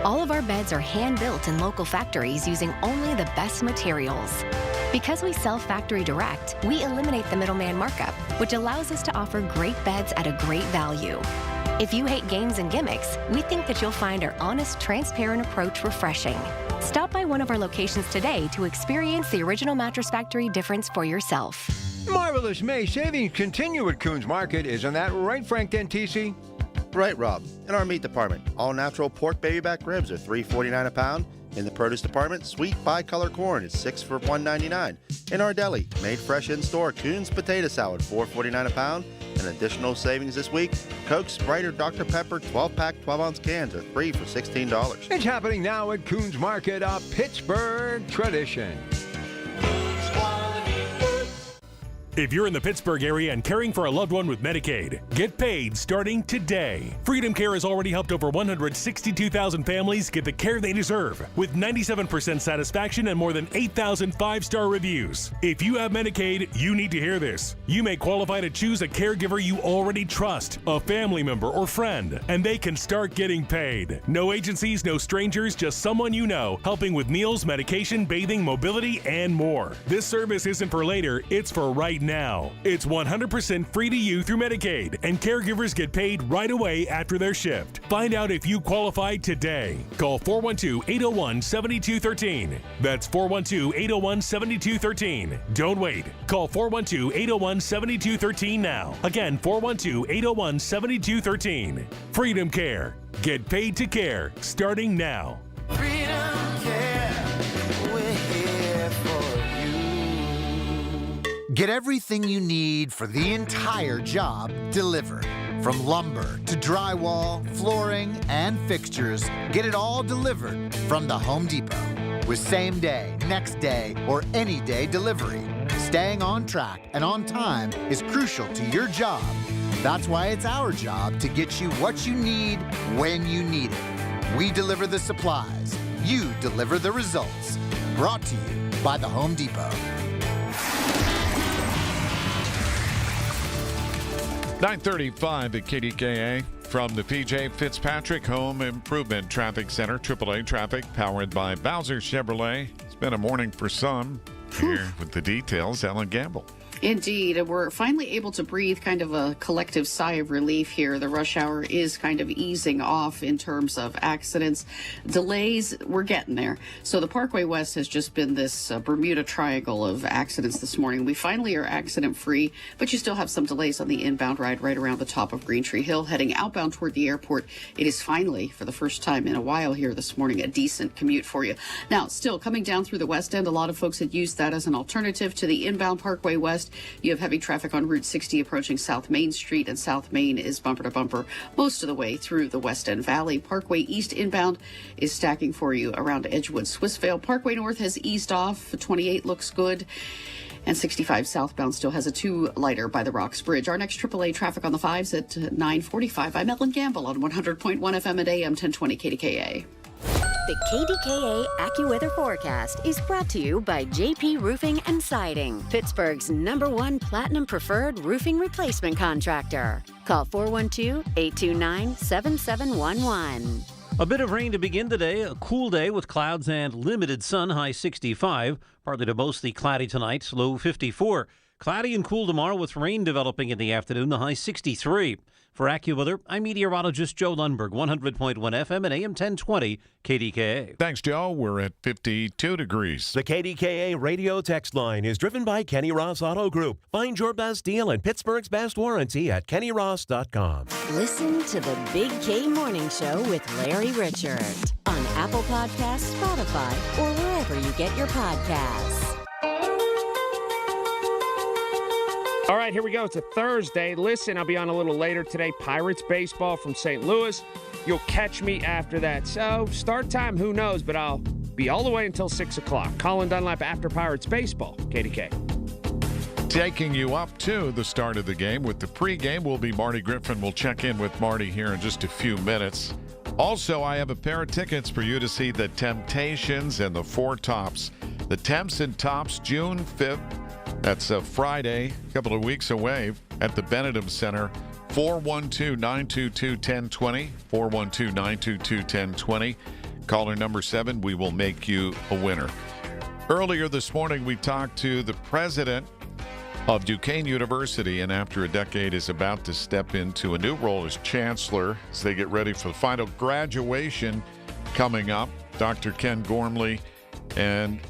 All of our beds are hand-built in local factories using only the best materials. Because we sell factory direct, we eliminate the middleman markup, which allows us to offer great beds at a great value. If you hate games and gimmicks, we think that you'll find our honest, transparent approach refreshing. Stop by one of our locations today to experience the Original Mattress Factory difference for yourself. Marvelous May savings continue at Coons Market. Isn't that right, Frank Dentisi? Right, Rob. In our meat department, all natural pork baby back ribs are $3.49 a pound. In the produce department, sweet bicolor corn is $6 for $1.99. In our deli, made fresh in store, Coons potato salad $4.49 a pound. And additional savings this week, Coke, Sprite, or Dr. Pepper 12-pack 12-ounce cans are $3 for $16. It's happening now at Coons Market, a Pittsburgh tradition. If you're in the Pittsburgh area and caring for a loved one with Medicaid, get paid starting today. Freedom Care has already helped over 162,000 families get the care they deserve, with 97% satisfaction and more than 8,000 five-star reviews. If you have Medicaid, you need to hear this. You may qualify to choose a caregiver you already trust, a family member or friend, and they can start getting paid. No agencies, no strangers, just someone you know, helping with meals, medication, bathing, mobility, and more. This service isn't for later, it's for right now. It's 100% free to you through Medicaid, and caregivers get paid right away after their shift. Find out if you qualify today. Call 412-801-7213. That's 412-801-7213. Don't wait. Call 412-801-7213 now. Again, 412-801-7213. Freedom Care. Get paid to care, starting now. Freedom Care, we're here for you. Get everything you need for the entire job delivered. From lumber to drywall, flooring, and fixtures, get it all delivered from the Home Depot. With same day, next day, or any day delivery, staying on track and on time is crucial to your job. That's why it's our job to get you what you need when you need it. We deliver the supplies. You deliver the results. Brought to you by the Home Depot. 9:35 at KDKA from the PJ Fitzpatrick Home Improvement Traffic Center. AAA traffic powered by Bowser Chevrolet. It's been a morning for some. Here with the details, Ellen Gamble. Indeed. We're finally able to breathe kind of a collective sigh of relief here. The rush hour is kind of easing off in terms of accidents. Delays, we're getting there. So the Parkway West has just been this Bermuda Triangle of accidents this morning. We finally are accident-free, but you still have some delays on the inbound ride right around the top of Green Tree Hill. Heading outbound toward the airport, it is finally, for the first time in a while here this morning, a decent commute for you. Now, still coming down through the West End, a lot of folks had used that as an alternative to the inbound Parkway West. You have heavy traffic on Route 60 approaching South Main Street, and South Main is bumper to bumper most of the way through the West End Valley. Parkway East inbound is stacking for you around Edgewood. Swissvale Parkway North has eased off. 28 looks good. And 65 southbound still has a 2 lighter by the Rocks Bridge. Our next AAA traffic on the 5s at 9:45. I'm Ellen Gamble on 100.1 FM at AM 1020 KDKA. The KDKA AccuWeather forecast is brought to you by JP Roofing and Siding, Pittsburgh's #1 Platinum Preferred Roofing Replacement Contractor. Call 412-829-7711. A bit of rain to begin today. A cool day with clouds and limited sun, high 65. Partly to mostly cloudy tonight, low 54. Cloudy and cool tomorrow with rain developing in the afternoon, the high 63. For AccuWeather, I'm meteorologist Joe Lundberg, 100.1 FM and AM 1020 KDKA. Thanks, Joe. We're at 52 degrees. The KDKA radio text line is driven by Kenny Ross Auto Group. Find your best deal and Pittsburgh's best warranty at kennyross.com. Listen to the Big K Morning Show with Larry Richard on Apple Podcasts, Spotify, or wherever you get your podcasts. All right, here we go. It's a Thursday. Listen, I'll be on a little later today. Pirates baseball from St. Louis. You'll catch me after that. So start time, who knows, but I'll be all the way until 6 o'clock. Colin Dunlap after Pirates baseball. KDK. Taking you up to the start of the game with the pregame will be Marty Griffin. We'll check in with Marty here in just a few minutes. Also, I have a pair of tickets for you to see the Temptations and the Four Tops. The Temps and Tops, June 5th. That's a Friday, a couple of weeks away at the Benedum Center. 412-922-1020. 412-922-1020. Caller number 7, we will make you a winner. Earlier this morning, we talked to the president of Duquesne University, and after a decade is about to step into a new role as chancellor as they get ready for the final graduation coming up. Dr. Ken Gormley, and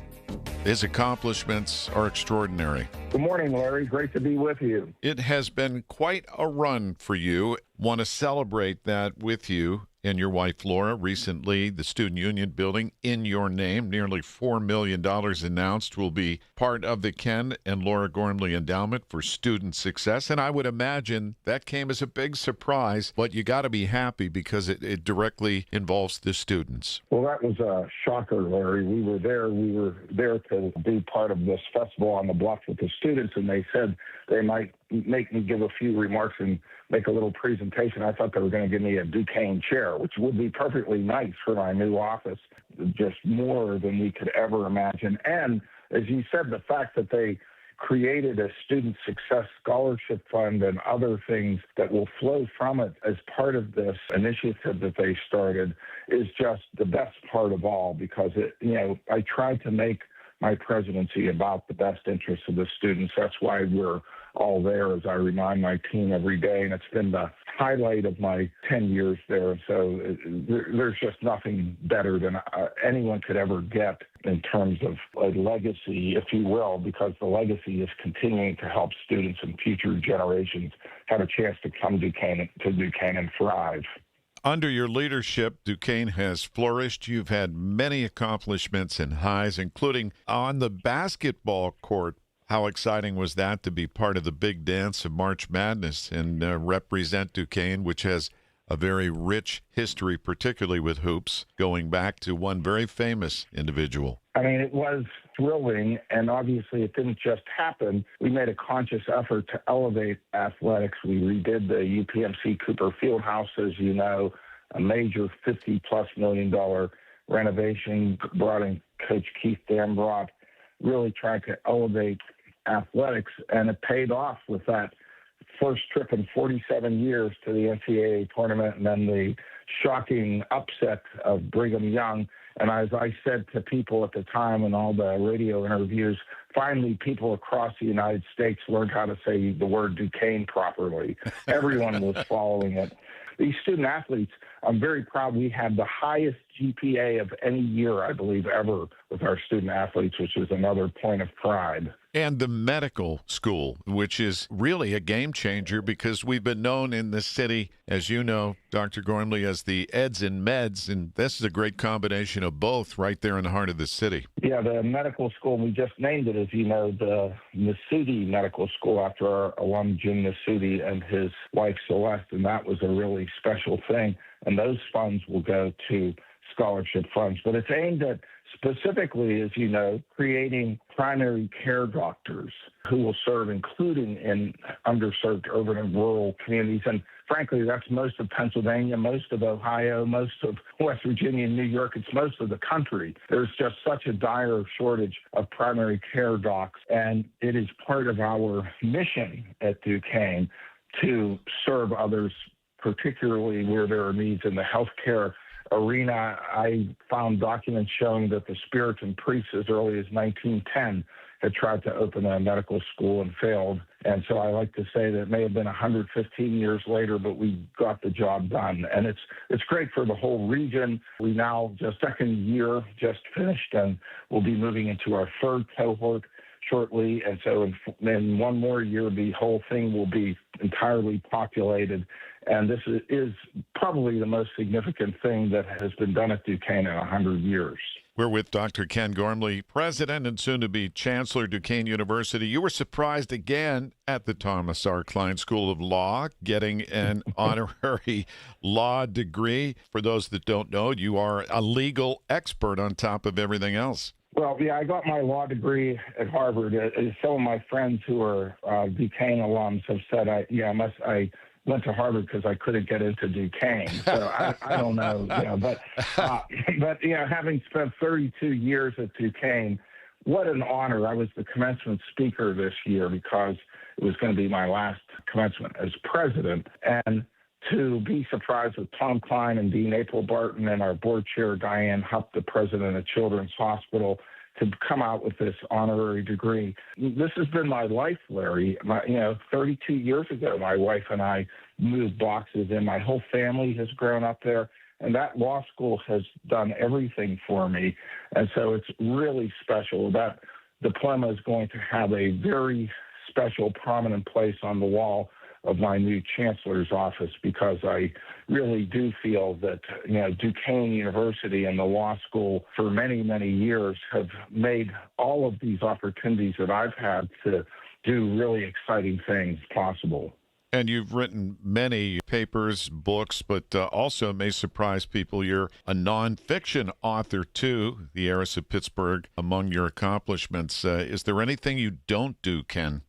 his accomplishments are extraordinary. Good morning, Larry. Great to be with you. It has been quite a run for you. Want to celebrate that with you and your wife, Laura. Recently, the Student Union building in your name, nearly $4 million announced, will be part of the Ken and Laura Gormley Endowment for Student Success. And I would imagine that came as a big surprise, but you got to be happy because it directly involves the students. Well, that was a shocker, Larry. We were there to be part of this festival on the bluff with the students, and they said they might make me give a few remarks and make a little presentation. I thought they were going to give me a Duquesne chair, which would be perfectly nice for my new office, just more than we could ever imagine. And as you said, the fact that they created a student success scholarship fund and other things that will flow from it as part of this initiative that they started is just the best part of all, because I tried to make my presidency about the best interests of the students. That's why we're all there, as I remind my team every day, and it's been the highlight of my 10 years there. So there's just nothing better than anyone could ever get in terms of a legacy, if you will, because the legacy is continuing to help students and future generations have a chance to come to Duquesne and thrive. Under your leadership, Duquesne has flourished. You've had many accomplishments and highs, including on the basketball court. How exciting was that to be part of the big dance of March Madness and represent Duquesne, which has a very rich history, particularly with hoops, going back to one very famous individual. I mean, it was thrilling, and obviously it didn't just happen. We made a conscious effort to elevate athletics. We redid the UPMC Cooper Fieldhouse, as you know, a major $50+ million renovation, brought in Coach Keith Dambrot, really tried to elevate athletics, and it paid off with that first trip in 47 years to the NCAA tournament, and then the shocking upset of Brigham Young. And as I said to people at the time in all the radio interviews, finally people across the United States learned how to say the word Duquesne properly. Everyone was following it. These student athletes, I'm very proud we had the highest GPA of any year, I believe, ever with our student athletes, which is another point of pride. And the medical school, which is really a game changer because we've been known in this city, as you know, Dr. Gormley, as the eds and meds, and this is a great combination of both right there in the heart of the city. Yeah, the medical school, we just named it, as you know, the Nasuti Medical School after our alum Jim Nasuti and his wife Celeste, and that was a really special thing. And those funds will go to scholarship funds, but it's aimed at specifically, as you know, creating primary care doctors who will serve, including in underserved urban and rural communities. And frankly, that's most of Pennsylvania, most of Ohio, most of West Virginia and New York. It's most of the country. There's just such a dire shortage of primary care docs, and it is part of our mission at Duquesne to serve others, particularly where there are needs in the healthcare arena. I found documents showing that the Spiritan priests as early as 1910 had tried to open a medical school and failed. And so I like to say that it may have been 115 years later, but we got the job done. And it's great for the whole region. We now, just second year, just finished, and we'll be moving into our third cohort shortly. And so in one more year, the whole thing will be entirely populated. And this is probably the most significant thing that has been done at Duquesne in 100 years. We're with Dr. Ken Gormley, president and soon-to-be Chancellor, Duquesne University. You were surprised again at the Thomas R. Klein School of Law, getting an honorary law degree. For those that don't know, you are a legal expert on top of everything else. Well, yeah, I got my law degree at Harvard. Some of my friends who are Duquesne alums have said, I went to Harvard because I couldn't get into Duquesne. So I don't know, but having spent 32 years at Duquesne, what an honor. I was the commencement speaker this year because it was going to be my last commencement as president. And to be surprised with Tom Klein and Dean April Barton and our board chair, Diane Hupp, the president of Children's Hospital, to come out with this honorary degree. This has been my life, Larry. 32 years ago, my wife and I moved boxes, and my whole family has grown up there. And that law school has done everything for me. And so it's really special. That diploma is going to have a very special, prominent place on the wall of my new chancellor's office, because I really do feel that, Duquesne University and the law school for many, many years have made all of these opportunities that I've had to do really exciting things possible. And you've written many papers, books, but also may surprise people. You're a nonfiction author, too, The Heiress of Pittsburgh, among your accomplishments. Is there anything you don't do, Ken?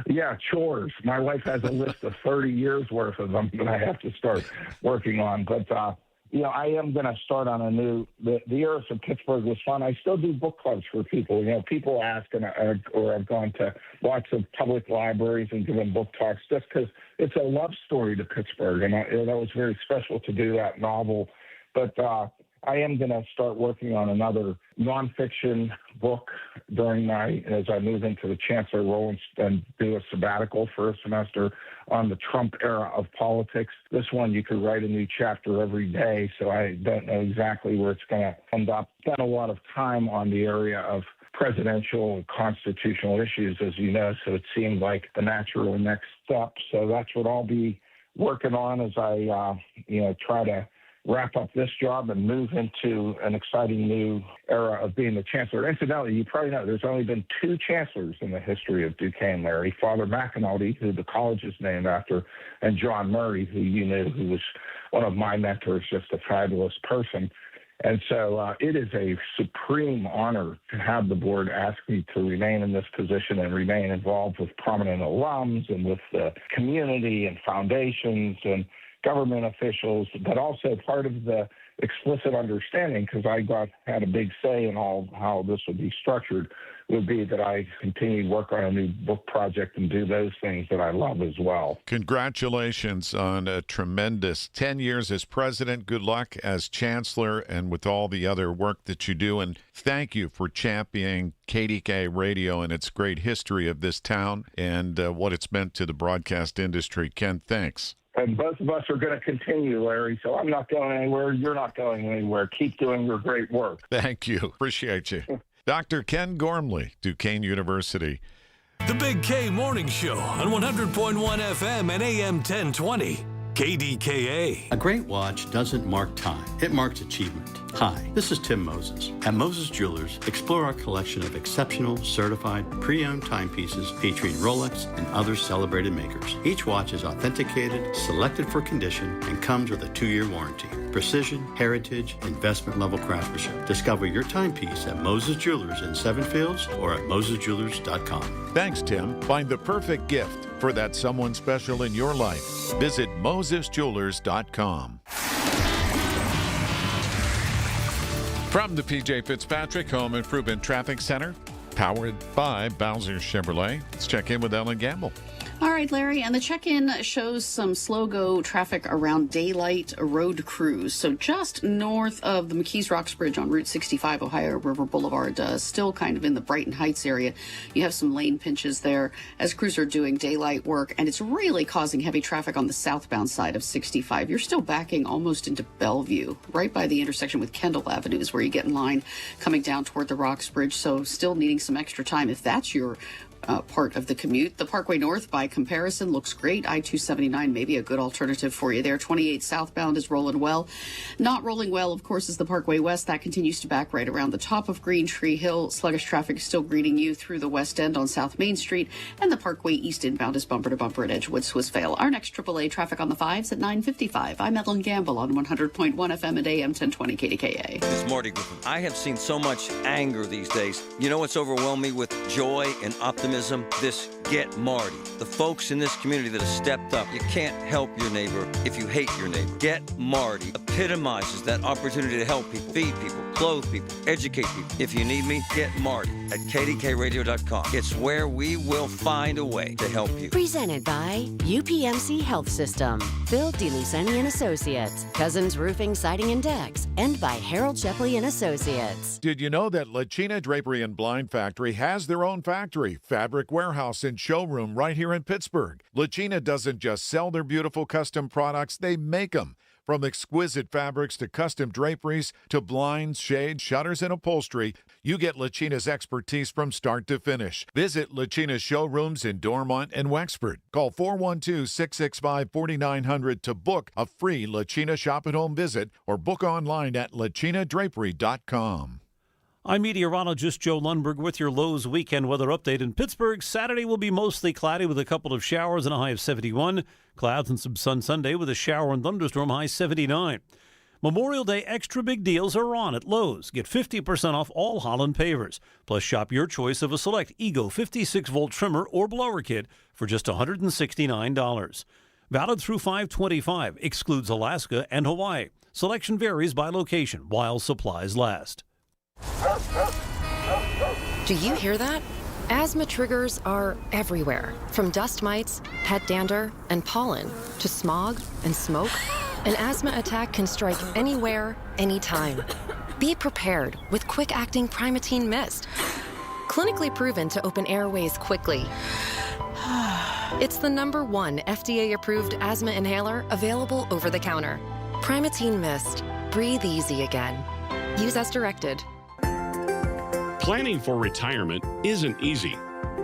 Yeah, chores. My wife has a list of 30 years worth of them that I have to start working on. But, I am going to start on a new, the Heiress of Pittsburgh was fun. I still do book clubs for people. People ask, or I've gone to lots of public libraries and given book talks just because it's a love story to Pittsburgh. And that was very special to do that novel. But I am going to start working on another nonfiction book as I move into the chancellor role and do a sabbatical for a semester on the Trump era of politics. This one, you could write a new chapter every day, so I don't know exactly where it's going to end up. Spent a lot of time on the area of presidential and constitutional issues, as you know, so it seemed like the natural next step. So that's what I'll be working on as I, try to wrap up this job and move into an exciting new era of being the chancellor. Incidentally, you probably know there's only been 2 chancellors in the history of Duquesne, Larry. Father McAnulty, who the college is named after, and John Murray, who you knew, who was one of my mentors, just a fabulous person. And so it is a supreme honor to have the board ask me to remain in this position and remain involved with prominent alums and with the community and foundations and government officials, but also part of the explicit understanding, because I had a big say in how this would be structured, would be that I continue to work on a new book project and do those things that I love as well. Congratulations on a tremendous 10 years as president. Good luck as chancellor and with all the other work that you do. And thank you for championing KDKA Radio and its great history of this town and what it's meant to the broadcast industry. Ken, thanks. And both of us are going to continue, Larry, so I'm not going anywhere. You're not going anywhere. Keep doing your great work. Thank you. Appreciate you. Dr. Ken Gormley, Duquesne University. The Big K Morning Show on 100.1 FM and AM 1020. KDKA. A great watch doesn't mark time, it marks achievement. Hi, this is Tim Moses. At Moses Jewelers, explore our collection of exceptional, certified, pre-owned timepieces featuring Rolex and other celebrated makers. Each watch is authenticated, selected for condition, and comes with a 2-year warranty. Precision, heritage, investment-level craftsmanship. Discover your timepiece at Moses Jewelers in Seven Fields or at mosesjewelers.com. Thanks, Tim. Find the perfect gift for that someone special in your life. Visit mosesjewelers.com. From the PJ Fitzpatrick Home Improvement Traffic Center, powered by Bowser Chevrolet. Let's check in with Ellen Gamble. All right, Larry, and the check-in shows some slow-go traffic around Daylight Road Cruise. So just north of the McKees Rocks Bridge on Route 65, Ohio River Boulevard, still kind of in the Brighton Heights area. You have some lane pinches there as crews are doing daylight work, and it's really causing heavy traffic on the southbound side of 65. You're still backing almost into Bellevue, right by the intersection with Kendall Avenue is where you get in line coming down toward the Rocks Bridge. So still needing some extra time if that's your part of the commute. The Parkway North, by comparison, looks great. I-279 may be a good alternative for you there. 28 southbound is rolling well. Not rolling well, of course, is the Parkway West. That continues to back right around the top of Green Tree Hill. Sluggish traffic is still greeting you through the West End on South Main Street. And the Parkway East inbound is bumper to bumper at Edgewood, Swissvale. Our next AAA traffic on the 5s at 9:55. I'm Ellen Gamble on 100.1 FM at AM 1020 KDKA. It's Marty Griffin. I have seen so much anger these days. You know what's overwhelmed me with joy and optimism? This Get Marty. The folks in this community that have stepped up. You can't help your neighbor if you hate your neighbor. Get Marty epitomizes that opportunity to help people, feed people, clothe people, educate people. If you need me, get Marty at kdkradio.com. It's where we will find a way to help you. Presented by UPMC Health System, Phil DeLuceni and Associates, Cousins Roofing, Siding and Decks, and by Harold Shepley and Associates. Did you know that Lachina Drapery and Blind Factory has their own factory, fabric warehouse, and showroom right here in Pittsburgh? Lachina doesn't just sell their beautiful custom products, they make them. From exquisite fabrics to custom draperies to blinds, shades, shutters, and upholstery, you get Lachina's expertise from start to finish. Visit Lachina's showrooms in Dormont and Wexford. Call 412-665-4900 to book a free Lachina Shop at Home visit or book online at lachinadrapery.com. I'm meteorologist Joe Lundberg with your Lowe's weekend weather update. In Pittsburgh, Saturday will be mostly cloudy with a couple of showers and a high of 71. Clouds and some sun Sunday with a shower and thunderstorm, high 79. Memorial Day extra big deals are on at Lowe's. Get 50% off all Holland pavers. Plus, shop your choice of a select Ego 56-volt trimmer or blower kit for just $169. Valid through 5/25. Excludes Alaska and Hawaii. Selection varies by location while supplies last. Do you hear that? Asthma triggers are everywhere, from dust mites, pet dander, and pollen, to smog and smoke. An asthma attack can strike anywhere, anytime. Be prepared with quick-acting Primatene Mist. Clinically proven to open airways quickly. It's the #1 FDA-approved asthma inhaler available over the counter. Primatene Mist. Breathe easy again. Use as directed. Planning for retirement isn't easy.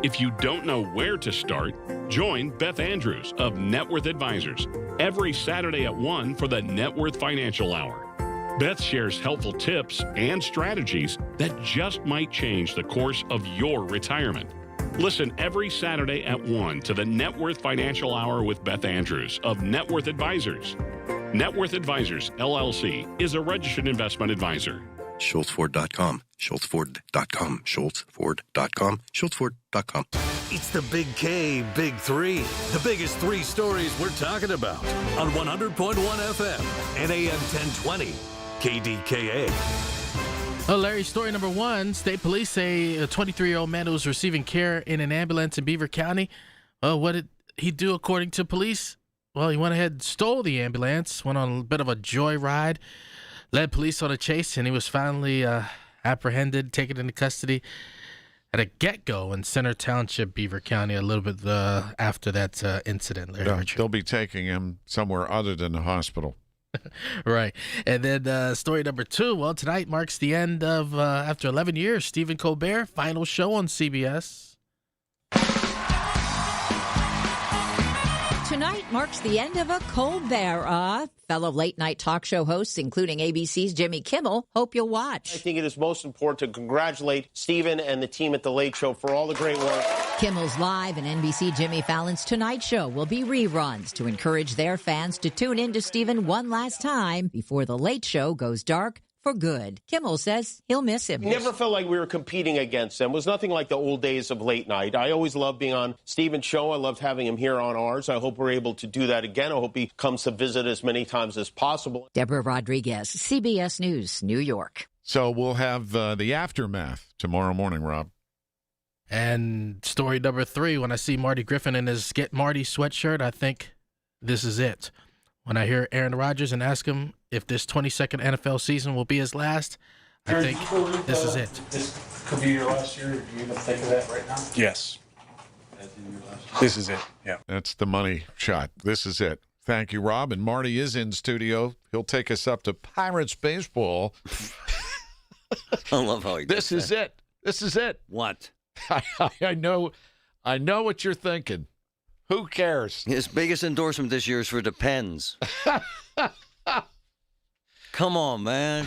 If you don't know where to start, join Beth Andrews of Net Worth Advisors every Saturday at 1 for the Net Worth Financial Hour. Beth shares helpful tips and strategies that just might change the course of your retirement. Listen every Saturday at 1 to the Net Worth Financial Hour with Beth Andrews of Net Worth Advisors. Net Worth Advisors, LLC, is a registered investment advisor. SchultzFord.com, SchultzFord.com, SchultzFord.com, SchultzFord.com. It's the Big K, Big Three. The biggest three stories we're talking about on 100.1 FM and AM 1020 KDKA. Well, Larry, story number 1. State police say a 23-year-old man who was receiving care in an ambulance in Beaver County. What did he do according to police? Well, he went ahead and stole the ambulance, went on a bit of a joyride, led police on a chase, and he was finally apprehended, taken into custody at a get-go in Center Township, Beaver County, a little bit after that incident. They'll be taking him somewhere other than the hospital. Right. And then story number 2, well, tonight marks the end of, after 11 years, Stephen Colbert, final show on CBS. Tonight marks the end of a Colbert era. Fellow late-night talk show hosts, including ABC's Jimmy Kimmel, hope you'll watch. I think it is most important to congratulate Stephen and the team at The Late Show for all the great work. Kimmel's Live and NBC Jimmy Fallon's Tonight Show will be reruns to encourage their fans to tune in to Stephen one last time before The Late Show goes dark for good. Kimmel says he'll miss him. Never felt like we were competing against them. It was nothing like the old days of late night. I always loved being on Stephen's show. I loved having him here on ours. I hope we're able to do that again. I hope he comes to visit as many times as possible. Deborah Rodriguez, CBS News, New York. So we'll have the aftermath tomorrow morning, Rob. And story number 3, when I see Marty Griffin in his Get Marty sweatshirt, I think this is it. When I hear Aaron Rodgers and ask him if this 22nd NFL season will be his last, I think this is it. This could be your last year. Do you even think of that right now? Yes. This is it. Yeah. That's the money shot. This is it. Thank you, Rob. And Marty is in studio. He'll take us up to Pirates baseball. I love how he does This is it. This is it. What? I know I know what you're thinking. Who cares? His biggest endorsement this year is for Depends. Come on, man.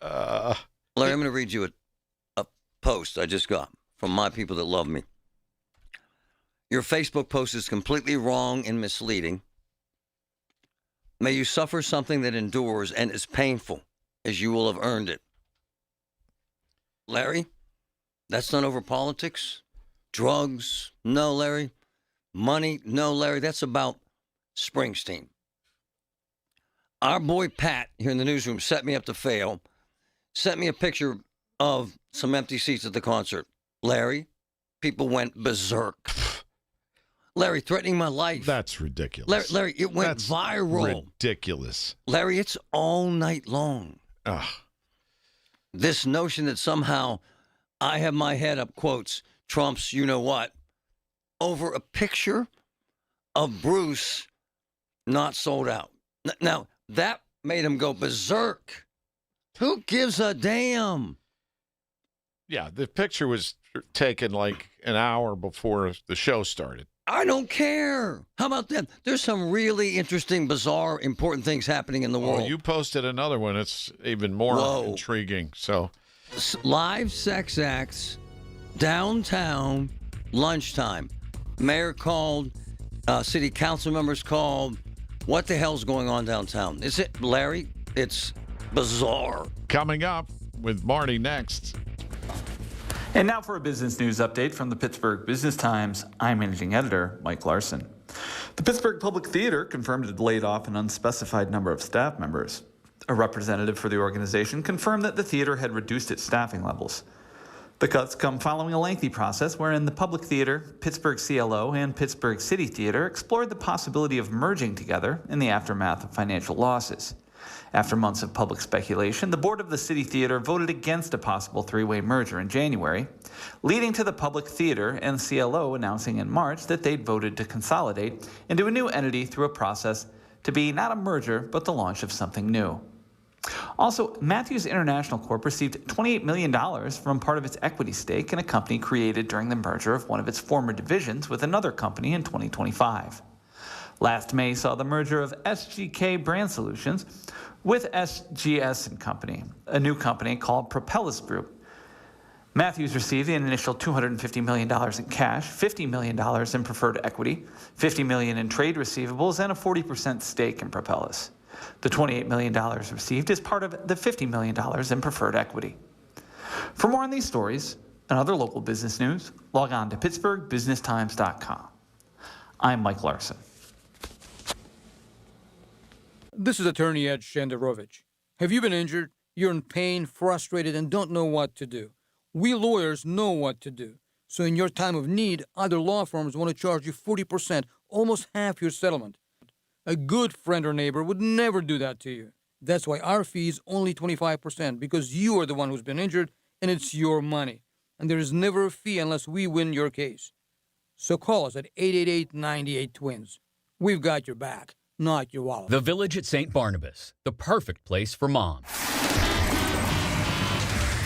Larry, I'm going to read you a post I just got from my people that love me. Your Facebook post is completely wrong and misleading. May you suffer something that endures and is painful, as you will have earned it. Larry, that's not over politics. Drugs, no, Larry. Money, no, Larry. That's about Springsteen. Our boy Pat here in the newsroom set me up to fail. Sent me a picture of some empty seats at the concert. Larry, people went berserk. Larry, threatening my life. That's ridiculous. Larry, it went viral. Ridiculous. Larry, it's all night long. Ugh. This notion that somehow I have my head up, quotes, Trump's you-know-what, over a picture of Bruce not sold out. Now, that made him go berserk. Who gives a damn? Yeah, the picture was taken like an hour before the show started. I don't care. How about that? There's some really interesting, bizarre, important things happening in the world. Oh, you posted another one. It's even more intriguing. So, live sex acts downtown lunchtime. Mayor called, city council members called. What the hell's going on downtown? Is it, Larry? It's bizarre. Coming up with Marty next. And now for a business news update from the Pittsburgh Business Times. I'm managing editor Mike Larson. The Pittsburgh Public Theater confirmed it laid off an unspecified number of staff members. A representative for the organization confirmed that the theater had reduced its staffing levels. The cuts come following a lengthy process wherein the Public Theater, Pittsburgh CLO, and Pittsburgh City Theater explored the possibility of merging together in the aftermath of financial losses. After months of public speculation, the board of the City Theater voted against a possible three-way merger in January, leading to the Public Theater and CLO announcing in March that they'd voted to consolidate into a new entity through a process to be not a merger, but the launch of something new. Also, Matthews International Corp received $28 million from part of its equity stake in a company created during the merger of one of its former divisions with another company in 2025. Last May saw the merger of SGK Brand Solutions with SGS & Company, a new company called Propellus Group. Matthews received an initial $250 million in cash, $50 million in preferred equity, $50 million in trade receivables, and a 40% stake in Propellus. The $28 million received is part of the $50 million in preferred equity. For more on these stories and other local business news, log on to PittsburghBusinessTimes.com. I'm Mike Larson. This is attorney Ed Shenderovich. Have you been injured? You're in pain, frustrated, and don't know what to do. We lawyers know what to do. So in your time of need, other law firms want to charge you 40%, almost half your settlement. A good friend or neighbor would never do that to you. That's why our fee is only 25%, because you are the one who's been injured, and it's your money. And there is never a fee unless we win your case. So call us at 888-98-TWINS. We've got your back. Not your wallet. The Village at St. Barnabas, the perfect place for moms.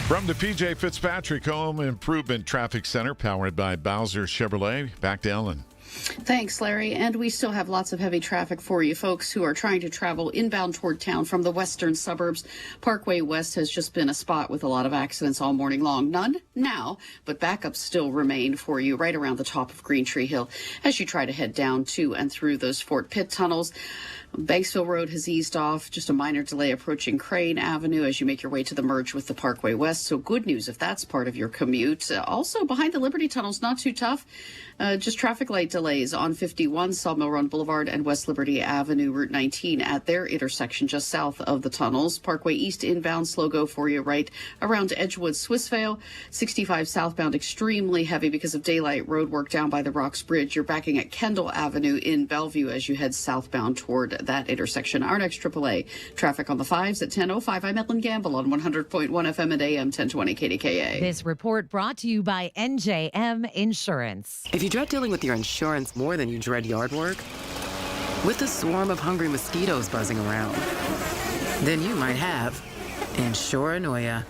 From the P.J. Fitzpatrick Home Improvement Traffic Center, powered by Bowser Chevrolet, back to Ellen. Thanks, Larry. And we still have lots of heavy traffic for you folks who are trying to travel inbound toward town from the western suburbs. Parkway West has just been a spot with a lot of accidents all morning long. None now, but backups still remain for you right around the top of Green Tree Hill as you try to head down to and through those Fort Pitt tunnels. Banksville Road has eased off, just a minor delay approaching Crane Avenue as you make your way to the merge with the Parkway West. So good news if that's part of your commute. Also behind the Liberty Tunnels, not too tough. Just traffic light delays on 51, Sawmill Run Boulevard and West Liberty Avenue, Route 19 at their intersection just south of the tunnels. Parkway East inbound, slow go for you right around Edgewood, Swissvale. 65 southbound, extremely heavy because of daylight road work down by the Rocks Bridge. You're backing at Kendall Avenue in Bellevue as you head southbound toward that intersection. Our next AAA traffic on the 5s at 10:05. I'm Ellen Gamble on 100.1 FM and AM 1020 KDKA. This report brought to you by NJM Insurance. If you dread dealing with your insurance more than you dread yard work, with a swarm of hungry mosquitoes buzzing around, then you might have insuranoia.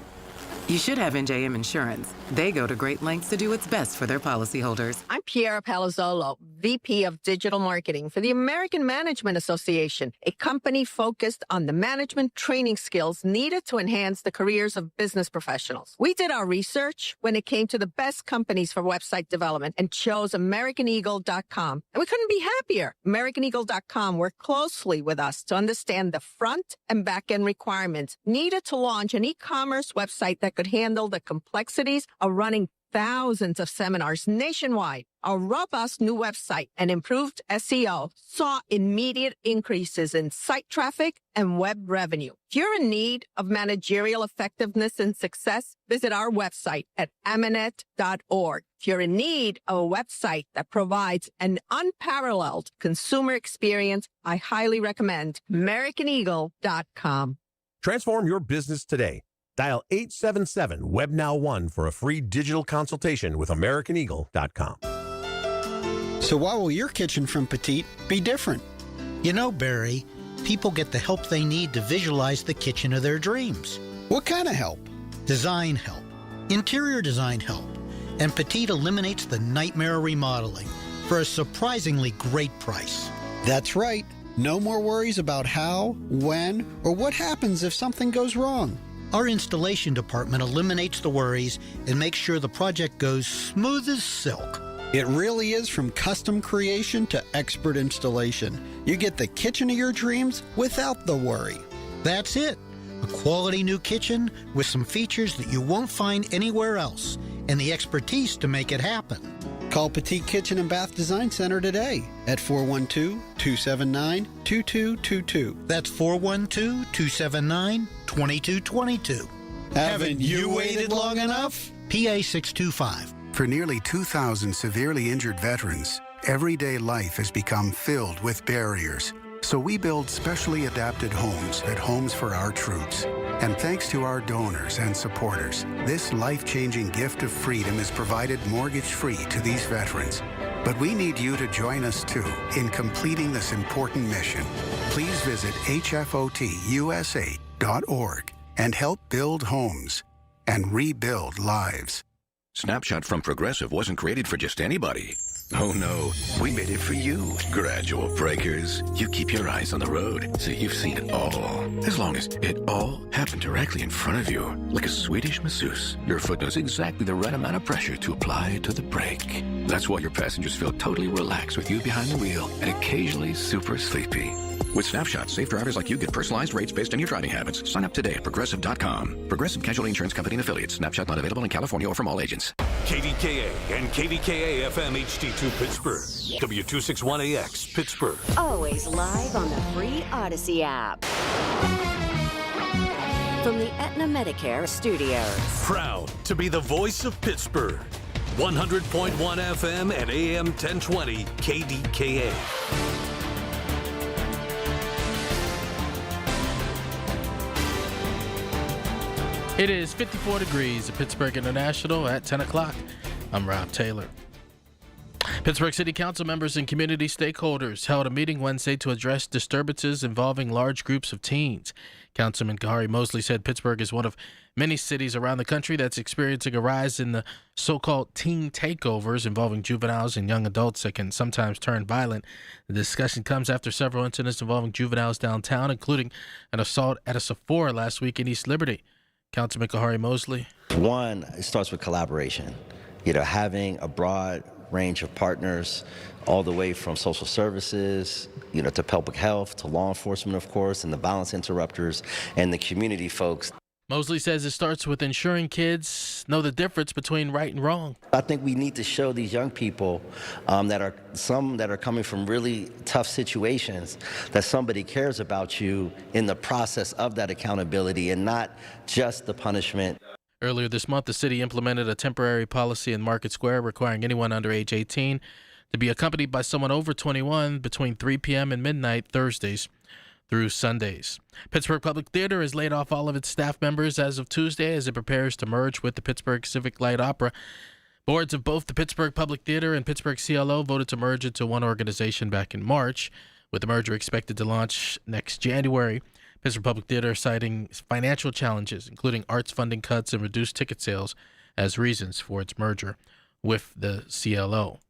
You should have NJM Insurance. They go to great lengths to do what's best for their policyholders. I'm Piera Palazzolo, VP of Digital Marketing for the American Management Association, a company focused on the management training skills needed to enhance the careers of business professionals. We did our research when it came to the best companies for website development and chose AmericanEagle.com. And we couldn't be happier. AmericanEagle.com worked closely with us to understand the front and back end requirements needed to launch an e-commerce website that could handle the complexities of running thousands of seminars nationwide. Our robust new website and improved SEO saw immediate increases in site traffic and web revenue. If you're in need of managerial effectiveness and success, visit our website at amanet.org. If you're in need of a website that provides an unparalleled consumer experience, I highly recommend AmericanEagle.com. Transform your business today. Dial 877-WebNow1 for a free digital consultation with AmericanEagle.com. So why will your kitchen from Petite be different? You know, Barry, people get the help they need to visualize the kitchen of their dreams. What kind of help? Design help, interior design help, and Petite eliminates the nightmare remodeling for a surprisingly great price. That's right. No more worries about how, when, or what happens if something goes wrong. Our installation department eliminates the worries and makes sure the project goes smooth as silk. It really is from custom creation to expert installation. You get the kitchen of your dreams without the worry. That's it. A quality new kitchen with some features that you won't find anywhere else and the expertise to make it happen. Call Petite Kitchen and Bath Design Center today at 412-279-2222. That's 412-279-2222. Haven't you waited long enough? PA 625. For nearly 2,000 severely injured veterans, everyday life has become filled with barriers. So we build specially adapted homes at Homes for Our Troops. And thanks to our donors and supporters, this life-changing gift of freedom is provided mortgage-free to these veterans. But we need you to join us, too, in completing this important mission. Please visit hfotusa.org and help build homes and rebuild lives. Snapshot from Progressive wasn't created for just anybody. Oh no, we made it for you. Gradual breakers. You keep your eyes on the road, so you've seen it all. As long as it all happened directly in front of you, like a Swedish masseuse, your foot knows exactly the right amount of pressure to apply to the brake. That's why your passengers feel totally relaxed with you behind the wheel and occasionally super sleepy. With Snapshot, safe drivers like you get personalized rates based on your driving habits. Sign up today at Progressive.com. Progressive Casualty Insurance Company and Affiliates. Snapshot not available in California or from all agents. KDKA and KDKA-FM HD2 Pittsburgh. W261AX Pittsburgh. Always live on the free Odyssey app. From the Aetna Medicare studios. Proud to be the voice of Pittsburgh. 100.1 FM and AM 1020 KDKA. It is 54 degrees at Pittsburgh International at 10 o'clock. I'm Rob Taylor. Pittsburgh City Council members and community stakeholders held a meeting Wednesday to address disturbances involving large groups of teens. Councilman Kahari Mosley said Pittsburgh is one of many cities around the country that's experiencing a rise in the so-called teen takeovers involving juveniles and young adults that can sometimes turn violent. The discussion comes after several incidents involving juveniles downtown, including an assault at a Sephora last week in East Liberty. Councilman Kahari Mosley. One, it starts with collaboration. Having a broad range of partners all the way from social services, to public health, to law enforcement, of course, and the violence interrupters and the community folks. Mosley says it starts with ensuring kids know the difference between right and wrong. I think we need to show these young people that are coming from really tough situations that somebody cares about you in the process of that accountability and not just the punishment. Earlier this month, the city implemented a temporary policy in Market Square requiring anyone under age 18 to be accompanied by someone over 21 between 3 p.m. and midnight Thursdays through Sundays. Pittsburgh Public Theater has laid off all of its staff members as of Tuesday as it prepares to merge with the Pittsburgh Civic Light Opera. Boards of both the Pittsburgh Public Theater and Pittsburgh CLO voted to merge into one organization back in March, with the merger expected to launch next January. Pittsburgh Public Theater citing financial challenges, including arts funding cuts and reduced ticket sales, as reasons for its merger with the CLO.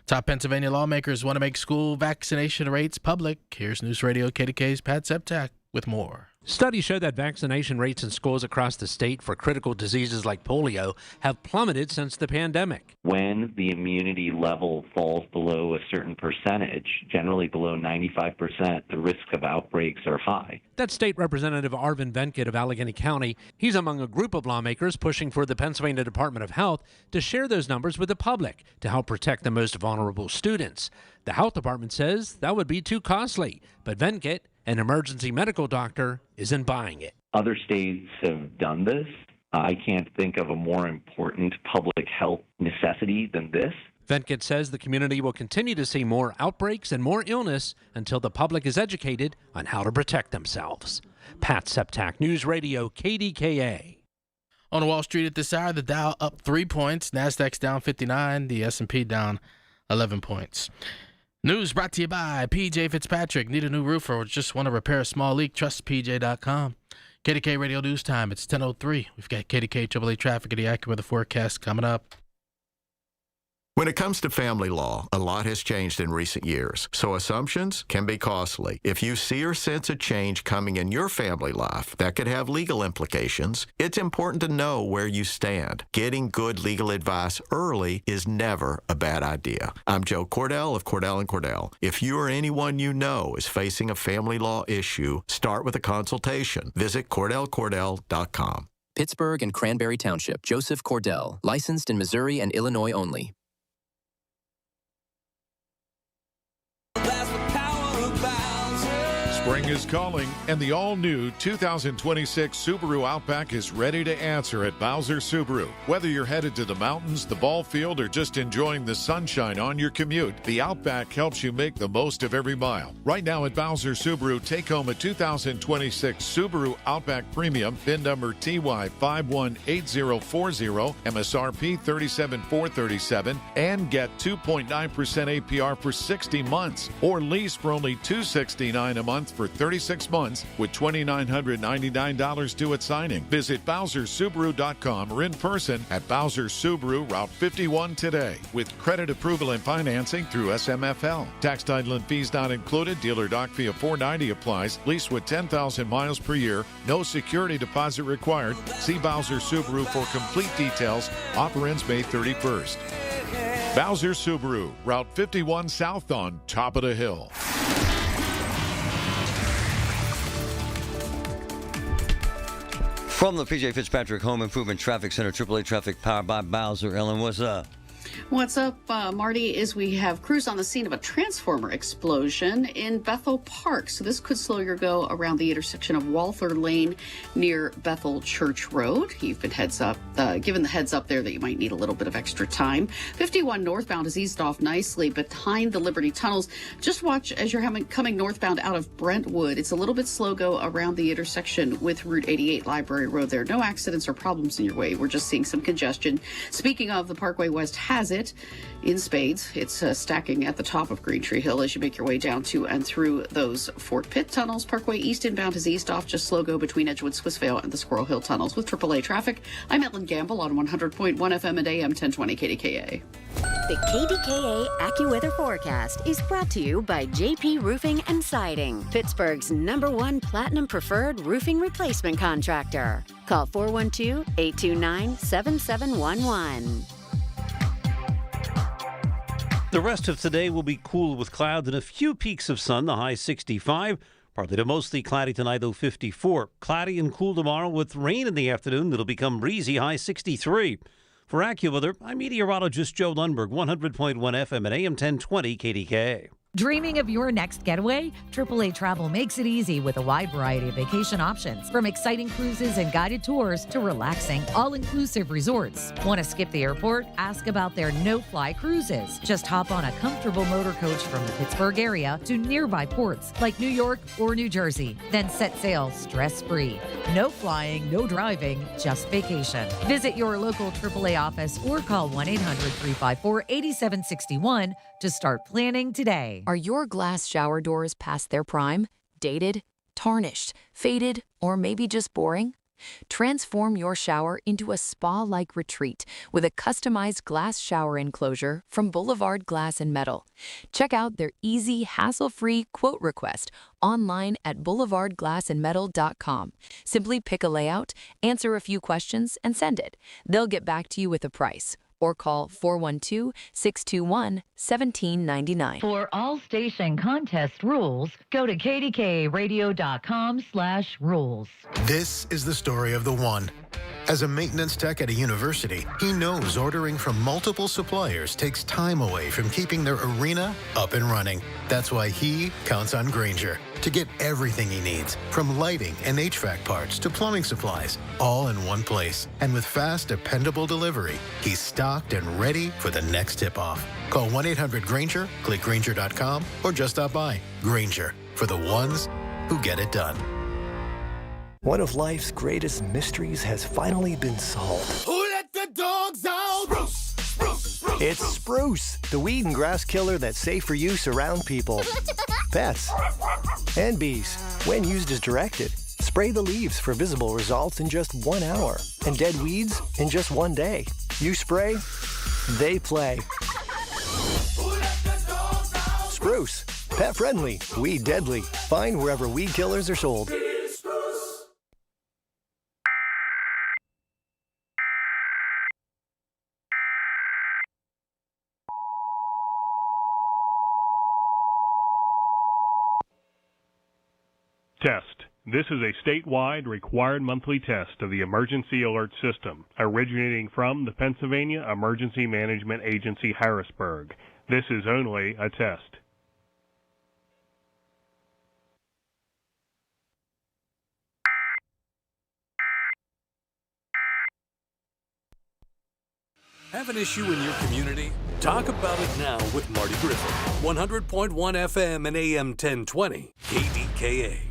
Top Pennsylvania lawmakers want to make school vaccination rates public. Here's News Radio KDKA's Pat Septak with more. Studies show that vaccination rates in schools across the state for critical diseases like polio have plummeted since the pandemic. When the immunity level falls below a certain percentage, generally below 95%, the risk of outbreaks are high. That's State Representative Arvin Venkit of Allegheny County. He's among a group of lawmakers pushing for the Pennsylvania Department of Health to share those numbers with the public to help protect the most vulnerable students. The health department says that would be too costly, but Venkit, an emergency medical doctor, isn't buying it. Other states have done this. I can't think of a more important public health necessity than this. Venkit says the community will continue to see more outbreaks and more illness until the public is educated on how to protect themselves. Pat Septak, News Radio KDKA. On Wall Street at this hour, the Dow up 3 points, Nasdaq's down 59, the S&P down 11 points. News brought to you by PJ Fitzpatrick. Need a new roof or just want to repair a small leak? Trust PJ.com. KDK Radio News Time. It's 10:03. We've got KDK AAA traffic and the AccuWeather forecast coming up. When it comes to family law, a lot has changed in recent years, so assumptions can be costly. If you see or sense a change coming in your family life that could have legal implications, it's important to know where you stand. Getting good legal advice early is never a bad idea. I'm Joe Cordell of Cordell & Cordell. If you or anyone you know is facing a family law issue, start with a consultation. Visit CordellCordell.com. Pittsburgh and Cranberry Township. Joseph Cordell. Licensed in Missouri and Illinois only. Spring is calling, and the all-new 2026 Subaru Outback is ready to answer at Bowser Subaru. Whether you're headed to the mountains, the ball field, or just enjoying the sunshine on your commute, the Outback helps you make the most of every mile. Right now at Bowser Subaru, take home a 2026 Subaru Outback Premium, VIN number TY518040, MSRP $37,437, and get 2.9% APR for 60 months, or lease for only $269 a month for 36 months with $2,999 due at signing. Visit BowserSubaru.com or in person at Bowser Subaru, Route 51 today. With credit approval and financing through SMFL. Tax, title, and fees not included. Dealer doc fee of $490 applies. Lease with 10,000 miles per year. No security deposit required. See Bowser Subaru for complete details. Offer ends May 31st. Bowser Subaru, Route 51 South on top of the hill. From the PJ Fitzpatrick Home Improvement Traffic Center, AAA traffic powered by Bowser. Ellen, what's up? What's up, Marty, is we have crews on the scene of a transformer explosion in Bethel Park. So this could slow your go around the intersection of Walther Lane near Bethel Church Road. You've been given the heads up there that you might need a little bit of extra time. 51 northbound has eased off nicely behind the Liberty Tunnels. Just watch as you're coming northbound out of Brentwood. It's a little bit slow go around the intersection with Route 88 Library Road there. No accidents or problems in your way. We're just seeing some congestion. Speaking of, the Parkway West has it in spades. It's stacking at the top of Green Tree Hill as you make your way down to and through those Fort Pitt tunnels. Parkway East inbound has eased off, just slow go between Edgewood, Swissvale, and the Squirrel Hill tunnels. With AAA traffic, I'm Ellen Gamble on 100.1 FM and AM 1020 KDKA. The KDKA AccuWeather forecast is brought to you by JP Roofing and Siding, Pittsburgh's #1 Platinum Preferred Roofing Replacement Contractor. Call 412-829-7711. The rest of today will be cool with clouds and a few peaks of sun, the high 65. Partly to mostly cloudy tonight, though 54. Cloudy and cool tomorrow with rain in the afternoon. It'll become breezy, high 63. For AccuWeather, I'm meteorologist Joe Lundberg, 100.1 FM and AM 1020 KDKA. Dreaming of your next getaway? AAA Travel makes it easy with a wide variety of vacation options, from exciting cruises and guided tours to relaxing, all-inclusive resorts. Want to skip the airport? Ask about their no-fly cruises. Just hop on a comfortable motor coach from the Pittsburgh area to nearby ports like New York or New Jersey. Then set sail stress-free. No flying, no driving, just vacation. Visit your local AAA office or call 1-800-354-8761 to start planning today. Are your glass shower doors past their prime? Dated? tarnished, faded, or maybe just boring? Transform your shower into a spa-like retreat with a customized glass shower enclosure from Boulevard Glass and Metal. Check out their easy, hassle-free quote request online at boulevardglassandmetal.com. Simply pick a layout, answer a few questions, and send it. They'll get back to you with a price. Or call 412-621-1799. For all station contest rules, go to kdkaradio.com/rules. This is the story of the one. As a maintenance tech at a university, he knows ordering from multiple suppliers takes time away from keeping their arena up and running. That's why he counts on Grainger to get everything he needs, from lighting and HVAC parts to plumbing supplies, all in one place. And with fast, dependable delivery, he's stocked and ready for the next tip-off. Call 1-800-GRAINGER, click Grainger.com, or just stop by. Grainger, for the ones who get it done. One of life's greatest mysteries has finally been solved. Who let the dogs out? Spruce, spruce, spruce. It's Spruce, the weed and grass killer that's safe for use around people, pets, and bees. When used as directed, spray the leaves for visible results in just 1 hour and dead weeds in just 1 day. You spray, they play. Spruce, pet friendly, weed deadly. Find wherever weed killers are sold. Test. This is a statewide required monthly test of the Emergency Alert System, originating from the Pennsylvania Emergency Management Agency, Harrisburg. This is only a test. Have an issue in your community? Talk about it now with Marty Griffin. 100.1 FM and AM 1020. KDKA.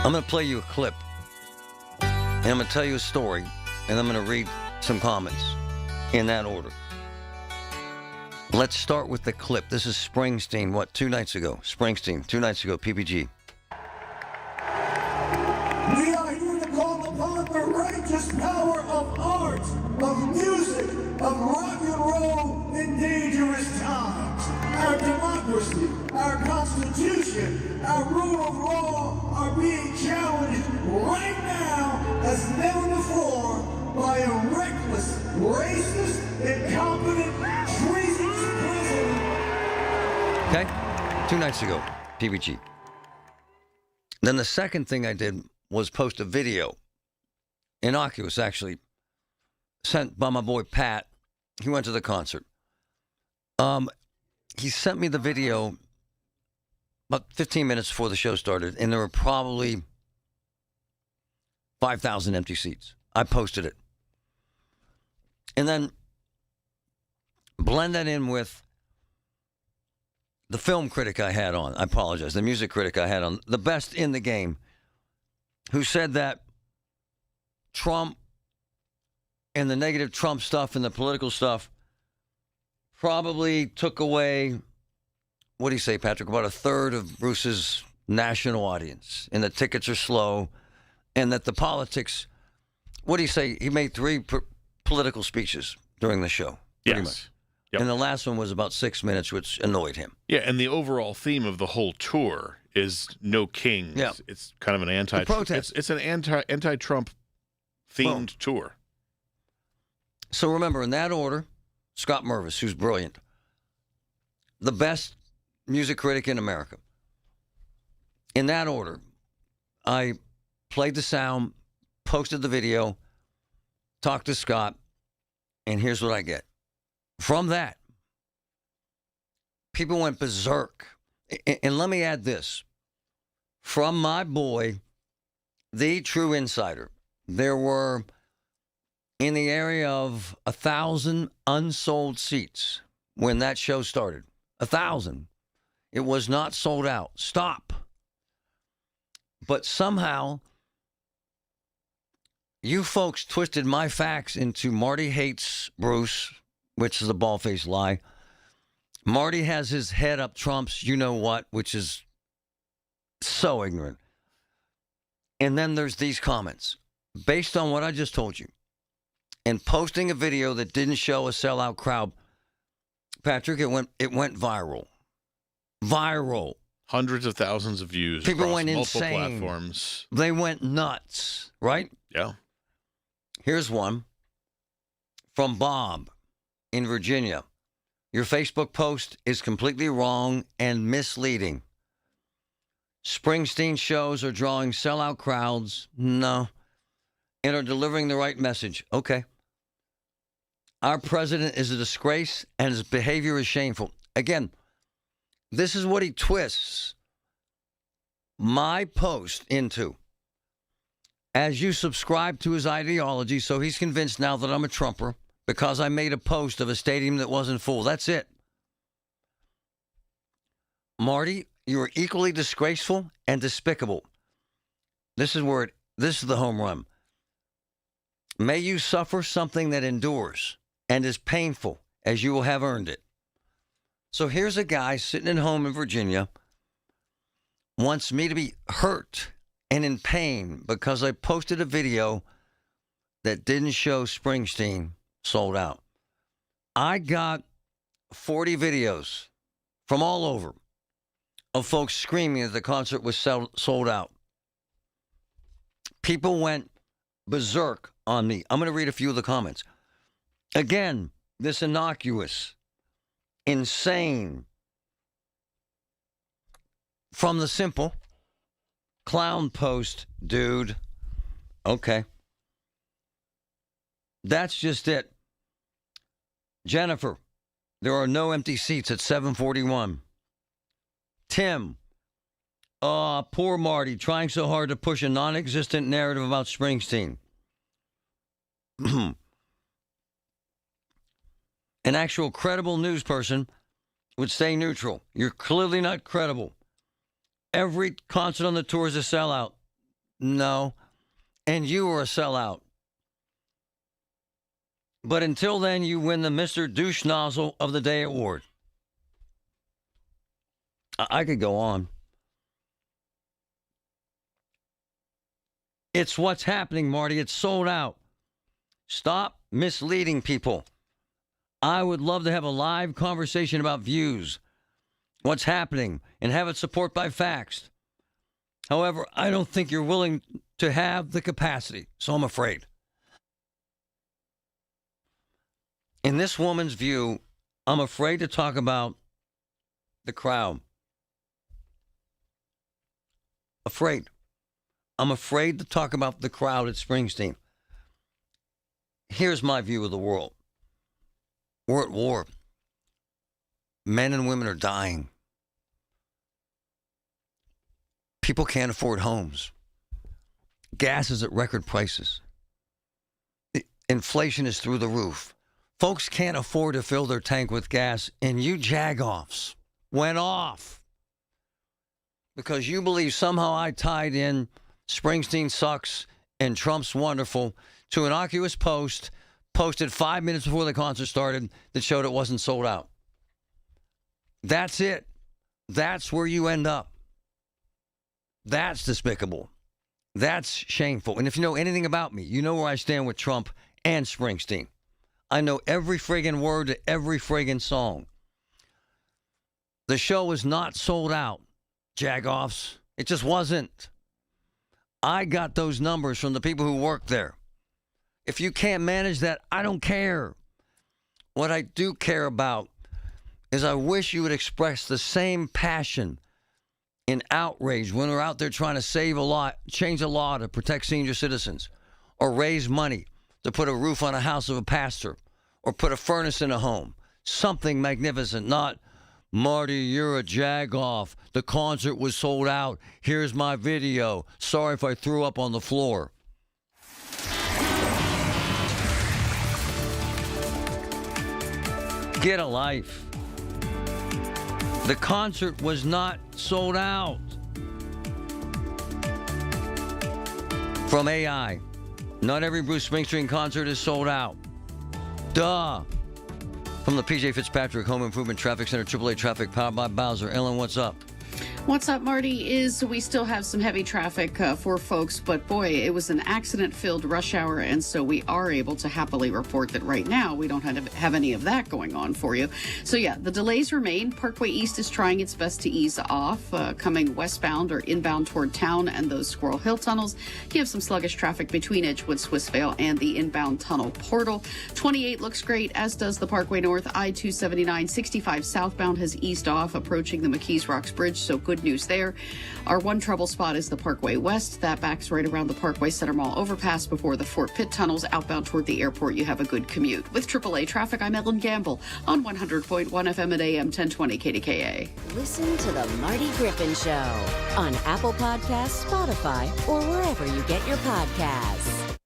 I'm going to play you a clip, and I'm going to tell you a story, and I'm going to read some comments in that order. Let's start with the clip. This is Springsteen, 2 nights ago? Springsteen, 2 nights ago, PPG. We are here to call upon the righteous power of art, of music, of rock and roll in dangerous times. Our democracy, our Constitution, our rule of law are being challenged right now as never before by a reckless, racist, incompetent, treasonous president. Okay? 2 nights ago, PPG. Then the second thing I did was post a video, innocuous actually, sent by my boy Pat. He went to the concert. He sent me the video about 15 minutes before the show started, and there were probably 5,000 empty seats. I posted it. And then blend that in with the film critic I had on. I apologize. The music critic I had on. The best in the game, who said that Trump and the negative Trump stuff and the political stuff probably took away, what do you say, Patrick, about a third of Bruce's national audience, and the tickets are slow, and that the politics, what do you say, he made 3 political speeches during the show, pretty much. Yep. And the last one was about 6 minutes, which annoyed him. Yeah, and the overall theme of the whole tour is no kings. Yeah. It's kind of an anti-Trump. It's an anti-Trump themed tour. So remember, in that order, Scott Mervis, who's brilliant, the best music critic in America. In that order, I played the sound, posted the video, talked to Scott, and here's what I get. From that, people went berserk. And let me add this. From my boy, the true insider, there were in the area of 1,000 unsold seats when that show started. 1,000. It was not sold out. Stop. But somehow, You folks twisted my facts into Marty hates Bruce, which is a bald-faced lie. Marty has his head up Trump's you-know-what, which is so ignorant. And then there's these comments. Based on what I just told you, and posting a video that didn't show a sellout crowd, Patrick, it went viral. Viral. Hundreds of thousands of views. People went multiple insane. platforms. They went nuts, right? Yeah. Here's one from Bob in Virginia. Your Facebook post is completely wrong and misleading. Springsteen shows are drawing sellout crowds. No. And are delivering the right message. Okay. Our president is a disgrace and his behavior is shameful. Again, this is what he twists my post into. As you subscribe to his ideology, so he's convinced now that I'm a Trumper because I made a post of a stadium that wasn't full. That's it. Marty, you are equally disgraceful and despicable. This is the home run. May you suffer something that endures and is painful, as you will have earned it. So here's a guy sitting at home in Virginia, wants me to be hurt and in pain because I posted a video that didn't show Springsteen sold out. I got 40 videos from all over of folks screaming that the concert was sold out. People went berserk on me. I'm going to read a few of the comments. Again, this innocuous, insane, from the simple clown post, dude. Okay. That's just it. Jennifer, there are no empty seats at 741. Tim, poor Marty, trying so hard to push a non-existent narrative about Springsteen. An actual credible news person would stay neutral. You're clearly not credible. Every concert on the tour is a sellout. No. And you are a sellout. But until then, you win the Mr. Douche Nozzle of the Day award. I could go on. It's what's happening, Marty. It's sold out. Stop misleading people. I would love to have a live conversation about views, what's happening, and have it supported by facts. However, I don't think you're willing to have the capacity, so I'm afraid. In this woman's view, I'm afraid to talk about the crowd. Afraid. I'm afraid to talk about the crowd at Springsteen. Here's my view of the world. We're at war. Men and women are dying. People can't afford homes. Gas is at record prices. Inflation is through the roof. Folks can't afford to fill their tank with gas, and you jagoffs went off because you believe somehow I tied in Springsteen sucks and Trump's wonderful to an innocuous post posted 5 minutes before the concert started that showed it wasn't sold out. That's it. That's where you end up. That's despicable. That's shameful. And if you know anything about me, you know where I stand with Trump and Springsteen. I know every friggin' word to every friggin' song. The show was not sold out, jagoffs. It just wasn't. I got those numbers from the people who work there. If you can't manage that, I don't care. What I do care about is I wish you would express the same passion and outrage when we're out there trying to change a law to protect senior citizens, or raise money to put a roof on a house of a pastor, or put a furnace in a home. Something magnificent, not, Marty, you're a jagoff. The concert was sold out. Here's my video. Sorry if I threw up on the floor. Get a life. The concert was not sold out. From AI. Not every Bruce Springsteen concert is sold out. Duh. From the PJ Fitzpatrick Home Improvement Traffic Center, AAA Traffic, powered by Bowser. Ellen, what's up? What's up, Marty, is we still have some heavy traffic for folks, but boy, it was an accident-filled rush hour, and so we are able to happily report that right now we don't have any of that going on for you. So yeah, the delays remain. Parkway East is trying its best to ease off, coming westbound or inbound toward town and those Squirrel Hill tunnels. You have some sluggish traffic between Edgewood, Swissvale, and the inbound tunnel portal. 28 looks great, as does the Parkway North. I-279 65 southbound has eased off, approaching the McKees Rocks Bridge, so good news there. Our one trouble spot is the Parkway West. That backs right around the Parkway Center Mall overpass before the Fort Pitt tunnels. Outbound toward the airport, you have a good commute. With AAA Traffic, I'm Ellen Gamble on 100.1 FM at AM 1020 KDKA. Listen to The Marty Griffin Show on Apple Podcasts, Spotify, or wherever you get your podcasts.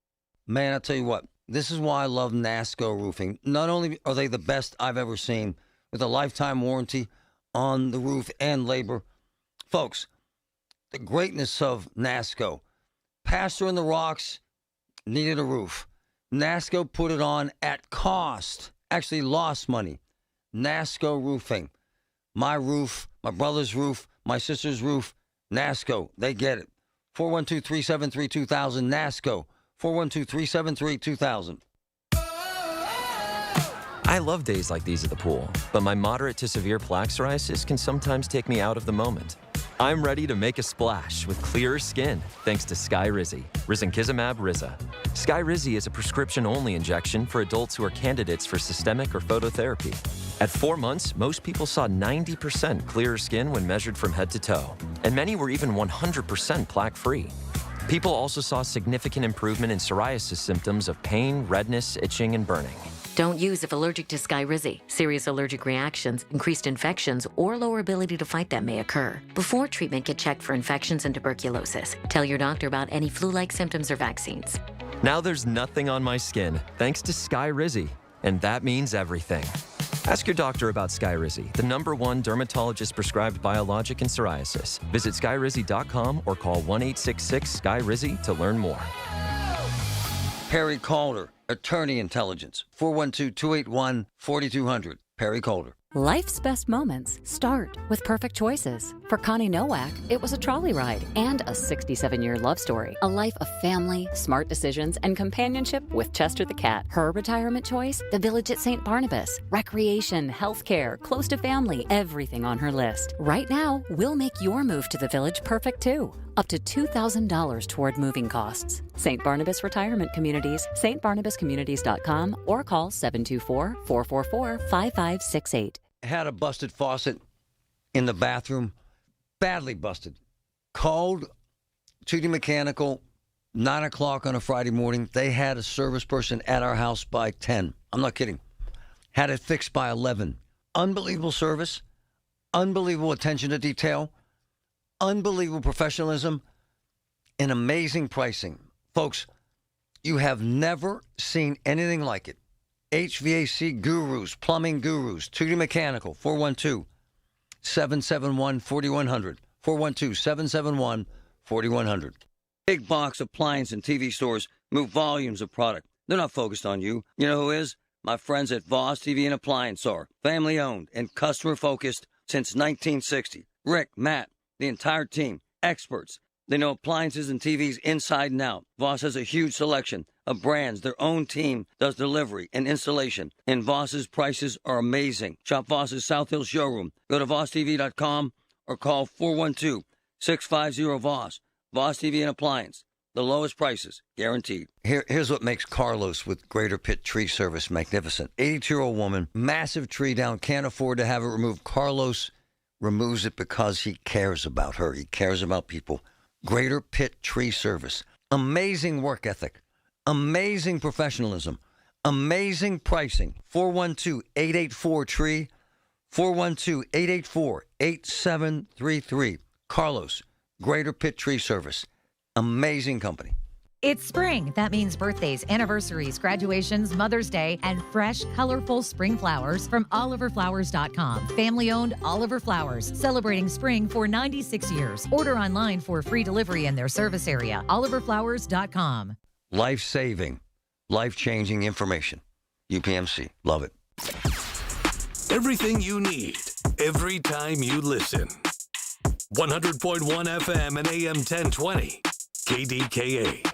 Man, I'll tell you what, this is why I love NASCO Roofing. Not only are they the best I've ever seen, with a lifetime warranty on the roof and labor. Folks, the greatness of NASCO. Pastor in the Rocks needed a roof. NASCO put it on at cost. Actually lost money. NASCO Roofing. My roof, my brother's roof, my sister's roof. NASCO, they get it. 412-373-2000, NASCO. 412-373-2000. I love days like these at the pool, but my moderate to severe plaque psoriasis can sometimes take me out of the moment. I'm ready to make a splash with clearer skin thanks to Skyrizi, risankizumab Riza. Skyrizi is a prescription-only injection for adults who are candidates for systemic or phototherapy. At 4 months, most people saw 90% clearer skin when measured from head to toe, and many were even 100% plaque-free. People also saw significant improvement in psoriasis symptoms of pain, redness, itching, and burning. Don't use if allergic to Skyrizi. Serious allergic reactions, increased infections, or lower ability to fight them may occur. Before treatment, get checked for infections and tuberculosis. Tell your doctor about any flu-like symptoms or vaccines. Now there's nothing on my skin thanks to Skyrizi, and that means everything. Ask your doctor about Skyrizi, the #1 dermatologist-prescribed biologic in psoriasis. Visit skyrizi.com or call 1-866-SKY-RIZI to learn more. Perry Calder, Attorney Intelligence, 412-281-4200. Perry Calder. Life's best moments start with perfect choices. For Connie Nowak, it was a trolley ride and a 67-year love story. A life of family, smart decisions, and companionship with Chester the cat. Her retirement choice? The Village at St. Barnabas. Recreation, healthcare, close to family, everything on her list. Right now, we'll make your move to the Village perfect too. Up to $2,000 toward moving costs. St. Barnabas Retirement Communities, stbarnabascommunities.com, or call 724-444-5568. Had a busted faucet in the bathroom, badly busted. Called 2D Mechanical, 9 o'clock on a Friday morning. They had a service person at our house by 10. I'm not kidding. Had it fixed by 11. Unbelievable service, unbelievable attention to detail, unbelievable professionalism, and amazing pricing. Folks, you have never seen anything like it. HVAC gurus, plumbing gurus, 2D Mechanical, 412-771-4100, 412-771-4100. Big box appliance and TV stores move volumes of product. They're not focused on you. You know who is? My friends at Voss TV and Appliance are family-owned and customer-focused since 1960. Rick, Matt, the entire team, experts. They know appliances and TVs inside and out. Voss has a huge selection of brands. Their own team does delivery and installation. And Voss's prices are amazing. Shop Voss's South Hill showroom. Go to VossTV.com or call 412-650-VOSS. Voss TV and Appliance. The lowest prices, guaranteed. Here's what makes Carlos with Greater Pitt Tree Service magnificent. 82-year-old woman, massive tree down, can't afford to have it removed. Carlos removes it because he cares about her. He cares about people. Greater Pitt Tree Service. Amazing work ethic. Amazing professionalism. Amazing pricing. 412-884-TREE. 412-884-8733. Carlos, Greater Pitt Tree Service. Amazing company. It's spring. That means birthdays, anniversaries, graduations, Mother's Day, and fresh, colorful spring flowers from OliverFlowers.com. Family-owned Oliver Flowers, celebrating spring for 96 years. Order online for free delivery in their service area. OliverFlowers.com. life-saving, life-changing information. UPMC. Love it. Everything you need, every time you listen. 100.1 FM and AM 1020. KDKA.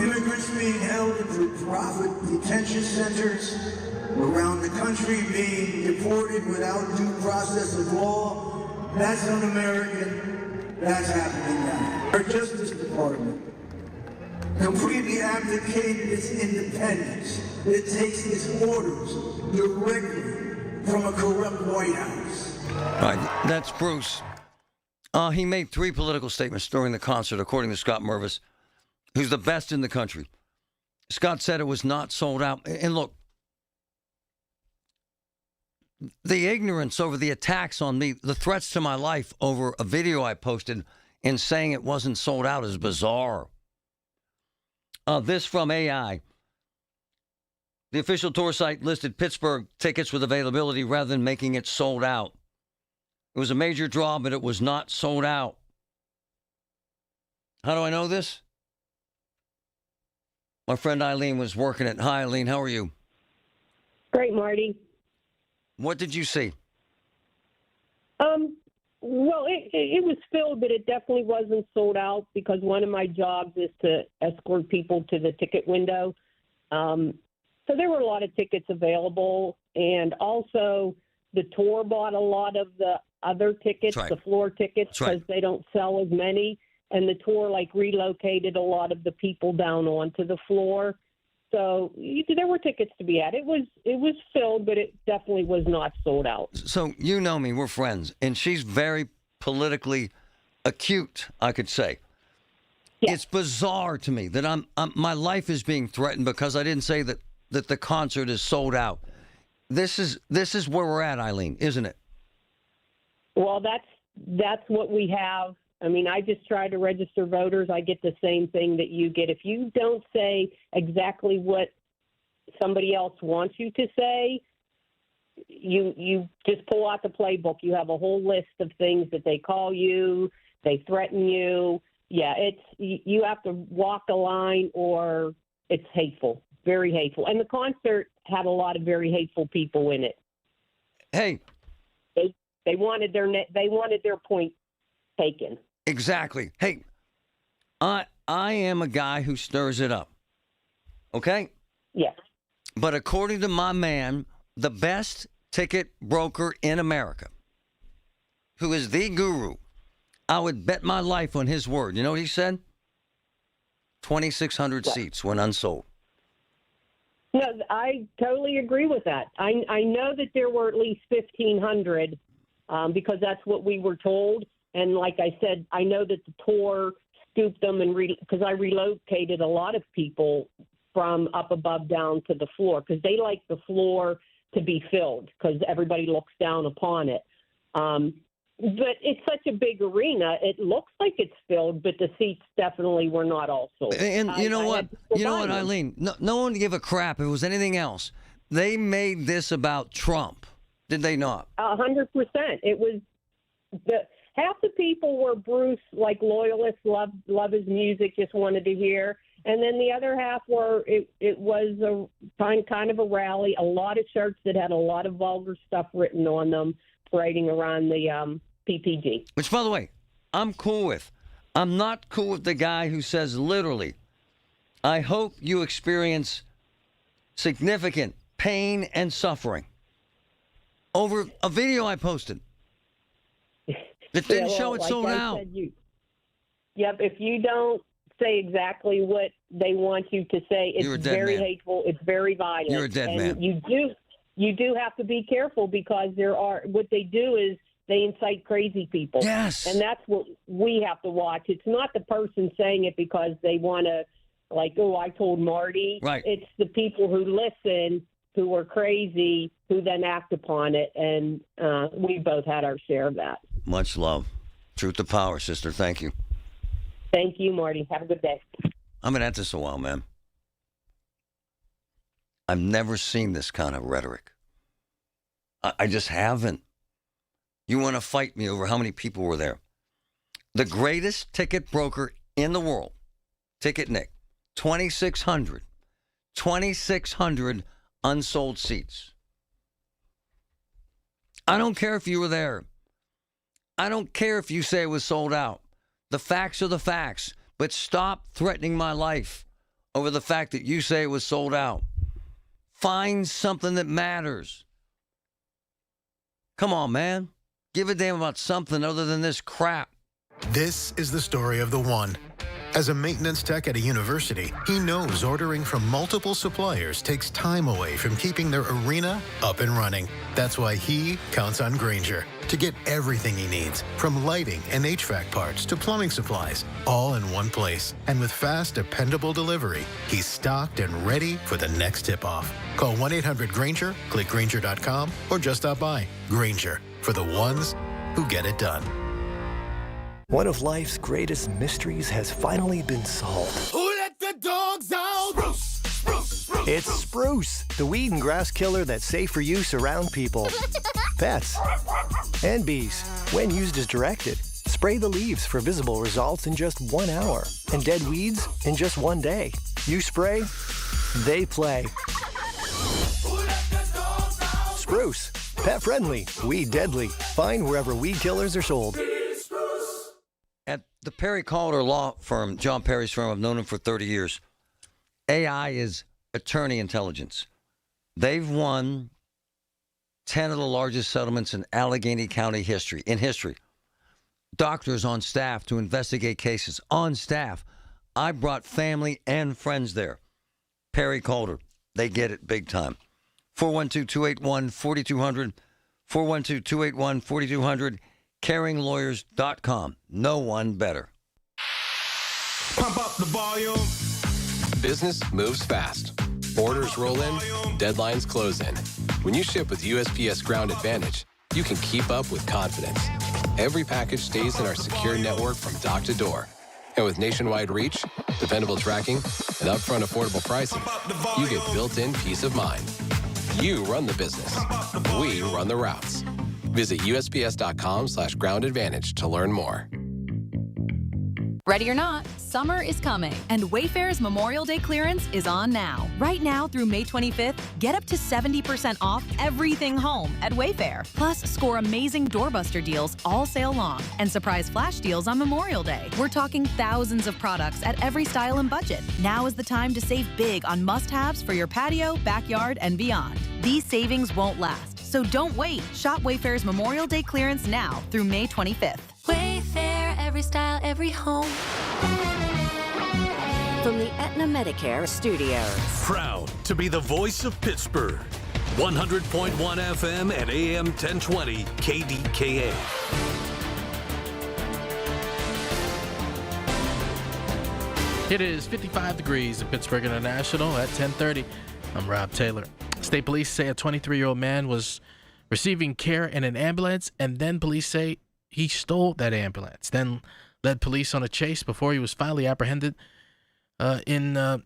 Immigrants being held in for-profit detention centers around the country being deported without due process of law. That's un-American. That's happening now. Our Justice Department completely abdicated its independence. It takes its orders directly from a corrupt White House. All right, that's Bruce. He made 3 political statements during the concert, according to Scott Mervis, who's the best in the country. Scott said it was not sold out. And look, the ignorance over the attacks on me, the threats to my life over a video I posted and saying it wasn't sold out is bizarre. This from AI. The official tour site listed Pittsburgh tickets with availability rather than making it sold out. It was a major draw, but it was not sold out. How do I know this? My friend Eileen was working it. Hi, Eileen. How are you? Great, Marty. What did you see? Well, it was filled, but it definitely wasn't sold out because one of my jobs is to escort people to the ticket window. So there were a lot of tickets available, and also the tour bought a lot of the other tickets, the floor tickets, because they don't sell as many. And the tour relocated a lot of the people down onto the floor. So there were tickets to be had. It was filled, but it definitely was not sold out. So you know me, we're friends, and she's very politically acute, I could say. Yeah. It's bizarre to me that my life is being threatened because I didn't say that the concert is sold out. This is where we're at, Eileen, isn't it? Well, that's what we have. I mean, I just try to register voters. I get the same thing that you get. If you don't say exactly what somebody else wants you to say, you just pull out the playbook. You have a whole list of things that they call you, they threaten you. Yeah, you have to walk a line or it's hateful, very hateful. And the concert had a lot of very hateful people in it. Hey, they wanted their point taken. Exactly. Hey, I am a guy who stirs it up. Okay? Yes. But according to my man, the best ticket broker in America, who is the guru, I would bet my life on his word. You know what he said? 2,600 seats went unsold. No, I totally agree with that. I know that there were at least 1,500 because that's what we were told. And like I said, I know that the tour scooped them because I relocated a lot of people from up above down to the floor because they like the floor to be filled because everybody looks down upon it. But it's such a big arena. It looks like it's filled, but the seats definitely were not all sold. And you know what? You know what, Eileen? No one give a crap if it was anything else. They made this about Trump, did they not? 100%. It was half the people were Bruce, loyalists, love his music, just wanted to hear. And then the other half were, it was a kind of a rally, a lot of shirts that had a lot of vulgar stuff written on them, parading around the PPG. Which, by the way, I'm cool with. I'm not cool with the guy who says literally, I hope you experience significant pain and suffering over a video I posted. That didn't show it sold out. Yep, if you don't say exactly what they want you to say, it's very hateful, it's very violent. You're a dead man. You do have to be careful because what they do is they incite crazy people. Yes. And that's what we have to watch. It's not the person saying it because they want to, I told Marty. Right. It's the people who listen, who are crazy, who then act upon it. And we both had our share of that. Much love. Truth to power, sister. Thank you. Thank you, Marty. Have a good day. I've been at this a while, man. I've never seen this kind of rhetoric. I just haven't. You want to fight me over how many people were there. The greatest ticket broker in the world, Ticket Nick, 2,600 unsold seats. I don't care if you were there. I don't care if you say it was sold out. The facts are the facts, but stop threatening my life over the fact that you say it was sold out. Find something that matters. Come on, man. Give a damn about something other than this crap. This is the story of the one. As a maintenance tech at a university, he knows ordering from multiple suppliers takes time away from keeping their arena up and running. That's why he counts on Grainger to get everything he needs, from lighting and HVAC parts to plumbing supplies, all in one place. And with fast, dependable delivery, he's stocked and ready for the next tip-off. Call 1-800-GRAINGER, click Grainger.com, or just stop by. Grainger, for the ones who get it done. One of life's greatest mysteries has finally been solved. Who let the dogs out? Spruce, spruce, spruce. It's Spruce, the weed and grass killer that's safe for use around people, pets, and bees. When used as directed, spray the leaves for visible results in just 1 hour, and dead weeds in just 1 day. You spray, they play. Spruce, pet friendly, weed deadly. Find wherever weed killers are sold. At the Perry Calder law firm, John Perry's firm, I've known him for 30 years. AI is attorney intelligence. They've won 10 of the largest settlements in Allegheny County history. Doctors on staff to investigate cases. On staff. I brought family and friends there. Perry Calder. They get it big time. 412-281-4200. 412-281-4200. CaringLawyers.com. No one better. Pump up the volume. Business moves fast. Orders roll in, deadlines close in. When you ship with USPS Ground Advantage, you can keep up with confidence. Every package stays in our secure network from dock to door. And with nationwide reach, dependable tracking, and upfront affordable pricing, you get built-in peace of mind. You run the business. We run the routes. Visit USPS.com/Ground Advantage to learn more. Ready or not, summer is coming, and Wayfair's Memorial Day clearance is on now. Right now through May 25th, get up to 70% off everything home at Wayfair. Plus, score amazing doorbuster deals all sale long and surprise flash deals on Memorial Day. We're talking thousands of products at every style and budget. Now is the time to save big on must-haves for your patio, backyard, and beyond. These savings won't last, so don't wait. Shop Wayfair's Memorial Day clearance now through May 25th. Wayfair, every style, every home. From the Aetna Medicare Studios. Proud to be the voice of Pittsburgh. 100.1 FM and AM 1020 KDKA. It is 55 degrees in Pittsburgh International at 10:30. I'm Rob Taylor. State police say a 23-year-old man was receiving care in an ambulance, and then police say he stole that ambulance, then led police on a chase before he was finally apprehended in a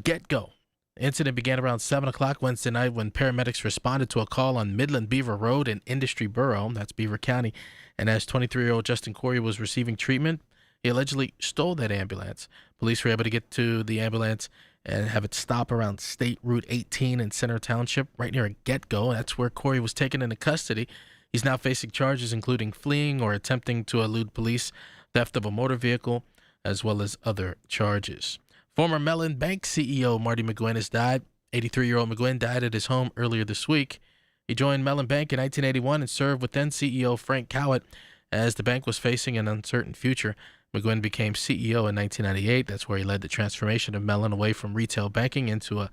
get-go. The incident began around 7 o'clock Wednesday night when paramedics responded to a call on Midland Beaver Road in Industry Borough, that's Beaver County, and as 23-year-old Justin Corey was receiving treatment, he allegedly stole that ambulance. Police were able to get to the ambulance and have it stop around State Route 18 in Center Township, right near a get-go. That's where Corey was taken into custody. He's now facing charges including fleeing or attempting to elude police, theft of a motor vehicle, as well as other charges. Former Mellon Bank CEO Marty McGuinn has died. 83-year-old McGuinn died at his home earlier this week. He joined Mellon Bank in 1981 and served with then CEO Frank Cowett as the bank was facing an uncertain future. McGuinn became CEO in 1998. That's where he led the transformation of Mellon away from retail banking into a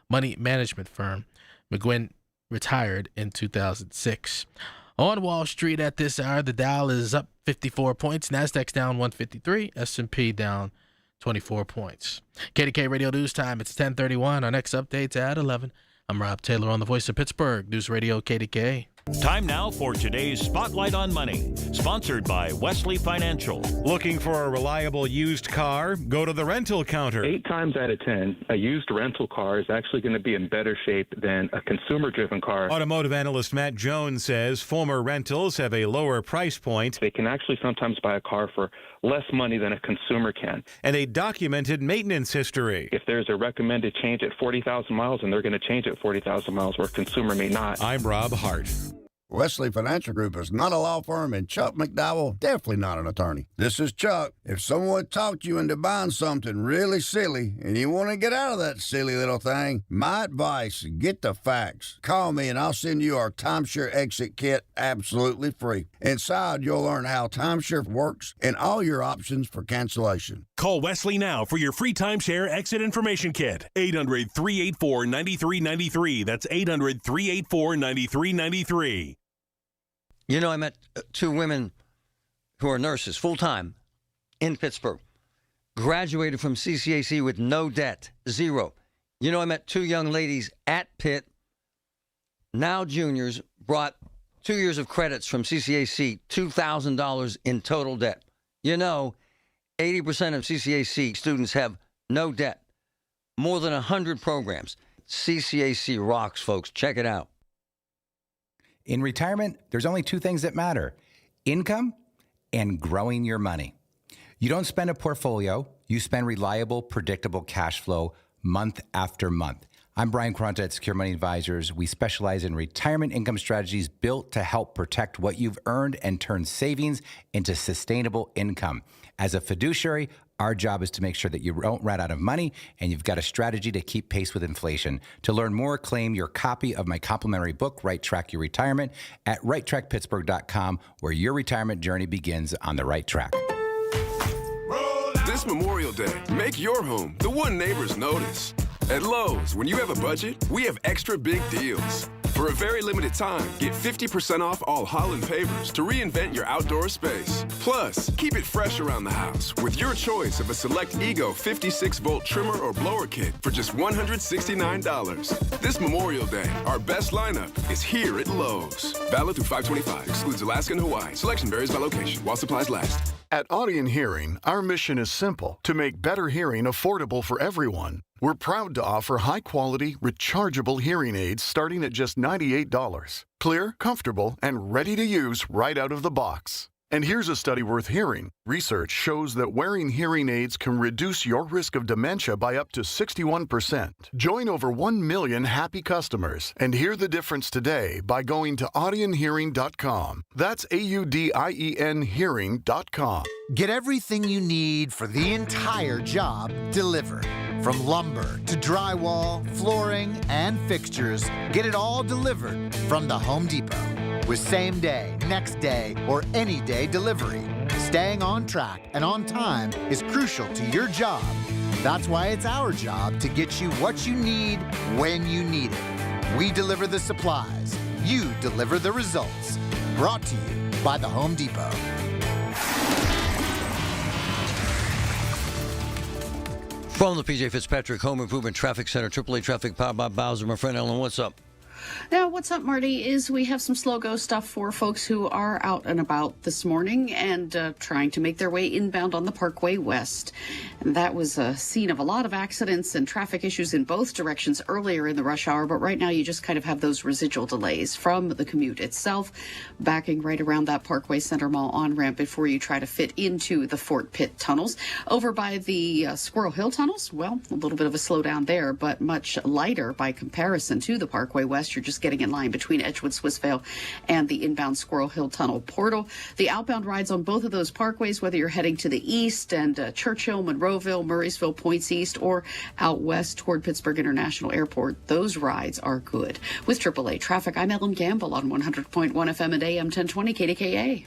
money management firm. McGuinn retired in 2006. On Wall Street at this hour, the Dow is up 54 points. Nasdaq's down 153. S&P down 24 points. KDK Radio News Time. It's 10:31. Our next update's at 11. I'm Rob Taylor on the Voice of Pittsburgh News Radio KDKA. Time now for today's Spotlight on Money, sponsored by Wesley Financial. Looking for a reliable used car? Go to the rental counter. 8 times out of 10, a used rental car is actually going to be in better shape than a consumer-driven car. Automotive analyst Matt Jones says former rentals have a lower price point. They can actually sometimes buy a car for less money than a consumer can. And a documented maintenance history. If there's a recommended change at 40,000 miles, and they're going to change at 40,000 miles, where a consumer may not. I'm Rob Hart. Wesley Financial Group is not a law firm, and Chuck McDowell definitely not an attorney. This is Chuck. If someone talked you into buying something really silly and you want to get out of that silly little thing, my advice, get the facts. Call me and I'll send you our timeshare exit kit absolutely free. Inside, you'll learn how timeshare works and all your options for cancellation. Call Wesley now for your free timeshare exit information kit. 800-384-9393. That's 800-384-9393. You know, I met 2 women who are nurses, full-time, in Pittsburgh. Graduated from CCAC with no debt, 0. You know, I met 2 young ladies at Pitt, now juniors, brought 2 years of credits from CCAC, $2,000 in total debt. You know, 80% of CCAC students have no debt. More than 100 programs. CCAC rocks, folks. Check it out. In retirement, there's only 2 things that matter: income and growing your money. You don't spend a portfolio, you spend reliable, predictable cash flow month after month. I'm Brian Quaranta at Secure Money Advisors. We specialize in retirement income strategies built to help protect what you've earned and turn savings into sustainable income. As a fiduciary, our job is to make sure that you don't run out of money and you've got a strategy to keep pace with inflation. To learn more, claim your copy of my complimentary book, Right Track Your Retirement, at righttrackpittsburgh.com, where your retirement journey begins on the right track. This Memorial Day, make your home the one neighbors notice. At Lowe's, when you have a budget, we have extra big deals. For a very limited time, get 50% off all Holland pavers to reinvent your outdoor space. Plus, keep it fresh around the house with your choice of a select Ego 56-volt trimmer or blower kit for just $169. This Memorial Day, our best lineup is here at Lowe's. Valid through 5/25. Excludes Alaska and Hawaii. Selection varies by location while supplies last. At Audion Hearing, our mission is simple: to make better hearing affordable for everyone. We're proud to offer high-quality, rechargeable hearing aids starting at just $98. Clear, comfortable, and ready to use right out of the box. And here's a study worth hearing. Research shows that wearing hearing aids can reduce your risk of dementia by up to 61%. Join over 1 million happy customers and hear the difference today by going to audionhearing.com. That's AUDIEN hearing.com. Get everything you need for the entire job delivered. From lumber to drywall, flooring, and fixtures, get it all delivered from the Home Depot. With same day, next day, or any day delivery. Staying on track and on time is crucial to your job. That's why it's our job to get you what you need when you need it. We deliver the supplies. You deliver the results. Brought to you by the Home Depot. From the PJ Fitzpatrick Home Improvement Traffic Center, AAA Traffic, powered by Bowser. My friend Ellen, what's up? Now, what's up, Marty, is we have some slow-go stuff for folks who are out and about this morning and trying to make their way inbound on the Parkway West. And that was a scene of a lot of accidents and traffic issues in both directions earlier in the rush hour, but right now you just kind of have those residual delays from the commute itself, backing right around that Parkway Center Mall on-ramp before you try to fit into the Fort Pitt tunnels. Over by the Squirrel Hill tunnels, well, a little bit of a slowdown there, but much lighter by comparison to the Parkway West. You're just getting in line between Edgewood, Swissvale, and the inbound Squirrel Hill Tunnel portal. The outbound rides on both of those parkways, whether you're heading to the east and Churchill, Monroeville, Murraysville, Points East, or out west toward Pittsburgh International Airport, those rides are good. With AAA Traffic, I'm Ellen Gamble on 100.1 FM and AM 1020 KDKA.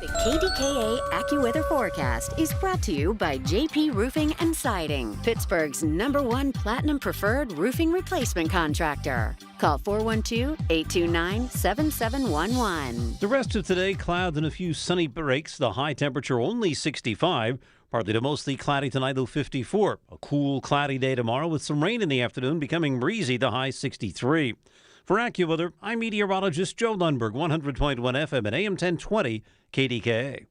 The KDKA AccuWeather forecast is brought to you by JP Roofing and Siding, Pittsburgh's #1 Platinum Preferred Roofing Replacement Contractor. Call 412-829-7711. The rest of today, clouds and a few sunny breaks. The high temperature only 65. Partly to mostly cloudy tonight, though 54. A cool, cloudy day tomorrow with some rain in the afternoon, becoming breezy, the high 63. For AccuWeather, I'm meteorologist Joe Lundberg, 100.1 FM and AM 1020 KDKA.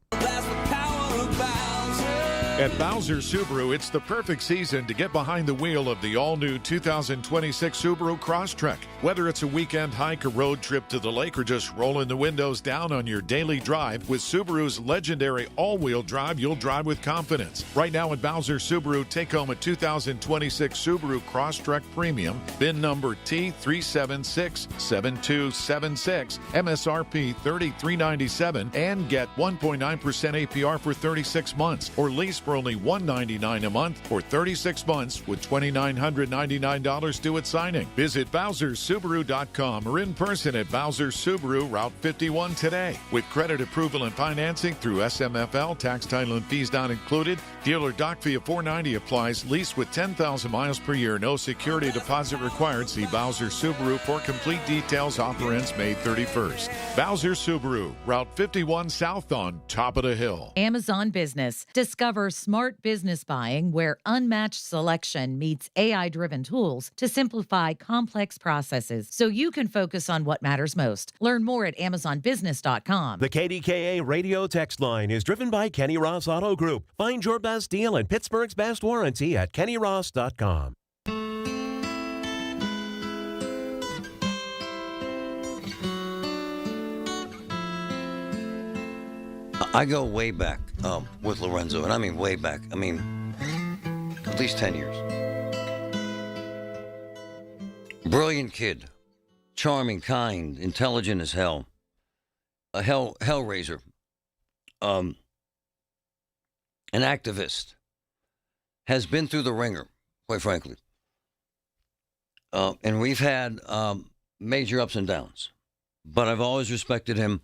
At Bowser Subaru, it's the perfect season to get behind the wheel of the all-new 2026 Subaru Crosstrek. Whether it's a weekend hike, a road trip to the lake, or just rolling the windows down on your daily drive, with Subaru's legendary all-wheel drive, you'll drive with confidence. Right now at Bowser Subaru, take home a 2026 Subaru Crosstrek Premium, VIN number T3767276, MSRP $33.97, and get 1.9% APR for 36 months, or lease for only $199 a month for 36 months with $2,999 due at signing. Visit BowserSubaru.com or in person at Bowser Subaru, Route 51 today. With credit approval and financing through SMFL, tax, title, and fees not included. Dealer doc fee of $490 applies. Lease with 10,000 miles per year. No security deposit required. See Bowser Subaru for complete details. Offer ends May 31st. Bowser Subaru, Route 51 South on top of the hill. Amazon Business. Discover smart business buying where unmatched selection meets AI-driven tools to simplify complex processes so you can focus on what matters most. Learn more at AmazonBusiness.com. The KDKA radio text line is driven by Kenny Ross Auto Group. Find your best deal and Pittsburgh's best warranty at KennyRoss.com. I go way back with Lorenzo, and I mean way back. I mean, at least 10 years. Brilliant kid. Charming, kind, intelligent as hell. A hellraiser. An activist. Has been through the ringer, quite frankly. And we've had major ups and downs. But I've always respected him.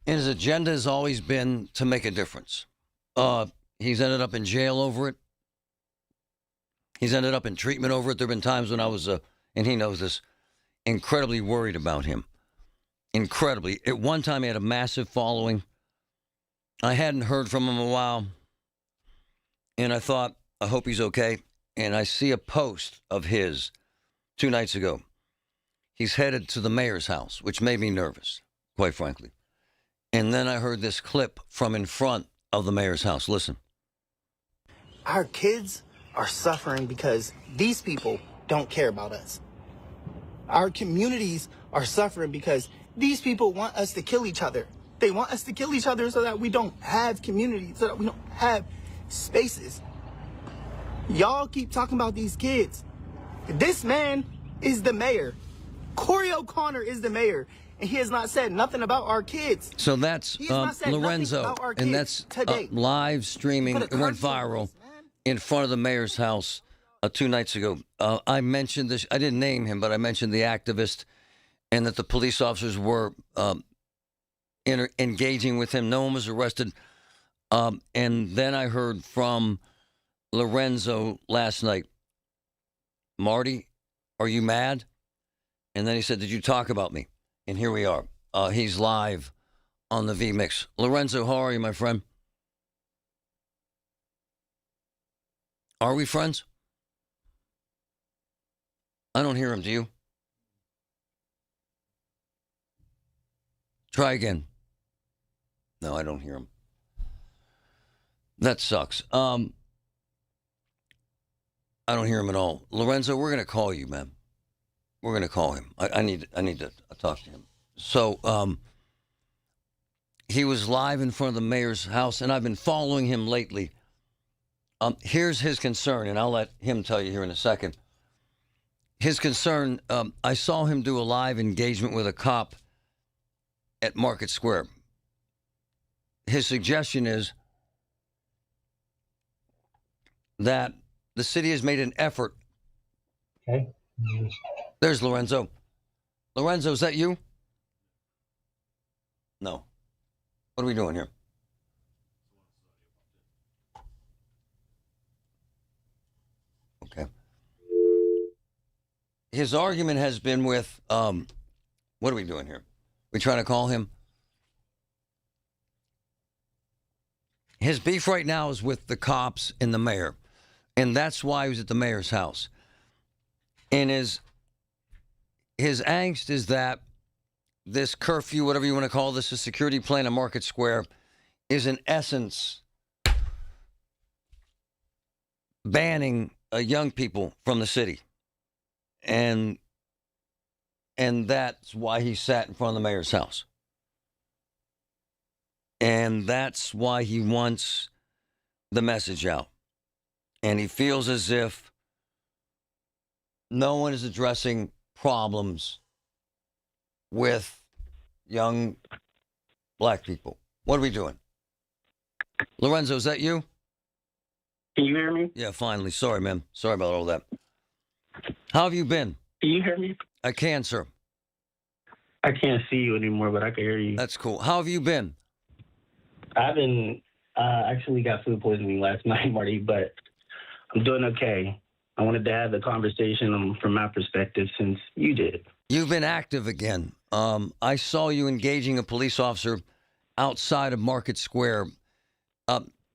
And his agenda has always been to make a difference. He's ended up in jail over it. He's ended up in treatment over it. There have been times when I was, and he knows this, incredibly worried about him. Incredibly. At one time, he had a massive following. I hadn't heard from him in a while. And I thought, I hope he's okay. And I see a post of his 2 nights ago. He's headed to the mayor's house, which made me nervous, quite frankly. And then I heard this clip from in front of the mayor's house. Listen. Our kids are suffering because these people don't care about us. Our communities are suffering because these people want us to kill each other. They want us to kill each other so that we don't have communities, so that we don't have spaces. Y'all keep talking about these kids. This man is the mayor. Corey O'Connor is the mayor. And he has not said nothing about our kids. So that's Lorenzo, and that's live streaming. It went viral in front of the mayor's house 2 nights ago. I mentioned this. I didn't name him, but I mentioned the activist and that the police officers were engaging with him. No one was arrested. And then I heard from Lorenzo last night, Marty, are you mad? And then he said, did you talk about me? And here we are. He's live on the V-Mix. Lorenzo, how are you, my friend? Are we friends? I don't hear him, do you? Try again. No, I don't hear him. That sucks. I don't hear him at all. Lorenzo, we're going to call you, man. We're going to call him. I need to talk to him. So he was live in front of the mayor's house, and I've been following him lately. Here's his concern, and I'll let him tell you here in a second. His concern, I saw him do a live engagement with a cop at Market Square. His suggestion is that the city has made an effort. Okay. There's Lorenzo. Lorenzo, is that you? No. What are we doing here? Okay. His argument has been with, what are we doing here? We trying to call him? His beef right now is with the cops and the mayor. And that's why he was at the mayor's house. And his angst is that this curfew, whatever you want to call this, a security plan at Market Square, is in essence banning young people from the city. And that's why he sat in front of the mayor's house. And that's why he wants the message out. And he feels as if no one is addressing problems with young black people. What are we doing? Lorenzo, is that you? Can you hear me? Yeah, finally. Sorry, man. Sorry about all that. How have you been? Can you hear me? I can, sir. I can't see you anymore, but I can hear you. That's cool. How have you been? I've been, actually got food poisoning last night, Marty, but I'm doing okay. I wanted to have the conversation from my perspective since you did. You've been active again. I saw you engaging a police officer outside of Market Square.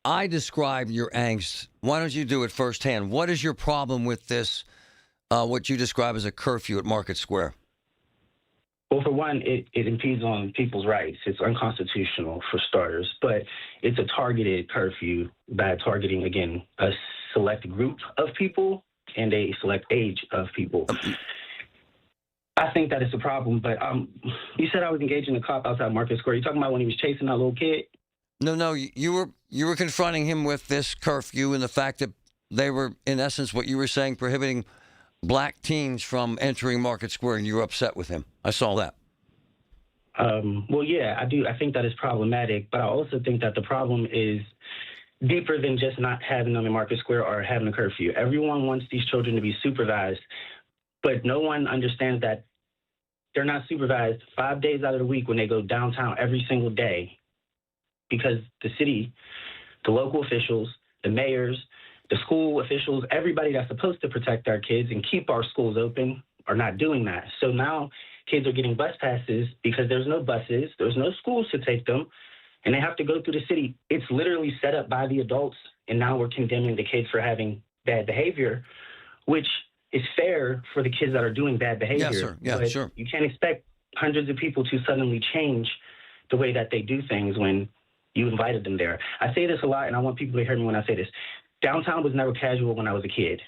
I describe your angst. Why don't you do it firsthand? What is your problem with this, what you describe as a curfew at Market Square? Well, for one, it impedes on people's rights. It's unconstitutional, for starters, but it's a targeted curfew by targeting, again, a select group of people and a select age of people. I think that is a problem, but you said I was engaging a cop outside Market Square. You talking about when he was chasing that little kid? No, you were confronting him with this curfew and the fact that they were, in essence, what you were saying, prohibiting black teens from entering Market Square, and you were upset with him. I saw that. Well, yeah, I do. I think that is problematic, but I also think that the problem is deeper than just not having them in Market Square or having a curfew. Everyone wants these children to be supervised, but no one understands that they're not supervised 5 days out of the week when they go downtown every single day, because the city, the local officials, the mayors, the school officials, everybody that's supposed to protect our kids and keep our schools open are not doing that. So now kids are getting bus passes because there's no buses, there's no schools to take them, and they have to go through the city. It's literally set up by the adults, and now we're condemning the kids for having bad behavior, which is fair for the kids that are doing bad behavior. Yes, sir. Yeah, but sure. You can't expect hundreds of people to suddenly change the way that they do things when you invited them there. I say this a lot, and I want people to hear me when I say this. Downtown was never casual when I was a kid.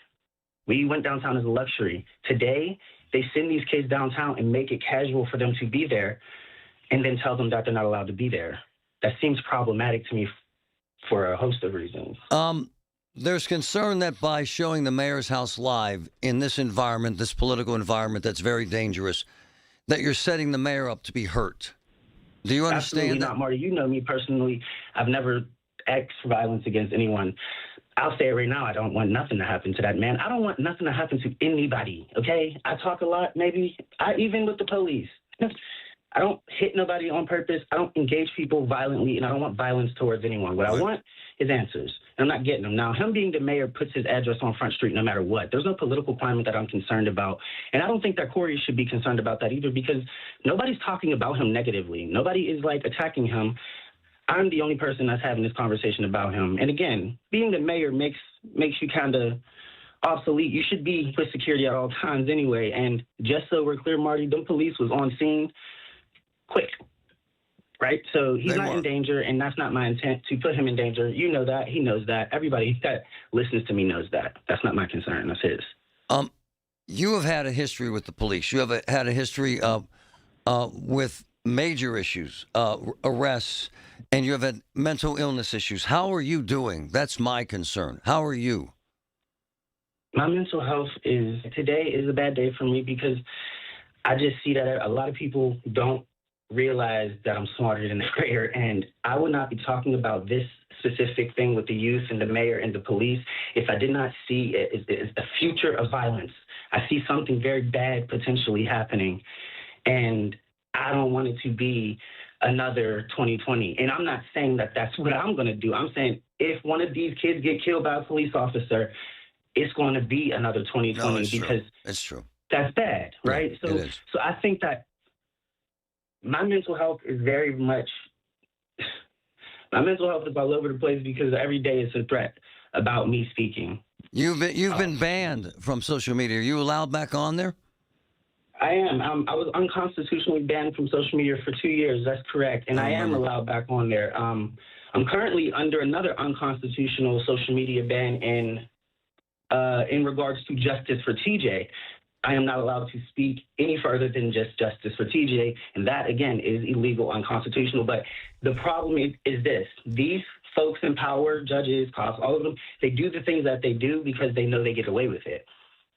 We went downtown as a luxury. Today, they send these kids downtown and make it casual for them to be there and then tell them that they're not allowed to be there. That seems problematic to me for a host of reasons. There's concern that by showing the mayor's house live in this environment, this political environment that's very dangerous, that you're setting the mayor up to be hurt. Do you understand Absolutely that? Not, Marty. You know me personally. I've never acted for violence against anyone. I'll say it right now. I don't want nothing to happen to that man. I don't want nothing to happen to anybody, okay? I talk a lot, maybe. Even with the police. I don't hit nobody on purpose. I don't engage people violently, and I don't want violence towards anyone. What I want is answers, and I'm not getting them. Now, him being the mayor puts his address on Front Street no matter what. There's no political climate that I'm concerned about, and I don't think that Corey should be concerned about that either, because nobody's talking about him negatively. Nobody is, attacking him. I'm the only person that's having this conversation about him. And again, being the mayor makes you kind of obsolete. You should be with security at all times anyway. And just so we're clear, Marty, the police was on scene quick, right? So he's not in danger, and that's not my intent to put him in danger. You know that. He knows that. Everybody that listens to me knows that. That's not my concern. That's his. You have had a history with the police. You have had a history with major issues, arrests, and you have had mental illness issues. How are you doing? That's my concern. How are you? My mental health today is a bad day for me because I just see that a lot of people don't realize that I'm smarter than the mayor, and I would not be talking about this specific thing with the youth and the mayor and the police if I did not see it as a future of violence. I see something very bad potentially happening, and I don't want it to be another 2020. And I'm not saying that that's what I'm going to do. I'm saying if one of these kids get killed by a police officer, it's going to be another 2020 because it's true. That's bad, right? Yeah, so I think that my mental health is very much, my mental health is all over the place because every day it's a threat about me speaking. You've been banned from social media. Are you allowed back on there? I am. I was unconstitutionally banned from social media for 2 years. That's correct. And I am allowed back on there. I'm currently under another unconstitutional social media ban in regards to justice for TJ. I am not allowed to speak any further than just justice for TJ. And that, again, is illegal, unconstitutional. But the problem is this. These folks in power, judges, cops, all of them, they do the things that they do because they know they get away with it.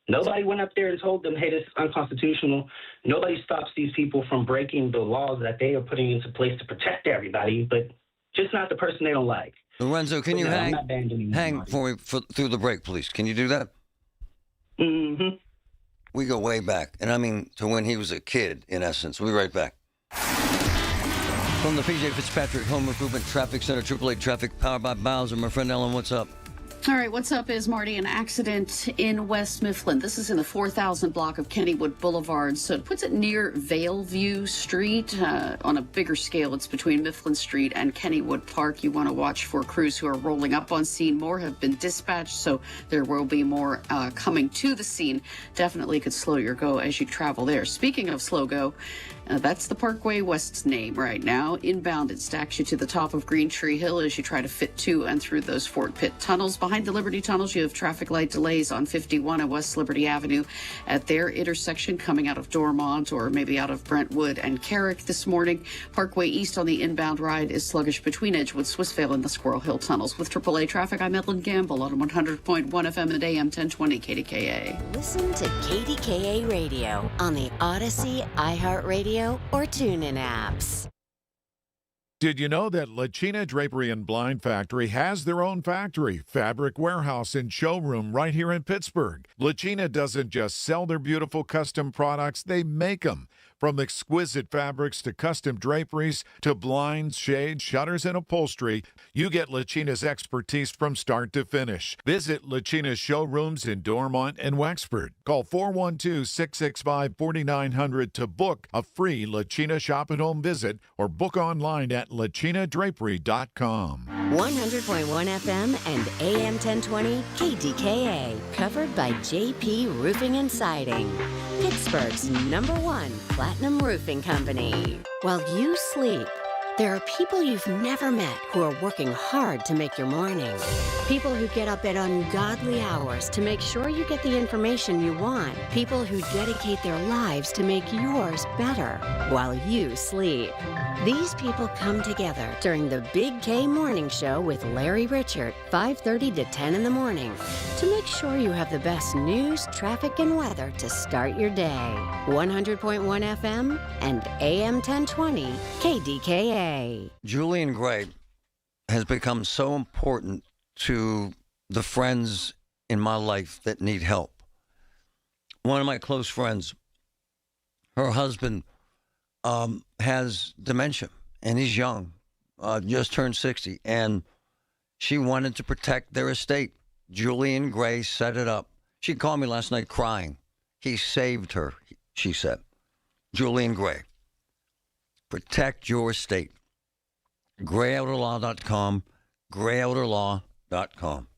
Nobody went up there and told them, hey, this is unconstitutional. Nobody stops these people from breaking the laws that they are putting into place to protect everybody, but just not the person they don't like. Lorenzo, can you hang for me through the break, please? Can you do that? Mm-hmm. We go way back, and I mean to when he was a kid, in essence. We'll be right back. From the P.J. Fitzpatrick Home Improvement Traffic Center, AAA Traffic, powered by Bowser. My friend Ellen, what's up? All right, what's up is, Marty, an accident in West Mifflin. This is in the 4000 block of Kennywood Boulevard, so it puts it near Valeview Street. On a bigger scale, it's between Mifflin Street and Kennywood Park. You want to watch for crews who are rolling up on scene. More have been dispatched, so there will be more coming to the scene. Definitely could slow your go as you travel there. Speaking of slow go, that's the Parkway West's name right now. Inbound, it stacks you to the top of Green Tree Hill as you try to fit to and through those Fort Pitt tunnels. Behind the Liberty tunnels, you have traffic light delays on 51 and West Liberty Avenue at their intersection coming out of Dormont or maybe out of Brentwood and Carrick this morning. Parkway East on the inbound ride is sluggish between Edgewood, Swissvale, and the Squirrel Hill tunnels. With AAA traffic, I'm Edlin Gamble on 100.1 FM and AM 1020 KDKA. Listen to KDKA Radio on the Odyssey, iHeartRadio, or TuneIn apps. Did you know that Lachina Drapery and Blind Factory has their own factory, fabric warehouse, and showroom right here in Pittsburgh? Lachina doesn't just sell their beautiful custom products, they make them. From exquisite fabrics to custom draperies to blinds, shades, shutters, and upholstery, you get Lachina's expertise from start to finish. Visit Lachina's showrooms in Dormont and Wexford. Call 412-665-4900 to book a free Lachina shop at home visit or book online at lachinadrapery.com. 100.1 FM and AM 1020 KDKA, covered by JP Roofing and Siding, Pittsburgh's #1 Platinum Roofing Company. While you sleep, there are people you've never met who are working hard to make your morning. People who get up at ungodly hours to make sure you get the information you want. People who dedicate their lives to make yours better while you sleep. These people come together during the Big K Morning Show with Larry Richert, 5:30 to 10 in the morning, to make sure you have the best news, traffic, and weather to start your day. 100.1 FM and AM 1020 KDKA. Julian Gray has become so important to the friends in my life that need help. One of my close friends, her husband has dementia, and he's young, just turned 60, and she wanted to protect their estate. Julian Gray set it up. She called me last night crying. He saved her, she said. Julian Gray. Protect your estate. GrayOuterLaw.com, GrayOuterLaw.com.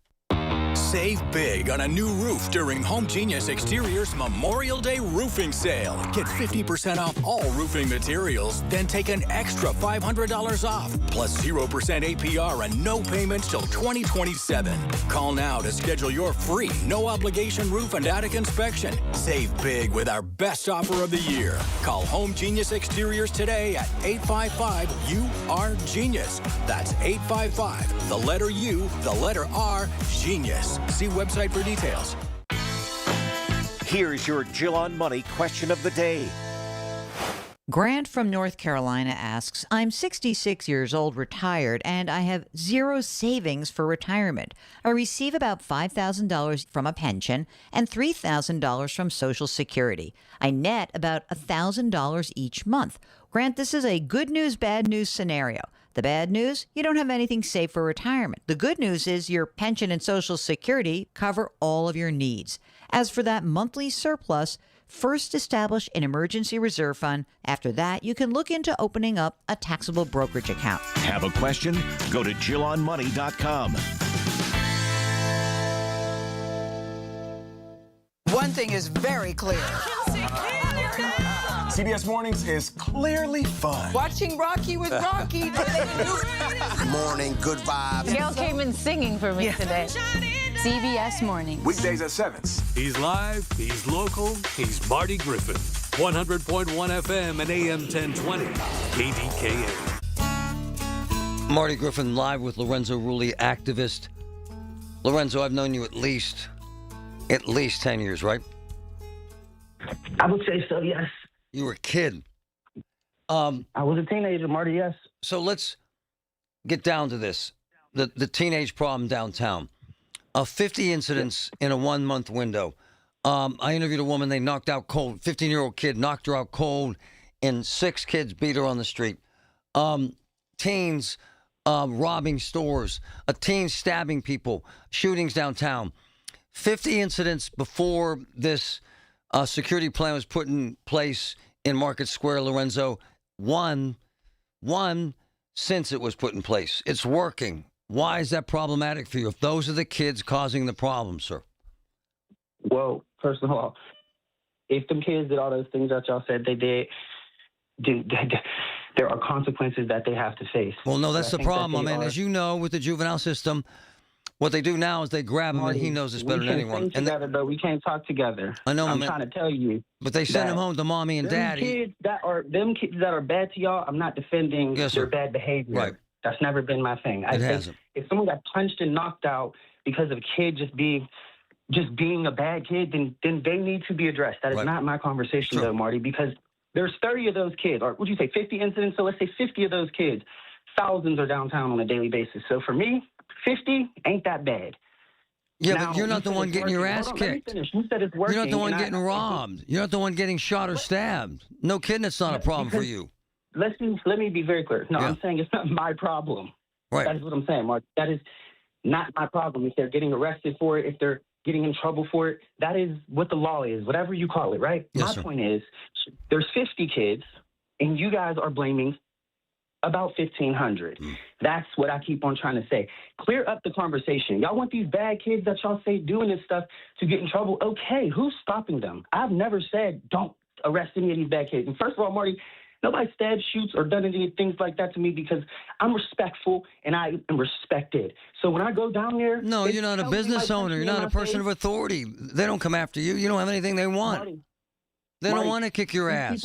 Save big on a new roof during Home Genius Exteriors Memorial Day roofing sale. Get 50% off all roofing materials, then take an extra $500 off, plus 0% APR and no payments till 2027. Call now to schedule your free, no-obligation roof and attic inspection. Save big with our best offer of the year. Call Home Genius Exteriors today at 855-U-R-GENIUS. That's 855, the letter U, the letter R, Genius. See website for details. Here's your Jill on Money question of the day. Grant from North Carolina asks, I'm 66 years old, retired, and I have zero savings for retirement. I receive about $5,000 from a pension and $3,000 from Social Security. I net about $1,000 each month. Grant, this is a good news, bad news scenario. The bad news, you don't have anything saved for retirement. The good news is your pension and Social Security cover all of your needs. As for that monthly surplus, first establish an emergency reserve fund. After that, you can look into opening up a taxable brokerage account. Have a question? Go to JillOnMoney.com. One thing is very clear. CBS Mornings is clearly fun. Watching Rocky with Rocky. Good morning, good vibes. Gail came in singing for me today. CBS Mornings. Weekdays at 7. He's live, he's local, he's Marty Griffin. 100.1 FM and AM 1020. KDKA. Marty Griffin live with Lorenzo Rulli, activist. Lorenzo, I've known you at least 10 years, right? I would say so, yes. You were a kid. I was a teenager, Marty, yes. So let's get down to this. The teenage problem downtown. 50 incidents in a 1 month window. I interviewed a woman they knocked out cold. 15-year-old kid knocked her out cold, and 6 kids beat her on the street. Teens robbing stores, a teen stabbing people, shootings downtown. 50 incidents before this security plan was put in place in Market Square, Lorenzo. One since it was put in place. It's working. Why is that problematic for you if those are the kids causing the problem, sir? Well, first of all, if them kids did all those things that y'all said they did, there are consequences that they have to face. Well, no, that's the problem. I mean, as you know, with the juvenile system, what they do now is they grab him, and he knows this better than anyone. We can sing together, but we can't talk together. I know, I'm trying to tell you. But they send him home to mommy and daddy. Them kids that are bad to y'all, I'm not defending their bad behavior. Right. That's never been my thing. I think if someone got punched and knocked out because of a kid just being a bad kid, then they need to be addressed. That is not my conversation, though, Marty, because there's 30 of those kids, or would you say 50 incidents? So let's say 50 of those kids. Thousands are downtown on a daily basis. So for me, 50 ain't that bad. Yeah, now, but you're not the one getting your ass kicked. You said it's working. You're not the one getting robbed. You're not the one getting shot or stabbed. No kidding, it's not a problem for you. Let me be very clear. No, I'm saying it's not my problem. Right. That is what I'm saying, Mark. That is not my problem. If they're getting arrested for it, if they're getting in trouble for it, that is what the law is, whatever you call it, right? Yes, my point is, there's 50 kids, and you guys are blaming about 1,500. That's what I keep on trying to say. Clear up the conversation. Y'all want these bad kids that y'all say doing this stuff to get in trouble. Okay, who's stopping them? I've never said don't arrest any of these bad kids. And first of all, Marty, nobody stabs, shoots, or done any things like that to me because I'm respectful and I am respected. So when I go down there... No, you're not a business owner. You're not a person of authority. They don't come after you. You don't have anything they want. Marty, they don't want to kick your ass.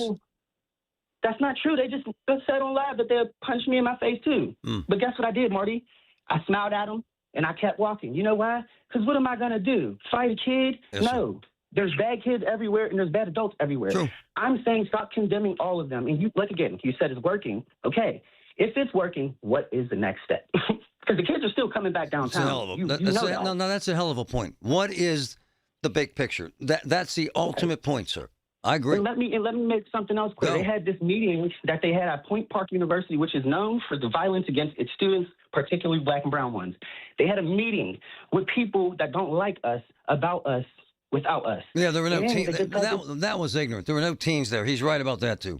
That's not true. They just said on live that they'll punch me in my face, too. But guess what I did, Marty? I smiled at them, and I kept walking. You know why? Because what am I going to do? Fight a kid? Yes, no. There's bad kids everywhere, and there's bad adults everywhere. True. I'm saying stop condemning all of them. And you look again. You said it's working. Okay. If it's working, what is the next step? Because the kids are still coming back downtown. That's a hell of a point. What is the big picture? That's the ultimate point, sir. I agree. And let me make something else clear. They had this meeting that they had at Point Park University, which is known for the violence against its students, particularly black and brown ones. They had a meeting with people that don't like us, about us, without us. Yeah, there were no teens. That was ignorant. There were no teens there. He's right about that, too.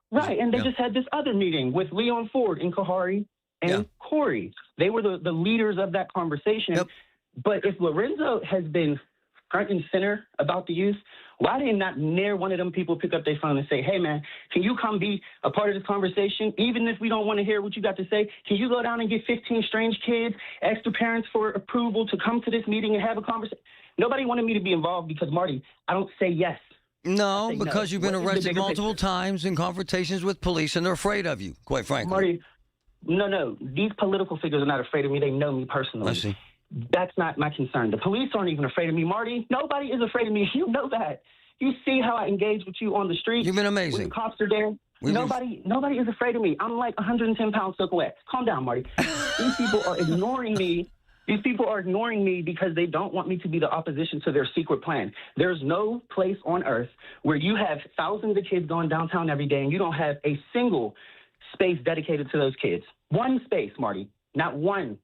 Right, and they just had this other meeting with Leon Ford and Kahari and Corey. They were the leaders of that conversation. But if Lorenzo has been front and center about the youth, why did not near one of them people pick up their phone and say, hey, man, can you come be a part of this conversation? Even if we don't want to hear what you got to say, can you go down and get 15 strange kids, ask their parents for approval to come to this meeting and have a conversation? Nobody wanted me to be involved because, Marty, I don't say yes. No, because you've been arrested multiple times in confrontations with police, and they're afraid of you, quite frankly. Marty, no. These political figures are not afraid of me. They know me personally. I see. That's not my concern. The police aren't even afraid of me, Marty. Nobody is afraid of me. You know that. You see how I engage with you on the street. You've been amazing. When the cops are there. Nobody is afraid of me. I'm like 110 pounds soaking wet. Calm down, Marty. These people are ignoring me. These people are ignoring me because they don't want me to be the opposition to their secret plan. There's no place on earth where you have thousands of kids going downtown every day and you don't have a single space dedicated to those kids. One space, Marty. Not one.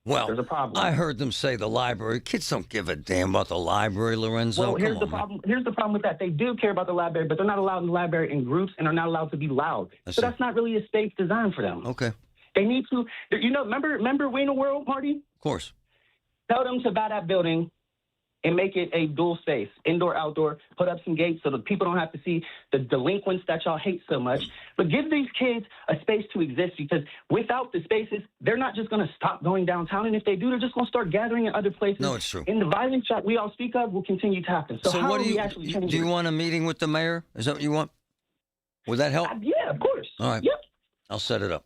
Well, there's a problem. I heard them say the library. Kids don't give a damn about the library, Lorenzo. Well, here's the problem. Here's the problem with that. They do care about the library, but they're not allowed in the library in groups and are not allowed to be loud. So that's not really a space designed for them. Okay. They need to, remember Wiener World, Marty? Of course. Tell them to buy that building and make it a dual space, indoor, outdoor, put up some gates so that people don't have to see the delinquents that y'all hate so much. But give these kids a space to exist, because without the spaces, they're not just going to stop going downtown. And if they do, they're just going to start gathering in other places. No, it's true. And the violence that we all speak of will continue to happen. So how what are do we you actually do? changing? You want a meeting with the mayor? Is that what you want? Would that help? Yeah, of course. All right. Yep. I'll set it up.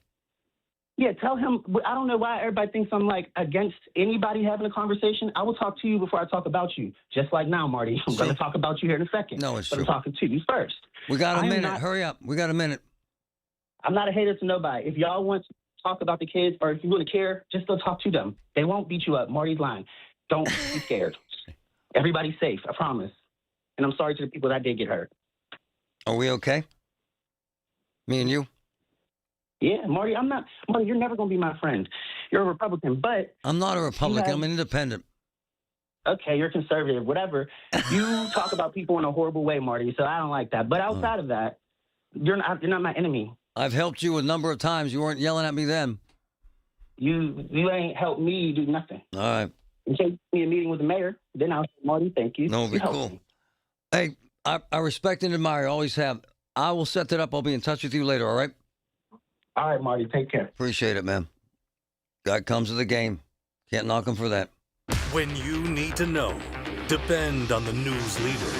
Yeah, tell him. I don't know why everybody thinks I'm like against anybody having a conversation. I will talk to you before I talk about you. Just like now, Marty. I'm going to talk about you here in a second. No, it's but true. I'm talking to you first. We got a minute. Hurry up. We got a minute. I'm not a hater to nobody. If y'all want to talk about the kids, or if you really care, just go talk to them. They won't beat you up. Marty's lying. Don't be scared. Everybody's safe. I promise. And I'm sorry to the people that did get hurt. Are we okay? Me and you? Yeah, Marty, Marty, you're never going to be my friend. You're a Republican, but... I'm not a Republican. I'm an independent. Okay, you're conservative, whatever. You talk about people in a horrible way, Marty, so I don't like that. But outside of that, you're not my enemy. I've helped you a number of times. You weren't yelling at me then. You ain't helped me do nothing. All right. You take me a meeting with the mayor, then I'll say, Marty, thank you. No, it'll be You cool. helped me. Hey, I respect and admire. Always have. I will set that up. I'll be in touch with you later, all right? All right, Marty. Take care. Appreciate it, man. God comes to the game. Can't knock him for that. When you need to know, depend on the news leader.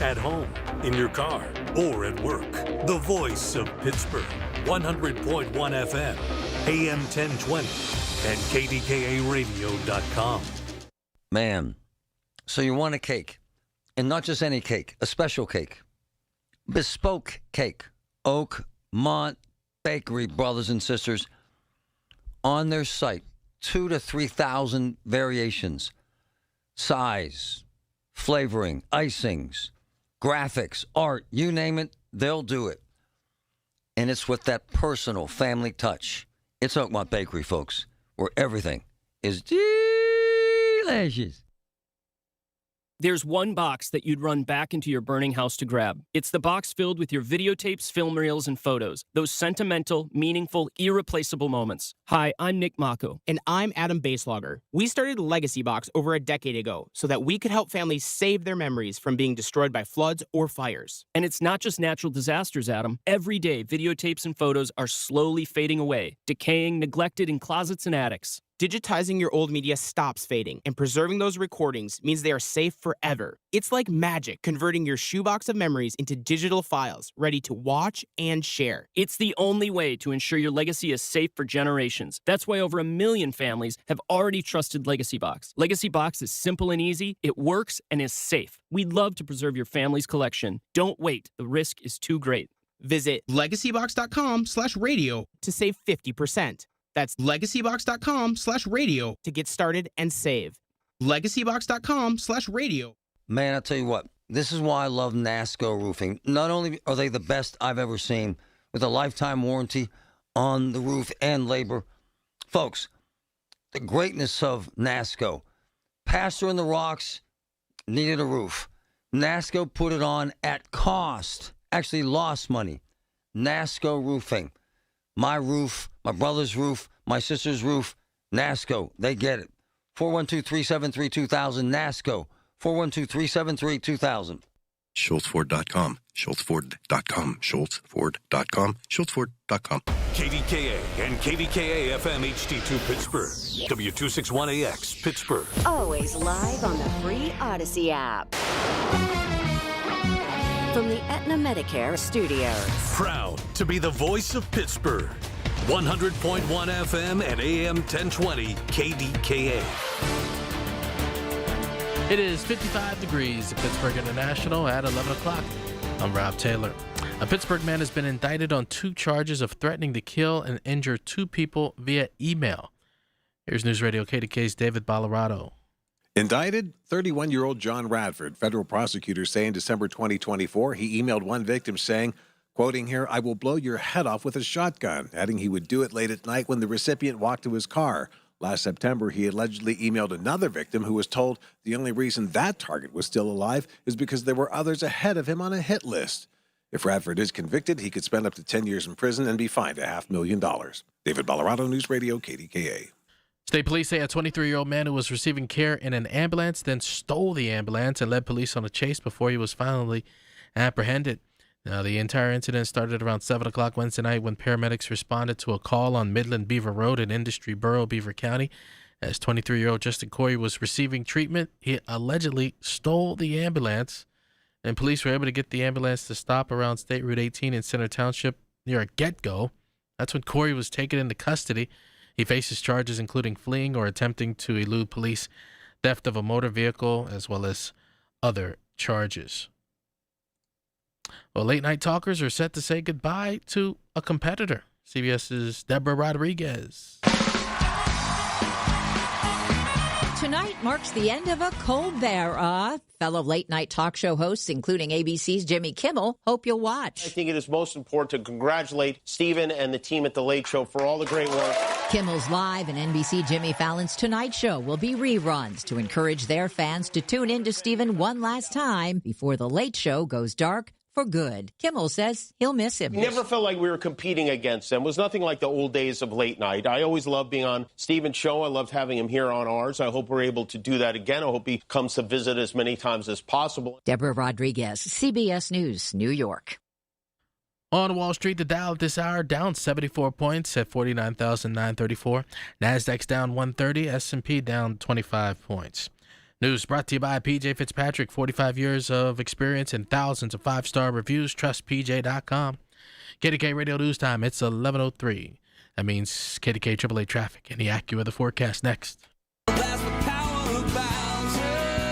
At home, in your car, or at work. The voice of Pittsburgh. 100.1 FM, AM 1020, and KDKA-radio.com. Man, so you want a cake. And not just any cake, a special cake. Bespoke cake. Oakmont Bakery, brothers and sisters. On their site, 2,000 to 3,000 variations. Size, flavoring, icings, graphics, art, you name it, they'll do it. And it's with that personal family touch. It's Oakmont Bakery, folks, where everything is delicious. There's one box that you'd run back into your burning house to grab. It's the box filled with your videotapes, film reels, and photos. Those sentimental, meaningful, irreplaceable moments. Hi, I'm Nick Mako. And I'm Adam Baselogger. We started Legacy Box over a decade ago so that we could help families save their memories from being destroyed by floods or fires. And it's not just natural disasters, Adam. Every day, videotapes and photos are slowly fading away, decaying, neglected in closets and attics. Digitizing your old media stops fading, and preserving those recordings means they are safe forever. It's like magic, converting your shoebox of memories into digital files, ready to watch and share. It's the only way to ensure your legacy is safe for generations. That's why over 1 million families have already trusted Legacy Box. Legacy Box is simple and easy, it works, and is safe. We'd love to preserve your family's collection. Don't wait, the risk is too great. Visit legacybox.com/radio to save 50%. That's legacybox.com/radio to get started and save. Legacybox.com/radio. Man, I'll tell you what, this is why I love NASCO Roofing. Not only are they the best I've ever seen, with a lifetime warranty on the roof and labor. Folks, the greatness of NASCO. Pastor in the Rocks needed a roof. NASCO put it on at cost. Actually lost money. NASCO Roofing. My roof, my brother's roof, my sister's roof, NASCO, they get it. 412-373-2000, NASCO, 412-373-2000. SchultzFord.com, SchultzFord.com, SchultzFord.com, SchultzFord.com. KDKA and KDKA-FM HD2 Pittsburgh, W261AX Pittsburgh. Always live on the free Odyssey app. From the Aetna Medicare studios. Proud to be the voice of Pittsburgh. 100.1 FM and AM 1020 KDKA. It is 55 degrees at Pittsburgh International at 11 o'clock. I'm Rob Taylor. A Pittsburgh man has been indicted on 2 charges of threatening to kill and injure 2 people via email. Here's News Radio KDK's David Ballarado. Indicted, 31-year-old John Radford. Federal prosecutors say in December 2024, he emailed one victim saying, quoting here, "I will blow your head off with a shotgun," adding he would do it late at night when the recipient walked to his car. Last September, he allegedly emailed another victim who was told the only reason that target was still alive is because there were others ahead of him on a hit list. If Radford is convicted, he could spend up to 10 years in prison and be fined $500,000. David Ballarado, News Radio, KDKA. State police say a 23-year-old man who was receiving care in an ambulance then stole the ambulance and led police on a chase before he was finally apprehended. Now, the entire incident started around 7 o'clock Wednesday night when paramedics responded to a call on Midland Beaver Road in Industry Borough, Beaver County. As 23-year-old Justin Corey was receiving treatment, he allegedly stole the ambulance, and police were able to get the ambulance to stop around State Route 18 in Center Township near a get-go. That's when Corey was taken into custody. He faces charges including fleeing or attempting to elude police, theft of a motor vehicle, as well as other charges. Well, late night talkers are set to say goodbye to a competitor. CBS's Deborah Rodriguez. Tonight marks the end of a Colbert era. Fellow late-night talk show hosts, including ABC's Jimmy Kimmel, hope you'll watch. I think it is most important to congratulate Stephen and the team at The Late Show for all the great work. Kimmel's Live and NBC Jimmy Fallon's Tonight Show will be reruns to encourage their fans to tune in to Stephen one last time before The Late Show goes dark for good. Kimmel says he'll miss him. Never felt like we were competing against them. It was nothing like the old days of late night. I always loved being on Stephen's show. I loved having him here on ours. I hope we're able to do that again. I hope he comes to visit as many times as possible. Deborah Rodriguez, CBS News, New York. On Wall Street, the Dow at this hour down 74 points at 49,934. Nasdaq's down 130. S&P down 25 points. News brought to you by PJ Fitzpatrick, 45 years of experience and thousands of five-star reviews. Trust PJ.com. KDKA Radio News Time, it's 11:03. That means KDKA AAA traffic and the AccuWeather forecast next.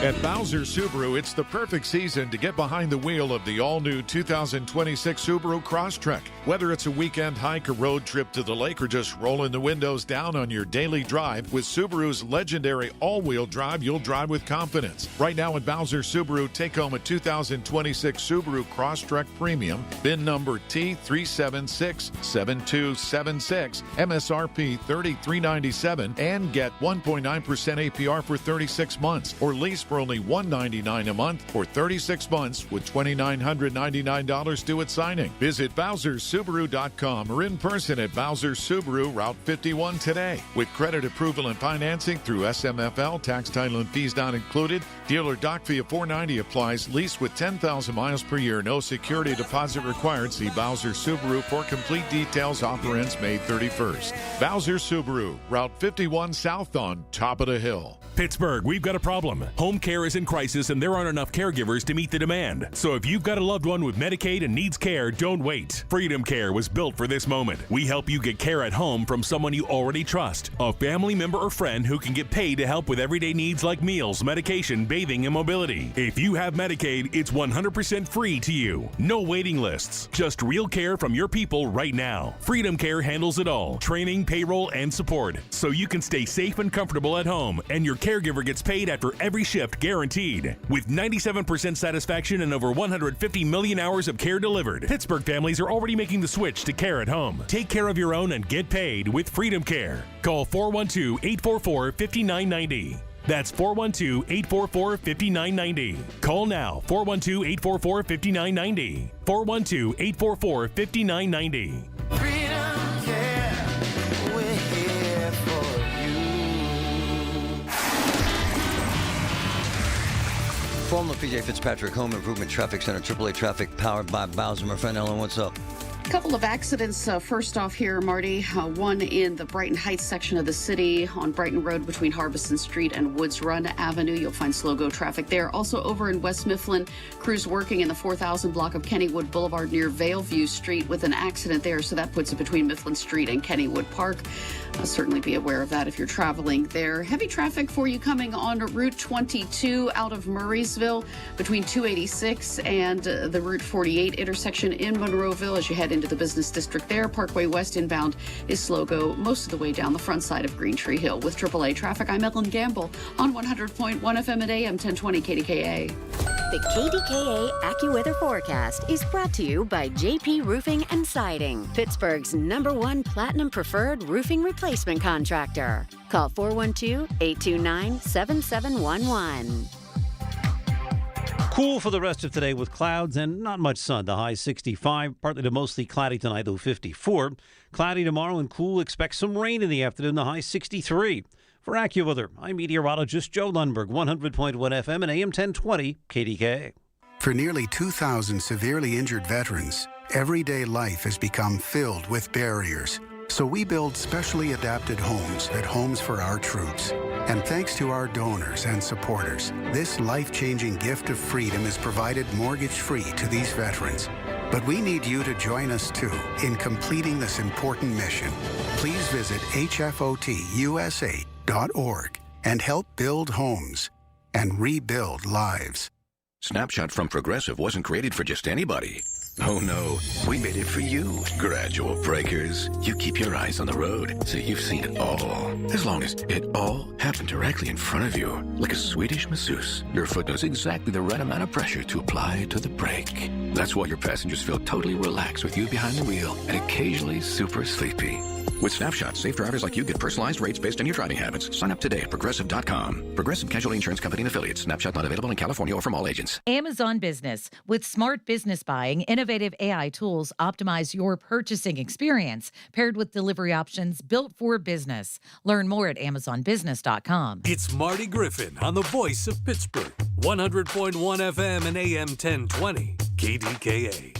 At Bowser Subaru, it's the perfect season to get behind the wheel of the all-new 2026 Subaru Crosstrek. Whether it's a weekend hike, a road trip to the lake, or just rolling the windows down on your daily drive, with Subaru's legendary all-wheel drive, you'll drive with confidence. Right now at Bowser Subaru, take home a 2026 Subaru Crosstrek Premium, VIN number T3767276, MSRP $33.97, and get 1.9% APR for 36 months, or lease for only $199 a month for 36 months with $2,999 due at signing. Visit BowserSubaru.com or in person at Bowser Subaru, Route 51 today. With credit approval and financing through SMFL, tax, title, and fees not included. Dealer doc fee of $490 applies. Lease with 10,000 miles per year. No security deposit required. See Bowser Subaru for complete details. Offer ends May 31st. Bowser Subaru, Route 51 South on top of the hill. Pittsburgh, we've got a problem. Home care is in crisis and there aren't enough caregivers to meet the demand. So if you've got a loved one with Medicaid and needs care, don't wait. Freedom Care was built for this moment. We help you get care at home from someone you already trust. A family member or friend who can get paid to help with everyday needs like meals, medication, bathing, and mobility. If you have Medicaid, it's 100% free to you. No waiting lists. Just real care from your people right now. Freedom Care handles it all. Training, payroll, and support. So you can stay safe and comfortable at home, and your caregiver gets paid after every shift guaranteed. With 97% satisfaction and over 150 million hours of care delivered, Pittsburgh families are already making the switch to care at home. Take care of your own and get paid with Freedom Care. Call 412-844-5990. That's 412-844-5990. Call now, 412-844-5990. 412-844-5990. Freedom Care, we're here for From the PJ Fitzpatrick Home Improvement Traffic Center, AAA traffic powered by Bowser. My friend Ellen, what's up? A couple of accidents. First off here, Marty, one in the Brighton Heights section of the city on Brighton Road between Harbison Street and Woods Run Avenue. You'll find slow-go traffic there. Also over in West Mifflin, crews working in the 4000 block of Kennywood Boulevard near Valeview Street with an accident there. So that puts it between Mifflin Street and Kennywood Park. Certainly be aware of that if you're traveling there. Heavy traffic for you coming on Route 22 out of Murraysville between 286 and the Route 48 intersection in Monroeville as you head into the business district there. Parkway West inbound is slow go most of the way down the front side of Green Tree Hill. With AAA traffic, I'm Ellen Gamble on 100.1 FM at AM 1020 KDKA. The KDKA AccuWeather forecast is brought to you by JP Roofing and Siding, Pittsburgh's #1 Platinum Preferred Roofing Replacement Contractor. Call 412-829-7711. Cool for the rest of today with clouds and not much sun. The high 65, partly to mostly cloudy tonight, though 54. Cloudy tomorrow and cool. Expect some rain in the afternoon. The high 63. For AccuWeather, I'm meteorologist Joe Lundberg, 100.1 FM and AM 1020 KDKA. For nearly 2,000 severely injured veterans, everyday life has become filled with barriers. So we build specially adapted homes at Homes for Our Troops. And thanks to our donors and supporters, this life-changing gift of freedom is provided mortgage-free to these veterans. But we need you to join us, too, in completing this important mission. Please visit hfotusa.org and help build homes and rebuild lives. Snapshot from Progressive wasn't created for just anybody. Oh no, we made it for you, gradual breakers. You keep your eyes on the road, so you've seen it all. As long as it all happened directly in front of you, like a Swedish masseuse, your foot knows exactly the right amount of pressure to apply to the brake. That's why your passengers feel totally relaxed with you behind the wheel and occasionally super sleepy. With Snapshot, safe drivers like you get personalized rates based on your driving habits. Sign up today at Progressive.com. Progressive Casualty Insurance Company and Affiliates. Snapshot not available in California or from all agents. Amazon Business. With smart business buying, innovative AI tools optimize your purchasing experience, paired with delivery options built for business. Learn more at AmazonBusiness.com. It's Marty Griffin on the voice of Pittsburgh. 100.1 FM and AM 1020 KDKA.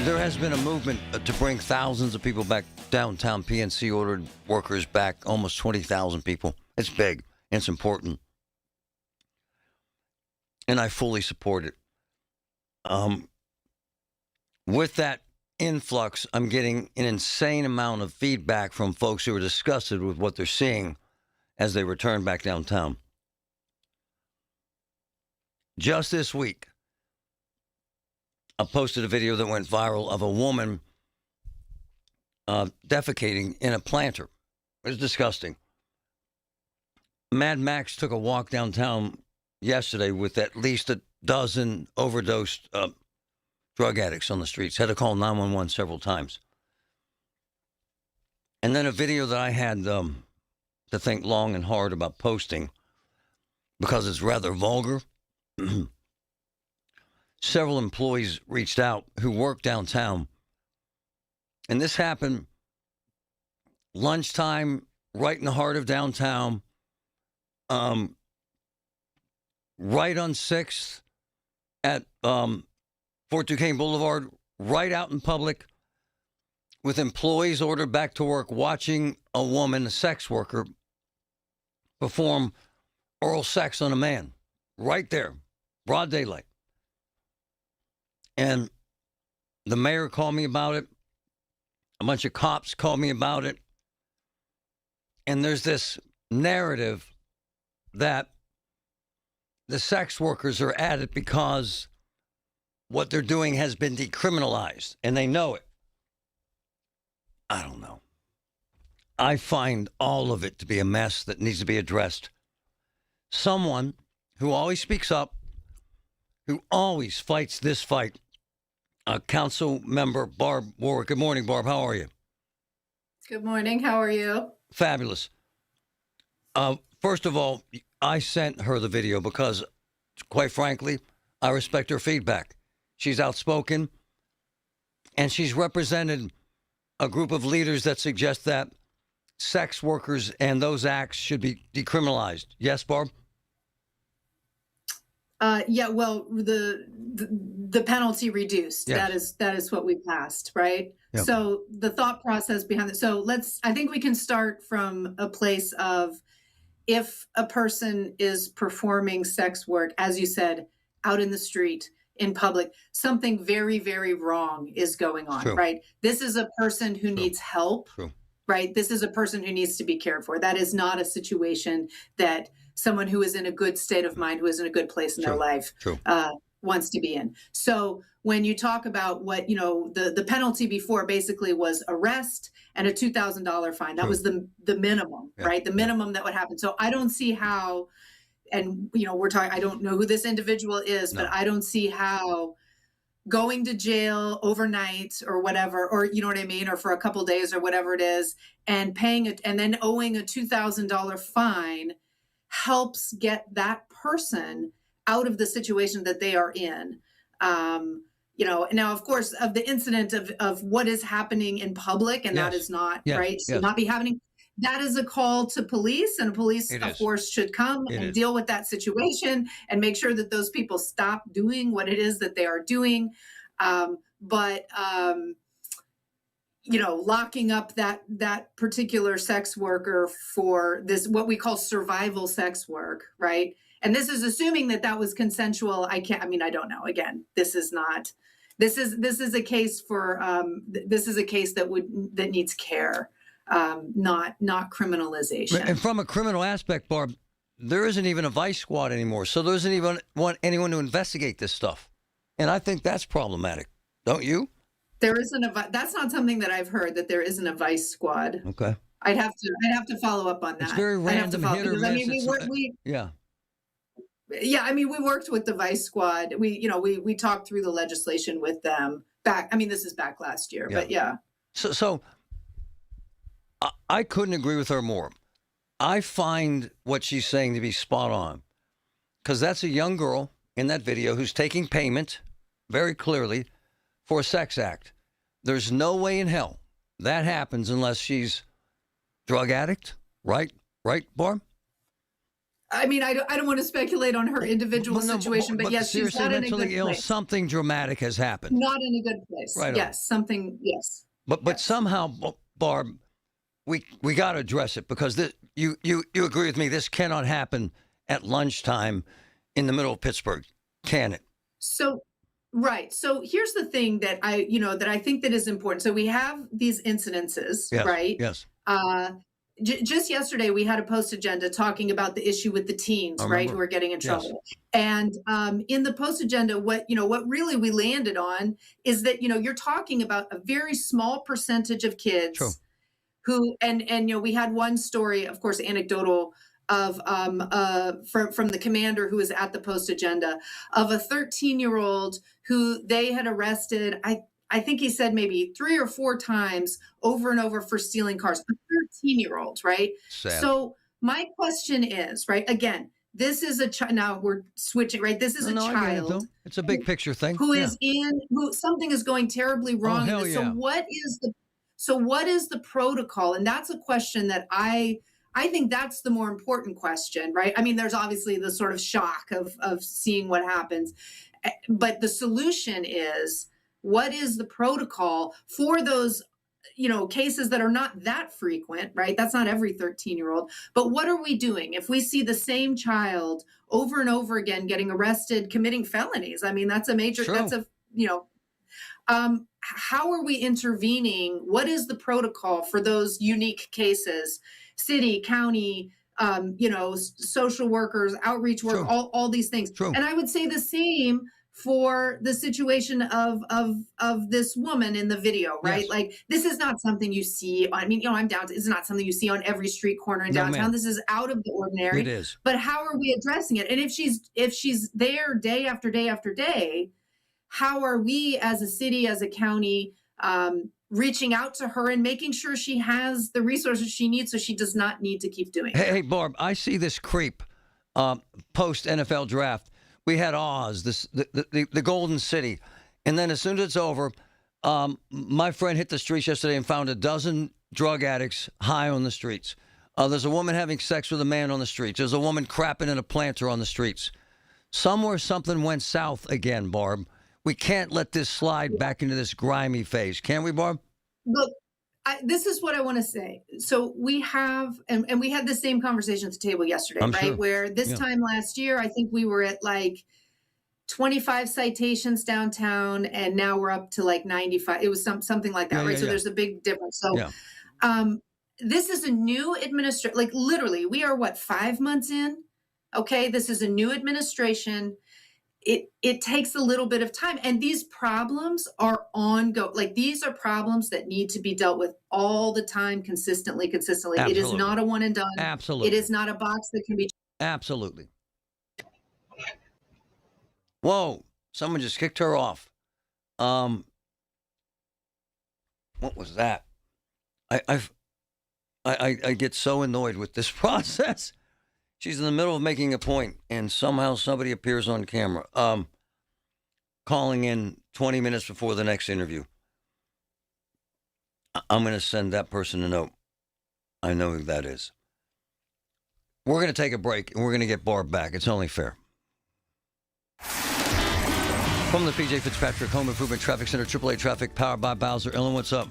There has been a movement to bring thousands of people back downtown. PNC ordered workers back, almost 20,000 people. It's big. It's important. And I fully support it. With that influx, I'm getting an insane amount of feedback from folks who are disgusted with what they're seeing as they return back downtown. Just this week, I posted a video that went viral of a woman defecating in a planter. It was disgusting. Mad Max took a walk downtown yesterday with at least a dozen overdosed drug addicts on the streets. Had to call 911 several times. And then a video that I had to think long and hard about posting because it's rather vulgar. Several employees reached out who work downtown. And this happened lunchtime, right in the heart of downtown, right on 6th at Fort Duquesne Boulevard, right out in public, with employees ordered back to work, watching a woman, a sex worker, perform oral sex on a man, right there, broad daylight. And the mayor called me about it. A bunch of cops called me about it. And there's this narrative that the sex workers are at it because what they're doing has been decriminalized, and they know it. I don't know. I find all of it to be a mess that needs to be addressed. Someone who always speaks up, who always fights this fight, Council Member Barb Warwick. Good morning, Barb. How are you? Good morning. How are you? Fabulous. First of all, I sent her the video because, quite frankly, I respect her feedback. She's outspoken, and she's represented a group of leaders that suggest that sex workers and those acts should be decriminalized. Yes, Barb? Yeah, well, the penalty reduced. Yes. That is what we passed, right? Yep. So the thought process behind it. So I think we can start from a place of, if a person is performing sex work, as you said, out in the street, in public, something very, very wrong is going on, True. right? This is a person who needs help, True. right? This is a person who needs to be cared for. That is not a situation that someone who is in a good state of mind, who is in a good place in their life, wants to be in. So when you talk about what, the penalty before basically was arrest and a $2,000 fine. That was the minimum, right? The minimum that would happen. So I don't see how, and we're talking, I don't know who this individual is, but I don't see how going to jail overnight or whatever, or you know what I mean, or for a couple days or whatever it is, and paying it and then owing a $2,000 fine helps get that person out of the situation that they are in. Now, of course, of the incident of what is happening in public, and that is not right, should not be happening. that is a call to police, and police force should come and deal with that situation and make sure that those people stop doing what it is that they are doing. But locking up that particular sex worker for this, what we call survival sex work, right? And this is assuming that was consensual. I don't know. Again, this is a case that needs care, not criminalization. And from a criminal aspect, Barb, there isn't even a vice squad anymore. So there isn't even anyone to investigate this stuff. And I think that's problematic. Don't you? There isn't that's not something that I've heard, that there isn't a vice squad. Okay. I'd have to follow up on that. It's very random hit or miss. We worked with the Vice Squad. We talked through the legislation with them this is back last year, but yeah. So I couldn't agree with her more. I find what she's saying to be spot on, because that's a young girl in that video who's taking payment very clearly for a sex act. There's no way in hell that happens unless she's drug addict, right? Right, Barb? I don't want to speculate on her individual situation, but yes, she's not in a good mentally ill. place. Something dramatic has happened. Not in a good place. Right. Yes, something. Yes. But somehow, Barb, we got to address it, because you agree with me. This cannot happen at lunchtime in the middle of Pittsburgh, can it? So. Right. So here's the thing that I think that is important. So we have these incidences, right? Yes. Just yesterday, we had a post agenda talking about the issue with the teens, right, who are getting in trouble. Yes. And in the post agenda, what really we landed on is that, you're talking about a very small percentage of kids who, and we had one story, of course, anecdotal, of from the commander who was at the post agenda, of a 13-year-old who they had arrested. I think he said maybe 3 or 4 times over and over for stealing cars. A 13-year-old, right? Sad. So my question is, right, again, this is a child. Now we're switching, right? This is a child. It's a big picture thing. Who something is going terribly wrong. Oh, hell yeah. So what is the protocol? And that's a question that I think that's the more important question, right? There's obviously the sort of shock of seeing what happens, but the solution is, what is the protocol for those, cases that are not that frequent, right? That's not every 13-year-old, but what are we doing if we see the same child over and over again getting arrested, committing felonies? That's a major, how are we intervening? What is the protocol for those unique cases? City, county, social workers, outreach work, all these things. And I would say the same for the situation of this woman in the video, right? Yes. Like, this is not something you see on, I'm down. It's not something you see on every street corner in downtown. This is out of the ordinary. It is. But how are we addressing it? And if she's there day after day after day, how are we as a city, as a county, reaching out to her and making sure she has the resources she needs so she does not need to keep doing it? Hey, Barb, I see this creep post NFL draft. We had Oz, the Golden City. And then as soon as it's over, my friend hit the streets yesterday and found a dozen drug addicts high on the streets. There's a woman having sex with a man on the streets. There's a woman crapping in a planter on the streets. Somewhere something went south again, Barb. We can't let this slide back into this grimy phase. Can we, Barb? Look, this is what I want to say. So we have, and we had the same conversation at the table yesterday, right? Sure. Where this time last year, I think we were at like 25 citations downtown, and now we're up to like 95. It was something like that, right? So there's a big difference. So this is a new administration. Like, literally, we are 5 months in? Okay, this is a new administration. It takes a little bit of time, and these problems are ongoing. Like, these are problems that need to be dealt with all the time, consistently. Absolutely. It is not a one and done. Absolutely. It is not a box that can be. Absolutely. Whoa! Someone just kicked her off. What was that? I get so annoyed with this process. She's in the middle of making a point, and somehow somebody appears on camera, calling in 20 minutes before the next interview. I'm going to send that person a note. I know who that is. We're going to take a break, and we're going to get Barb back. It's only fair. From the P.J. Fitzpatrick Home Improvement Traffic Center, AAA Traffic, powered by Bowser. Ellen, what's up?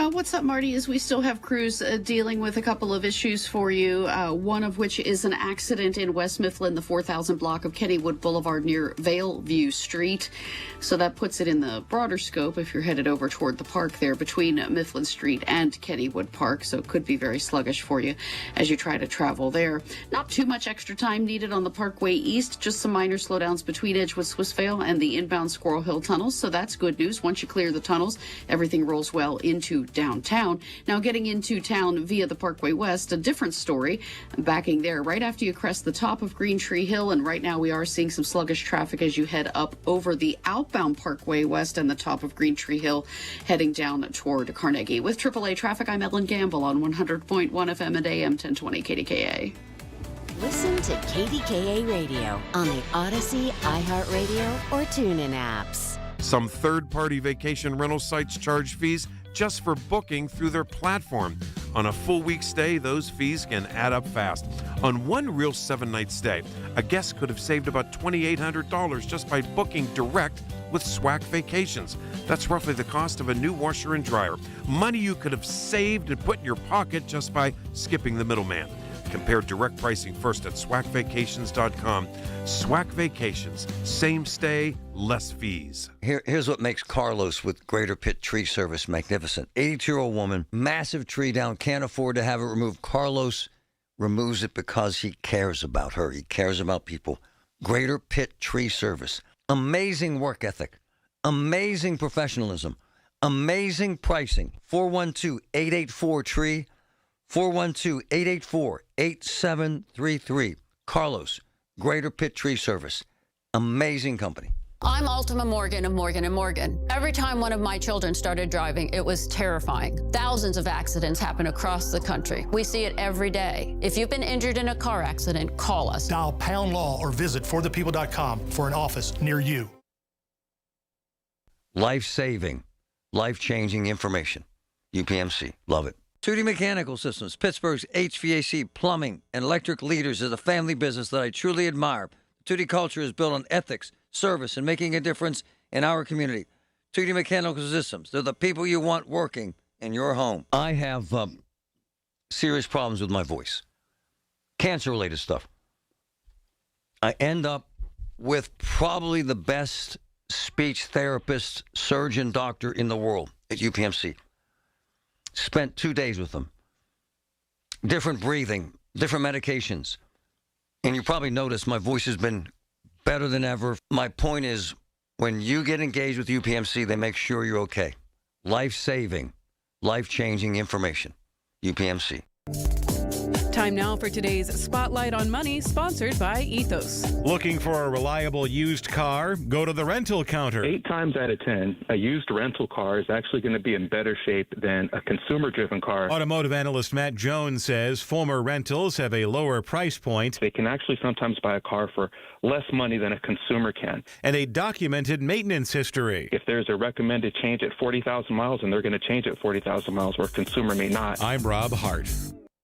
What's up, Marty? Is we still have crews dealing with a couple of issues for you, one of which is an accident in West Mifflin, the 4000 block of Kennywood Boulevard near Valeview Street. So that puts it in the broader scope if you're headed over toward the park there between Mifflin Street and Kennywood Park. So it could be very sluggish for you as you try to travel there. Not too much extra time needed on the Parkway East, just some minor slowdowns between Edgewood, Swissvale, and the inbound Squirrel Hill tunnels. So that's good news. Once you clear the tunnels, everything rolls well into downtown. Now getting into town via the Parkway West, a different story. Backing there right after you crest the top of Green Tree Hill, and right now we are seeing some sluggish traffic as you head up over the outbound Parkway West and the top of Green Tree Hill, heading down toward Carnegie. With AAA Traffic, I'm Ellen Gamble on 100.1 FM and AM 1020 KDKA. Listen to KDKA Radio on the Odyssey, iHeartRadio, or TuneIn apps. Some third-party vacation rental sites charge fees just for booking through their platform. On a full week stay, those fees can add up fast. On one real 7-night stay, a guest could have saved about $2,800 just by booking direct with SWAC Vacations. That's roughly the cost of a new washer and dryer. Money you could have saved and put in your pocket just by skipping the middleman. Compare direct pricing first at swacvacations.com. SWAC Vacations. Same stay, less fees. Here's what makes Carlos with Greater Pitt Tree Service magnificent. 82-year-old woman, massive tree down, can't afford to have it removed. Carlos removes it because he cares about her. He cares about people. Greater Pitt Tree Service. Amazing work ethic. Amazing professionalism. Amazing pricing. 412-884-TREE. 412-884-8733. Carlos, Greater Pitt Tree Service. Amazing company. I'm Ultima Morgan of Morgan & Morgan. Every time one of my children started driving, it was terrifying. Thousands of accidents happen across the country. We see it every day. If you've been injured in a car accident, call us. Dial pound law or visit forthepeople.com for an office near you. Life-saving, life-changing information. UPMC. Love it. Tootie Mechanical Systems, Pittsburgh's HVAC, plumbing, and electric leaders, is a family business that I truly admire. The Tootie culture is built on ethics, service, and making a difference in our community. Tootie Mechanical Systems, they're the people you want working in your home. I have serious problems with my voice. Cancer-related stuff. I end up with probably the best speech therapist, surgeon, doctor in the world at UPMC. Spent 2 days with them. Different breathing, different medications. And you probably noticed my voice has been better than ever. My point is, when you get engaged with UPMC, they make sure you're okay. Life-saving, life-changing information. UPMC. Time now for today's Spotlight on Money, sponsored by Ethos. Looking for a reliable used car? Go to the rental counter. 8 times out of 10, a used rental car is actually going to be in better shape than a consumer-driven car. Automotive analyst Matt Jones says former rentals have a lower price point. They can actually sometimes buy a car for less money than a consumer can. And a documented maintenance history. If there's a recommended change at 40,000 miles, and they're going to change at 40,000 miles, where a consumer may not. I'm Rob Hart.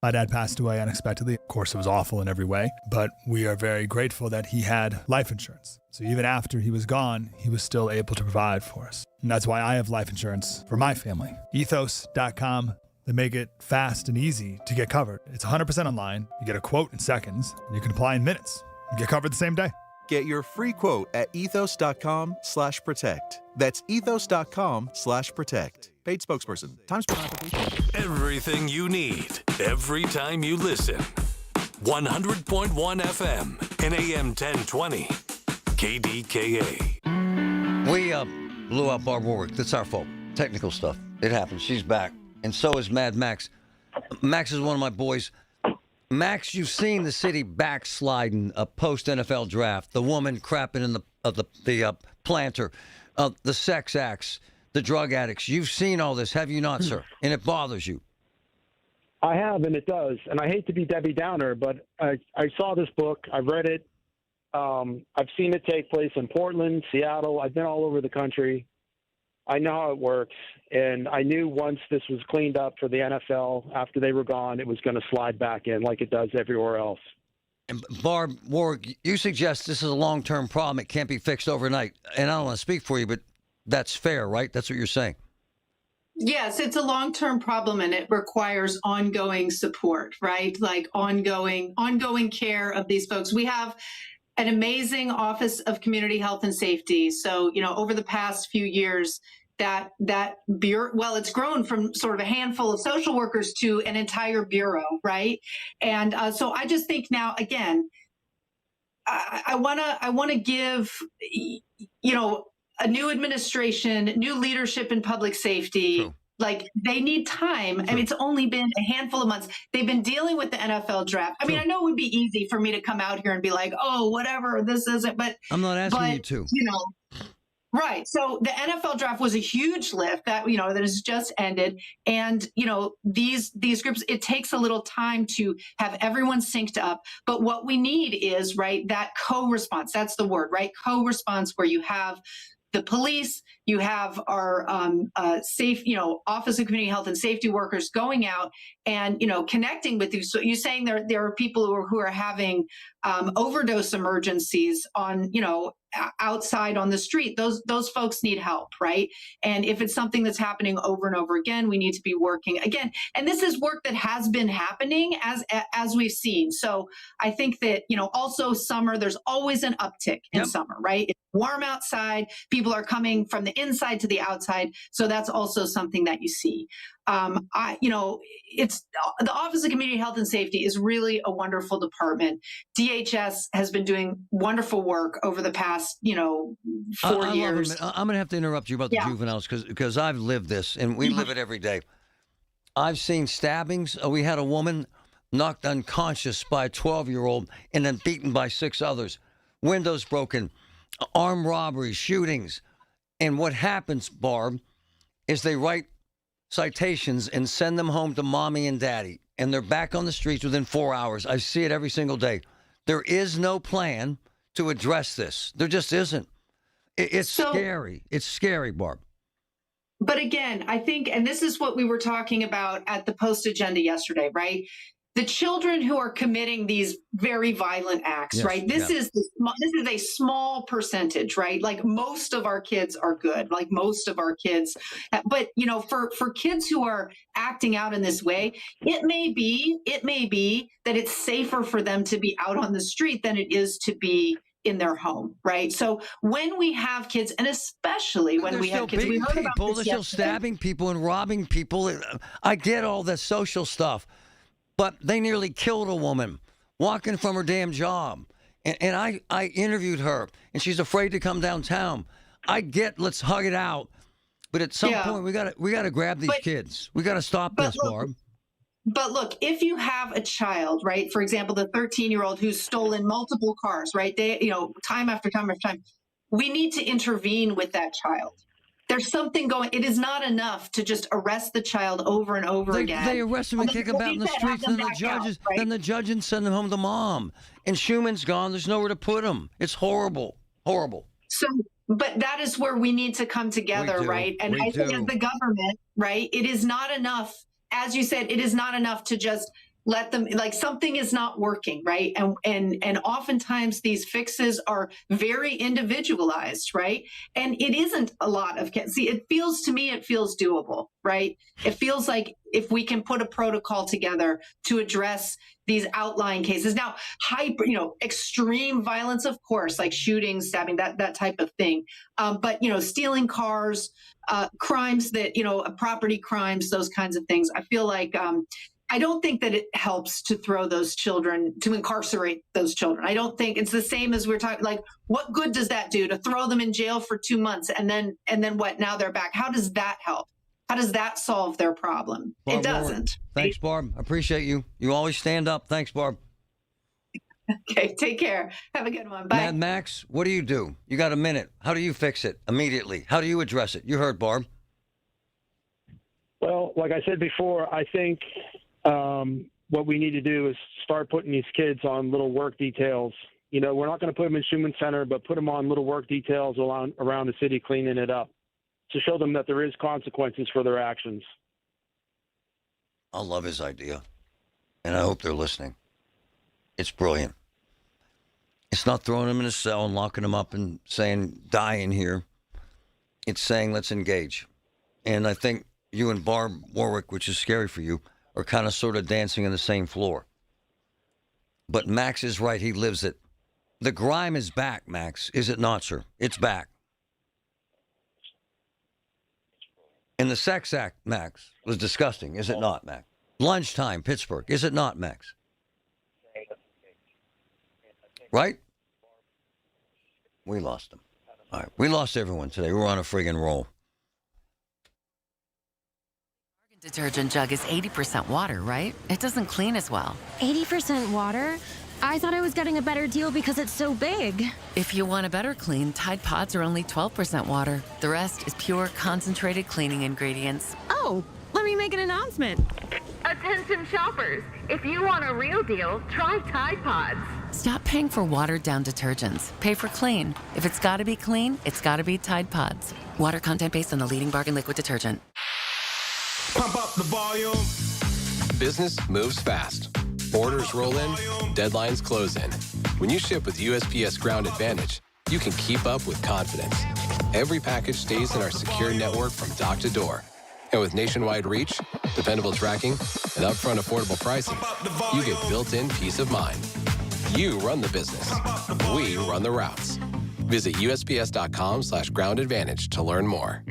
My dad passed away unexpectedly. Of course, it was awful in every way, but we are very grateful that he had life insurance. So even after he was gone, he was still able to provide for us. And that's why I have life insurance for my family. Ethos.com. They make it fast and easy to get covered. It's 100% online. You get a quote in seconds, and you can apply in minutes. You get covered the same day. Get your free quote at ethos.com/protect. That's ethos.com/protect. Paid spokesperson. Times per application. Everything you need, every time you listen. 100.1 FM and AM 1020. KDKA. We blew up Barb Warwick. That's our fault. Technical stuff. It happens. She's back. And so is Mad Max. Max is one of my boys. Max, you've seen the city backsliding post-NFL draft. The woman crapping in the planter, the sex acts, the drug addicts. You've seen all this, have you not, sir? And it bothers you. I have, and it does. And I hate to be Debbie Downer, but I saw this book. I've read it. I've seen it take place in Portland, Seattle. I've been all over the country. I know how it works, and I knew once this was cleaned up for the NFL, after they were gone, it was going to slide back in like it does everywhere else. And Barb Warwick, you suggest this is a long-term problem. It can't be fixed overnight. And I don't want to speak for you, but that's fair, right? That's what you're saying. Yes, it's a long-term problem and it requires ongoing support, right? Like ongoing care of these folks. We have an amazing Office of Community Health and Safety. So, over the past few years, that bureau, well, it's grown from sort of a handful of social workers to an entire bureau, right? And so I just think now, again, I want to give, a new administration, new leadership in public safety. True. Like they need time. True. I mean, it's only been a handful of months. They've been dealing with the NFL draft. I mean, I know it would be easy for me to come out here and be like, oh, whatever, this isn't, but I'm not asking you to. Right. So the NFL draft was a huge lift that, that has just ended. And, these groups, it takes a little time to have everyone synced up. But what we need is, right, that co-response. That's the word, right? Co-response where you have the police, you have our safe, Office of Community Health and Safety workers going out and, connecting with you. So you're saying there are people who are having overdose emergencies on, outside on the street. Those folks need help, right? And if it's something that's happening over and over again, we need to be working again. And this is work that has been happening as we've seen. So I think that, also summer, there's always an uptick in summer, right? It's warm outside. People are coming from the inside to the outside. So that's also something that you see. It's the Office of Community Health and Safety is really a wonderful department. DHS has been doing wonderful work over the past, 4 years. I'm going to have to interrupt you about the juveniles because I've lived this and we live it every day. I've seen stabbings. We had a woman knocked unconscious by a 12-year-old and then beaten by 6 others. Windows broken, armed robberies, shootings. And what happens, Barb, is they write citations and send them home to mommy and daddy, and they're back on the streets within 4 hours. I see it every single day. There is no plan to address this. There just isn't. It's scary. It's scary, Barb. But again, I think, and this is what we were talking about at the Post agenda yesterday, right? The children who are committing these very violent acts, right? This is a small percentage, right? Like most of our kids are good, like most of our kids. But for kids who are acting out in this way, it may be that it's safer for them to be out on the street than it is to be in their home, right? So when we have kids, and especially when we have kids, we heard about this they're still stabbing people and robbing people. I get all the social stuff. But they nearly killed a woman walking from her damn job. And I interviewed her, and she's afraid to come downtown. I get, let's hug it out. But at some point, we gotta grab these kids. We got to stop this, Barb. But look, if you have a child, right, for example, the 13-year-old who's stolen multiple cars, right, time after time after time, we need to intervene with that child. There's something going. It is not enough to just arrest the child over and over again. They arrest him and kick him out in the streets, and then the judges send him home to mom. And Schumann's gone. There's nowhere to put him. It's horrible, horrible. So, but that is where we need to come together, right? And I think as the government, right, it is not enough. As you said, it is not enough to just let them, like something is not working, right? And oftentimes these fixes are very individualized, right? And it isn't a lot of kids. See, it feels doable, right? It feels like if we can put a protocol together to address these outlying cases. Now, extreme violence, of course, like shooting, stabbing, that type of thing. But, stealing cars, crimes that, property crimes, those kinds of things. I feel like, I don't think that it helps to to incarcerate those children. I don't think it's the same as we're talking, like, what good does that do to throw them in jail for 2 months and then what? Now they're back. How does that help? How does that solve their problem? Barb, it doesn't. Thanks, Barb. I appreciate you. You always stand up. Thanks, Barb. Okay, take care. Have a good one. Bye. Mad Max, what do? You got a minute. How do you fix it immediately? How do you address it? You heard Barb. Well, like I said before, I think what we need to do is start putting these kids on little work details. We're not going to put them in Schumann Center, but put them on little work details around the city, cleaning it up. to show them that there is consequences for their actions. I love his idea, and I hope they're listening. It's brilliant. It's not throwing him in a cell and locking him up and saying, die in here. It's saying, let's engage. And I think you and Barb Warwick, which is scary for you, are kind of sort of dancing on the same floor. But Max is right. He lives it. The grime is back, Max. Is it not, sir? It's back. And the sex act, Max, was disgusting. Is it not, Max? Lunchtime, Pittsburgh. Is it not, Max? Right? We lost him. All right. We lost everyone today. We were on a friggin' roll. Detergent jug is 80% water, right? It doesn't clean as well. 80% water? I thought I was getting a better deal because it's so big. If you want a better clean, Tide Pods are only 12% water. The rest is pure, concentrated cleaning ingredients. Oh, let me make an announcement. Attention shoppers, if you want a real deal, try Tide Pods. Stop paying for watered-down detergents. Pay for clean. If it's got to be clean, it's got to be Tide Pods. Water content based on the leading bargain liquid detergent. Pump up the volume. Business moves fast. Orders roll in, deadlines close in. When you ship with USPS Ground Advantage, you can keep up with confidence. Every package stays in our secure network from dock to door. And with nationwide reach, dependable tracking, and upfront affordable pricing, you get built-in peace of mind. You run the business. We run the routes. Visit USPS.com/Ground Advantage to learn more.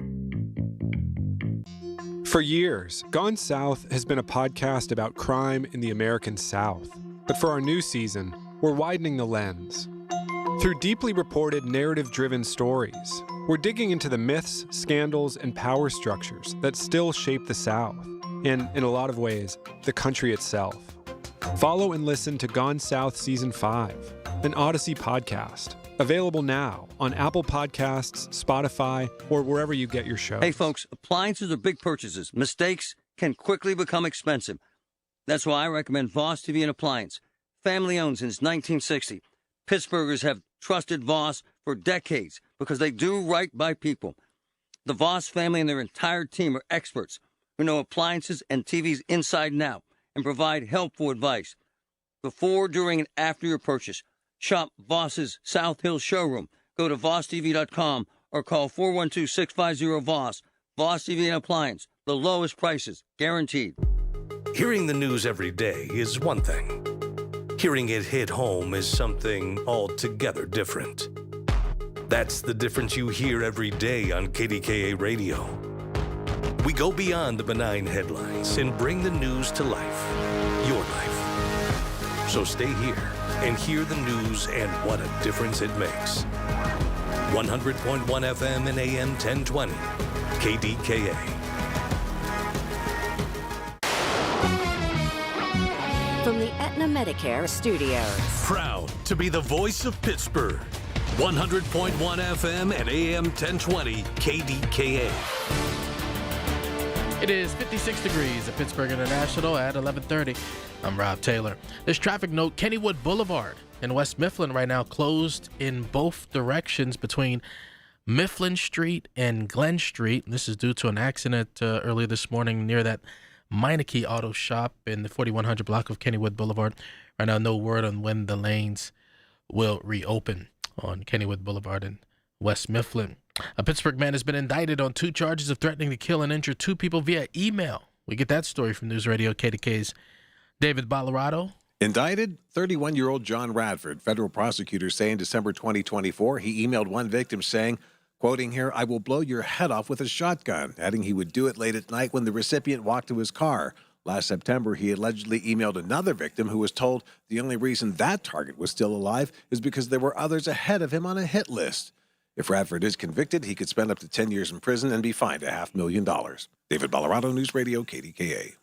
For years, Gone South has been a podcast about crime in the American South. But for our new season, we're widening the lens. Through deeply reported, narrative-driven stories, we're digging into the myths, scandals, and power structures that still shape the South, and, in a lot of ways, the country itself. Follow and listen to Gone South Season 5, an Odyssey podcast. Available now on Apple Podcasts, Spotify, or wherever you get your shows. Hey, folks, appliances are big purchases. Mistakes can quickly become expensive. That's why I recommend Voss TV and Appliance. Family owned since 1960. Pittsburghers have trusted Voss for decades because they do right by people. The Voss family and their entire team are experts who know appliances and TVs inside and out and provide helpful advice before, during, and after your purchase. Shop Voss's South Hill showroom. Go to VossTV.com or call 412-650-VOSS. Voss TV and Appliance. The lowest prices, guaranteed. Hearing the news every day is one thing. Hearing it hit home is something altogether different. That's the difference you hear every day on KDKA Radio. We go beyond the benign headlines and bring the news to life. Your life. So stay here and hear the news and what a difference it makes. 100.1 FM and AM 1020, KDKA. From the Aetna Medicare Studios. Proud to be the voice of Pittsburgh. 100.1 FM and AM 1020, KDKA. It is 56 degrees at Pittsburgh International at 11:30. I'm Rob Taylor. This traffic note, Kennywood Boulevard in West Mifflin right now closed in both directions between Mifflin Street and Glen Street. This is due to an accident earlier this morning near that Meineke Auto Shop in the 4100 block of Kennywood Boulevard. Right now, no word on when the lanes will reopen on Kennywood Boulevard in West Mifflin. A Pittsburgh man has been indicted on 2 charges of threatening to kill and injure 2 people via email. We get that story from News Radio KDK's David Ballarado. Indicted, 31-year-old John Radford. Federal prosecutors say in December 2024, he emailed one victim saying, quoting here, "I will blow your head off with a shotgun," adding he would do it late at night when the recipient walked to his car. Last September, he allegedly emailed another victim who was told the only reason that target was still alive is because there were others ahead of him on a hit list. If Radford is convicted, he could spend up to 10 years in prison and be fined $500,000. David Ballarado, News Radio, KDKA.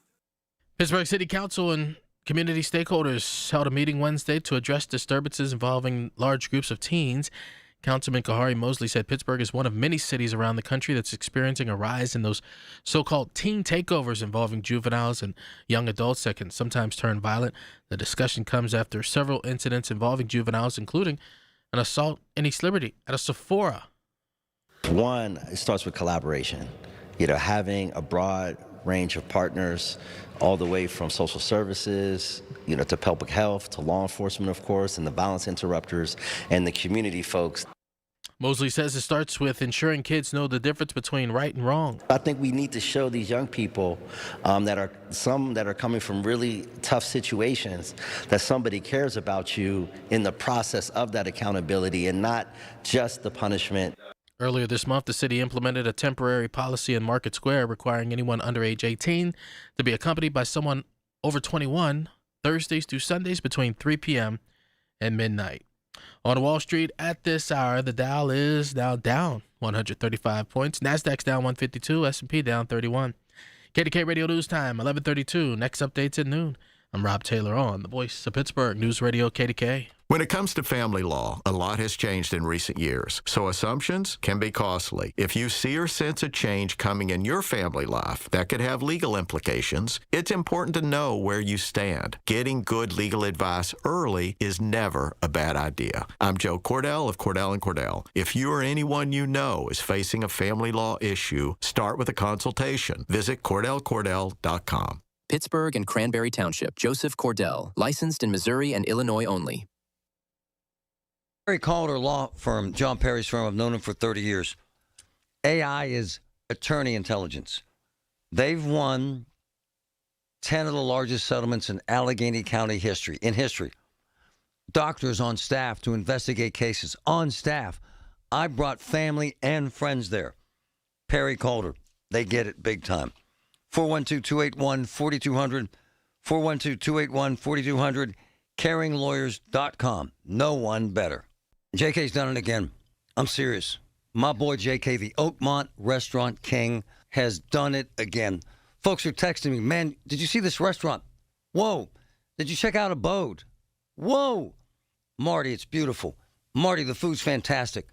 Pittsburgh City Council and community stakeholders held a meeting Wednesday to address disturbances involving large groups of teens. Councilman Kahari Mosley said Pittsburgh is one of many cities around the country that's experiencing a rise in those so-called teen takeovers involving juveniles and young adults that can sometimes turn violent. The discussion comes after several incidents involving juveniles, including an assault in East Liberty at a Sephora. One, it starts with collaboration. Having a broad range of partners, all the way from social services, to public health, to law enforcement, of course, and the violence interrupters, and the community folks. Mosley says it starts with ensuring kids know the difference between right and wrong. I think we need to show these young people that are coming from really tough situations that somebody cares about you in the process of that accountability and not just the punishment. Earlier this month, the city implemented a temporary policy in Market Square requiring anyone under age 18 to be accompanied by someone over 21 Thursdays through Sundays between 3 p.m. and midnight. On Wall Street at this hour, the Dow is now down 135 points. NASDAQ's down 152, S&P down 31. KDKA Radio News Time, 11:32. Next updates at noon. I'm Rob Taylor on the Voice of Pittsburgh, News Radio KDKA. When it comes to family law, a lot has changed in recent years, so assumptions can be costly. If you see or sense a change coming in your family life that could have legal implications, it's important to know where you stand. Getting good legal advice early is never a bad idea. I'm Joe Cordell of Cordell & Cordell. If you or anyone you know is facing a family law issue, start with a consultation. Visit CordellCordell.com. Pittsburgh and Cranberry Township. Joseph Cordell, licensed in Missouri and Illinois only. Perry Calder law firm, John Perry's firm, I've known him for 30 years. AI is attorney intelligence. They've won 10 of the largest settlements in Allegheny County history. Doctors on staff to investigate cases. On staff. I brought family and friends there. Perry Calder. They get it big time. 412-281-4200. 412-281-4200. CaringLawyers.com. No one better. JK's done it again. I'm serious. My boy JK, the Oakmont Restaurant King, has done it again. Folks are texting me, man, did you see this restaurant? Whoa. Did you check out Abode? Whoa. Marty, it's beautiful. Marty, the food's fantastic.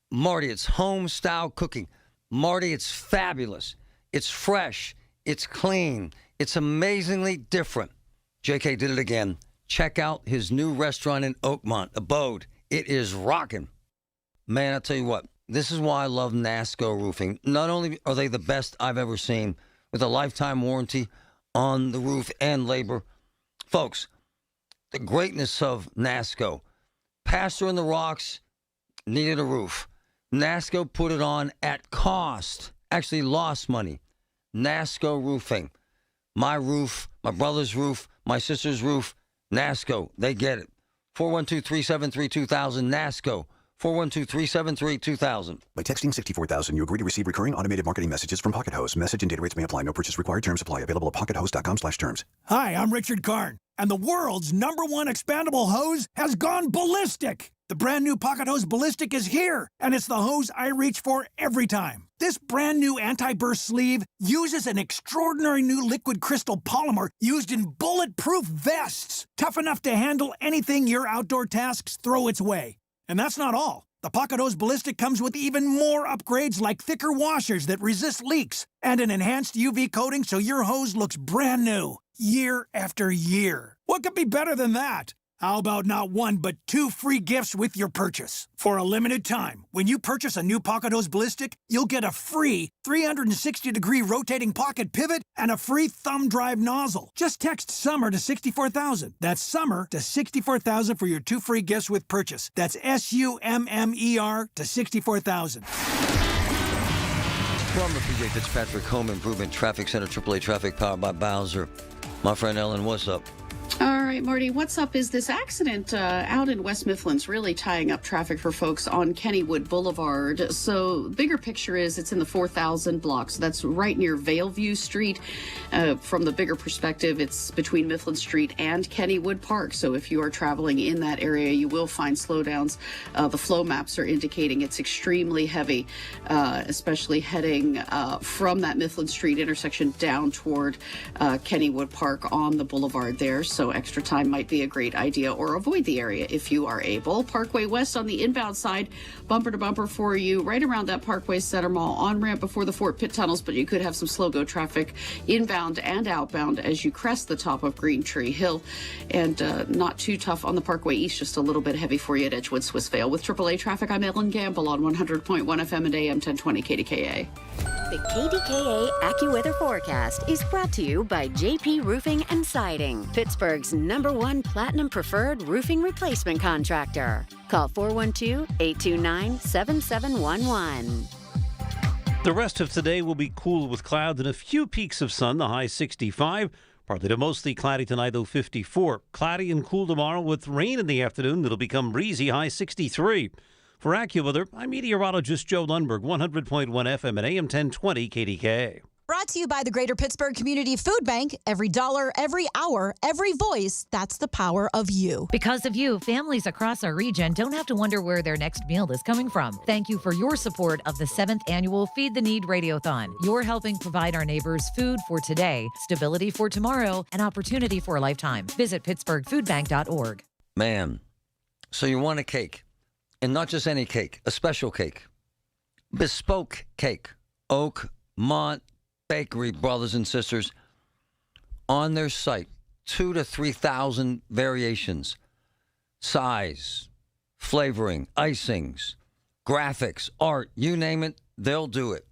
Marty, it's home-style cooking. Marty, it's fabulous. It's fresh. It's clean. It's amazingly different. JK did it again. Check out his new restaurant in Oakmont, Abode. It is rocking. Man, I'll tell you what, this is why I love NASCO Roofing. Not only are they the best I've ever seen, with a lifetime warranty on the roof and labor. Folks, the greatness of NASCO. Pastor in the Rocks needed a roof. NASCO put it on at cost. Actually lost money. NASCO Roofing. My roof, my brother's roof, my sister's roof. NASCO, they get it. 412-373-2000, NASCO. 412-373-2000. By texting 64000, you agree to receive recurring automated marketing messages from Pocket Host. Message and data rates may apply. No purchase required. Terms apply. Available at pockethost.com/terms. Hi, I'm Richard Karn, and the world's #1 expandable hose has gone ballistic. The brand new Pocket Hose Ballistic is here, and it's the hose I reach for every time. This brand new anti-burst sleeve uses an extraordinary new liquid crystal polymer used in bulletproof vests, tough enough to handle anything your outdoor tasks throw its way. And that's not all. The Pocket Hose Ballistic comes with even more upgrades like thicker washers that resist leaks and an enhanced UV coating so your hose looks brand new year after year. What could be better than that? How about not 1, but 2 free gifts with your purchase? For a limited time, when you purchase a new Pocket Hose Ballistic, you'll get a free 360-degree rotating pocket pivot and a free thumb drive nozzle. Just text SUMMER to 64,000. That's SUMMER to 64,000 for your 2 free gifts with purchase. That's SUMMER to 64,000. From the PJ Fitzpatrick Home Improvement Traffic Center, AAA Traffic, powered by Bowser. My friend Ellen, what's up? All right, Marty, what's up is this accident out in West Mifflin's really tying up traffic for folks on Kennywood Boulevard. So bigger picture is it's in the 4000 block. So that's right near Valeview Street. From the bigger perspective, it's between Mifflin Street and Kennywood Park. So if you are traveling in that area, you will find slowdowns. The flow maps are indicating it's extremely heavy, especially heading from that Mifflin Street intersection down toward Kennywood Park on the boulevard there. So extra time might be a great idea, or avoid the area if you are able. Parkway West on the inbound side, bumper to bumper for you right around that Parkway Center Mall on-ramp before the Fort Pitt tunnels, but you could have some slow-go traffic inbound and outbound as you crest the top of Green Tree Hill. And not too tough on the Parkway East, just a little bit heavy for you at Edgewood, Swissvale. With AAA traffic, I'm Ellen Gamble on 100.1 FM and AM 1020 KDKA. The KDKA AccuWeather forecast is brought to you by JP Roofing and Siding, Pittsburgh's #1 Platinum Preferred Roofing Replacement Contractor. Call 412-829-7711. The rest of today will be cool with clouds and a few peaks of sun, the high 65. Partly to mostly cloudy tonight, though 54. Cloudy and cool tomorrow with rain in the afternoon. It'll become breezy, high 63. For AccuWeather, I'm meteorologist Joe Lundberg, 100.1 FM and AM 1020 KDKA. Brought to you by the Greater Pittsburgh Community Food Bank. Every dollar, every hour, every voice, that's the power of you. Because of you, families across our region don't have to wonder where their next meal is coming from. Thank you for your support of the 7th annual Feed the Need Radiothon. You're helping provide our neighbors food for today, stability for tomorrow, and opportunity for a lifetime. Visit pittsburghfoodbank.org. Man, so you want a cake, and not just any cake, a special cake. Bespoke cake. Oakmont Bakery, brothers and sisters, on their site, 2,000 to 3,000 variations, size, flavoring, icings, graphics, art, you name it, they'll do it.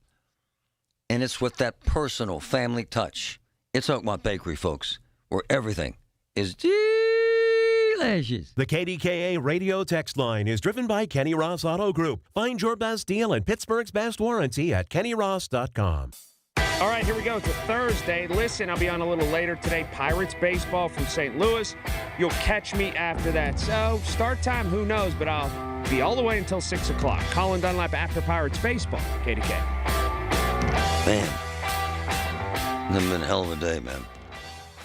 And it's with that personal family touch. It's Oakmont Bakery, folks, where everything is delicious. The KDKA radio text line is driven by Kenny Ross Auto Group. Find your best deal and Pittsburgh's best warranty at kennyross.com. All right, here we go. It's a Thursday. Listen, I'll be on a little later today. Pirates baseball from St. Louis. You'll catch me after that. So, start time, who knows, but I'll be all the way until 6 o'clock. Colin Dunlap after Pirates baseball. KDK. Man, it's been a hell of a day, man.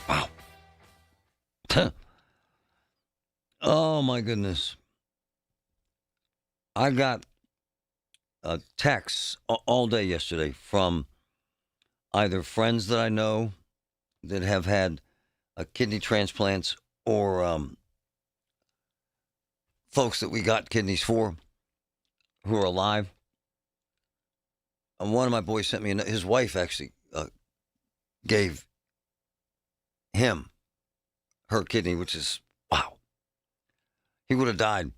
Wow. Oh, my goodness. I got texts all day yesterday from either friends that I know that have had kidney transplants or folks that we got kidneys for who are alive. And one of my boys sent me, his wife actually gave him her kidney, which is, wow. He would have died.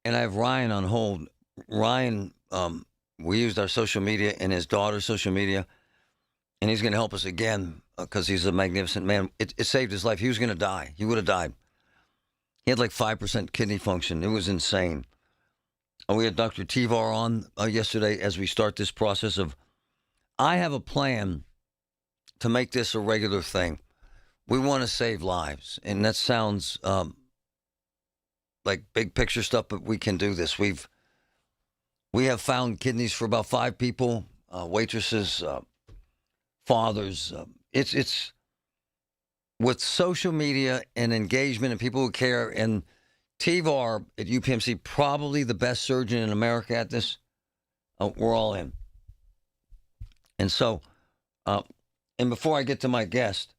And I have Ryan on hold. Ryan, we used our social media and his daughter's social media, and he's going to help us again because he's a magnificent man. It saved his life. He was going to die. He would have died. He had like 5% kidney function. It was insane. And we had Dr. Tivar on yesterday as we start this process of, I have a plan to make this a regular thing. We want to save lives, and that sounds like big picture stuff, but we can do this. We have found kidneys for about 5 people, waitresses, fathers. It's with social media and engagement and people who care. And Tivar at UPMC, probably the best surgeon in America at this. We're all in. And so, and before I get to my guest,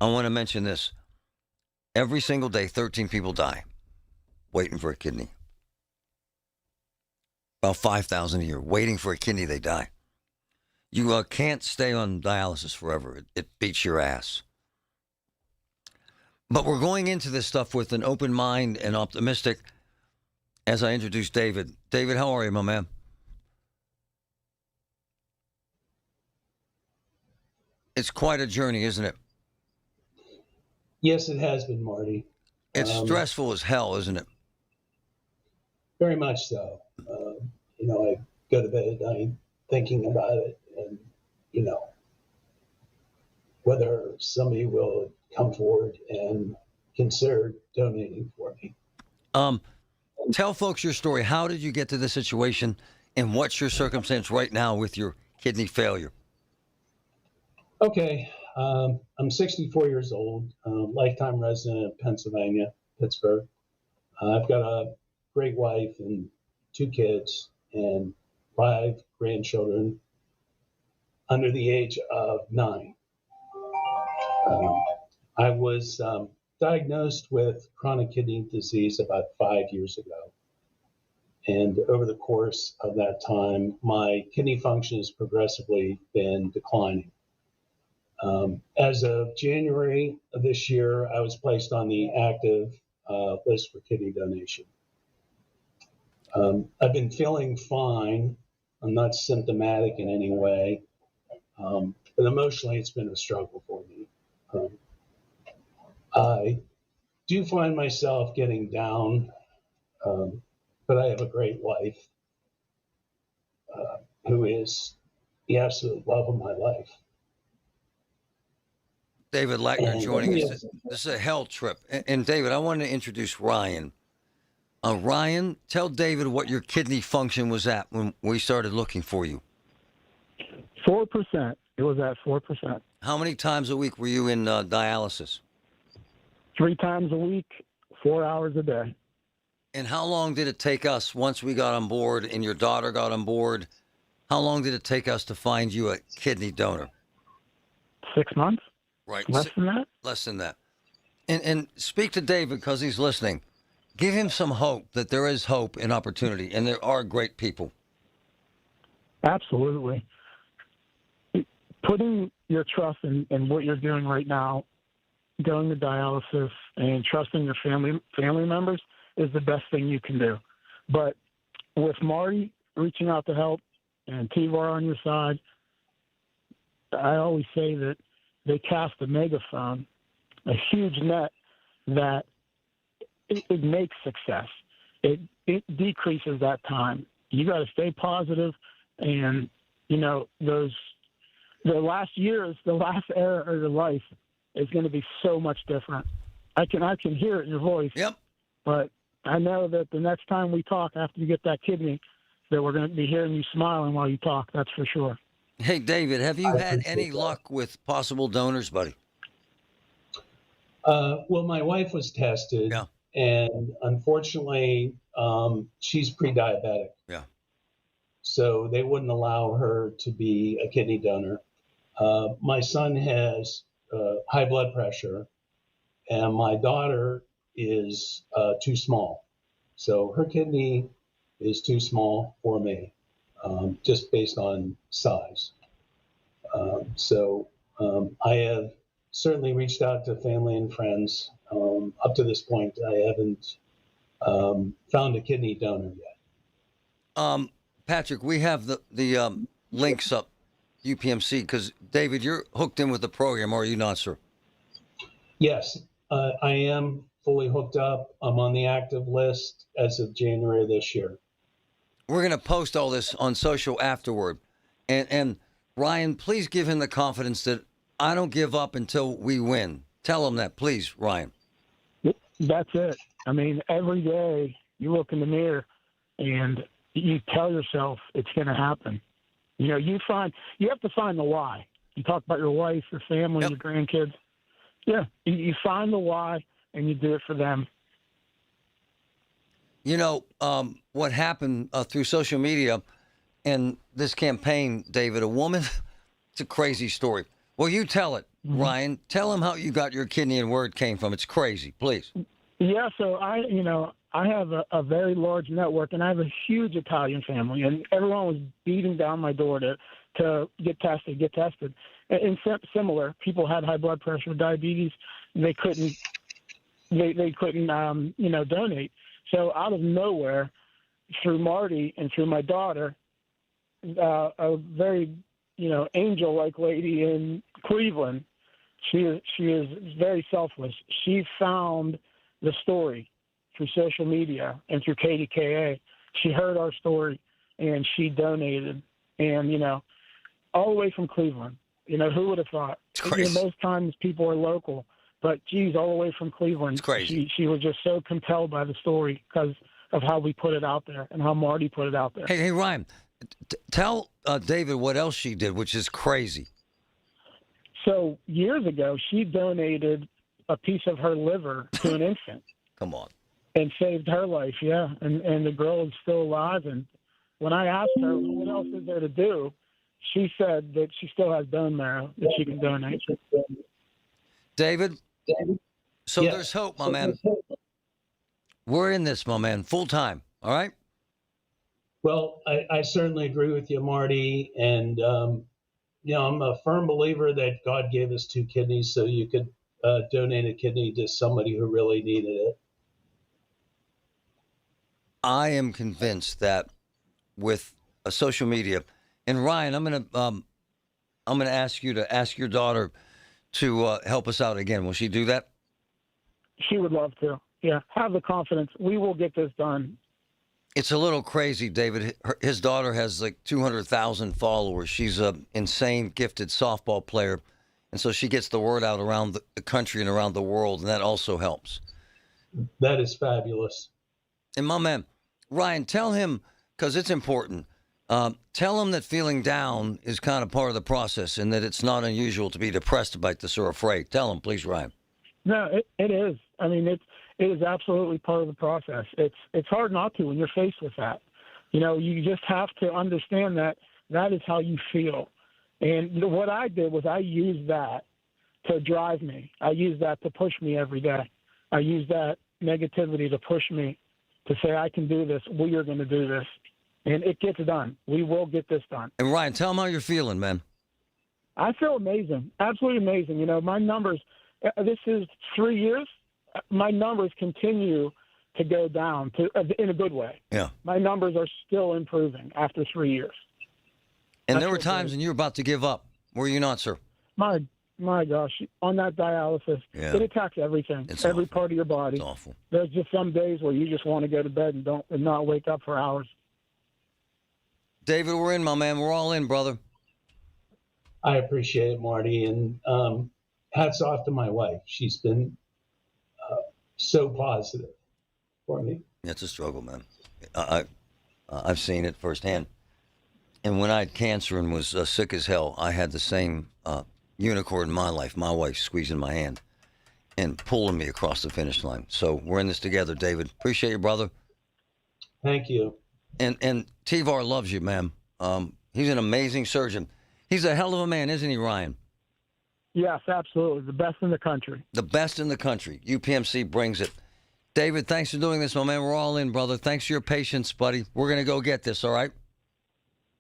I want to mention this. Every single day, 13 people die waiting for a kidney. About 5,000 a year. Waiting for a kidney, they die. You can't stay on dialysis forever. It beats your ass. But we're going into this stuff with an open mind and optimistic as I introduce David. David, how are you, my man? It's quite a journey, isn't it? Yes, it has been, Marty. It's stressful as hell, isn't it? Very much so. I go to bed at night thinking about it and, whether somebody will come forward and consider donating for me. Tell folks your story. How did you get to this situation, and what's your circumstance right now with your kidney failure? Okay. I'm 64 years old, lifetime resident of Pennsylvania, Pittsburgh. I've got a great wife and 2 kids and 5 grandchildren under the age of 9. I was diagnosed with chronic kidney disease about 5 years ago. And over the course of that time, my kidney function has progressively been declining. As of January of this year, I was placed on the active list for kidney donation. I've been feeling fine. I'm not symptomatic in any way, but emotionally, it's been a struggle for me. I do find myself getting down, but I have a great wife who is the absolute love of my life. David Lackner joining us. This is a hell trip. And David, I wanted to introduce Ryan. Ryan, tell David what your kidney function was at when we started looking for you. 4%. It was at 4%. How many times a week were you in dialysis? 3 times a week, 4 hours a day. And how long did it take us once we got on board and your daughter got on board? How long did it take us to find you a kidney donor? 6 months. Right. Less than that? Less than that. And speak to David because he's listening. Give him some hope that there is hope and opportunity, and there are great people. Absolutely. Putting your trust in what you're doing right now, going to dialysis and trusting your family members is the best thing you can do. But with Marty reaching out to help and T-Var on your side, I always say that they cast a megaphone, a huge net that it makes success. It decreases that time. You got to stay positive, and the last years, the last era of your life is going to be so much different. I can hear it in your voice. Yep. But I know that the next time we talk after you get that kidney, that we're going to be hearing you smiling while you talk. That's for sure. Hey, David, have you had any luck with possible donors, buddy? Well, my wife was tested, and unfortunately, she's pre-diabetic. Yeah. So they wouldn't allow her to be a kidney donor. My son has high blood pressure, and my daughter is too small. So her kidney is too small for me, just based on size. I have certainly reached out to family and friends. Up to this point, I haven't found a kidney donor yet. Patrick, we have the links up, UPMC, because, David, you're hooked in with the program, or are you not, sir? Yes, I am fully hooked up. I'm on the active list as of January this year. We're going to post all this on social afterward. And Ryan, please give him the confidence that I don't give up until we win. Tell him that, please, Ryan. That's it. I mean, every day you look in the mirror and you tell yourself it's going to happen. You have to find the why. You talk about your wife, your family, your grandkids. Yeah, you find the why and you do it for them. What happened through social media and this campaign, David, a woman, it's a crazy story. Well, you tell it, Ryan. Tell him how you got your kidney and where it came from. It's crazy, please. Yeah, so I have a very large network, and I have a huge Italian family, and everyone was beating down my door to get tested. And similar, people had high blood pressure, diabetes, and they couldn't donate. So out of nowhere, through Marty and through my daughter, a very angel-like lady in Cleveland, she is very selfless. She found the story through social media and through KDKA. She heard our story and she donated, and all the way from Cleveland. Who would have thought? It's crazy. Most times people are local, but geez, all the way from Cleveland. It's crazy. She was just so compelled by the story because of how we put it out there and how Marty put it out there. Hey, Ryan, tell David what else she did, which is crazy. So years ago, she donated a piece of her liver to an infant. Come on. And saved her life, yeah. And the girl is still alive. And when I asked her, what else is there to do, she said that she still has bone marrow that she can donate. David, So there's hope, my man. We're in this, my man, full time. All right? Well, I certainly agree with you, Marty. And, I'm a firm believer that God gave us 2 kidneys so you could donate a kidney to somebody who really needed it. I am convinced that with social media, and Ryan, I'm gonna ask you to ask your daughter to help us out again. Will she do that? She would love to. Yeah, have the confidence. We will get this done. It's a little crazy, David. His daughter has like 200,000 followers. She's an insane, gifted softball player. And so she gets the word out around the country and around the world, and that also helps. That is fabulous. And my man, Ryan, tell him, because it's important, tell him that feeling down is kind of part of the process and that it's not unusual to be depressed about this or afraid. Tell him, please, Ryan. No, it is. I mean, it is absolutely part of the process. It's hard not to when you're faced with that. You just have to understand that is how you feel. And what I did was I used that to drive me. I used that to push me every day. I used that negativity to push me to say, I can do this. We are going to do this. And it gets done. We will get this done. And Ryan, tell him how you're feeling, man. I feel amazing. Absolutely amazing. My numbers, this is 3 years. My numbers continue to go down in a good way. Yeah. My numbers are still improving after 3 years. And there were times when you were about to give up. Were you not, sir? My gosh, on that dialysis, it attacks everything, every part of your body. It's awful. There's just some days where you just want to go to bed and not wake up for hours. David, we're in, my man. We're all in, brother. I appreciate it, Marty. And hats off to my wife. She's been so positive for me. It's a struggle, man. I've seen it firsthand. And when I had cancer and was sick as hell, I had the same unicorn in my life, my wife squeezing my hand and pulling me across the finish line. So we're in this together, David. Appreciate you, brother. Thank you. And T-Var loves you, man. He's an amazing surgeon. He's a hell of a man, isn't he, Ryan? Yes, absolutely. The best in the country. The best in the country. UPMC brings it. David, thanks for doing this, my man. We're all in, brother. Thanks for your patience, buddy. We're going to go get this, all right?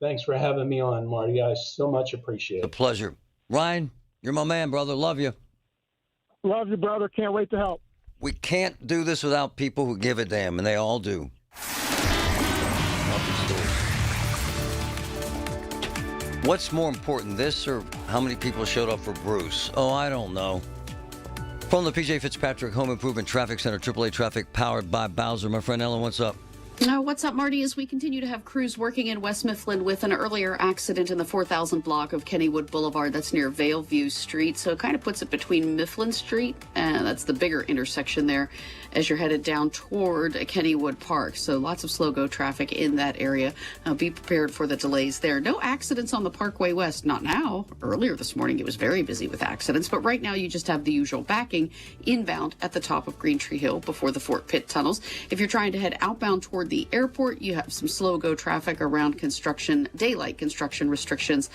Thanks for having me on, Marty. I so much appreciate it. A pleasure. Ryan, you're my man, brother. Love you. Love you, brother. Can't wait to help. We can't do this without people who give a damn, and they all do. What's more important, this or how many people showed up for Bruce? Oh, I don't know. From the PJ Fitzpatrick Home Improvement Traffic Center, AAA Traffic powered by Bowser. My friend Ellen, what's up? What's up, Marty? As we continue to have crews working in West Mifflin with an earlier accident in the 4000 block of Kennywood Boulevard. That's near Valeview Street. So it kind of puts it between Mifflin Street, and that's the bigger intersection there as you're headed down toward Kennywood Park. So lots of slow-go traffic in that area. Be prepared for the delays there. No accidents on the Parkway West. Not now. Earlier this morning, it was very busy with accidents. But right now, you just have the usual backing inbound at the top of Green Tree Hill before the Fort Pitt tunnels. If you're trying to head outbound toward the airport, you have some slow-go traffic around daylight construction restrictions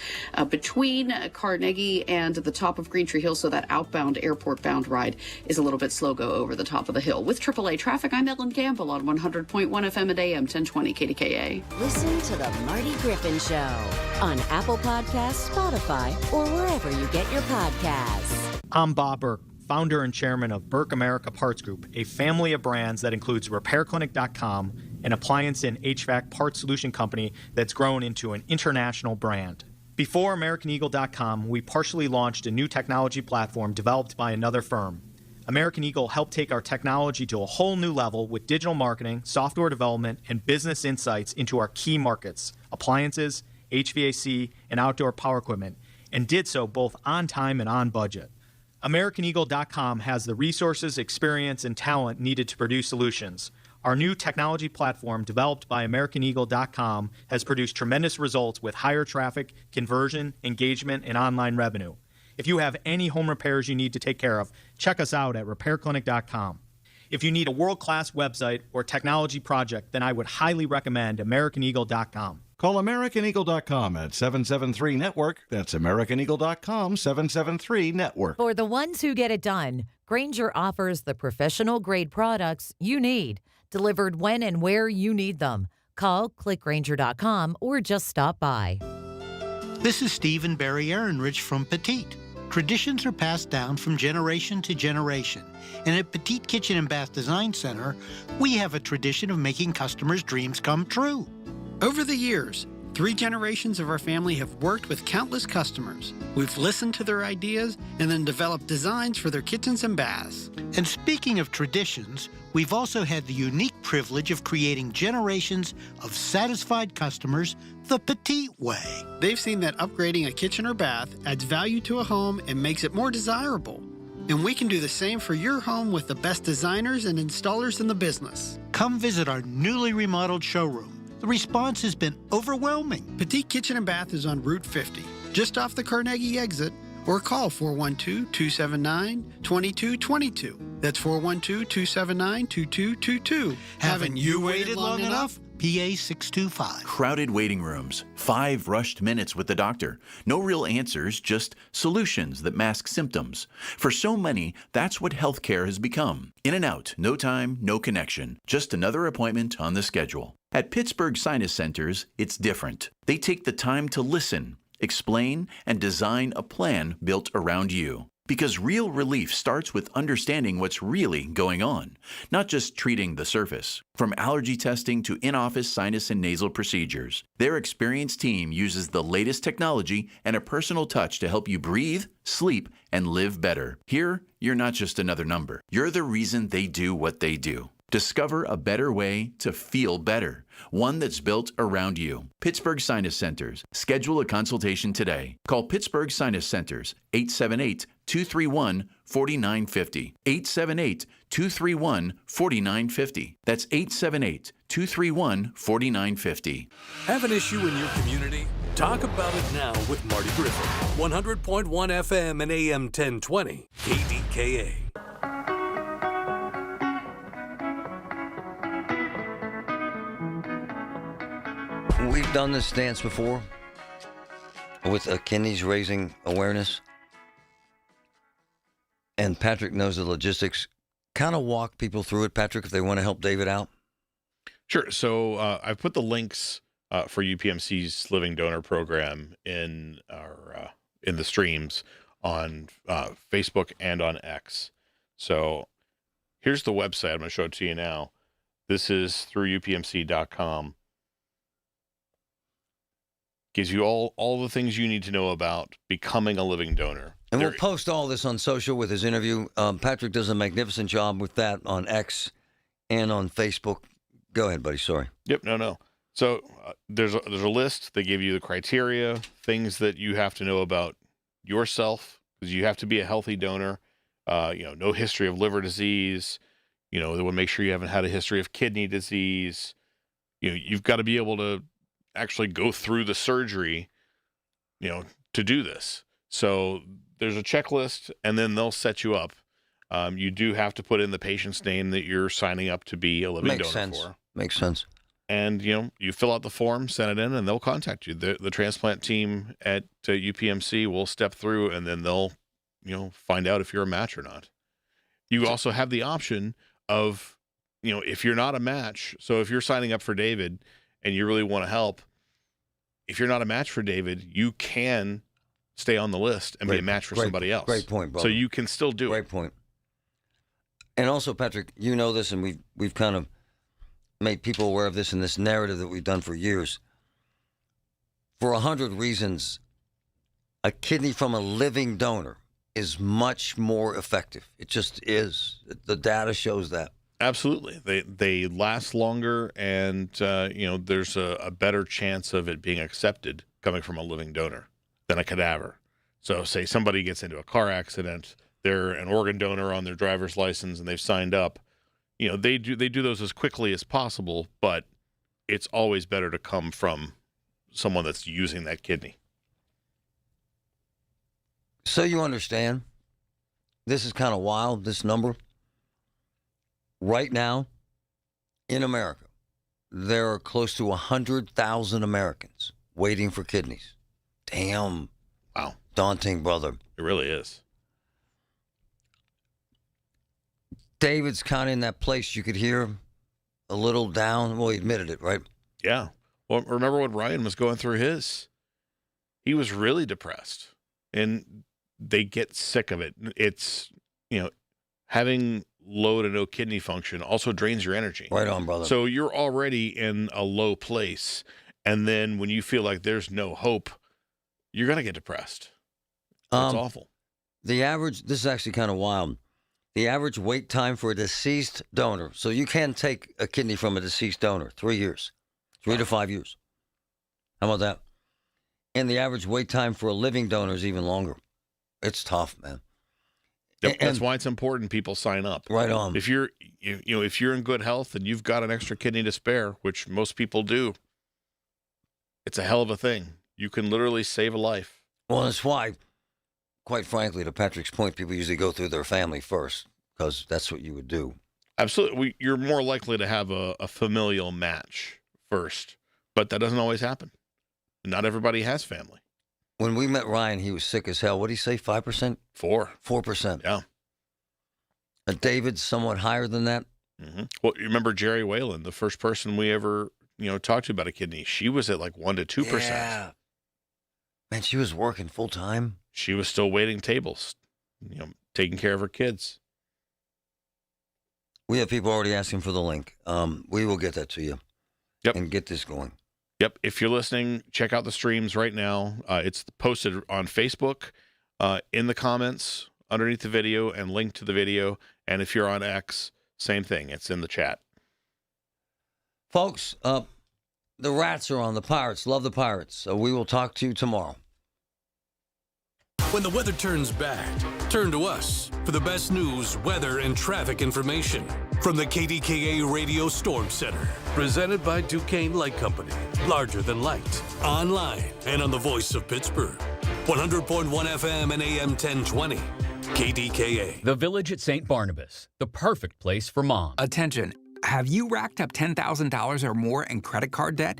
between Carnegie and the top of Green Tree Hill, so that outbound airport-bound ride is a little bit slow-go over the top of the hill. With AAA Traffic, I'm Ellen Gamble on 100.1 FM at AM 1020 KDKA. Listen to The Marty Griffin Show on Apple Podcasts, Spotify, or wherever you get your podcasts. I'm Bob Burke, founder and chairman of Burke America Parts Group, a family of brands that includes RepairClinic.com, an appliance and HVAC parts solution company that's grown into an international brand. Before AmericanEagle.com, we partially launched a new technology platform developed by another firm. American Eagle helped take our technology to a whole new level with digital marketing, software development, and business insights into our key markets, appliances, HVAC, and outdoor power equipment, and did so both on time and on budget. AmericanEagle.com has the resources, experience, and talent needed to produce solutions. Our new technology platform, developed by AmericanEagle.com, has produced tremendous results with higher traffic, conversion, engagement, and online revenue. If you have any home repairs you need to take care of, check us out at RepairClinic.com. If you need a world-class website or technology project, then I would highly recommend AmericanEagle.com. Call AmericanEagle.com at 773-NETWORK. That's AmericanEagle.com, 773-NETWORK. For the ones who get it done, Grainger offers the professional-grade products you need, delivered when and where you need them. Call, click Grainger.com, or just stop by. This is Stephen Barry Ehrenrich from Petite. Traditions are passed down from generation to generation. And at Petite Kitchen and Bath Design Center, we have a tradition of making customers' dreams come true. Over the years, 3 generations of our family have worked with countless customers. We've listened to their ideas and then developed designs for their kitchens and baths. And speaking of traditions, we've also had the unique privilege of creating generations of satisfied customers the Petite way. They've seen that upgrading a kitchen or bath adds value to a home and makes it more desirable. And we can do the same for your home with the best designers and installers in the business. Come visit our newly remodeled showroom. The response has been overwhelming. Petite Kitchen and Bath is on Route 50, just off the Carnegie exit, or call 412-279-2222. That's 412-279-2222. Haven't you waited long enough? PA 625. Crowded waiting rooms, 5 rushed minutes with the doctor. No real answers, just solutions that mask symptoms. For so many, that's what healthcare has become. In and out, no time, no connection. Just another appointment on the schedule. At Pittsburgh Sinus Centers, it's different. They take the time to listen, explain, and design a plan built around you. Because real relief starts with understanding what's really going on, not just treating the surface. From allergy testing to in-office sinus and nasal procedures, their experienced team uses the latest technology and a personal touch to help you breathe, sleep, and live better. Here, you're not just another number. You're the reason they do what they do. Discover a better way to feel better, one that's built around you. Pittsburgh Sinus Centers. Schedule a consultation today. Call Pittsburgh Sinus Centers, 878-231-4950. 878-231-4950. That's 878-231-4950. Have an issue in your community? Talk about it now with Marty Griffin. 100.1 FM and AM 1020, KDKA. We've done this dance before with kidneys raising awareness. And Patrick knows the logistics. Kind of walk people through it, Patrick, if they want to help David out. Sure. So I've put the links for UPMC's Living Donor Program in our in the streams on Facebook and on X. So here's the website. I'm going to show it to you now. This is through upmc.com. Gives you all the things you need to know about becoming a living donor. And we'll post all this on social with his interview. Patrick does a magnificent job with that on X and on Facebook. Go ahead, buddy. Sorry. Yep. No. So there's a list. They give you the criteria, things that you have to know about yourself, because you have to be a healthy donor. No history of liver disease. They want to make sure you haven't had a history of kidney disease. You've got to be able to actually go through the surgery, to do this. So there's a checklist, and then they'll set you up. You do have to put in the patient's name that you're signing up to be a living donor for. Makes sense. And, you fill out the form, send it in, and they'll contact you. The transplant team at UPMC will step through, and then they'll, find out if you're a match or not. You also have the option of, if you're not a match, so if you're signing up for David and you really want to help, if you're not a match for David, you can stay on the list and be a match for somebody else. Great point, brother. So you can still do it. Great point. And also, Patrick, you know this, and we've kind of made people aware of this in this narrative that we've done for years. For 100 reasons, a kidney from a living donor is much more effective. It just is. The data shows that. Absolutely. They last longer, and there's a better chance of it being accepted coming from a living donor than a cadaver. So say somebody gets into a car accident, they're an organ donor on their driver's license, and they've signed up. They do those as quickly as possible, but it's always better to come from someone that's using that kidney. So you understand, this is kind of wild, this number. Right now, in America, there are close to 100,000 Americans waiting for kidneys. Damn. Wow. Daunting, brother. It really is. David's kind of in that place you could hear a little down. Well, he admitted it, right? Yeah. Well, remember when Ryan was going through his? He was really depressed, and they get sick of it. It's, having low to no kidney function also drains your energy. Right on, brother. So you're already in a low place, and then when you feel like there's no hope, you're going to get depressed. It's awful. This is actually kind of wild. The average wait time for a deceased donor, so you can take a kidney from a deceased donor, 3 years, 3 to 5 years. How about that? And the average wait time for a living donor is even longer. It's tough, man. Yep, that's why it's important people sign up. Right on. If you're in good health and you've got an extra kidney to spare, which most people do, it's a hell of a thing. You can literally save a life. Well, that's why, quite frankly, to Patrick's point, people usually go through their family first because that's what you would do. Absolutely. You're more likely to have a familial match first, but that doesn't always happen. Not everybody has family. When we met Ryan, he was sick as hell. What did he say, 5%? 4%. Yeah. David's somewhat higher than that. Mm-hmm. Well, you remember Jerry Whalen, the first person we ever talked to about a kidney? She was at like 1 to 2%. Yeah. Man, she was working full time. She was still waiting tables, taking care of her kids. We have people already asking for the link. We will get that to you. Yep. And get this going. Yep. If you're listening, check out the streams right now. It's posted on Facebook, in the comments underneath the video, and linked to the video. And if you're on X, same thing. It's in the chat. Folks, the Rats are on. The Pirates. Love the Pirates. So we will talk to you tomorrow. When the weather turns bad, turn to us for the best news, weather, and traffic information from the KDKA Radio Storm Center. Presented by Duquesne Light Company. Larger than light. Online and on the voice of Pittsburgh. 100.1 FM and AM 1020. KDKA. The Village at St. Barnabas. The perfect place for moms. Attention. Have you racked up $10,000 or more in credit card debt?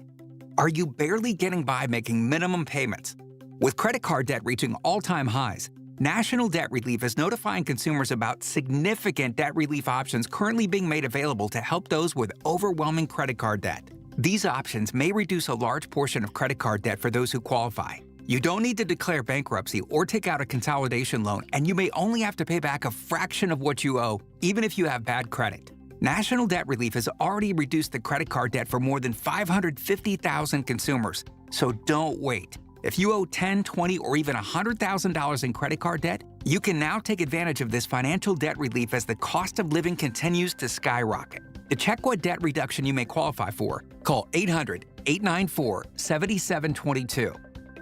Are you barely getting by making minimum payments? With credit card debt reaching all-time highs, National Debt Relief is notifying consumers about significant debt relief options currently being made available to help those with overwhelming credit card debt. These options may reduce a large portion of credit card debt for those who qualify. You don't need to declare bankruptcy or take out a consolidation loan, and you may only have to pay back a fraction of what you owe, even if you have bad credit. National Debt Relief has already reduced the credit card debt for more than 550,000 consumers, so don't wait. If you owe $10,000, $20,000, or even $100,000 in credit card debt, you can now take advantage of this financial debt relief as the cost of living continues to skyrocket. To check what debt reduction you may qualify for, call 800-894-7722.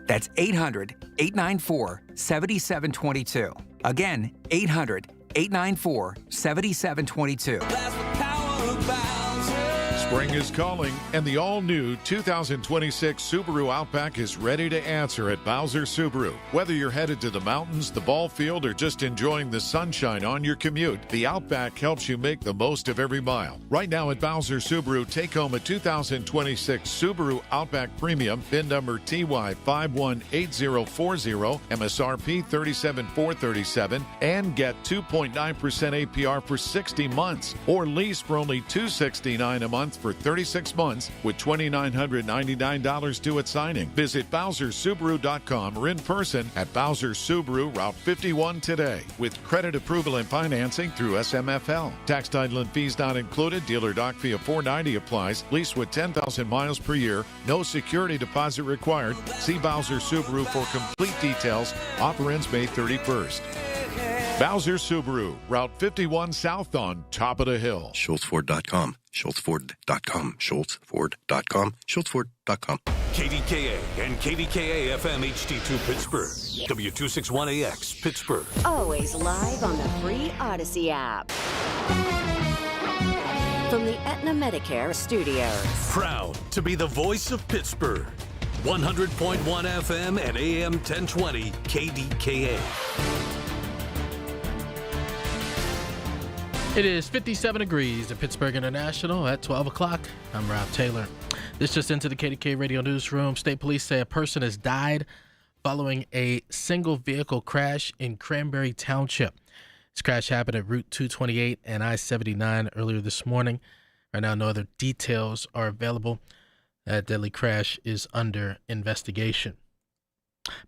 That's 800-894-7722. Again, 800-894-7722. Spring is calling, and the all-new 2026 Subaru Outback is ready to answer at Bowser Subaru. Whether you're headed to the mountains, the ball field, or just enjoying the sunshine on your commute, the Outback helps you make the most of every mile. Right now at Bowser Subaru, take home a 2026 Subaru Outback Premium, VIN number TY518040, MSRP $37,437, and get 2.9% APR for 60 months, or lease for only $269 a month for 36 months with $2,999 due at signing. Visit BowserSubaru.com or in person at Bowser Subaru, Route 51 today. With credit approval and financing through SMFL. Tax, title, and fees not included. Dealer doc fee of $490 applies. Lease with 10,000 miles per year. No security deposit required. See Bowser Subaru for complete details. Offer ends May 31st. Bowser Subaru, Route 51 South on top of the hill. SchultzFord.com. SchultzFord.com. SchultzFord.com. SchultzFord.com. KDKA and KDKA-FM HD2 Pittsburgh. W261AX Pittsburgh. Always live on the free Odyssey app. From the Aetna Medicare studios. Proud to be the voice of Pittsburgh. 100.1 FM and AM 1020 KDKA. It is 57 degrees at Pittsburgh International at 12 o'clock. I'm Rob Taylor. This just into the KDKA Radio Newsroom. State police say a person has died following a single vehicle crash in Cranberry Township. This crash happened at Route 228 and I-79 earlier this morning. Right now, no other details are available. That deadly crash is under investigation.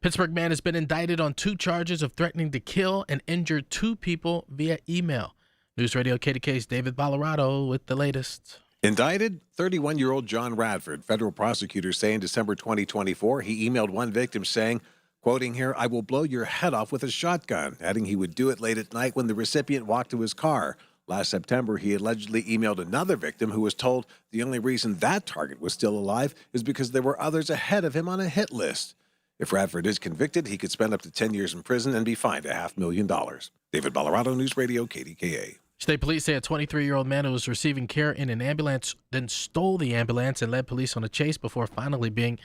Pittsburgh man has been indicted on 2 charges of threatening to kill and injure 2 people via email. News Radio KDK's David Ballarado with the latest. Indicted, 31-year-old John Radford. Federal prosecutors say in December 2024, he emailed one victim saying, quoting here, "I will blow your head off with a shotgun," adding he would do it late at night when the recipient walked to his car. Last September, he allegedly emailed another victim who was told the only reason that target was still alive is because there were others ahead of him on a hit list. If Radford is convicted, he could spend up to 10 years in prison and be fined $500,000. David Ballarado, News Radio, KDKA. State police say a 23-year-old man who was receiving care in an ambulance then stole the ambulance and led police on a chase before finally being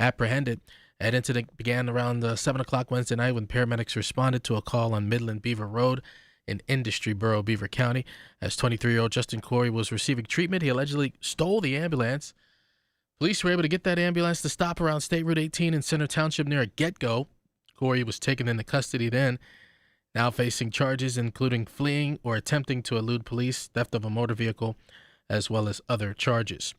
apprehended. That incident began around 7 o'clock Wednesday night when paramedics responded to a call on Midland Beaver Road in Industry Borough, Beaver County. As 23-year-old Justin Corey was receiving treatment, he allegedly stole the ambulance. Police were able to get that ambulance to stop around State Route 18 in Center Township near a get-go. Corey was taken into custody then, now facing charges including fleeing or attempting to elude police, theft of a motor vehicle, as well as other charges.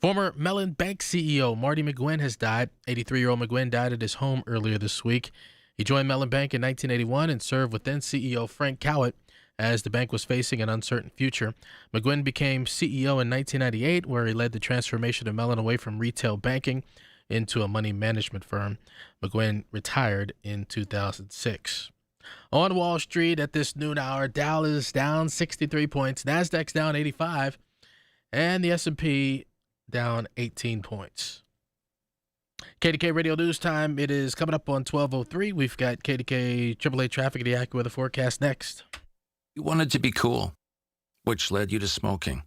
Former Mellon Bank CEO Marty McGuinn has died. 83-year-old McGuinn died at his home earlier this week. He joined Mellon Bank in 1981 and served with then CEO Frank Cowett as the bank was facing an uncertain future. McGuinn became CEO in 1998, where he led the transformation of Mellon away from retail banking into a money management firm. McGuinn retired in 2006. On Wall Street at this noon hour, Dow is down 63 points, Nasdaq's down 85, and the S&P down 18 points. KDK Radio News Time. It is coming up on 12:03. We've got KDK AAA traffic and the AccuWeather forecast next. You wanted to be cool, which led you to smoking,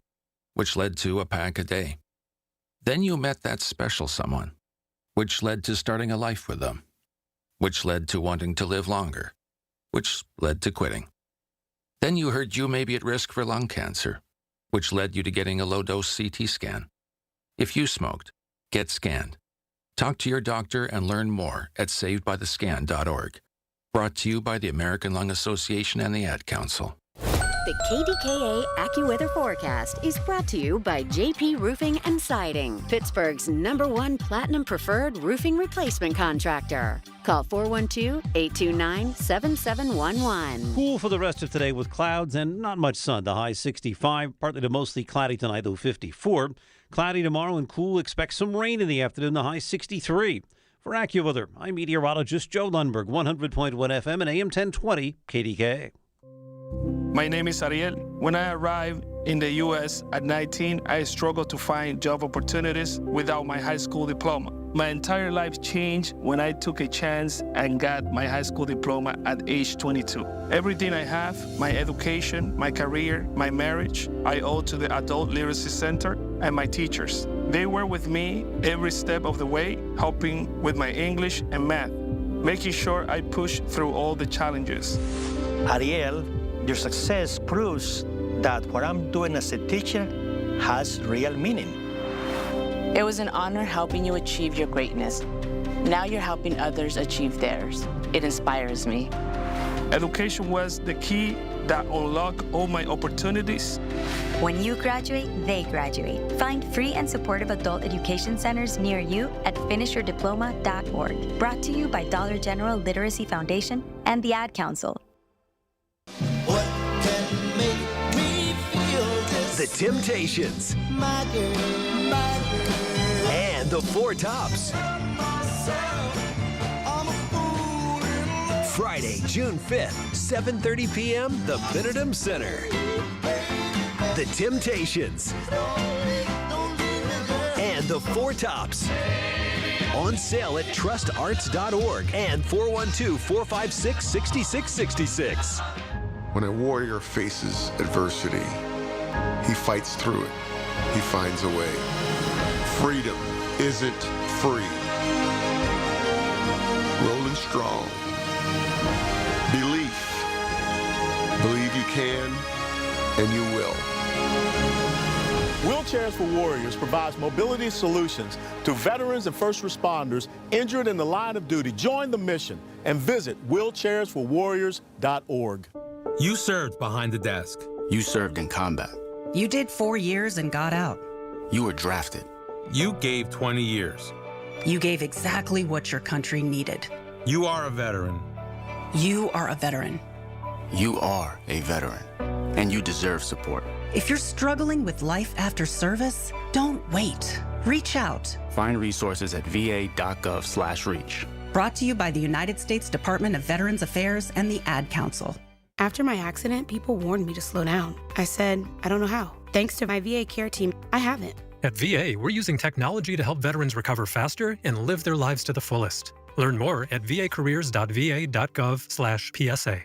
which led to a pack a day. Then you met that special someone, which led to starting a life with them, which led to wanting to live longer, which led to quitting. Then you heard you may be at risk for lung cancer, which led you to getting a low-dose CT scan. If you smoked, get scanned. Talk to your doctor and learn more at savedbythescan.org. Brought to you by the American Lung Association and the Ad Council. The KDKA AccuWeather forecast is brought to you by JP Roofing and Siding, Pittsburgh's #1 Platinum Preferred Roofing Replacement Contractor. Call 412-829-7711. Cool for the rest of today with clouds and not much sun. The high 65, partly to mostly cloudy tonight, though 54. Cloudy tomorrow and cool. Expect some rain in the afternoon, the high 63. For AccuWeather, I'm meteorologist Joe Lundberg, 100.1 FM and AM 1020 KDKA. My name is Ariel. When I arrived in the U.S. at 19, I struggled to find job opportunities without my high school diploma. My entire life changed when I took a chance and got my high school diploma at age 22. Everything I have, my education, my career, my marriage, I owe to the Adult Literacy Center and my teachers. They were with me every step of the way, helping with my English and math, making sure I pushed through all the challenges. Ariel, your success proves that what I'm doing as a teacher has real meaning. It was an honor helping you achieve your greatness. Now you're helping others achieve theirs. It inspires me. Education was the key that unlocked all my opportunities. When you graduate, they graduate. Find free and supportive adult education centers near you at finishyourdiploma.org. Brought to you by Dollar General Literacy Foundation and the Ad Council. The Temptations, and the Four Tops. Friday, June 5th, 7:30 p.m., the Benedum Center. The Temptations and the Four Tops. On sale at trustarts.org and 412-456-6666. When a warrior faces adversity, he fights through it. He finds a way. Freedom isn't free. Rolling strong. Belief. Believe you can and you will. Wheelchairs for Warriors provides mobility solutions to veterans and first responders injured in the line of duty. Join the mission and visit wheelchairsforwarriors.org. You served behind the desk. You served in combat. You did 4 years and got out. You were drafted. You gave 20 years. You gave exactly what your country needed. You are a veteran. You are a veteran. You are a veteran, and you deserve support. If you're struggling with life after service, don't wait. Reach out. Find resources at va.gov/reach. Brought to you by the United States Department of Veterans Affairs and the Ad Council. After my accident, people warned me to slow down. I said, I don't know how. Thanks to my VA care team, I haven't. At VA, we're using technology to help veterans recover faster and live their lives to the fullest. Learn more at vacareers.va.gov/PSA.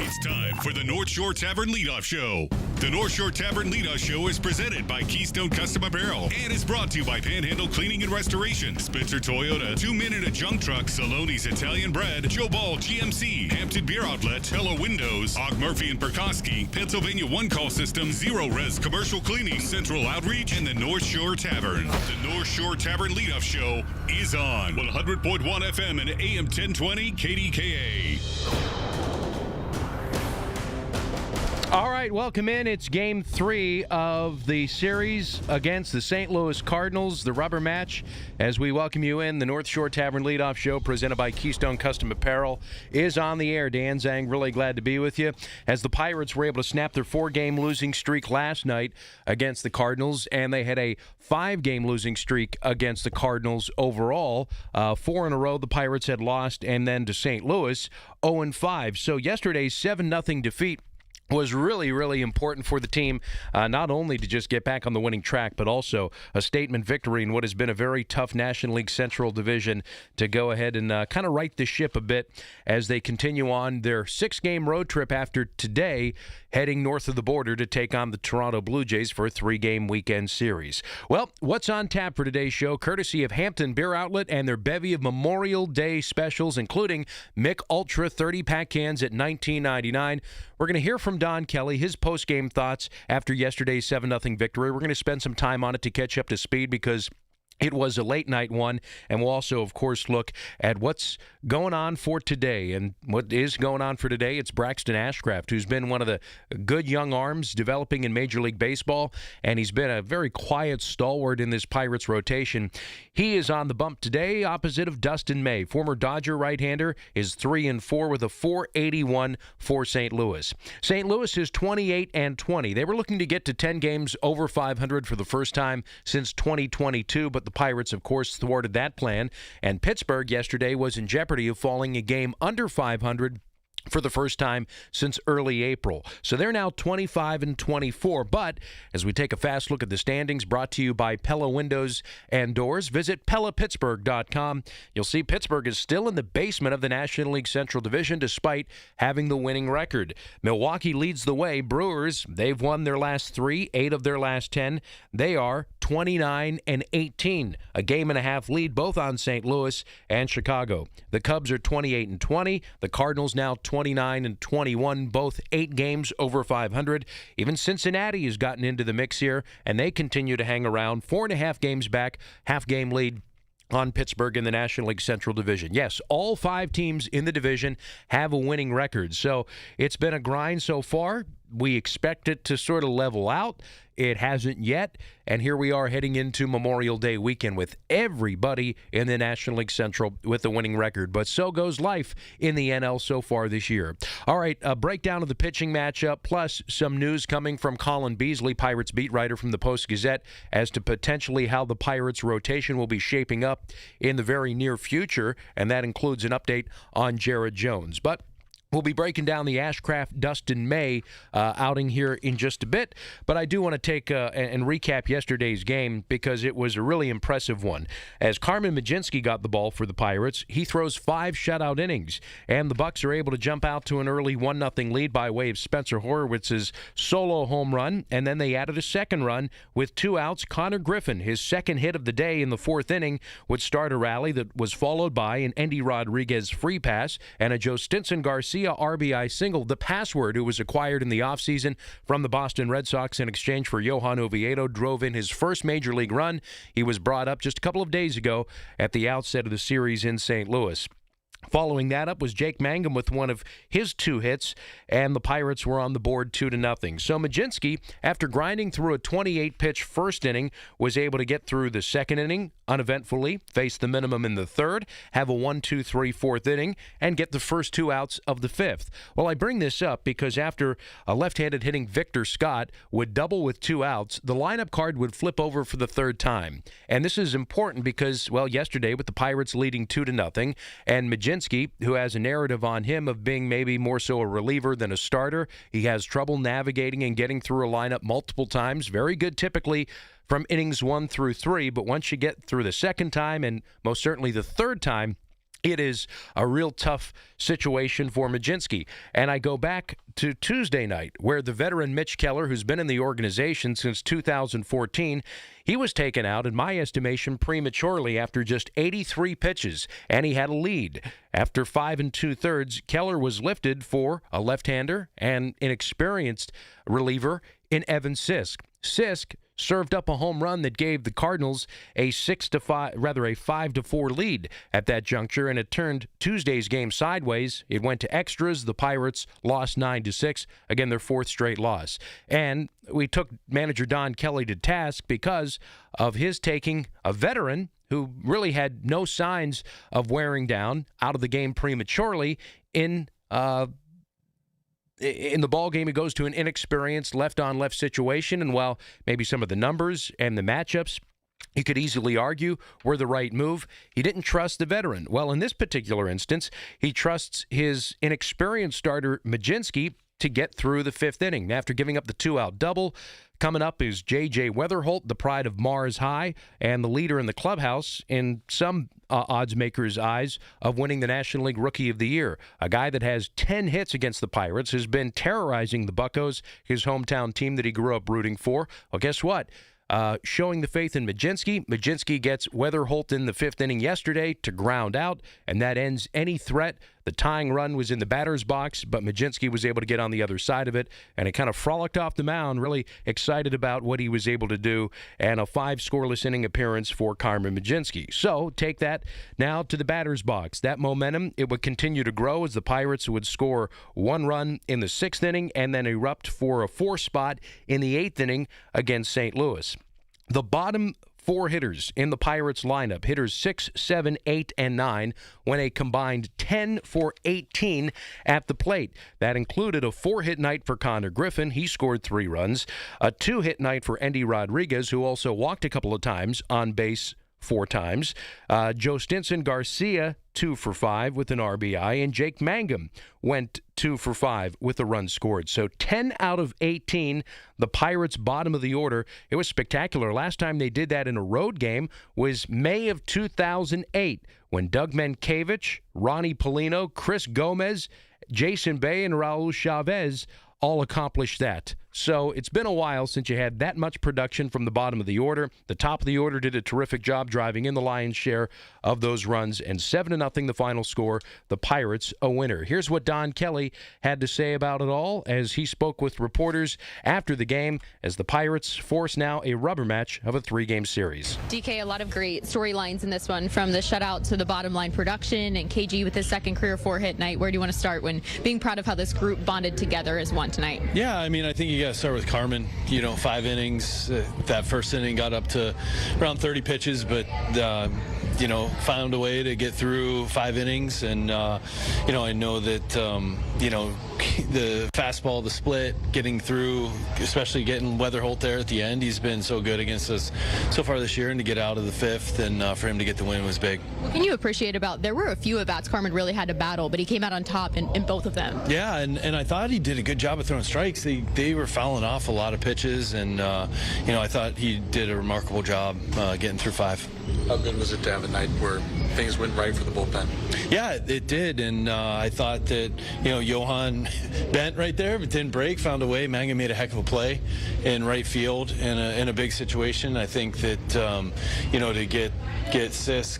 It's time for the North Shore Tavern Leadoff Show. The North Shore Tavern Leadoff Show is presented by Keystone Custom Apparel and is brought to you by Panhandle Cleaning and Restoration, Spencer Toyota, 2 Minute Junk Truck, Saloni's Italian Bread, Joe Ball GMC, Hampton Beer Outlet, Hello Windows, Og Murphy and Perkoski, Pennsylvania One Call System, Zero Res Commercial Cleaning, Central Outreach, and the North Shore Tavern. The North Shore Tavern Leadoff Show is on 100.1 FM and AM 1020 KDKA. All right, welcome in. It's Game 3 of the series against the St. Louis Cardinals, the rubber match. As we welcome you in, the North Shore Tavern Leadoff Show presented by Keystone Custom Apparel is on the air. Dan Zhang, really glad to be with you. As the Pirates were able to snap their 4-game losing streak last night against the Cardinals, and they had a 5-game losing streak against the Cardinals overall. 4 in a row the Pirates had lost, and then to St. Louis, 0-5. So yesterday's 7-0 defeat was really, really important for the team, not only to just get back on the winning track, but also a statement victory in what has been a very tough National League Central Division to go ahead and kind of right the ship a bit as they continue on their 6-game road trip after today, heading north of the border to take on the Toronto Blue Jays for a 3-game weekend series. Well, what's on tap for today's show, courtesy of Hampton Beer Outlet and their bevy of Memorial Day specials, including Mick Ultra 30-pack cans at $19.99. We're going to hear from Don Kelly, his post-game thoughts after yesterday's 7-0 victory. We're going to spend some time on it to catch up to speed because it was a late-night one, and we'll also, of course, look at what's going on for today. And what is going on for today, it's Braxton Ashcraft, who's been one of the good young arms developing in Major League Baseball, and he's been a very quiet stalwart in this Pirates rotation. He is on the bump today, opposite of Dustin May. Former Dodger right-hander is 3-4 with a .481 for St. Louis. St. Louis is 28-20. They were looking to get to 10 games over 500 for the first time since 2022, but the Pirates, of course, thwarted that plan, and Pittsburgh yesterday was in jeopardy of falling a game under 500 for the first time since early April. So they're now 25-24. But as we take a fast look at the standings, brought to you by Pella Windows and Doors, visit PellaPittsburgh.com. You'll see Pittsburgh is still in the basement of the National League Central Division despite having the winning record. Milwaukee leads the way. Brewers, they've won their last 3, 8 of their last 10. They are 29-18, a game and a half lead both on St. Louis and Chicago. The Cubs are 28-20. The Cardinals now 29-21, both 8 games over 500. Even Cincinnati has gotten into the mix here, and they continue to hang around. 4.5 games back, half-game lead on Pittsburgh in the National League Central Division. Yes, all 5 teams in the division have a winning record. So it's been a grind so far. We expect it to sort of level out. It hasn't yet, and here we are heading into Memorial Day weekend with everybody in the National League Central with a winning record. But so goes life in the NL so far this year. All right, a breakdown of the pitching matchup, plus some news coming from Colin Beasley, Pirates beat writer from the Post-Gazette, as to potentially how the Pirates rotation will be shaping up in the very near future, and that includes an update on Jared Jones. But we'll be breaking down the Ashcraft-Dustin May outing here in just a bit, but I do want to take and recap yesterday's game because it was a really impressive one. As Carmen Mlodzinski got the ball for the Pirates, he throws 5 shutout innings, and the Bucks are able to jump out to an early 1-0 lead by way of Spencer Horowitz's solo home run, and then they added a second run with 2 outs. Connor Griffin, his second hit of the day in the 4th inning, would start a rally that was followed by an Endy Rodriguez free pass and a Joe Stinson Garcia Garcia RBI single. The password, who was acquired in the offseason from the Boston Red Sox in exchange for Johan Oviedo, drove in his first major league run. He was brought up just a couple of days ago at the outset of the series in St. Louis. Following that up was Jake Mangum with one of his 2 hits, and the Pirates were on the board 2-0. So Mlodzinski, after grinding through a 28-pitch first inning, was able to get through the second inning uneventfully, face the minimum in the third, have a 1-2-3 fourth inning, and get the first 2 outs of the fifth. Well, I bring this up because after a left-handed hitting Victor Scott would double with 2 outs, the lineup card would flip over for the third time. And this is important because, well, yesterday with the Pirates leading 2-0, and Mlodzinski, who has a narrative on him of being maybe more so a reliever than a starter, he has trouble navigating and getting through a lineup multiple times. Very good typically from innings 1 through 3, but once you get through the second time and most certainly the third time, it is a real tough situation for Mlodzinski. And I go back to Tuesday night, where the veteran Mitch Keller, who's been in the organization since 2014, he was taken out, in my estimation, prematurely after just 83 pitches, and he had a lead. After 5 2/3, Keller was lifted for a left-hander and inexperienced reliever in Evan Sisk. Sisk served up a home run that gave the Cardinals a 5-4 lead at that juncture, and it turned Tuesday's game sideways. It went to extras. The Pirates lost 9-6, again their 4th straight loss. And we took manager Don Kelly to task because of his taking a veteran who really had no signs of wearing down out of the game prematurely in the ball game. He goes to an inexperienced left-on-left situation, and while maybe some of the numbers and the matchups you could easily argue were the right move, he didn't trust the veteran. Well, in this particular instance, he trusts his inexperienced starter Mlodzinski to get through the 5th inning. After giving up the 2-out double, coming up is J.J. Weatherholt, the pride of Mars High, and the leader in the clubhouse in some odds makers' eyes of winning the National League Rookie of the Year. A guy that has 10 hits against the Pirates, has been terrorizing the Buccos, his hometown team that he grew up rooting for. Well, guess what? Showing the faith in Mlodzinski. Mlodzinski gets Weatherholt in the 5th inning yesterday to ground out, and that ends any threat. The tying run was in the batter's box, but Mlodzinski was able to get on the other side of it, and it kind of frolicked off the mound, really excited about what he was able to do, and a 5 scoreless inning appearance for Carmen Mlodzinski. So take that now to the batter's box. That momentum, it would continue to grow as the Pirates would score 1 run in the 6th inning and then erupt for a 4 spot in the 8th inning against St. Louis. The bottom 4 hitters in the Pirates lineup, hitters 6, 7, 8, and 9, went a combined 10 for 18 at the plate. That included a 4-hit night for Connor Griffin. He scored 3 runs. A 2-hit night for Endy Rodriguez, who also walked a couple of times, on base 4 times. Joe Stinson Garcia, 2 for 5 with an RBI, and Jake Mangum went 2 for 5 with a run scored. So 10 out of 18, the Pirates' bottom of the order. It was spectacular. Last time they did that in a road game was May of 2008, when Doug Mankiewicz, Ronnie Polino, Chris Gomez, Jason Bay, and Raul Chavez all accomplished that. So it's been a while since you had that much production from the bottom of the order. The top of the order did a terrific job driving in the lion's share of those runs, and 7-0 the final score. The Pirates a winner. Here's what Don Kelly had to say about it all as he spoke with reporters after the game, as the Pirates force now a rubber match of a 3-game series. DK, a lot of great storylines in this one, from the shutout to the bottom line production, and KG with his 2nd career 4-hit night. Where do you want to start when being proud of how this group bonded together as one tonight? Yeah, I mean, I think you got to start with Carmen. 5 innings. That first inning got up to around 30 pitches, but found a way to get through 5 innings. And I know that the fastball, the split, getting through, especially getting Weatherholt there at the end. He's been so good against us so far this year, and to get out of the 5th and for him to get the win was big. What can you appreciate about, there were a few at-bats Carmen really had to battle, but he came out on top in both of them? Yeah, and I thought he did a good job of throwing strikes. They were fouling off a lot of pitches, and I thought he did a remarkable job getting through 5. How good was it to have a night where things went right for the bullpen? Yeah, it did, and I thought that Johan bent right there, but didn't break. Found a way. Mangum made a heck of a play in right field in a big situation. I think that to get Sisk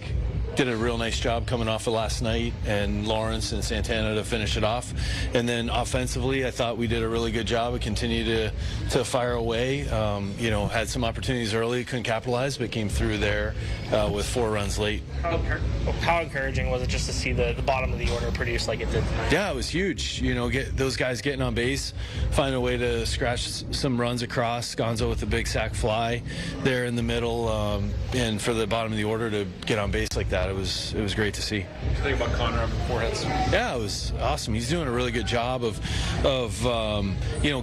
did a real nice job coming off of last night, and Lawrence and Santana to finish it off. And then offensively, I thought we did a really good job. We continued to fire away. Had some opportunities early, couldn't capitalize, but came through there with 4 runs late. How encouraging was it just to see the bottom of the order produce like it did tonight? Yeah, it was huge. Get those guys getting on base, find a way to scratch some runs across. Gonzo with a big sac fly there in the middle, and for the bottom of the order to get on base like that, it was great to see. What do you think about Connor having 4 hits? Yeah, it was awesome. He's doing a really good job of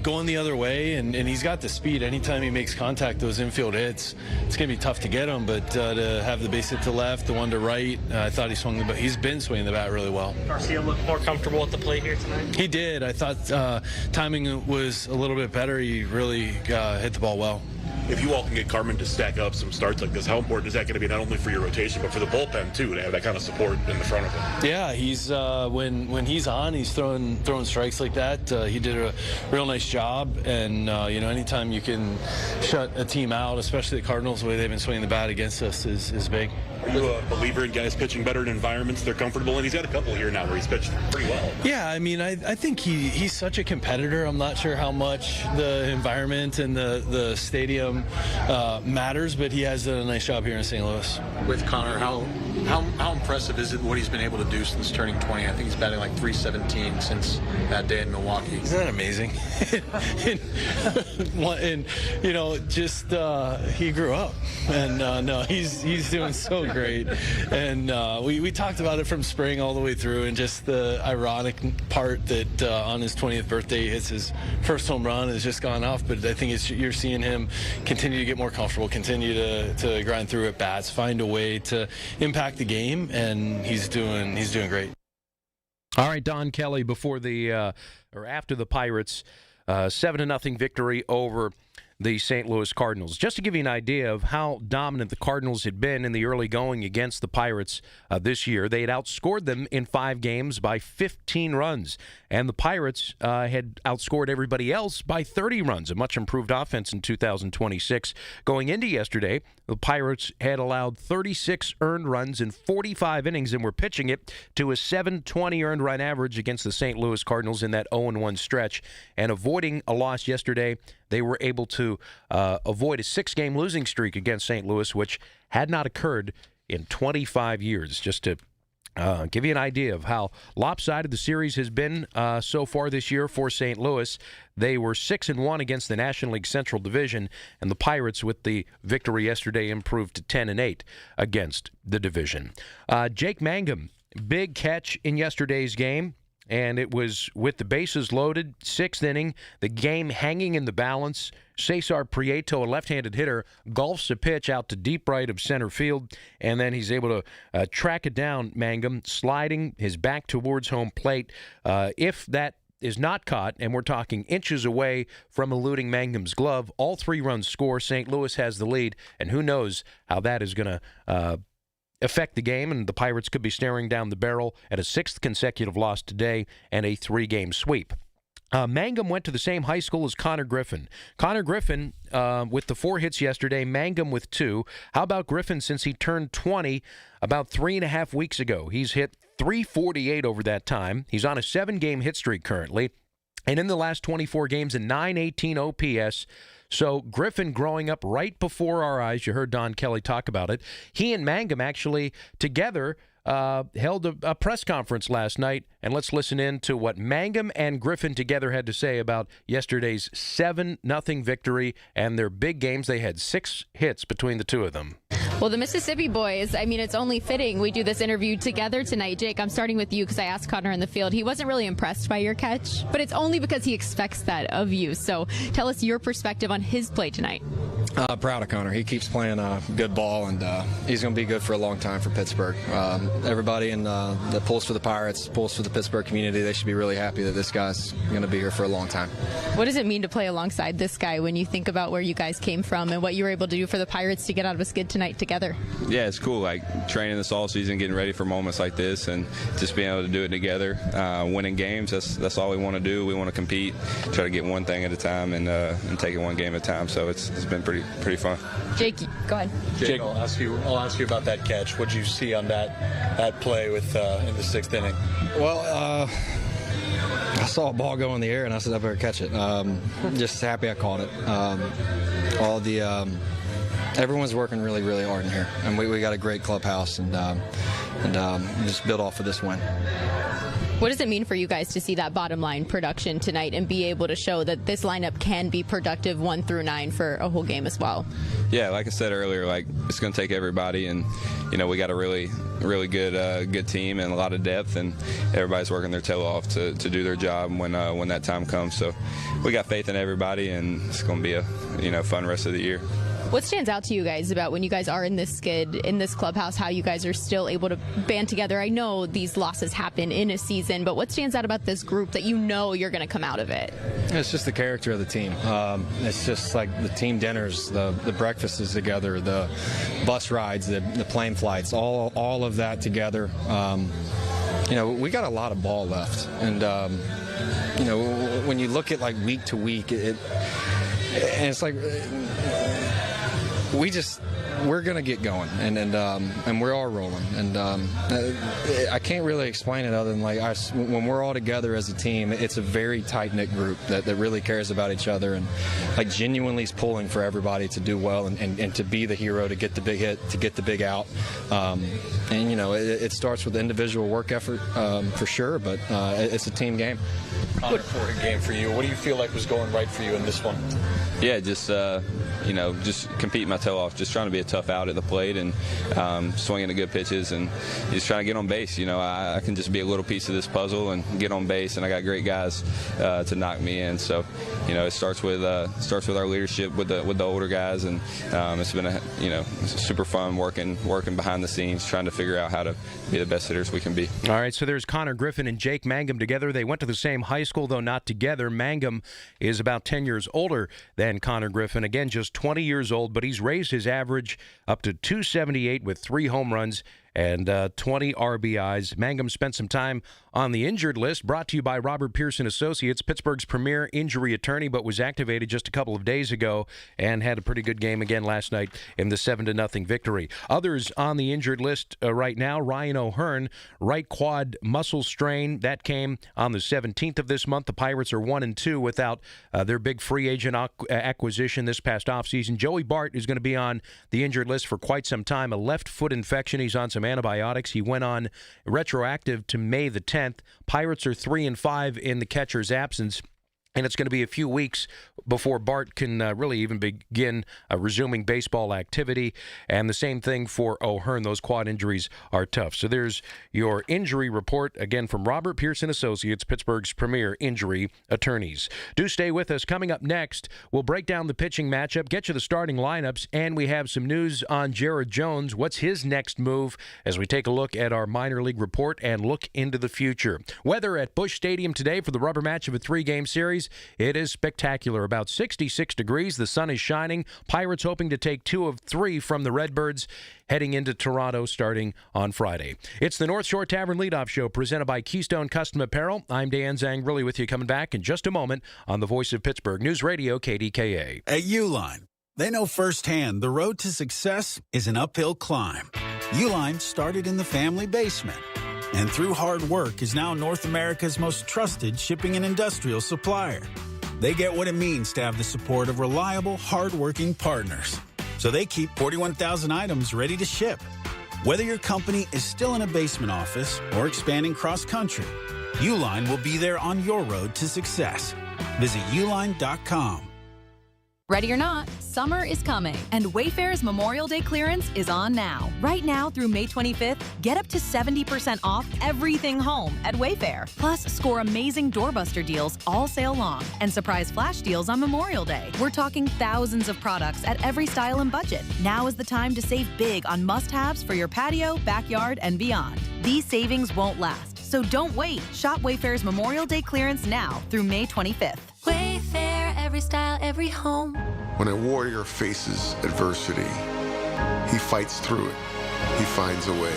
going the other way, and he's got the speed. Anytime he makes contact, those infield hits, it's going to be tough to get him, but to have the base hit to left, the one to right, I thought he's been swinging the bat really well. Garcia looked more comfortable at the plate here tonight? He did. I thought timing was a little bit better. He really hit the ball well. If you all can get Carmen to stack up some starts like this, how important is that going to be not only for your rotation, but for the bullpen, too, to have that kind of support in the front of him? Yeah, he's when he's on, he's throwing strikes like that. He did a real nice job, and anytime you can shut a team out, especially the Cardinals, the way they've been swinging the bat against us is big. Are you a believer in guys pitching better in environments they're comfortable in? He's got a couple here now where he's pitched pretty well. Yeah, I mean, I think he's such a competitor. I'm not sure how much the environment and the stadium matters, but he has done a nice job here in St. Louis. With Connor, how impressive is it what he's been able to do since turning 20? I think he's batting like .317 since that day in Milwaukee. Isn't that amazing? He grew up, and no, he's doing so great. And we talked about it from spring all the way through, and just the ironic part that on his 20th birthday he hits his first home run has just gone off. But I think you're seeing him continue to get more comfortable, continue to grind through at bats, find a way to impact the game, and he's doing great. All right, Don Kelly after the Pirates 7-0 victory over the St. Louis Cardinals. Just to give you an idea of how dominant the Cardinals had been in the early going against the Pirates this year, they had outscored them in 5 games by 15 runs, and the Pirates had outscored everybody else by 30 runs, a much improved offense in 2026. Going into yesterday, the Pirates had allowed 36 earned runs in 45 innings and were pitching it to a .720 earned run average against the St. Louis Cardinals in that 0-1 stretch. And avoiding a loss yesterday, they were able to avoid a 6-game losing streak against St. Louis, which had not occurred in 25 years. Just to give you an idea of how lopsided the series has been so far this year for St. Louis. They were 6-1 against the National League Central Division, and the Pirates, with the victory yesterday, improved to 10-8 against the division. Jake Mangum, big catch in yesterday's game, and it was with the bases loaded, 6th inning, the game hanging in the balance. Cesar Prieto, a left-handed hitter, golfs a pitch out to deep right of center field, and then he's able to track it down, Mangum, sliding his back towards home plate. If that is not caught, and we're talking inches away from eluding Mangum's glove, all 3 runs score. St. Louis has the lead, and who knows how that is going to affect the game, and the Pirates could be staring down the barrel at a 6th consecutive loss today and a 3-game sweep. Mangum went to the same high school as Connor Griffin. Connor Griffin with the 4 hits yesterday, Mangum with 2. How about Griffin since he turned 20 about 3.5 weeks ago? He's hit .348 over that time. He's on a 7-game hit streak currently, and in the last 24 games, a .918 OPS. So Griffin growing up right before our eyes. You heard Don Kelly talk about it. He and Mangum actually together held a press conference last night, and let's listen in to what Mangum and Griffin together had to say about yesterday's 7-0 victory and their big games. They had 6 hits between the two of them. Well, the Mississippi boys, I mean, it's only fitting we do this interview together tonight. Jake, I'm starting with you because I asked Connor in the field. He wasn't really impressed by your catch, but it's only because he expects that of you. So tell us your perspective on his play tonight. Proud of Connor. He keeps playing good ball, and he's going to be good for a long time for Pittsburgh. Everybody that pulls for the Pirates, pulls for the Pittsburgh community, they should be really happy that this guy's going to be here for a long time. What does it mean to play alongside this guy when you think about where you guys came from and what you were able to do for the Pirates to get out of a skid tonight together? Yeah, it's cool. Like training this all season, getting ready for moments like this, and just being able to do it together, winning games. That's all we want to do. We want to compete, try to get one thing at a time, and take it one game at a time. So it's been pretty pretty fun. Jake, go ahead. Jake, I'll ask you about that catch. What'd you see on that play with in the 6th inning? Well, I saw a ball go in the air, and I said I better catch it. Just happy I caught it. Everyone's working really, really hard in here, and we got a great clubhouse, and just build off of this win. What does it mean for you guys to see that bottom line production tonight and be able to show that this lineup can be productive 1 through 9 for a whole game as well? Yeah, like I said earlier, it's going to take everybody, and we got a really, really good team and a lot of depth, and everybody's working their tail off to do their job when that time comes. So we got faith in everybody, and it's going to be a fun rest of the year. What stands out to you guys about when you guys are in this skid, in this clubhouse, how you guys are still able to band together? I know these losses happen in a season, but what stands out about this group that you're going to come out of it? It's just the character of the team. It's just like the team dinners, the breakfasts together, the bus rides, the plane flights, all of that together. We got a lot of ball left. And, when you look at week to week, it's like... we're going to get going, and we are rolling, and I can't really explain it other than when we're all together as a team, it's a very tight-knit group that really cares about each other and genuinely is pulling for everybody to do well and to be the hero, to get the big hit, to get the big out. It starts with individual work effort for sure, but it's a team game. On a 4-hit game for you, what do you feel like was going right for you in this one? Yeah, just competing my tail off, just trying to be a tough out at the plate and swinging the good pitches and just trying to get on base. I can just be a little piece of this puzzle and get on base, and I got great guys to knock me in. So, it starts with our leadership with the older guys, and it's been super fun working behind the scenes, trying to figure out how to be the best hitters we can be. All right, so there's Connor Griffin and Jake Mangum together. They went to the same high school, though not together. Mangum is about 10 years older than Connor Griffin. Again, just 20 years old, but he's raised his average up to 278 with 3 home runs and 20 RBIs. Mangum spent some time on the injured list, brought to you by Robert Pearson Associates, Pittsburgh's premier injury attorney, but was activated just a couple of days ago and had a pretty good game again last night in the 7-0 victory. Others on the injured list right now, Ryan O'Hearn, right quad muscle strain. That came on the 17th of this month. The Pirates are 1-2 without their big free agent acquisition this past offseason. Joey Bart is going to be on the injured list for quite some time. A left foot infection. He's on some antibiotics. He went on retroactive to May the 10th. Pirates are 3-5 in the catcher's absence. And it's going to be a few weeks before Bart can really even begin resuming baseball activity. And the same thing for O'Hearn. Those quad injuries are tough. So there's your injury report, again, from Robert Pearson Associates, Pittsburgh's premier injury attorneys. Do stay with us. Coming up next, we'll break down the pitching matchup, get you the starting lineups, and we have some news on Jared Jones. What's his next move as we take a look at our minor league report and look into the future. Weather at Busch Stadium today for the rubber match of a 3-game series. It is spectacular. About 66 degrees. The sun is shining. Pirates hoping to take 2 of 3 from the Redbirds heading into Toronto starting on Friday. It's the North Shore Tavern Leadoff Show presented by Keystone Custom Apparel. I'm Dan Zangrili with you, coming back in just a moment on the Voice of Pittsburgh News Radio, KDKA. At Uline, they know firsthand the road to success is an uphill climb. Uline started in the family basement, and through hard work is now North America's most trusted shipping and industrial supplier. They get what it means to have the support of reliable, hard-working partners. So they keep 41,000 items ready to ship. Whether your company is still in a basement office or expanding cross-country, Uline will be there on your road to success. Visit uline.com. Ready or not, summer is coming, and Wayfair's Memorial Day clearance is on now. Right now through May 25th, get up to 70% off everything home at Wayfair. Plus, score amazing doorbuster deals all sale long and surprise flash deals on Memorial Day. We're talking thousands of products at every style and budget. Now is the time to save big on must-haves for your patio, backyard, and beyond. These savings won't last, so don't wait. Shop Wayfair's Memorial Day clearance now through May 25th. Wayfair, every style, every home. When a warrior faces adversity, he fights through it. He finds a way.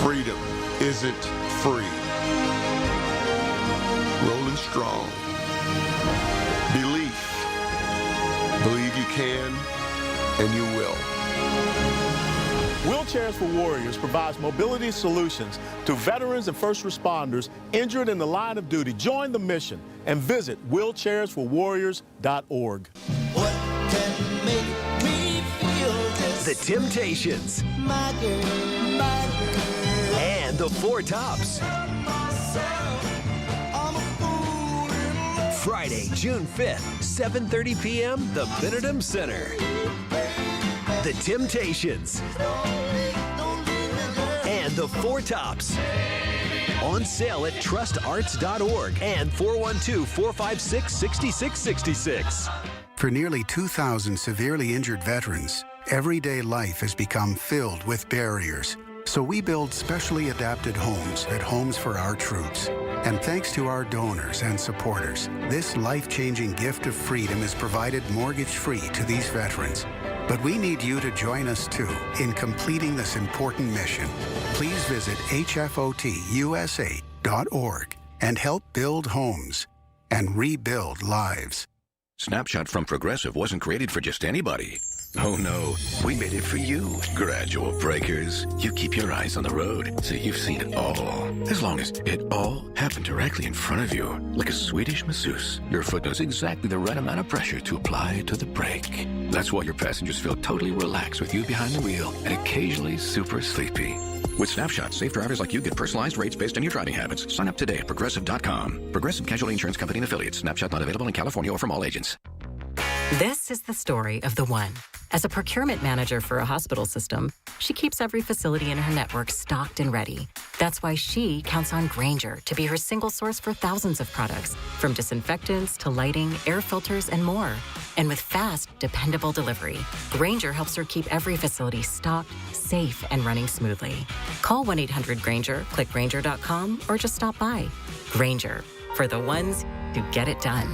Freedom isn't free. Rolling strong. Belief. Believe you can. and you will. Wheelchairs for Warriors provides mobility solutions to veterans and first responders injured in the line of duty. Join the mission and visit wheelchairsforwarriors.org. The Temptations. And the Four Tops. Friday, June 5th, 7:30 p.m., the Benedum Center. The Temptations. And the Four Tops. On sale at trustarts.org and 412-456-6666. For nearly 2,000 severely injured veterans, everyday life has become filled with barriers. So we build specially adapted homes at Homes for Our Troops. And thanks to our donors and supporters, this life-changing gift of freedom is provided mortgage-free to these veterans. But we need you to join us, too, in completing this important mission. Please visit hfotusa.org and help build homes and rebuild lives. Snapshot from Progressive wasn't created for just anybody. Oh no, we made it for you, gradual breakers. You keep your eyes on the road, so you've seen it all. As long as it all happened directly in front of you, like a Swedish masseuse, your foot knows exactly the right amount of pressure to apply to the brake. That's why your passengers feel totally relaxed with you behind the wheel and occasionally super sleepy. With Snapshot, safe drivers like you get personalized rates based on your driving habits. Sign up today at Progressive.com. Progressive Casualty Insurance Company and Affiliates. Snapshot not available in California or from all agents. This is the story of the one. As a procurement manager for a hospital system, she keeps every facility in her network stocked and ready. That's why she counts on Grainger to be her single source for thousands of products, from disinfectants to lighting, air filters, and more. And with fast, dependable delivery, Grainger helps her keep every facility stocked, safe, and running smoothly. Call 1-800-GRAINGER, click Grainger.com, or just stop by. Grainger, for the ones who get it done.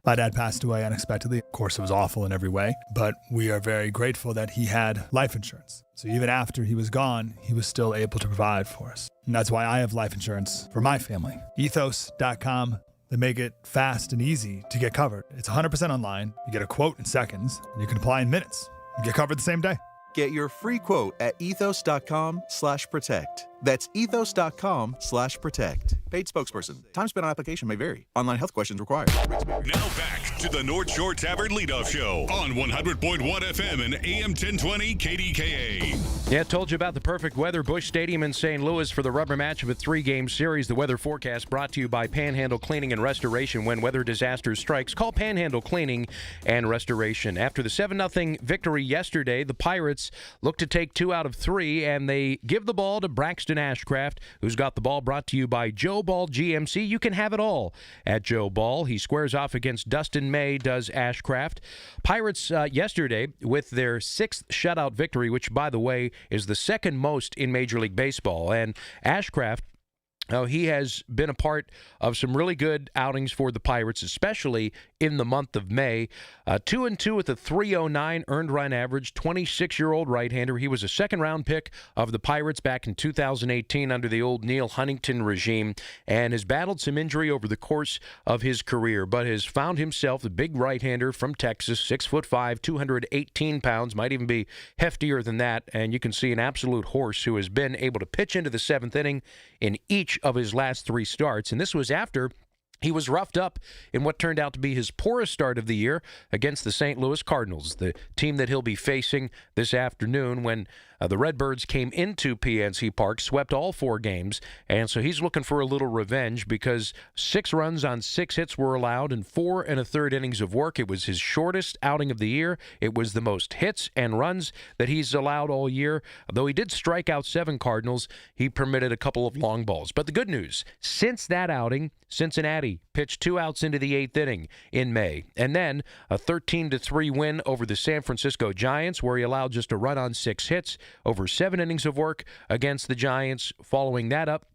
My dad passed away unexpectedly. Of course, it was awful in every way, but we are very grateful that he had life insurance. So even after he was gone, he was still able to provide for us. And that's why I have life insurance for my family. Ethos.com. They make it fast and easy to get covered. It's 100% online. You get a quote in seconds, and you can apply in minutes. You get covered the same day. Get your free quote at ethos.com/protect. That's ethos.com/protect. Paid spokesperson. Time spent on application may vary. Online health questions required. Now back to the North Shore Tavern Leadoff Show on 100.1 FM and AM 1020 KDKA. Yeah, told you about the perfect weather. Busch Stadium in St. Louis for the rubber match of a 3-game series. The weather forecast brought to you by Panhandle Cleaning and Restoration. When weather disaster strikes, call Panhandle Cleaning and Restoration. After the 7-0 victory yesterday, the Pirates look to take 2 out of 3, and they give the ball to Braxton Ashcraft, who's got the ball. Brought to you by Joe Ball GMC. You can have it all at Joe Ball. He squares off against Dustin May, does Ashcraft. Pirates yesterday with their 6th shutout victory, which, by the way, is the second most in Major League Baseball. And Ashcraft, he has been a part of some really good outings for the Pirates, especially in the month of May. 2-2 with a 3.09 earned run average, 26-year-old right-hander. He was a second-round pick of the Pirates back in 2018 under the old Neil Huntington regime, and has battled some injury over the course of his career, but has found himself a big right-hander from Texas, 6'5", 218 pounds, might even be heftier than that, and you can see an absolute horse who has been able to pitch into the 7th inning in each of his last 3 starts, and this was after he was roughed up in what turned out to be his poorest start of the year against the St. Louis Cardinals, the team that he'll be facing this afternoon when the Redbirds came into PNC Park, swept all 4 games, and so he's looking for a little revenge because 6 runs on 6 hits were allowed in 4 1/3 innings of work. It was his shortest outing of the year. It was the most hits and runs that he's allowed all year. Though he did strike out 7 Cardinals, he permitted a couple of long balls. But the good news, since that outing, Cincinnati pitched 2 outs into the 8th inning in May, and then a 13-3 win over the San Francisco Giants, where he allowed just a run on 6 hits over 7 innings of work against the Giants. Following that up,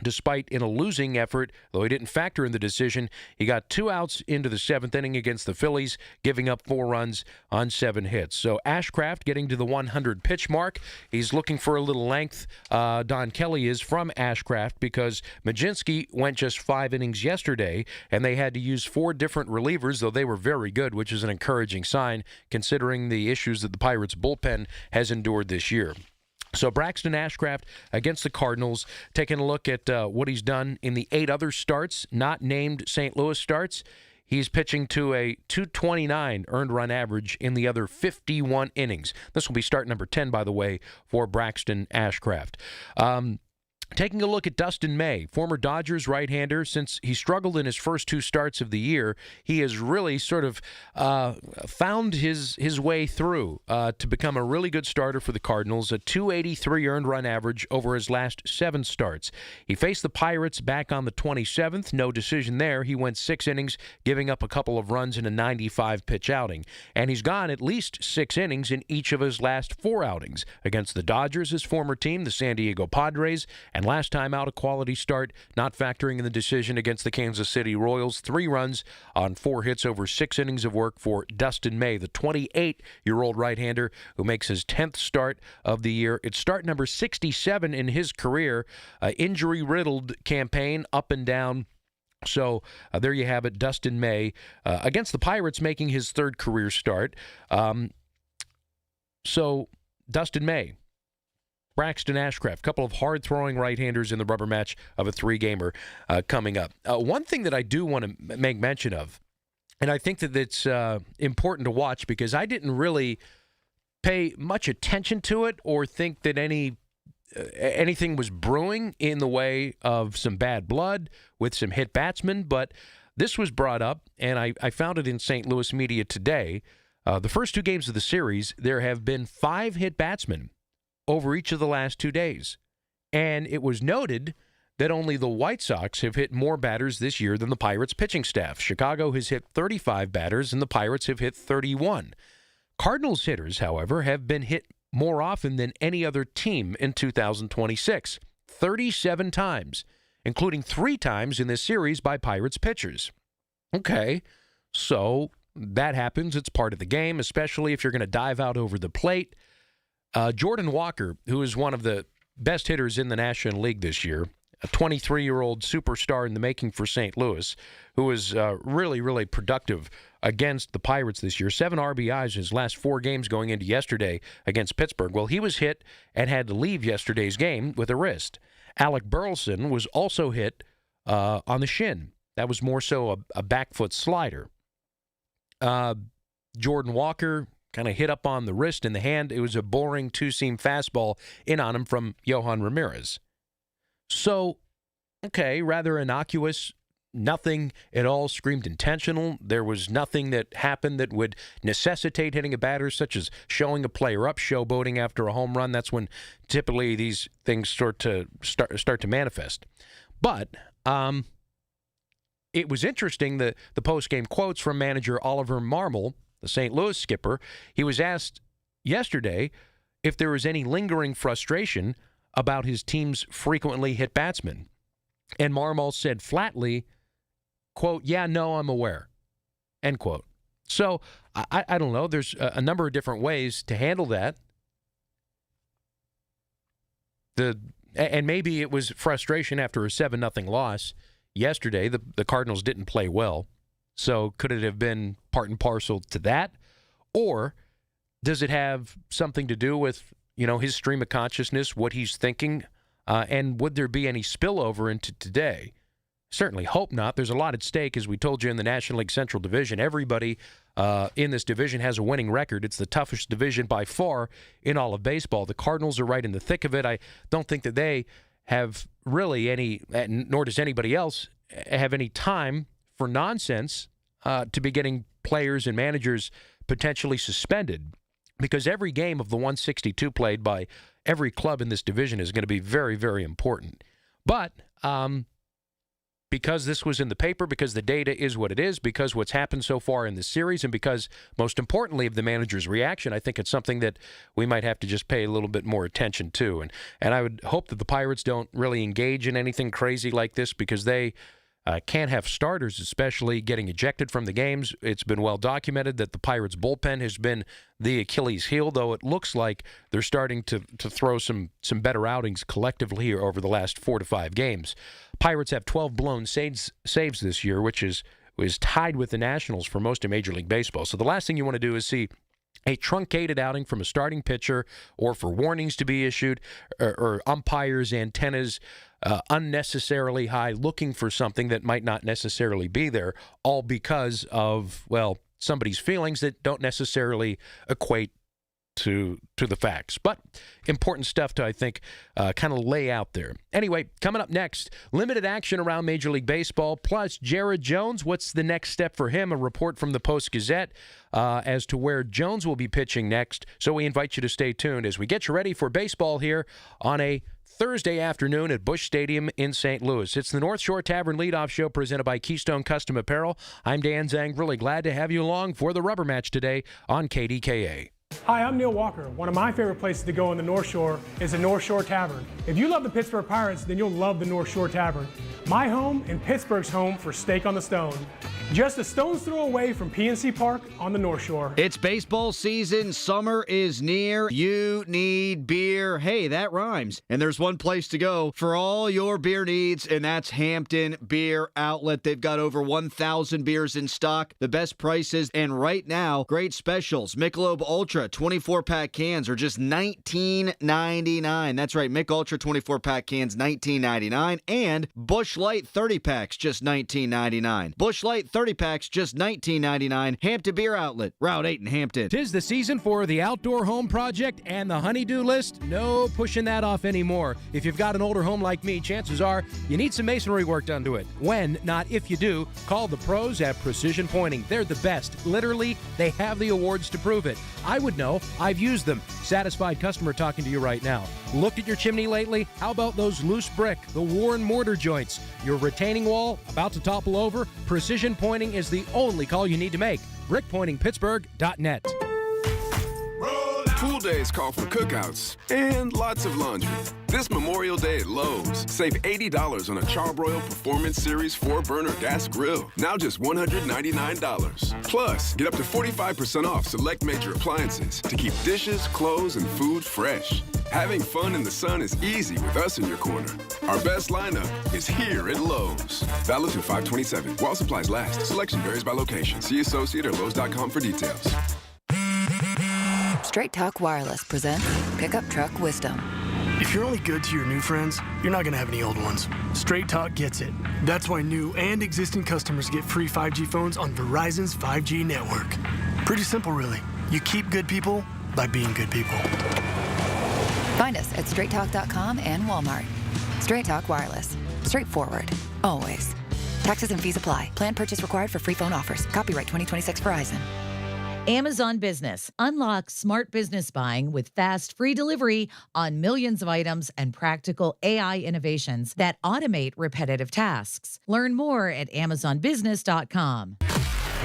Despite in a losing effort, though he didn't factor in the decision, he got 2 outs into the 7th inning against the Phillies, giving up 4 runs on 7 hits. So Ashcraft getting to the 100 pitch mark. He's looking for a little length. Don Kelly is from Ashcraft because Majinski went just 5 innings yesterday, and they had to use 4 different relievers, though they were very good, which is an encouraging sign considering the issues that the Pirates' bullpen has endured this year. So Braxton Ashcraft against the Cardinals, taking a look at what he's done in the 8 other starts, not named St. Louis starts. He's pitching to a .229 earned run average in the other 51 innings. This will be start number 10, by the way, for Braxton Ashcraft. Taking a look at Dustin May, former Dodgers right-hander. Since he struggled in his first 2 starts of the year, he has really sort of found his way through to become a really good starter for the Cardinals, a .283 earned run average over his last 7 starts. He faced the Pirates back on the 27th. No decision there. He went 6 innings, giving up a couple of runs in a 95-pitch outing. And he's gone at least 6 innings in each of his last 4 outings against the Dodgers, his former team, the San Diego Padres, and last time out, a quality start, not factoring in the decision against the Kansas City Royals. 3 runs on 4 hits over 6 innings of work for Dustin May, the 28-year-old right-hander who makes his 10th start of the year. It's start number 67 in his career. Injury-riddled campaign, up and down. So there you have it, Dustin May against the Pirates, making his 3rd career start. So Dustin May, Braxton Ashcraft, a couple of hard-throwing right-handers in the rubber match of a 3-gamer coming up. One thing that I do want to make mention of, and I think that it's important to watch because I didn't really pay much attention to it or think that anything was brewing in the way of some bad blood with some hit batsmen, but this was brought up, and I found it in St. Louis media today. The first 2 games of the series, there have been 5 hit batsmen over each of the last 2 days. And it was noted that only the White Sox have hit more batters this year than the Pirates pitching staff. Chicago has hit 35 batters, and the Pirates have hit 31. Cardinals hitters, however, have been hit more often than any other team in 2026, 37 times, including 3 times in this series by Pirates pitchers. Okay, so that happens. It's part of the game, especially if you're going to dive out over the plate. Jordan Walker, who is one of the best hitters in the National League this year, a 23-year-old superstar in the making for St. Louis, who was really, really productive against the Pirates this year. 7 RBIs in his last 4 games going into yesterday against Pittsburgh. Well, he was hit and had to leave yesterday's game with a wrist. Alec Burleson was also hit on the shin. That was more so a back foot slider. Jordan Walker kind of hit up on the wrist and the hand. It was a boring 2-seam fastball in on him from Yohan Ramirez. So, okay, rather innocuous. Nothing at all screamed intentional. There was nothing that happened that would necessitate hitting a batter, such as showing a player up, showboating after a home run. That's when typically these things start to manifest. But it was interesting, the post-game quotes from manager Oliver Marmol, the St. Louis skipper. He was asked yesterday if there was any lingering frustration about his team's frequently hit batsmen. And Marmol said flatly, quote, "Yeah, no, I'm aware," end quote. So I don't know. There's a number of different ways to handle that. And maybe it was frustration after a 7-0 loss yesterday. The Cardinals didn't play well. So could it have been part and parcel to that? Or does it have something to do with, his stream of consciousness, what he's thinking, and would there be any spillover into today? Certainly hope not. There's a lot at stake, as we told you, in the National League Central Division. Everybody in this division has a winning record. It's the toughest division by far in all of baseball. The Cardinals are right in the thick of it. I don't think that they have really any, nor does anybody else, have any time for nonsense to be getting players and managers potentially suspended, because every game of the 162 played by every club in this division is going to be very, very important. But because this was in the paper, because the data is what it is, because what's happened so far in this series, and because, most importantly, of the manager's reaction, I think it's something that we might have to just pay a little bit more attention to. And I would hope that the Pirates don't really engage in anything crazy like this, because they can't have starters, especially getting ejected from the games. It's been well documented that the Pirates' bullpen has been the Achilles heel, though it looks like they're starting to throw some better outings collectively here over the last 4 to 5 games. Pirates have 12 blown saves this year, which is tied with the Nationals for most in Major League Baseball. So the last thing you want to do is see a truncated outing from a starting pitcher, or for warnings to be issued, or umpires' antennas unnecessarily high, looking for something that might not necessarily be there, all because of, well, somebody's feelings that don't necessarily equate to the facts. But important stuff to, I think, kind of lay out there. Anyway, coming up next, limited action around Major League Baseball, plus Jared Jones. What's the next step for him? A report from the Post-Gazette as to where Jones will be pitching next. So we invite you to stay tuned as we get you ready for baseball here on a Thursday afternoon at Busch Stadium in St. Louis. It's the North Shore Tavern Leadoff Show presented by Keystone Custom Apparel. I'm Dan Zang, really glad to have you along for the rubber match today on KDKA. Hi, I'm Neil Walker. One of my favorite places to go in the North Shore is the North Shore Tavern. If you love the Pittsburgh Pirates, then you'll love the North Shore Tavern. My home and Pittsburgh's home for Steak on the Stone. Just a stone's throw away from PNC Park on the North Shore. It's baseball season. Summer is near. You need beer. Hey, that rhymes. And there's one place to go for all your beer needs, and that's Hampton Beer Outlet. They've got over 1,000 beers in stock, the best prices, and right now, great specials. Michelob Ultra 24-pack cans are just $19.99. That's right, Michelob Ultra 24-pack cans, $19.99. And Busch Light 30-packs, just $19.99. Busch Light 30-packs, just $19.99. Hampton Beer Outlet, Route 8 in Hampton. 'Tis the season for the outdoor home project and the honey-do list. No pushing that off anymore. If you've got an older home like me, chances are you need some masonry work done to it. When, not if you do, call the pros at Precision Pointing. They're the best. Literally, they have the awards to prove it. I would know. I've used them. Satisfied customer talking to you right now. Looked at your chimney lately? How about those loose brick, the worn mortar joints? Your retaining wall about to topple over? Precision Pointing is the only call you need to make. BrickPointingPittsburgh.net. Pool days call for cookouts and lots of laundry. This Memorial Day at Lowe's, save $80 on a Charbroil Performance Series 4-burner gas grill. Now just $199. Plus, get up to 45% off select major appliances to keep dishes, clothes, and food fresh. Having fun in the sun is easy with us in your corner. Our best lineup is here at Lowe's. Valid through 5/27. While supplies last. Selection varies by location. See associate or Lowe's.com for details. Straight Talk Wireless presents Pickup Truck Wisdom. If you're only good to your new friends, you're not going to have any old ones. Straight Talk gets it. That's why new and existing customers get free 5G phones on Verizon's 5G network. Pretty simple, really. You keep good people by being good people. Find us at straighttalk.com and Walmart. Straight Talk Wireless. Straightforward. Always. Taxes and fees apply. Plan purchase required for free phone offers. Copyright 2026 Verizon. Amazon Business. Unlock smart business buying with fast, free delivery on millions of items and practical AI innovations that automate repetitive tasks. Learn more at amazonbusiness.com.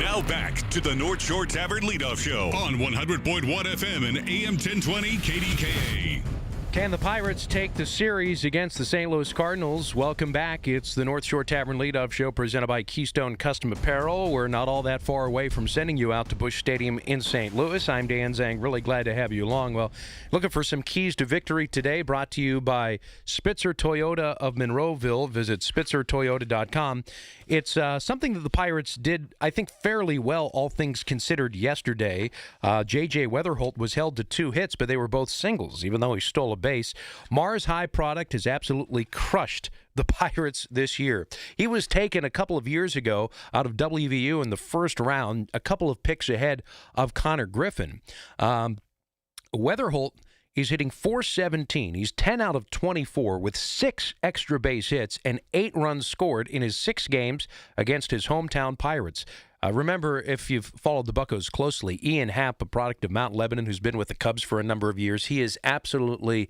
Now back to the North Shore Tavern Leadoff Show on 100.1 FM and AM 1020 KDKA. Can the Pirates take the series against the St. Louis Cardinals? Welcome back. It's the North Shore Tavern Leadoff Show presented by Keystone Custom Apparel. We're not all that far away from sending you out to Busch Stadium in St. Louis. I'm Dan Zang. Really glad to have you along. Well, looking for some keys to victory today, brought to you by Spitzer Toyota of Monroeville. Visit spitzertoyota.com. It's something that the Pirates did, I think, fairly well, all things considered, yesterday. J.J. Weatherholt was held to 2 hits, but they were both singles, even though he stole a base. Mars High product has absolutely crushed the Pirates this year. He was taken a couple of years ago out of WVU in the first round, a couple of picks ahead of Connor Griffin. Weatherholt He's hitting .417. He's 10 out of 24 with 6 extra base hits and 8 runs scored in his 6 games against his hometown Pirates. Remember, if you've followed the Buccos closely, Ian Happ, a product of Mount Lebanon, who's been with the Cubs for a number of years, he is absolutely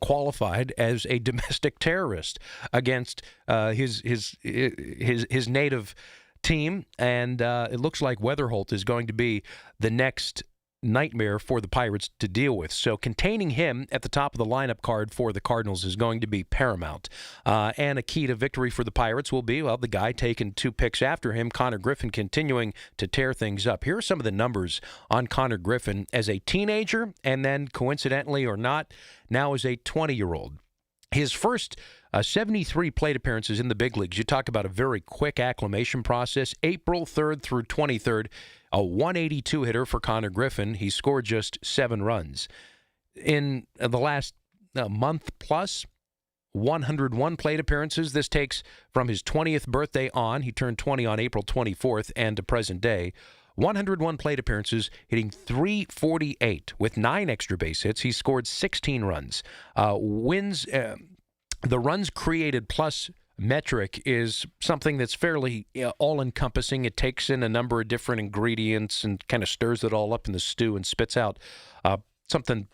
qualified as a domestic terrorist against his native team, and it looks like Weatherholt is going to be the next nightmare for the Pirates to deal with. So containing him at the top of the lineup card for the Cardinals is going to be paramount. And a key to victory for the Pirates will be, well, the guy taking 2 picks after him, Connor Griffin, continuing to tear things up. Here are some of the numbers on Connor Griffin as a teenager, and then coincidentally or not, now as a 20-year-old. His first 73 plate appearances in the big leagues. You talk about a very quick acclimation process. April 3rd through 23rd, a 182 hitter for Connor Griffin. He scored just 7 runs. In the last month plus, 101 plate appearances. This takes from his 20th birthday on. He turned 20 on April 24th and to present day. 101 plate appearances, hitting .348 with 9 extra base hits. He scored 16 runs. The runs created plus metric is something that's fairly all-encompassing. It takes in a number of different ingredients and kind of stirs it all up in the stew and spits out something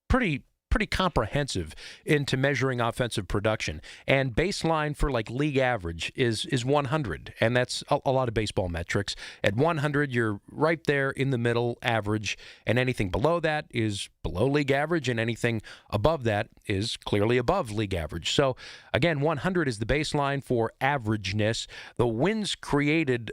pretty comprehensive into measuring offensive production. And baseline for like league average is 100, and that's a lot of baseball metrics. At 100, you're right there in the middle average, and anything below that is below league average, and anything above that is clearly above league average. So again, 100 is the baseline for averageness. The runs created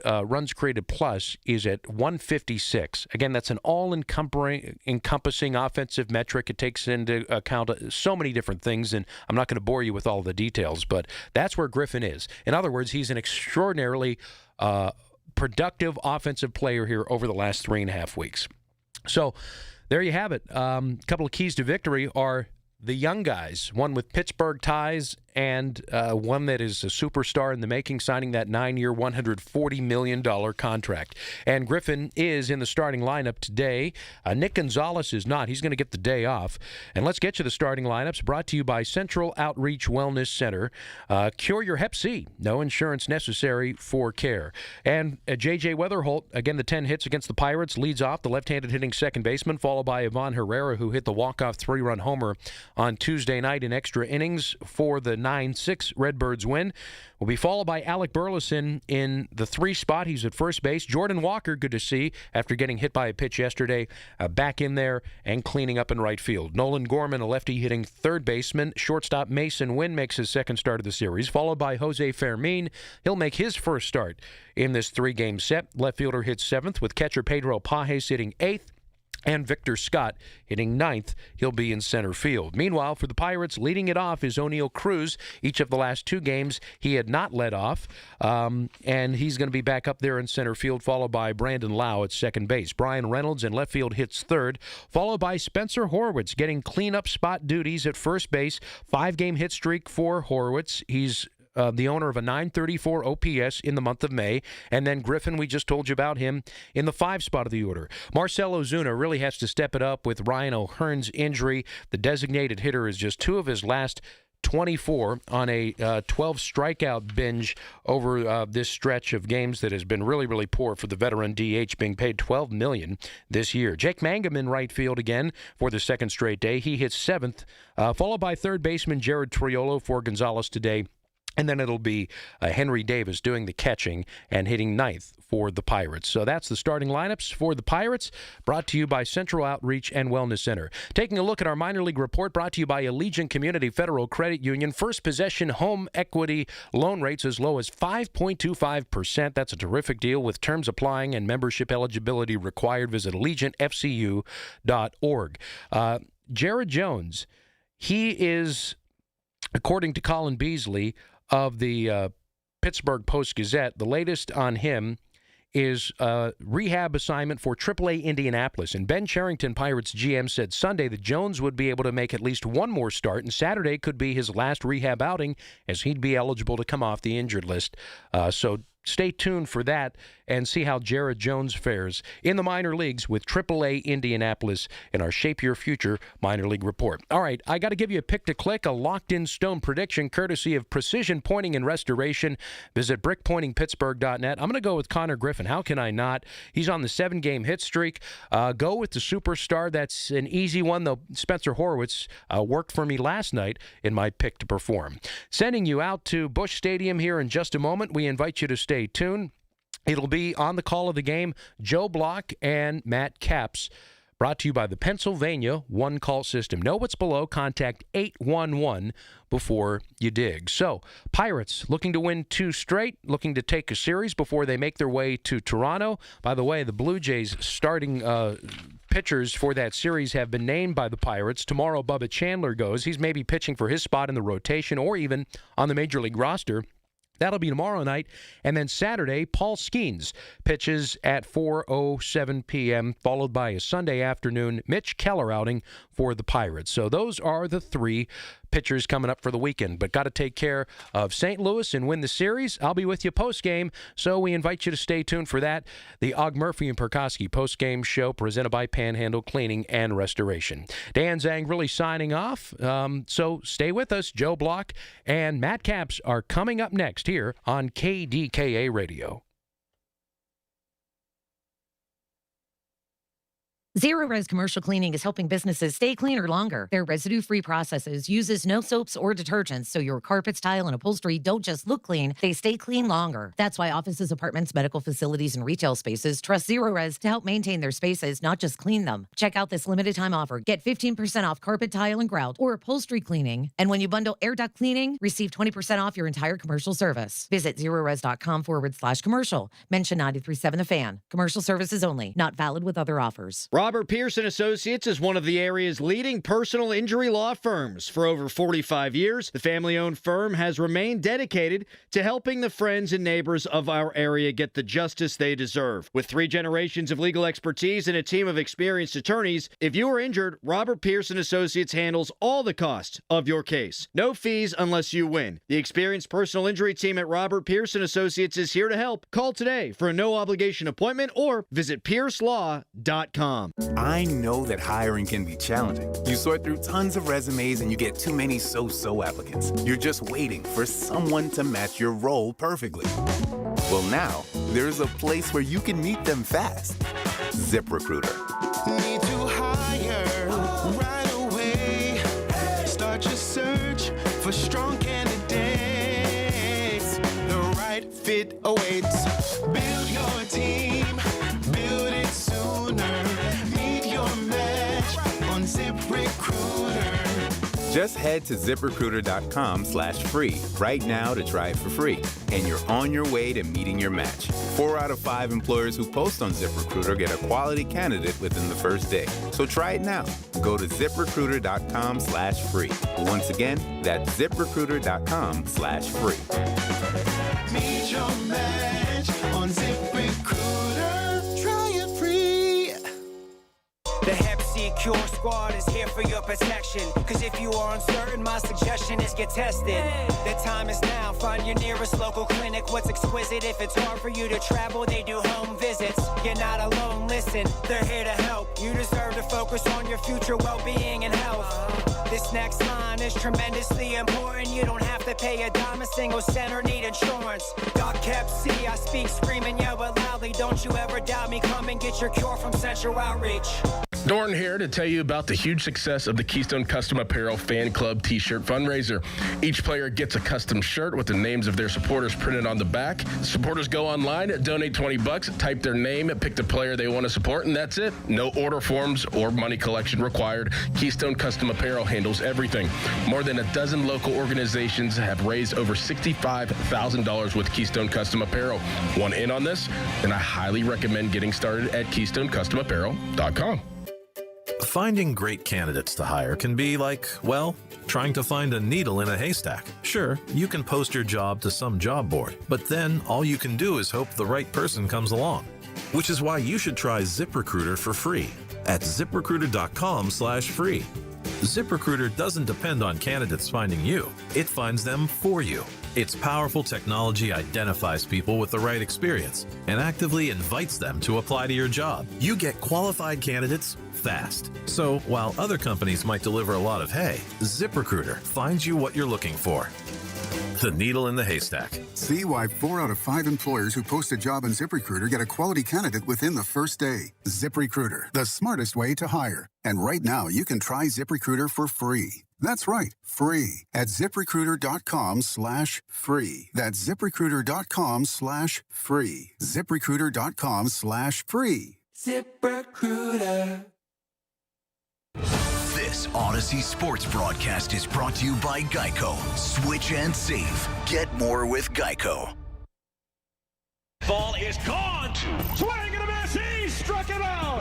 plus is at 156. Again, that's an all-encompassing offensive metric. It takes into account so many different things, and I'm not going to bore you with all the details, but that's where Griffin is. In other words, he's an extraordinarily productive offensive player here over the last 3.5 weeks. So there you have it. A couple of keys to victory are the young guys, one with Pittsburgh ties and one that is a superstar in the making, signing that 9-year, $140 million contract. And Griffin is in the starting lineup today. Nick Gonzalez is not. He's going to get the day off. And let's get you the starting lineups, brought to you by Central Outreach Wellness Center. Cure your Hep C. No insurance necessary for care. And J.J. Weatherholt, again, the 10 hits against the Pirates, leads off, the left-handed hitting second baseman, followed by Ivan Herrera, who hit the walk-off 3-run homer on Tuesday night in extra innings for the 9-6 Redbirds win. Will be followed by Alec Burleson in the 3 spot. He's at first base. Jordan Walker, good to see, after getting hit by a pitch yesterday, back in there and cleaning up in right field. Nolan Gorman, a lefty hitting third baseman. Shortstop Mason Wynn makes his second start of the series, followed by Jose Fermin. He'll make his first start in this 3-game set. Left fielder hits 7th, with catcher Pedro Pajes hitting 8th. And Victor Scott hitting 9th. He'll be in center field. Meanwhile, for the Pirates, leading it off is O'Neal Cruz. Each of the last 2 games, he had not led off. And he's going to be back up there in center field, followed by Brandon Lau at second base. Brian Reynolds in left field hits 3rd, followed by Spencer Horwitz getting cleanup spot duties at first base. 5-game hit streak for Horwitz. He's the owner of a .934 OPS in the month of May. And then Griffin, we just told you about him in the 5 spot of the order. Marcell Ozuna really has to step it up with Ryan O'Hearn's injury. The designated hitter is just 2 of his last 24 on a 12 strikeout binge over this stretch of games that has been really, really poor for the veteran DH, being paid $12 million this year. Jake Mangum in right field again for the second straight day. He hits 7th, followed by third baseman Jared Triolo for Gonzalez today. And then it'll be Henry Davis doing the catching and hitting 9th for the Pirates. So that's the starting lineups for the Pirates, brought to you by Central Outreach and Wellness Center. Taking a look at our minor league report, brought to you by Allegiant Community Federal Credit Union. First possession home equity loan rates as low as 5.25%. That's a terrific deal with terms applying and membership eligibility required. Visit AllegiantFCU.org. Jared Jones, he is, according to Colin Beasley of the Pittsburgh Post-Gazette, the latest on him is a rehab assignment for AAA Indianapolis. And Ben Cherington, Pirates GM, said Sunday that Jones would be able to make at least one more start, and Saturday could be his last rehab outing, as he'd be eligible to come off the injured list. So stay tuned for that and see how Jared Jones fares in the minor leagues with AAA Indianapolis in our Shape Your Future minor league report. All right, I got to give you a pick to click, a locked-in-stone prediction courtesy of Precision Pointing and Restoration. Visit brickpointingpittsburgh.net. I'm going to go with Connor Griffin. How can I not? He's on the 7-game hit streak. Go with the superstar. That's an easy one, though. Spencer Horwitz worked for me last night in my pick to perform. Sending you out to Busch Stadium here in just a moment. We invite you to stay tuned. It'll be on the call of the game, Joe Block and Matt Capps. Brought to you by the Pennsylvania One Call System. Know what's below. Contact 811 before you dig. So, Pirates looking to win 2 straight, looking to take a series before they make their way to Toronto. By the way, the Blue Jays starting pitchers for that series have been named by the Pirates. Tomorrow, Bubba Chandler goes. He's maybe pitching for his spot in the rotation or even on the Major League roster. That'll be tomorrow night. And then Saturday, Paul Skeens pitches at 4:07 p.m., followed by a Sunday afternoon Mitch Keller outing for the Pirates. So those are the 3 pitchers coming up for the weekend. But got to take care of St. Louis and win the series. I'll be with you post-game, so we invite you to stay tuned for that. The Og Murphy and Perkoski post-game show presented by Panhandle Cleaning and Restoration. Dan Zang really signing off, so stay with us. Joe Block and Matt Capps are coming up next here on KDKA Radio. Zero Res Commercial Cleaning is helping businesses stay cleaner longer. Their residue-free processes uses no soaps or detergents, so your carpets, tile, and upholstery don't just look clean, they stay clean longer. That's why offices, apartments, medical facilities, and retail spaces trust Zero Res to help maintain their spaces, not just clean them. Check out this limited-time offer. Get 15% off carpet, tile, and grout, or upholstery cleaning. And when you bundle air duct cleaning, receive 20% off your entire commercial service. Visit zerores.com/commercial. Mention 93.7 The Fan. Commercial services only. Not valid with other offers. Robert Pierce & Associates is one of the area's leading personal injury law firms. For over 45 years, the family-owned firm has remained dedicated to helping the friends and neighbors of our area get the justice they deserve. With 3 generations of legal expertise and a team of experienced attorneys, if you are injured, Robert Pierce & Associates handles all the costs of your case. No fees unless you win. The experienced personal injury team at Robert Pierce & Associates is here to help. Call today for a no-obligation appointment or visit piercelaw.com. I know that hiring can be challenging. You sort through tons of resumes and you get too many so-so applicants. You're just waiting for someone to match your role perfectly. Well, now, there's a place where you can meet them fast. ZipRecruiter. Need to hire right away. Start your search for strong candidates. The right fit awaits. Build your team. Build it sooner. ZipRecruiter. Just head to ZipRecruiter.com/free right now to try it for free. And you're on your way to meeting your match. 4 out of 5 employers who post on ZipRecruiter get a quality candidate within the first day. So try it now. Go to ZipRecruiter.com/free. Once again, that's ZipRecruiter.com/free. Meet your match on ZipRecruiter. Try it free. The Hep C Cure Squad is here for your protection. Cause if you are uncertain, my suggestion is get tested. The time is now. Find your nearest local clinic. What's exquisite? If it's hard for you to travel, they do home visits. You're not alone, listen. They're here to help. You deserve to focus on your future well-being and health. This next line is tremendously important. You don't have to pay a dime, a single cent, or need insurance. Doc Hep C, I speak screaming, yell it loudly. Don't you ever doubt me. Come and get your cure from Central Outreach. Dorn here to tell you about the huge success of the Keystone Custom Apparel Fan Club T-shirt fundraiser. Each player gets a custom shirt with the names of their supporters printed on the back. Supporters go online, donate $20, type their name, pick the player they want to support, and that's it. No order forms or money collection required. Keystone Custom Apparel handles everything. More than a dozen local organizations have raised over $65,000 with Keystone Custom Apparel. Want in on this? Then I highly recommend getting started at KeystoneCustomApparel.com. Finding great candidates to hire can be like, well, trying to find a needle in a haystack. Sure, you can post your job to some job board, but then all you can do is hope the right person comes along. Which is why you should try ZipRecruiter for free at ZipRecruiter.com/free. ZipRecruiter doesn't depend on candidates finding you. It finds them for you. Its powerful technology identifies people with the right experience and actively invites them to apply to your job. You get qualified candidates fast. So while other companies might deliver a lot of hay, ZipRecruiter finds you what you're looking for. The needle in the haystack. See why 4 out of 5 employers who post a job on ZipRecruiter get a quality candidate within the first day. ZipRecruiter, the smartest way to hire. And right now, you can try ZipRecruiter for free. That's right, free at ZipRecruiter.com/free. That's ZipRecruiter.com/free. ZipRecruiter.com/free. ZipRecruiter. This Odyssey Sports broadcast is brought to you by Geico. Switch and save. Get more with Geico. Ball is gone. Swing and a miss. He struck him out.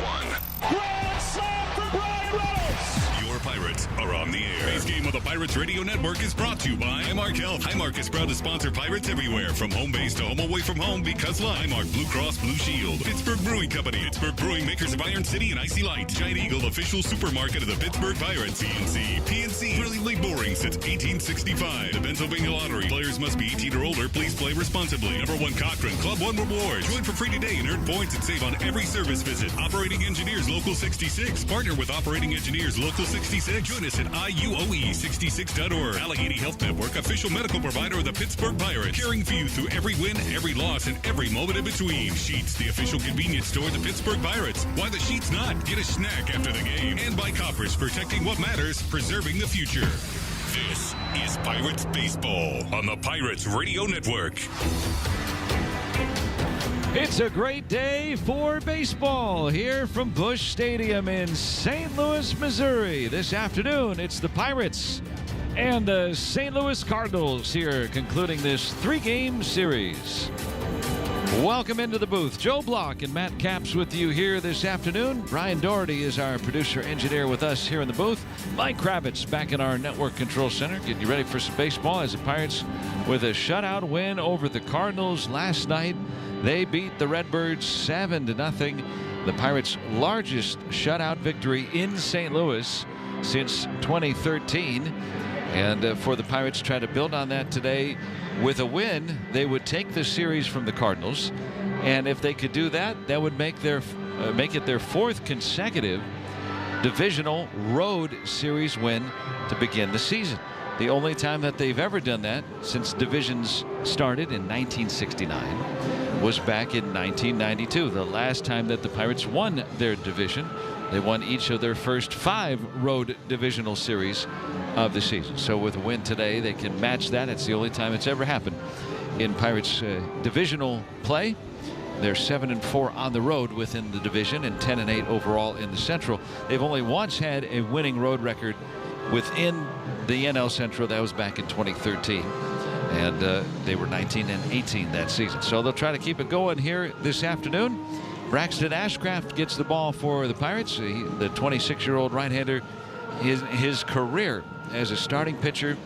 Grand slam for Brian Reynolds. Your Pirates are on the air. Today's game of the Pirates Radio Network is brought to you by Highmark Health. Highmark is proud to sponsor Pirates everywhere, from home base to home away from home, because Highmark Blue Cross Blue Shield. Pittsburgh Brewing Company. Pittsburgh Brewing, makers of Iron City and Icy Light. Giant Eagle, official supermarket of the Pittsburgh Pirates. PNC, brilliantly boring since 1865. The Pennsylvania Lottery. Players must be 18 or older. Please play responsibly. Number 1 Cochrane, Club 1 Rewards. Join for free today and earn points and save on every service visit. Operating Engineers Local 66. Partner with Operating Engineers Local 66. Join us at IUOE66.org. Allegheny Health Network, official medical provider of the Pittsburgh Pirates. Caring for you through every win, every loss, and every moment in between. Sheets, the official convenience store of the Pittsburgh Pirates. Why the Sheets not? Get a snack after the game. And by Coppers, protecting what matters, preserving the future. This is Pirates Baseball on the Pirates Radio Network. It's a great day for baseball here from Busch Stadium in St. Louis, Missouri. This afternoon, it's the Pirates and the St. Louis Cardinals here concluding this 3-game series. Welcome into the booth. Joe Block and Matt Capps with you here this afternoon. Brian Doherty is our producer-engineer with us here in the booth. Mike Kravitz back in our network control center, getting you ready for some baseball as the Pirates with a shutout win over the Cardinals last night. They beat the Redbirds 7-0. The Pirates' largest shutout victory in St. Louis since 2013. And for the Pirates to try to build on that today with a win, they would take the series from the Cardinals. And if they could do that, that would make it their 4th consecutive divisional road series win to begin the season. The only time that they've ever done that since divisions started in 1969 was back in 1992, the last time that the Pirates won their division. They won each of their first 5 road divisional series of the season. So with a win today, they can match that. It's the only time it's ever happened in Pirates divisional play. They're 7-4 on the road within the division and 10-8 overall in the Central. They've only once had a winning road record within the NL Central. That was back in 2013. And they were 19-18 that season. So they'll try to keep it going here this afternoon. Braxton Ashcraft gets the ball for the Pirates. The 26-year-old right-hander, his career as a starting pitcher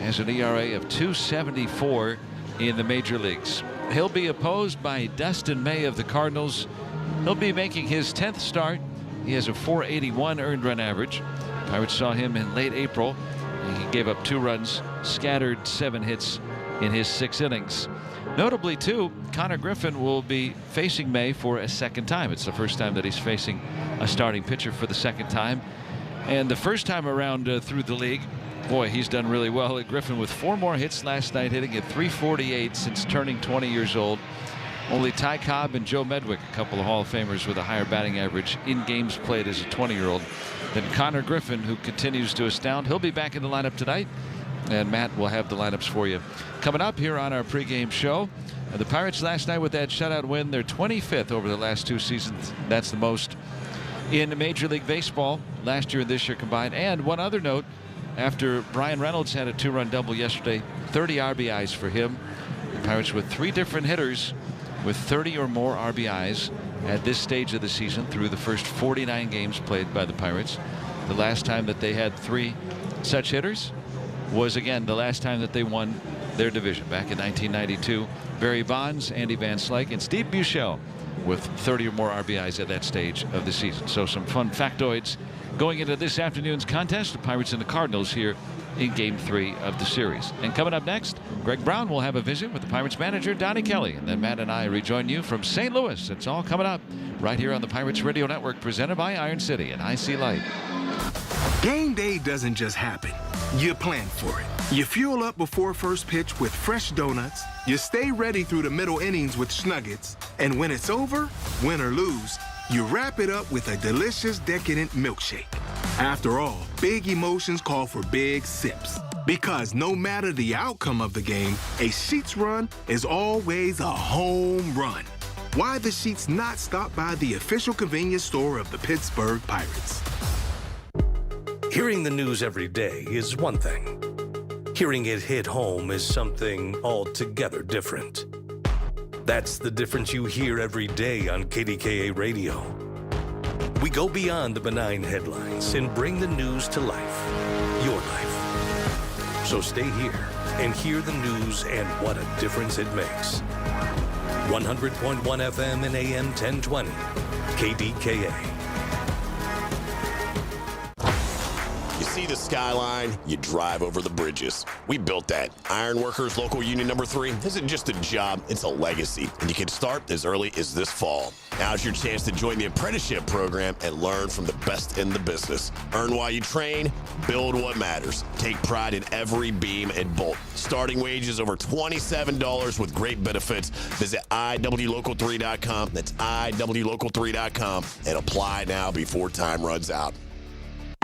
has an ERA of 2.74 in the major leagues. He'll be opposed by Dustin May of the Cardinals. He'll be making his 10th start. He has a 4.81 earned run average. Pirates saw him in late April. He gave up 2 runs, scattered 7 hits in his 6 innings. Notably, too, Connor Griffin will be facing May for a second time. It's the first time that he's facing a starting pitcher for the second time. And the first time around through the league, boy, he's done really well. Griffin with 4 more hits last night, hitting at .348 since turning 20 years old. Only Ty Cobb and Joe Medwick, a couple of Hall of Famers with a higher batting average in games played as a 20-year-old than Connor Griffin, who continues to astound. He'll be back in the lineup tonight, and Matt will have the lineups for you coming up here on our pregame show. The Pirates last night with that shutout win, they're 25th over the last 2 seasons. That's the most in Major League Baseball last year and this year combined. And one other note, after Brian Reynolds had a 2-run double yesterday, 30 RBIs for him. The Pirates with 3 different hitters with 30 or more RBIs at this stage of the season through the first 49 games played by the Pirates. The last time that they had 3 such hitters was, again, the last time that they won their division back in 1992. Barry Bonds, Andy Van Slyke, and Steve Buechele with 30 or more RBIs at that stage of the season. So some fun factoids going into this afternoon's contest, the Pirates and the Cardinals here in Game 3 of the series. And coming up next, Greg Brown will have a visit with the Pirates manager, Donnie Kelly. And then Matt and I rejoin you from St. Louis. It's all coming up right here on the Pirates Radio Network, presented by Iron City and IC Light. Game day doesn't just happen. You plan for it. You fuel up before first pitch with fresh donuts. You stay ready through the middle innings with Schnuggets. And when it's over, win or lose, you wrap it up with a delicious, decadent milkshake. After all, big emotions call for big sips. Because no matter the outcome of the game, a Sheetz run is always a home run. Why the Sheetz not stop by the official convenience store of the Pittsburgh Pirates? Hearing the news every day is one thing. Hearing it hit home is something altogether different. That's the difference you hear every day on KDKA Radio. We go beyond the benign headlines and bring the news to life. Your life. So stay here and hear the news and what a difference it makes. 100.1 FM and AM 1020. KDKA. You see the skyline, you drive over the bridges. We built that. Ironworkers Local Union Number 3 isn't just a job, it's a legacy. And you can start as early as this fall. Now's your chance to join the apprenticeship program and learn from the best in the business. Earn while you train, build what matters. Take pride in every beam and bolt. Starting wages over $27 with great benefits. Visit IWLocal3.com. That's IWLocal3.com and apply now before time runs out.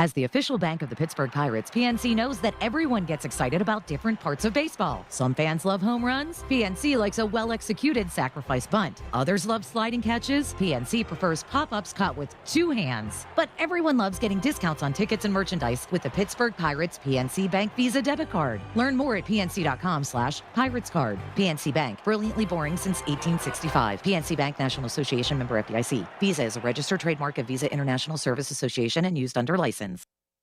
As the official bank of the Pittsburgh Pirates, PNC knows that everyone gets excited about different parts of baseball. Some fans love home runs. PNC likes a well-executed sacrifice bunt. Others love sliding catches. PNC prefers pop-ups caught with two hands. But everyone loves getting discounts on tickets and merchandise with the Pittsburgh Pirates PNC Bank Visa debit card. Learn more at pnc.com/Pirates card. PNC Bank, brilliantly boring since 1865. PNC Bank, National Association, member FDIC. Visa is a registered trademark of Visa International Service Association and used under license.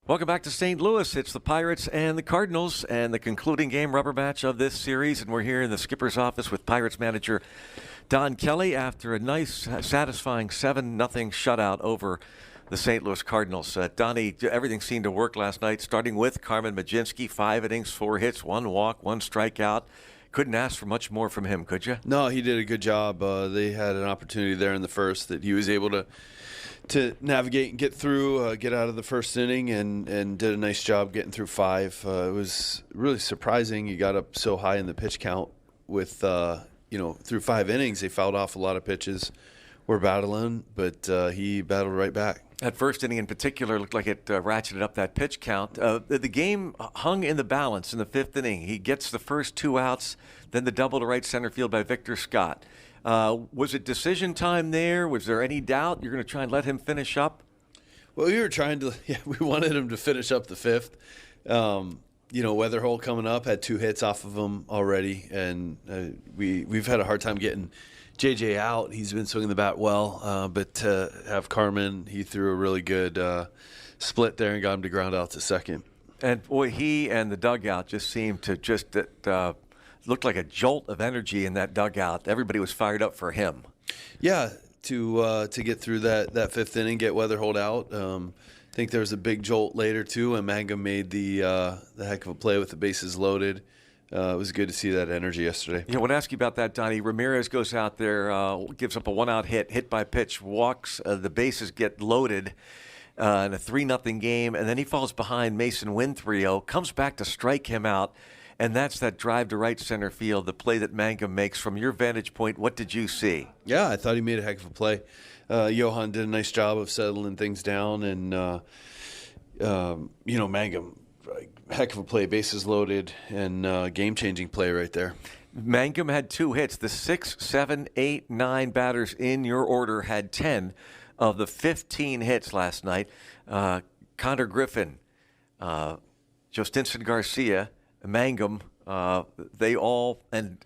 Welcome back to St. Louis. It's the Pirates and the Cardinals and the concluding game rubber match of this series. And we're here in the skipper's office with Pirates manager Don Kelly after a nice, satisfying 7-0 shutout over the St. Louis Cardinals. Donnie, everything seemed to work last night, starting with Carmen Mlodzinski, 5 innings, 4 hits, 1 walk, 1 strikeout. Couldn't ask for much more from him, could you? No, he did a good job. They had an opportunity there in the first that he was able to navigate and get through, get out of the first inning, and did a nice job getting through 5. It was really surprising he got up so high in the pitch count with, through 5 innings. They fouled off a lot of pitches. We're battling, but he battled right back. That first inning in particular looked like it ratcheted up that pitch count. The game hung in the balance in the 5th inning. He gets the first 2 outs, then the double to right center field by Victor Scott. Was it decision time there? Was there any doubt you're going to try and let him finish up? Well, we were trying to. Yeah, we wanted him to finish up the 5th. Weatherhole coming up had 2 hits off of him already, and we've had a hard time getting JJ out. He's been swinging the bat well, but to have Carmen, he threw a really good split there and got him to ground out to second. And boy, he and the dugout just seemed to looked like a jolt of energy in that dugout. Everybody was fired up for him. Yeah, to get through that 5th inning, get Weatherhold out. I think there was a big jolt later too, and Mangum made the heck of a play with the bases loaded. It was good to see that energy yesterday. Yeah, I want to ask you about that, Donnie. Ramirez goes out there, gives up a 1-out hit by pitch, walks, the bases get loaded in a 3-0 game, and then he falls behind Mason Wynn 3-0, comes back to strike him out. And that's that drive to right center field, the play that Mangum makes. From your vantage point, what did you see? Yeah, I thought he made a heck of a play. Johan did a nice job of settling things down. And, Mangum, heck of a play, bases loaded, and game-changing play right there. Mangum had 2 hits. The 6, 7, 8, 9 batters in your order had 10 of the 15 hits last night. Connor Griffin, Justinson Garcia, Mangum, they all, and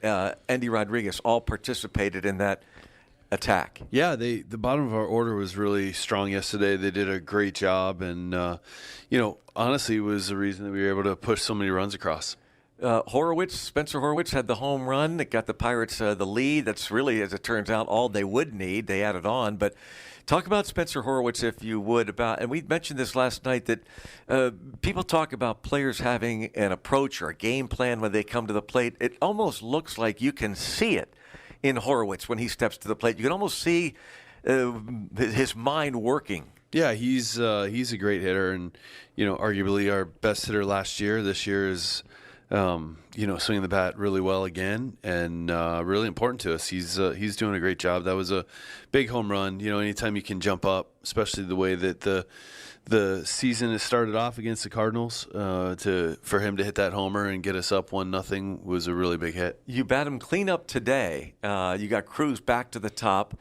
Andy Rodriguez all participated in that attack. Yeah, the bottom of our order was really strong yesterday. They did a great job, and honestly, it was the reason that we were able to push so many runs across. Spencer Horwitz had the home run that got the Pirates the lead. That's really, as it turns out, all they would need. They added on. But talk about Spencer Horwitz, if you would, and we mentioned this last night, that people talk about players having an approach or a game plan when they come to the plate. It almost looks like you can see it in Horwitz when he steps to the plate. You can almost see his mind working. Yeah, he's a great hitter, and arguably our best hitter last year. This year is swinging the bat really well again, and really important to us. He's doing a great job. That was a big home run. Anytime you can jump up, especially the way that the season has started off against the Cardinals, for him to hit that homer and get us up 1-0 was a really big hit. You bat him clean up today. You got Cruz back to the top.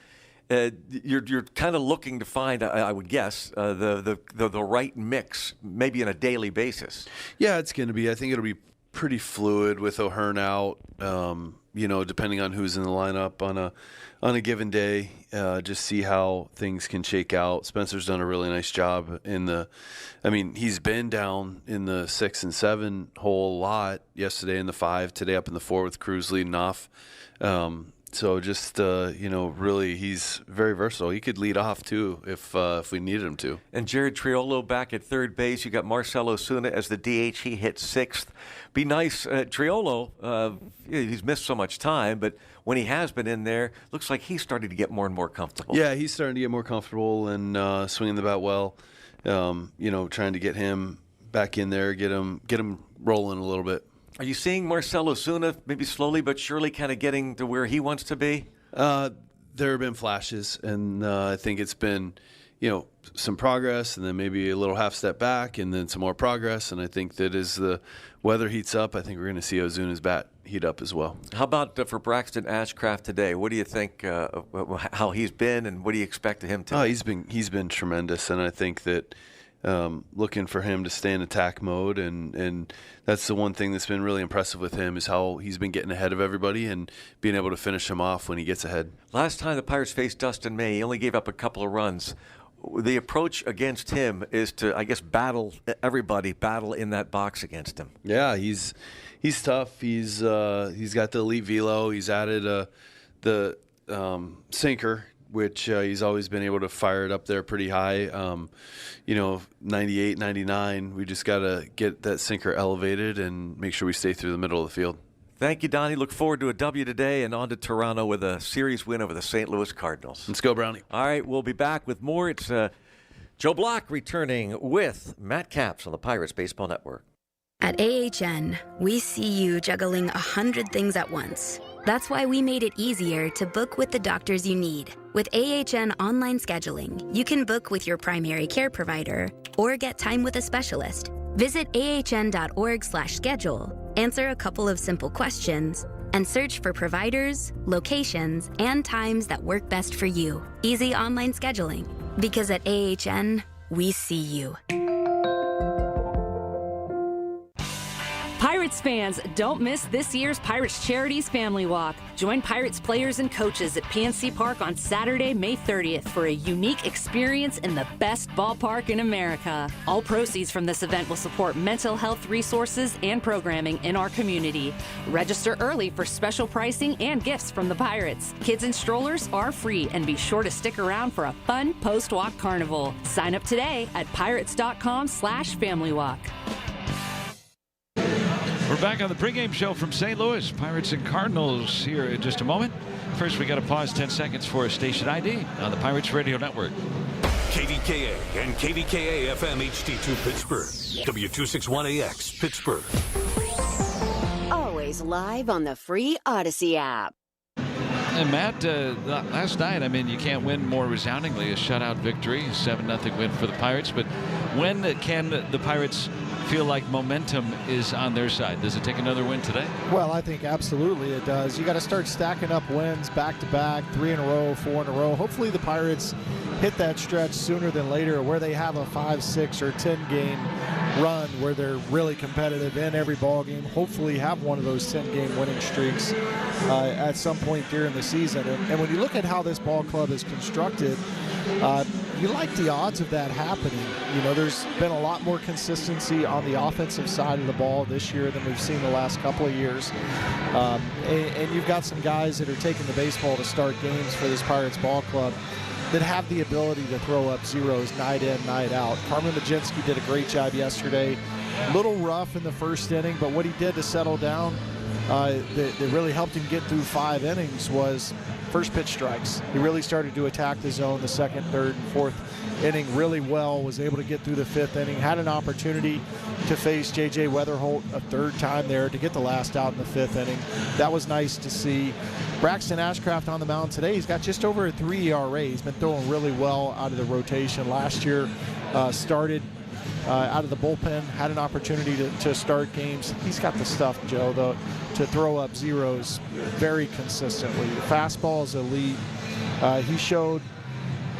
You're kind of looking to find, I would guess, the right mix, maybe on a daily basis. Yeah, it's going to be. I think it'll be pretty fluid with O'Hearn out. Depending on who's in the lineup on a given day, just see how things can shake out. Spencer's done a really nice job he's been down in the 6 and 7 hole a lot. Yesterday in the 5, today up in the 4 with Cruz leading off. So just, really, he's very versatile. He could lead off, too, if we needed him to. And Jared Triolo back at third base. You got Marcell Ozuna as the DH. He hit 6th. Be nice. Triolo, he's missed so much time, but when he has been in there, looks like he's starting to get more and more comfortable. Yeah, he's starting to get more comfortable and swinging the bat well. Trying to get him back in there, get him rolling a little bit. Are you seeing Marcell Ozuna maybe slowly but surely kind of getting to where he wants to be? There have been flashes, and I think it's been, some progress, and then maybe a little half step back, and then some more progress. And I think that as the weather heats up, I think we're going to see Ozuna's bat heat up as well. How about for Braxton Ashcraft today? What do you think? How he's been, and what do you expect of him today? He's been tremendous, and I think that. Looking for him to stay in attack mode, and that's the one thing that's been really impressive with him is how he's been getting ahead of everybody and being able to finish him off when he gets ahead. Last time the Pirates faced Dustin May, he only gave up a couple of runs. The approach against him is to, I guess, battle in that box against him. Yeah, he's tough. He's got the elite velo. He's added the sinker, which he's always been able to fire it up there pretty high. 98, 99. We just got to get that sinker elevated and make sure we stay through the middle of the field. Thank you, Donnie. Look forward to a W today and on to Toronto with a series win over the St. Louis Cardinals. Let's go, Brownie. All right, we'll be back with more. It's Joe Block returning with Matt Capps on the Pirates Baseball Network. At AHN, we see you juggling 100 things at once. That's why we made it easier to book with the doctors you need. With AHN online scheduling, you can book with your primary care provider or get time with a specialist. Visit ahn.org/schedule, answer a couple of simple questions, and search for providers, locations, and times that work best for you. Easy online scheduling. Because at AHN, we see you. Pirates fans, don't miss this year's Pirates Charities Family Walk. Join Pirates players and coaches at PNC Park on Saturday, May 30th for a unique experience in the best ballpark in America. All proceeds from this event will support mental health resources and programming in our community. Register early for special pricing and gifts from the Pirates. Kids and strollers are free, and be sure to stick around for a fun post-walk carnival. Sign up today at pirates.com/familywalk. We're back on the pregame show from St. Louis. Pirates and Cardinals here in just a moment. First, we got to pause 10 seconds for a station ID on the Pirates Radio Network. KDKA and KDKA-FM HD2 Pittsburgh. W261AX Pittsburgh. Always live on the free Odyssey app. And Matt, last night, you can't win more resoundingly. A shutout victory, 7-0 win for the Pirates. But when can the Pirates feel like momentum is on their side? Does it take another win today? Well, I think absolutely it does. You got to start stacking up wins back to back, 3 in a row, 4 in a row. Hopefully the Pirates hit that stretch sooner than later where they have a 5, 6, or 10 game run where they're really competitive in every ball game. Hopefully have one of those 10-game winning streaks at some point during the season. And when you look at how this ball club is constructed, you like the odds of that happening. You know, there's been a lot more consistency on the offensive side of the ball this year than we've seen the last couple of years. And you've got some guys that are taking the baseball to start games for this Pirates ball club that have the ability to throw up zeros night in, night out. Carmen Majinski did a great job yesterday. A little rough in the first inning, but what he did to settle down that really helped him get through 5 innings was first pitch strikes. He really started to attack the zone the second, third, and fourth inning really well, was able to get through the 5th inning, had an opportunity to face J.J. Weatherholt a 3rd time there to get the last out in the 5th inning. That was nice to see. Braxton Ashcraft on the mound today. He's got just over a 3 ERA. He's been throwing really well out of the rotation. Last year started out of the bullpen, had an opportunity to start games. He's got the stuff, Joe, though, to throw up zeros very consistently. The fastball is elite.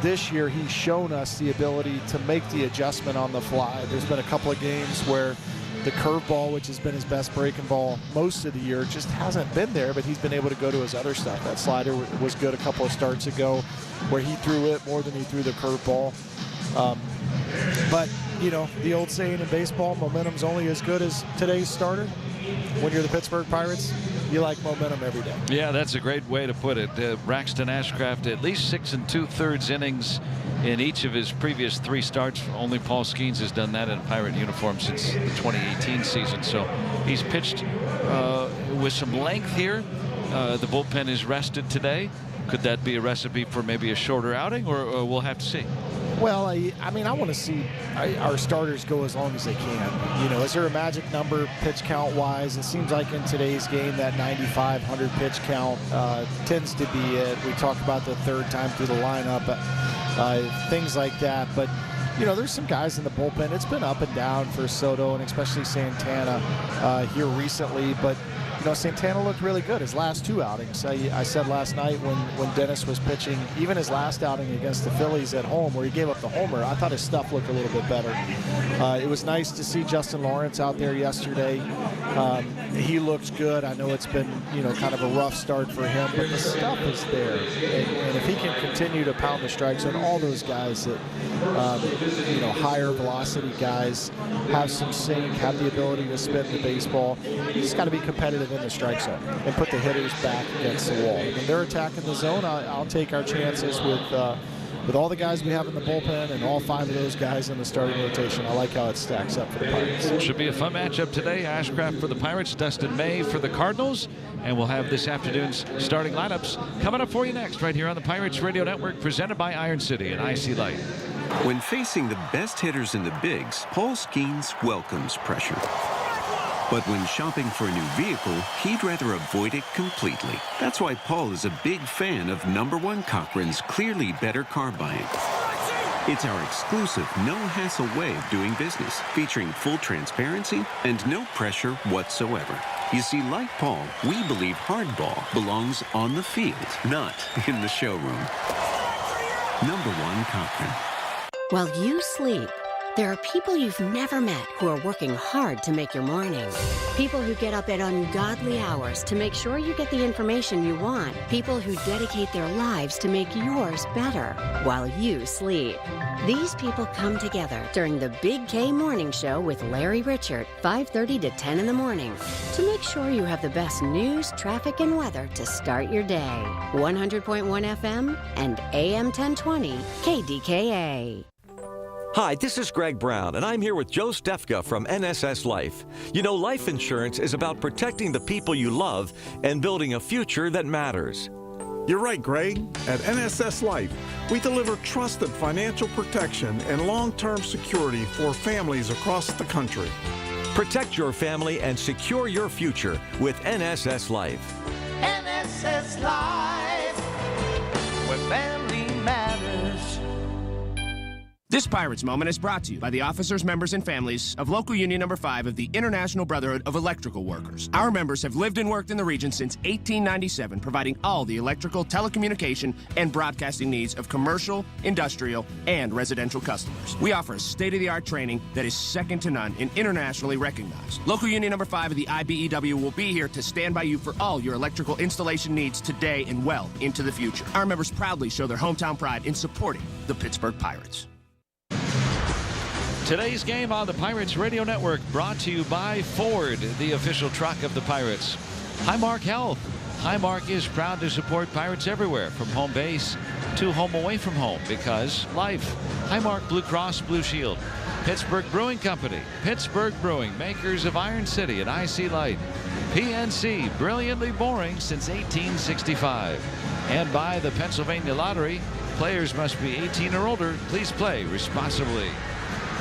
This year he's shown us the ability to make the adjustment on the fly. There's been a couple of games where the curveball, which has been his best breaking ball most of the year, just hasn't been there, but he's been able to go to his other stuff. That slider was good a couple of starts ago where he threw it more than he threw the curveball. But, you know, the old saying in baseball, momentum's only as good as today's starter. When you're the Pittsburgh Pirates, you like momentum every day. Yeah, that's a great way to put it. Braxton Ashcraft, at least 6 2/3 innings in each of his previous 3 starts. Only Paul Skeens has done that in a Pirate uniform since the 2018 season. So he's pitched with some length here. The bullpen is rested today. Could that be a recipe for maybe a shorter outing, or we'll have to see? Well, I mean, I want to see our starters go as long as they can. You know, is there a magic number pitch count wise? It seems like in today's game that 9,500 pitch count tends to be it. We talked about the 3rd time through the lineup, things like that. But, you know, there's some guys in the bullpen. It's been up and down for Soto and especially Santana here recently. But, you know, Santana looked really good his last 2 outings. I said last night when Dennis was pitching, even his last outing against the Phillies at home where he gave up the homer, I thought his stuff looked a little bit better. It was nice to see Justin Lawrence out there yesterday. He looked good. I know it's been, you know, kind of a rough start for him, but the stuff is there. And if he can continue to pound the strike zone, all those guys that, you know, higher velocity guys have some sink, have the ability to spin the baseball. He's got to be competitive in the strike zone and put the hitters back against the wall. When they're attacking the zone, I'll take our chances with all the guys we have in the bullpen and all 5 of those guys in the starting rotation. I like how it stacks up for the Pirates. Should be a fun matchup today. Ashcraft for the Pirates, Dustin May for the Cardinals. And we'll have this afternoon's starting lineups coming up for you next right here on the Pirates Radio Network, presented by Iron City and IC Light. When facing the best hitters in the bigs, Paul Skeens welcomes pressure. But when shopping for a new vehicle, he'd rather avoid it completely. That's why Paul is a big fan of #1 Cochran's Clearly Better Car Buying. It's our exclusive, no-hassle way of doing business, featuring full transparency and no pressure whatsoever. You see, like Paul, we believe hardball belongs on the field, not in the showroom. #1 Cochran. While you sleep, there are people you've never met who are working hard to make your morning. People who get up at ungodly hours to make sure you get the information you want. People who dedicate their lives to make yours better while you sleep. These people come together during the Big K Morning Show with Larry Richert, 5:30 to 10 in the morning, to make sure you have the best news, traffic, and weather to start your day. 100.1 FM and AM 1020 KDKA. Hi, this is Greg Brown, and I'm here with Joe Stefka from NSS Life. You know, life insurance is about protecting the people you love and building a future that matters. You're right, Greg. At NSS Life, we deliver trusted financial protection and long-term security for families across the country. Protect your family and secure your future with NSS Life. NSS Life, where family matters. This Pirates Moment is brought to you by the officers, members, and families of Local Union Number 5 of the International Brotherhood of Electrical Workers. Our members have lived and worked in the region since 1897, providing all the electrical, telecommunication, and broadcasting needs of commercial, industrial, and residential customers. We offer a state-of-the-art training that is second to none and internationally recognized. Local Union Number 5 of the IBEW will be here to stand by you for all your electrical installation needs today and well into the future. Our members proudly show their hometown pride in supporting the Pittsburgh Pirates. Today's game on the Pirates Radio Network brought to you by Ford, the official truck of the Pirates. Highmark Health. Highmark is proud to support Pirates everywhere, from home base to home away from home, because life. Highmark Blue Cross Blue Shield. Pittsburgh Brewing Company. Pittsburgh Brewing, makers of Iron City and IC Light. PNC, brilliantly boring since 1865. And by the Pennsylvania Lottery. Players must be 18 or older. Please play responsibly.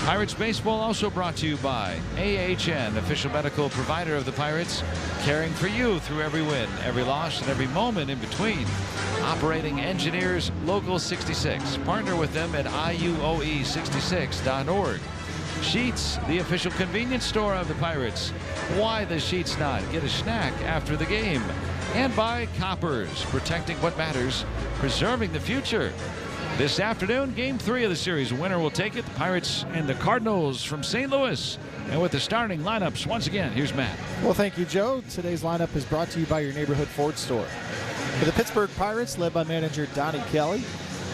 Pirates Baseball also brought to you by AHN, official medical provider of the Pirates, caring for you through every win, every loss, and every moment in between. Operating Engineers Local 66. Partner with them at IUOE66.org. Sheets, the official convenience store of the Pirates. Why the Sheets not? Get a snack after the game. And by Coppers, protecting what matters, preserving the future. This afternoon, Game 3 of the series. Winner will take it. The Pirates and the Cardinals from St. Louis. And with the starting lineups, once again, here's Matt. Well, thank you, Joe. Today's lineup is brought to you by your neighborhood Ford store. For the Pittsburgh Pirates, led by manager Donnie Kelly.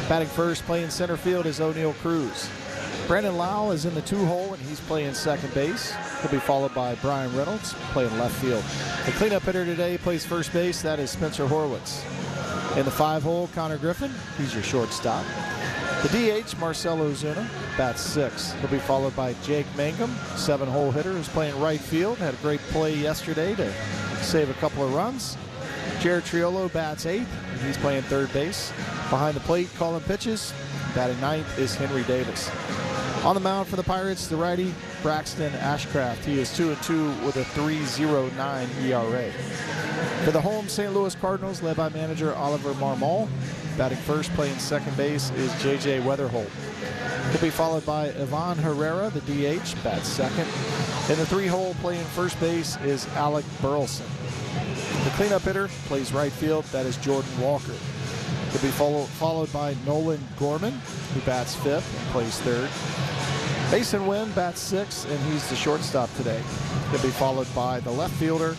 Batting first, playing center field is O'Neal Cruz. Brandon Lau is in the 2-hole, and he's playing second base. He'll be followed by Brian Reynolds, playing left field. The cleanup hitter today plays first base. That is Spencer Horwitz. In the 5-hole, Connor Griffin, he's your shortstop. The DH, Marcelo Ozuna, bats 6. He'll be followed by Jake Mangum, 7-hole hitter, who's playing right field. Had a great play yesterday to save a couple of runs. Jared Triolo bats 8, and he's playing third base. Behind the plate, calling pitches. Batting 9th is Henry Davis. On the mound for the Pirates, the righty, Braxton Ashcraft. He is 2-2 with a 3.09 ERA. For the home St. Louis Cardinals, led by manager Oliver Marmol. Batting first, playing second base is J.J. Weatherholt. He'll be followed by Ivan Herrera, the DH, bats second. In the 3-hole, playing first base is Alec Burleson. The cleanup hitter plays right field. That is Jordan Walker. He'll be followed by Nolan Gorman, who bats 5th and plays 3rd. Mason Wynn bats 6th, and he's the shortstop today. He'll be followed by the left fielder,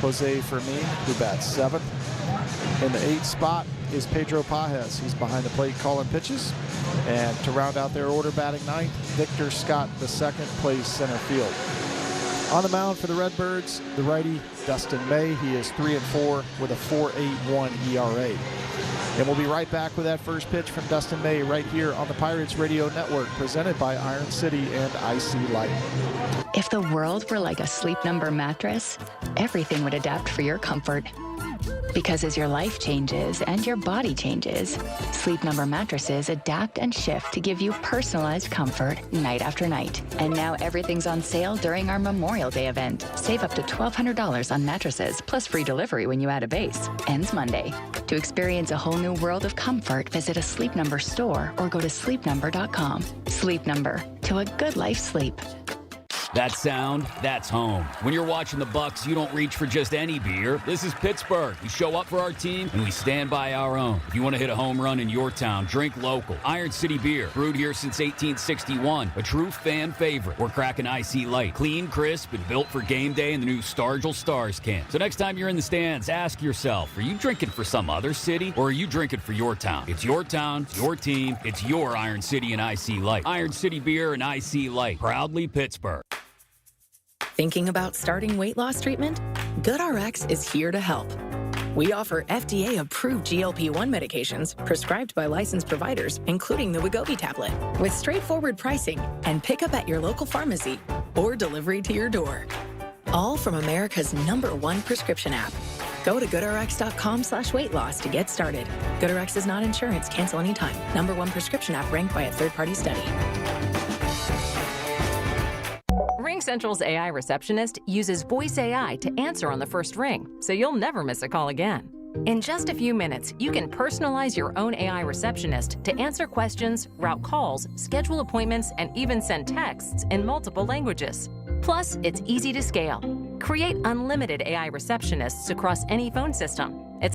Jose Fermin, who bats 7th. In the 8th spot is Pedro Pajes. He's behind the plate calling pitches. And to round out their order, batting 9th, Victor Scott II plays center field. On the mound for the Redbirds, the righty, Dustin May. He is 3-4 with a 4.81 ERA. And we'll be right back with that first pitch from Dustin May right here on the Pirates Radio Network, presented by Iron City and IC Light. If the world were like a Sleep Number mattress, everything would adapt for your comfort. Because as your life changes and your body changes, Sleep Number mattresses adapt and shift to give you personalized comfort night after night. And now everything's on sale during our Memorial Day event. Save up to $1,200 on mattresses, plus free delivery when you add a base. Ends Monday. To experience a whole new world of comfort, visit a Sleep Number store or go to sleepnumber.com. Sleep Number. To a good life sleep. That sound, that's home. When you're watching the Bucks, you don't reach for just any beer. This is Pittsburgh. We show up for our team, and we stand by our own. If you want to hit a home run in your town, drink local. Iron City Beer, brewed here since 1861. A true fan favorite. We're cracking IC Light. Clean, crisp, and built for game day in the new Stargell Stars can. So next time you're in the stands, ask yourself, are you drinking for some other city, or are you drinking for your town? It's your town, it's your team, it's your Iron City and IC Light. Iron City Beer and IC Light. Proudly Pittsburgh. Thinking about starting weight loss treatment? GoodRx is here to help. We offer FDA-approved GLP-1 medications prescribed by licensed providers, including the Wegovy tablet, with straightforward pricing and pickup at your local pharmacy or delivery to your door. All from America's #1 prescription app. Go to goodrx.com/weight-loss to get started. GoodRx is not insurance. Cancel anytime. #1 prescription app ranked by a third-party study. RingCentral's AI receptionist uses voice AI to answer on the first ring, so you'll never miss a call again. In just a few minutes, you can personalize your own AI receptionist to answer questions, route calls, schedule appointments, and even send texts in multiple languages. Plus, it's easy to scale. Create unlimited AI receptionists across any phone system.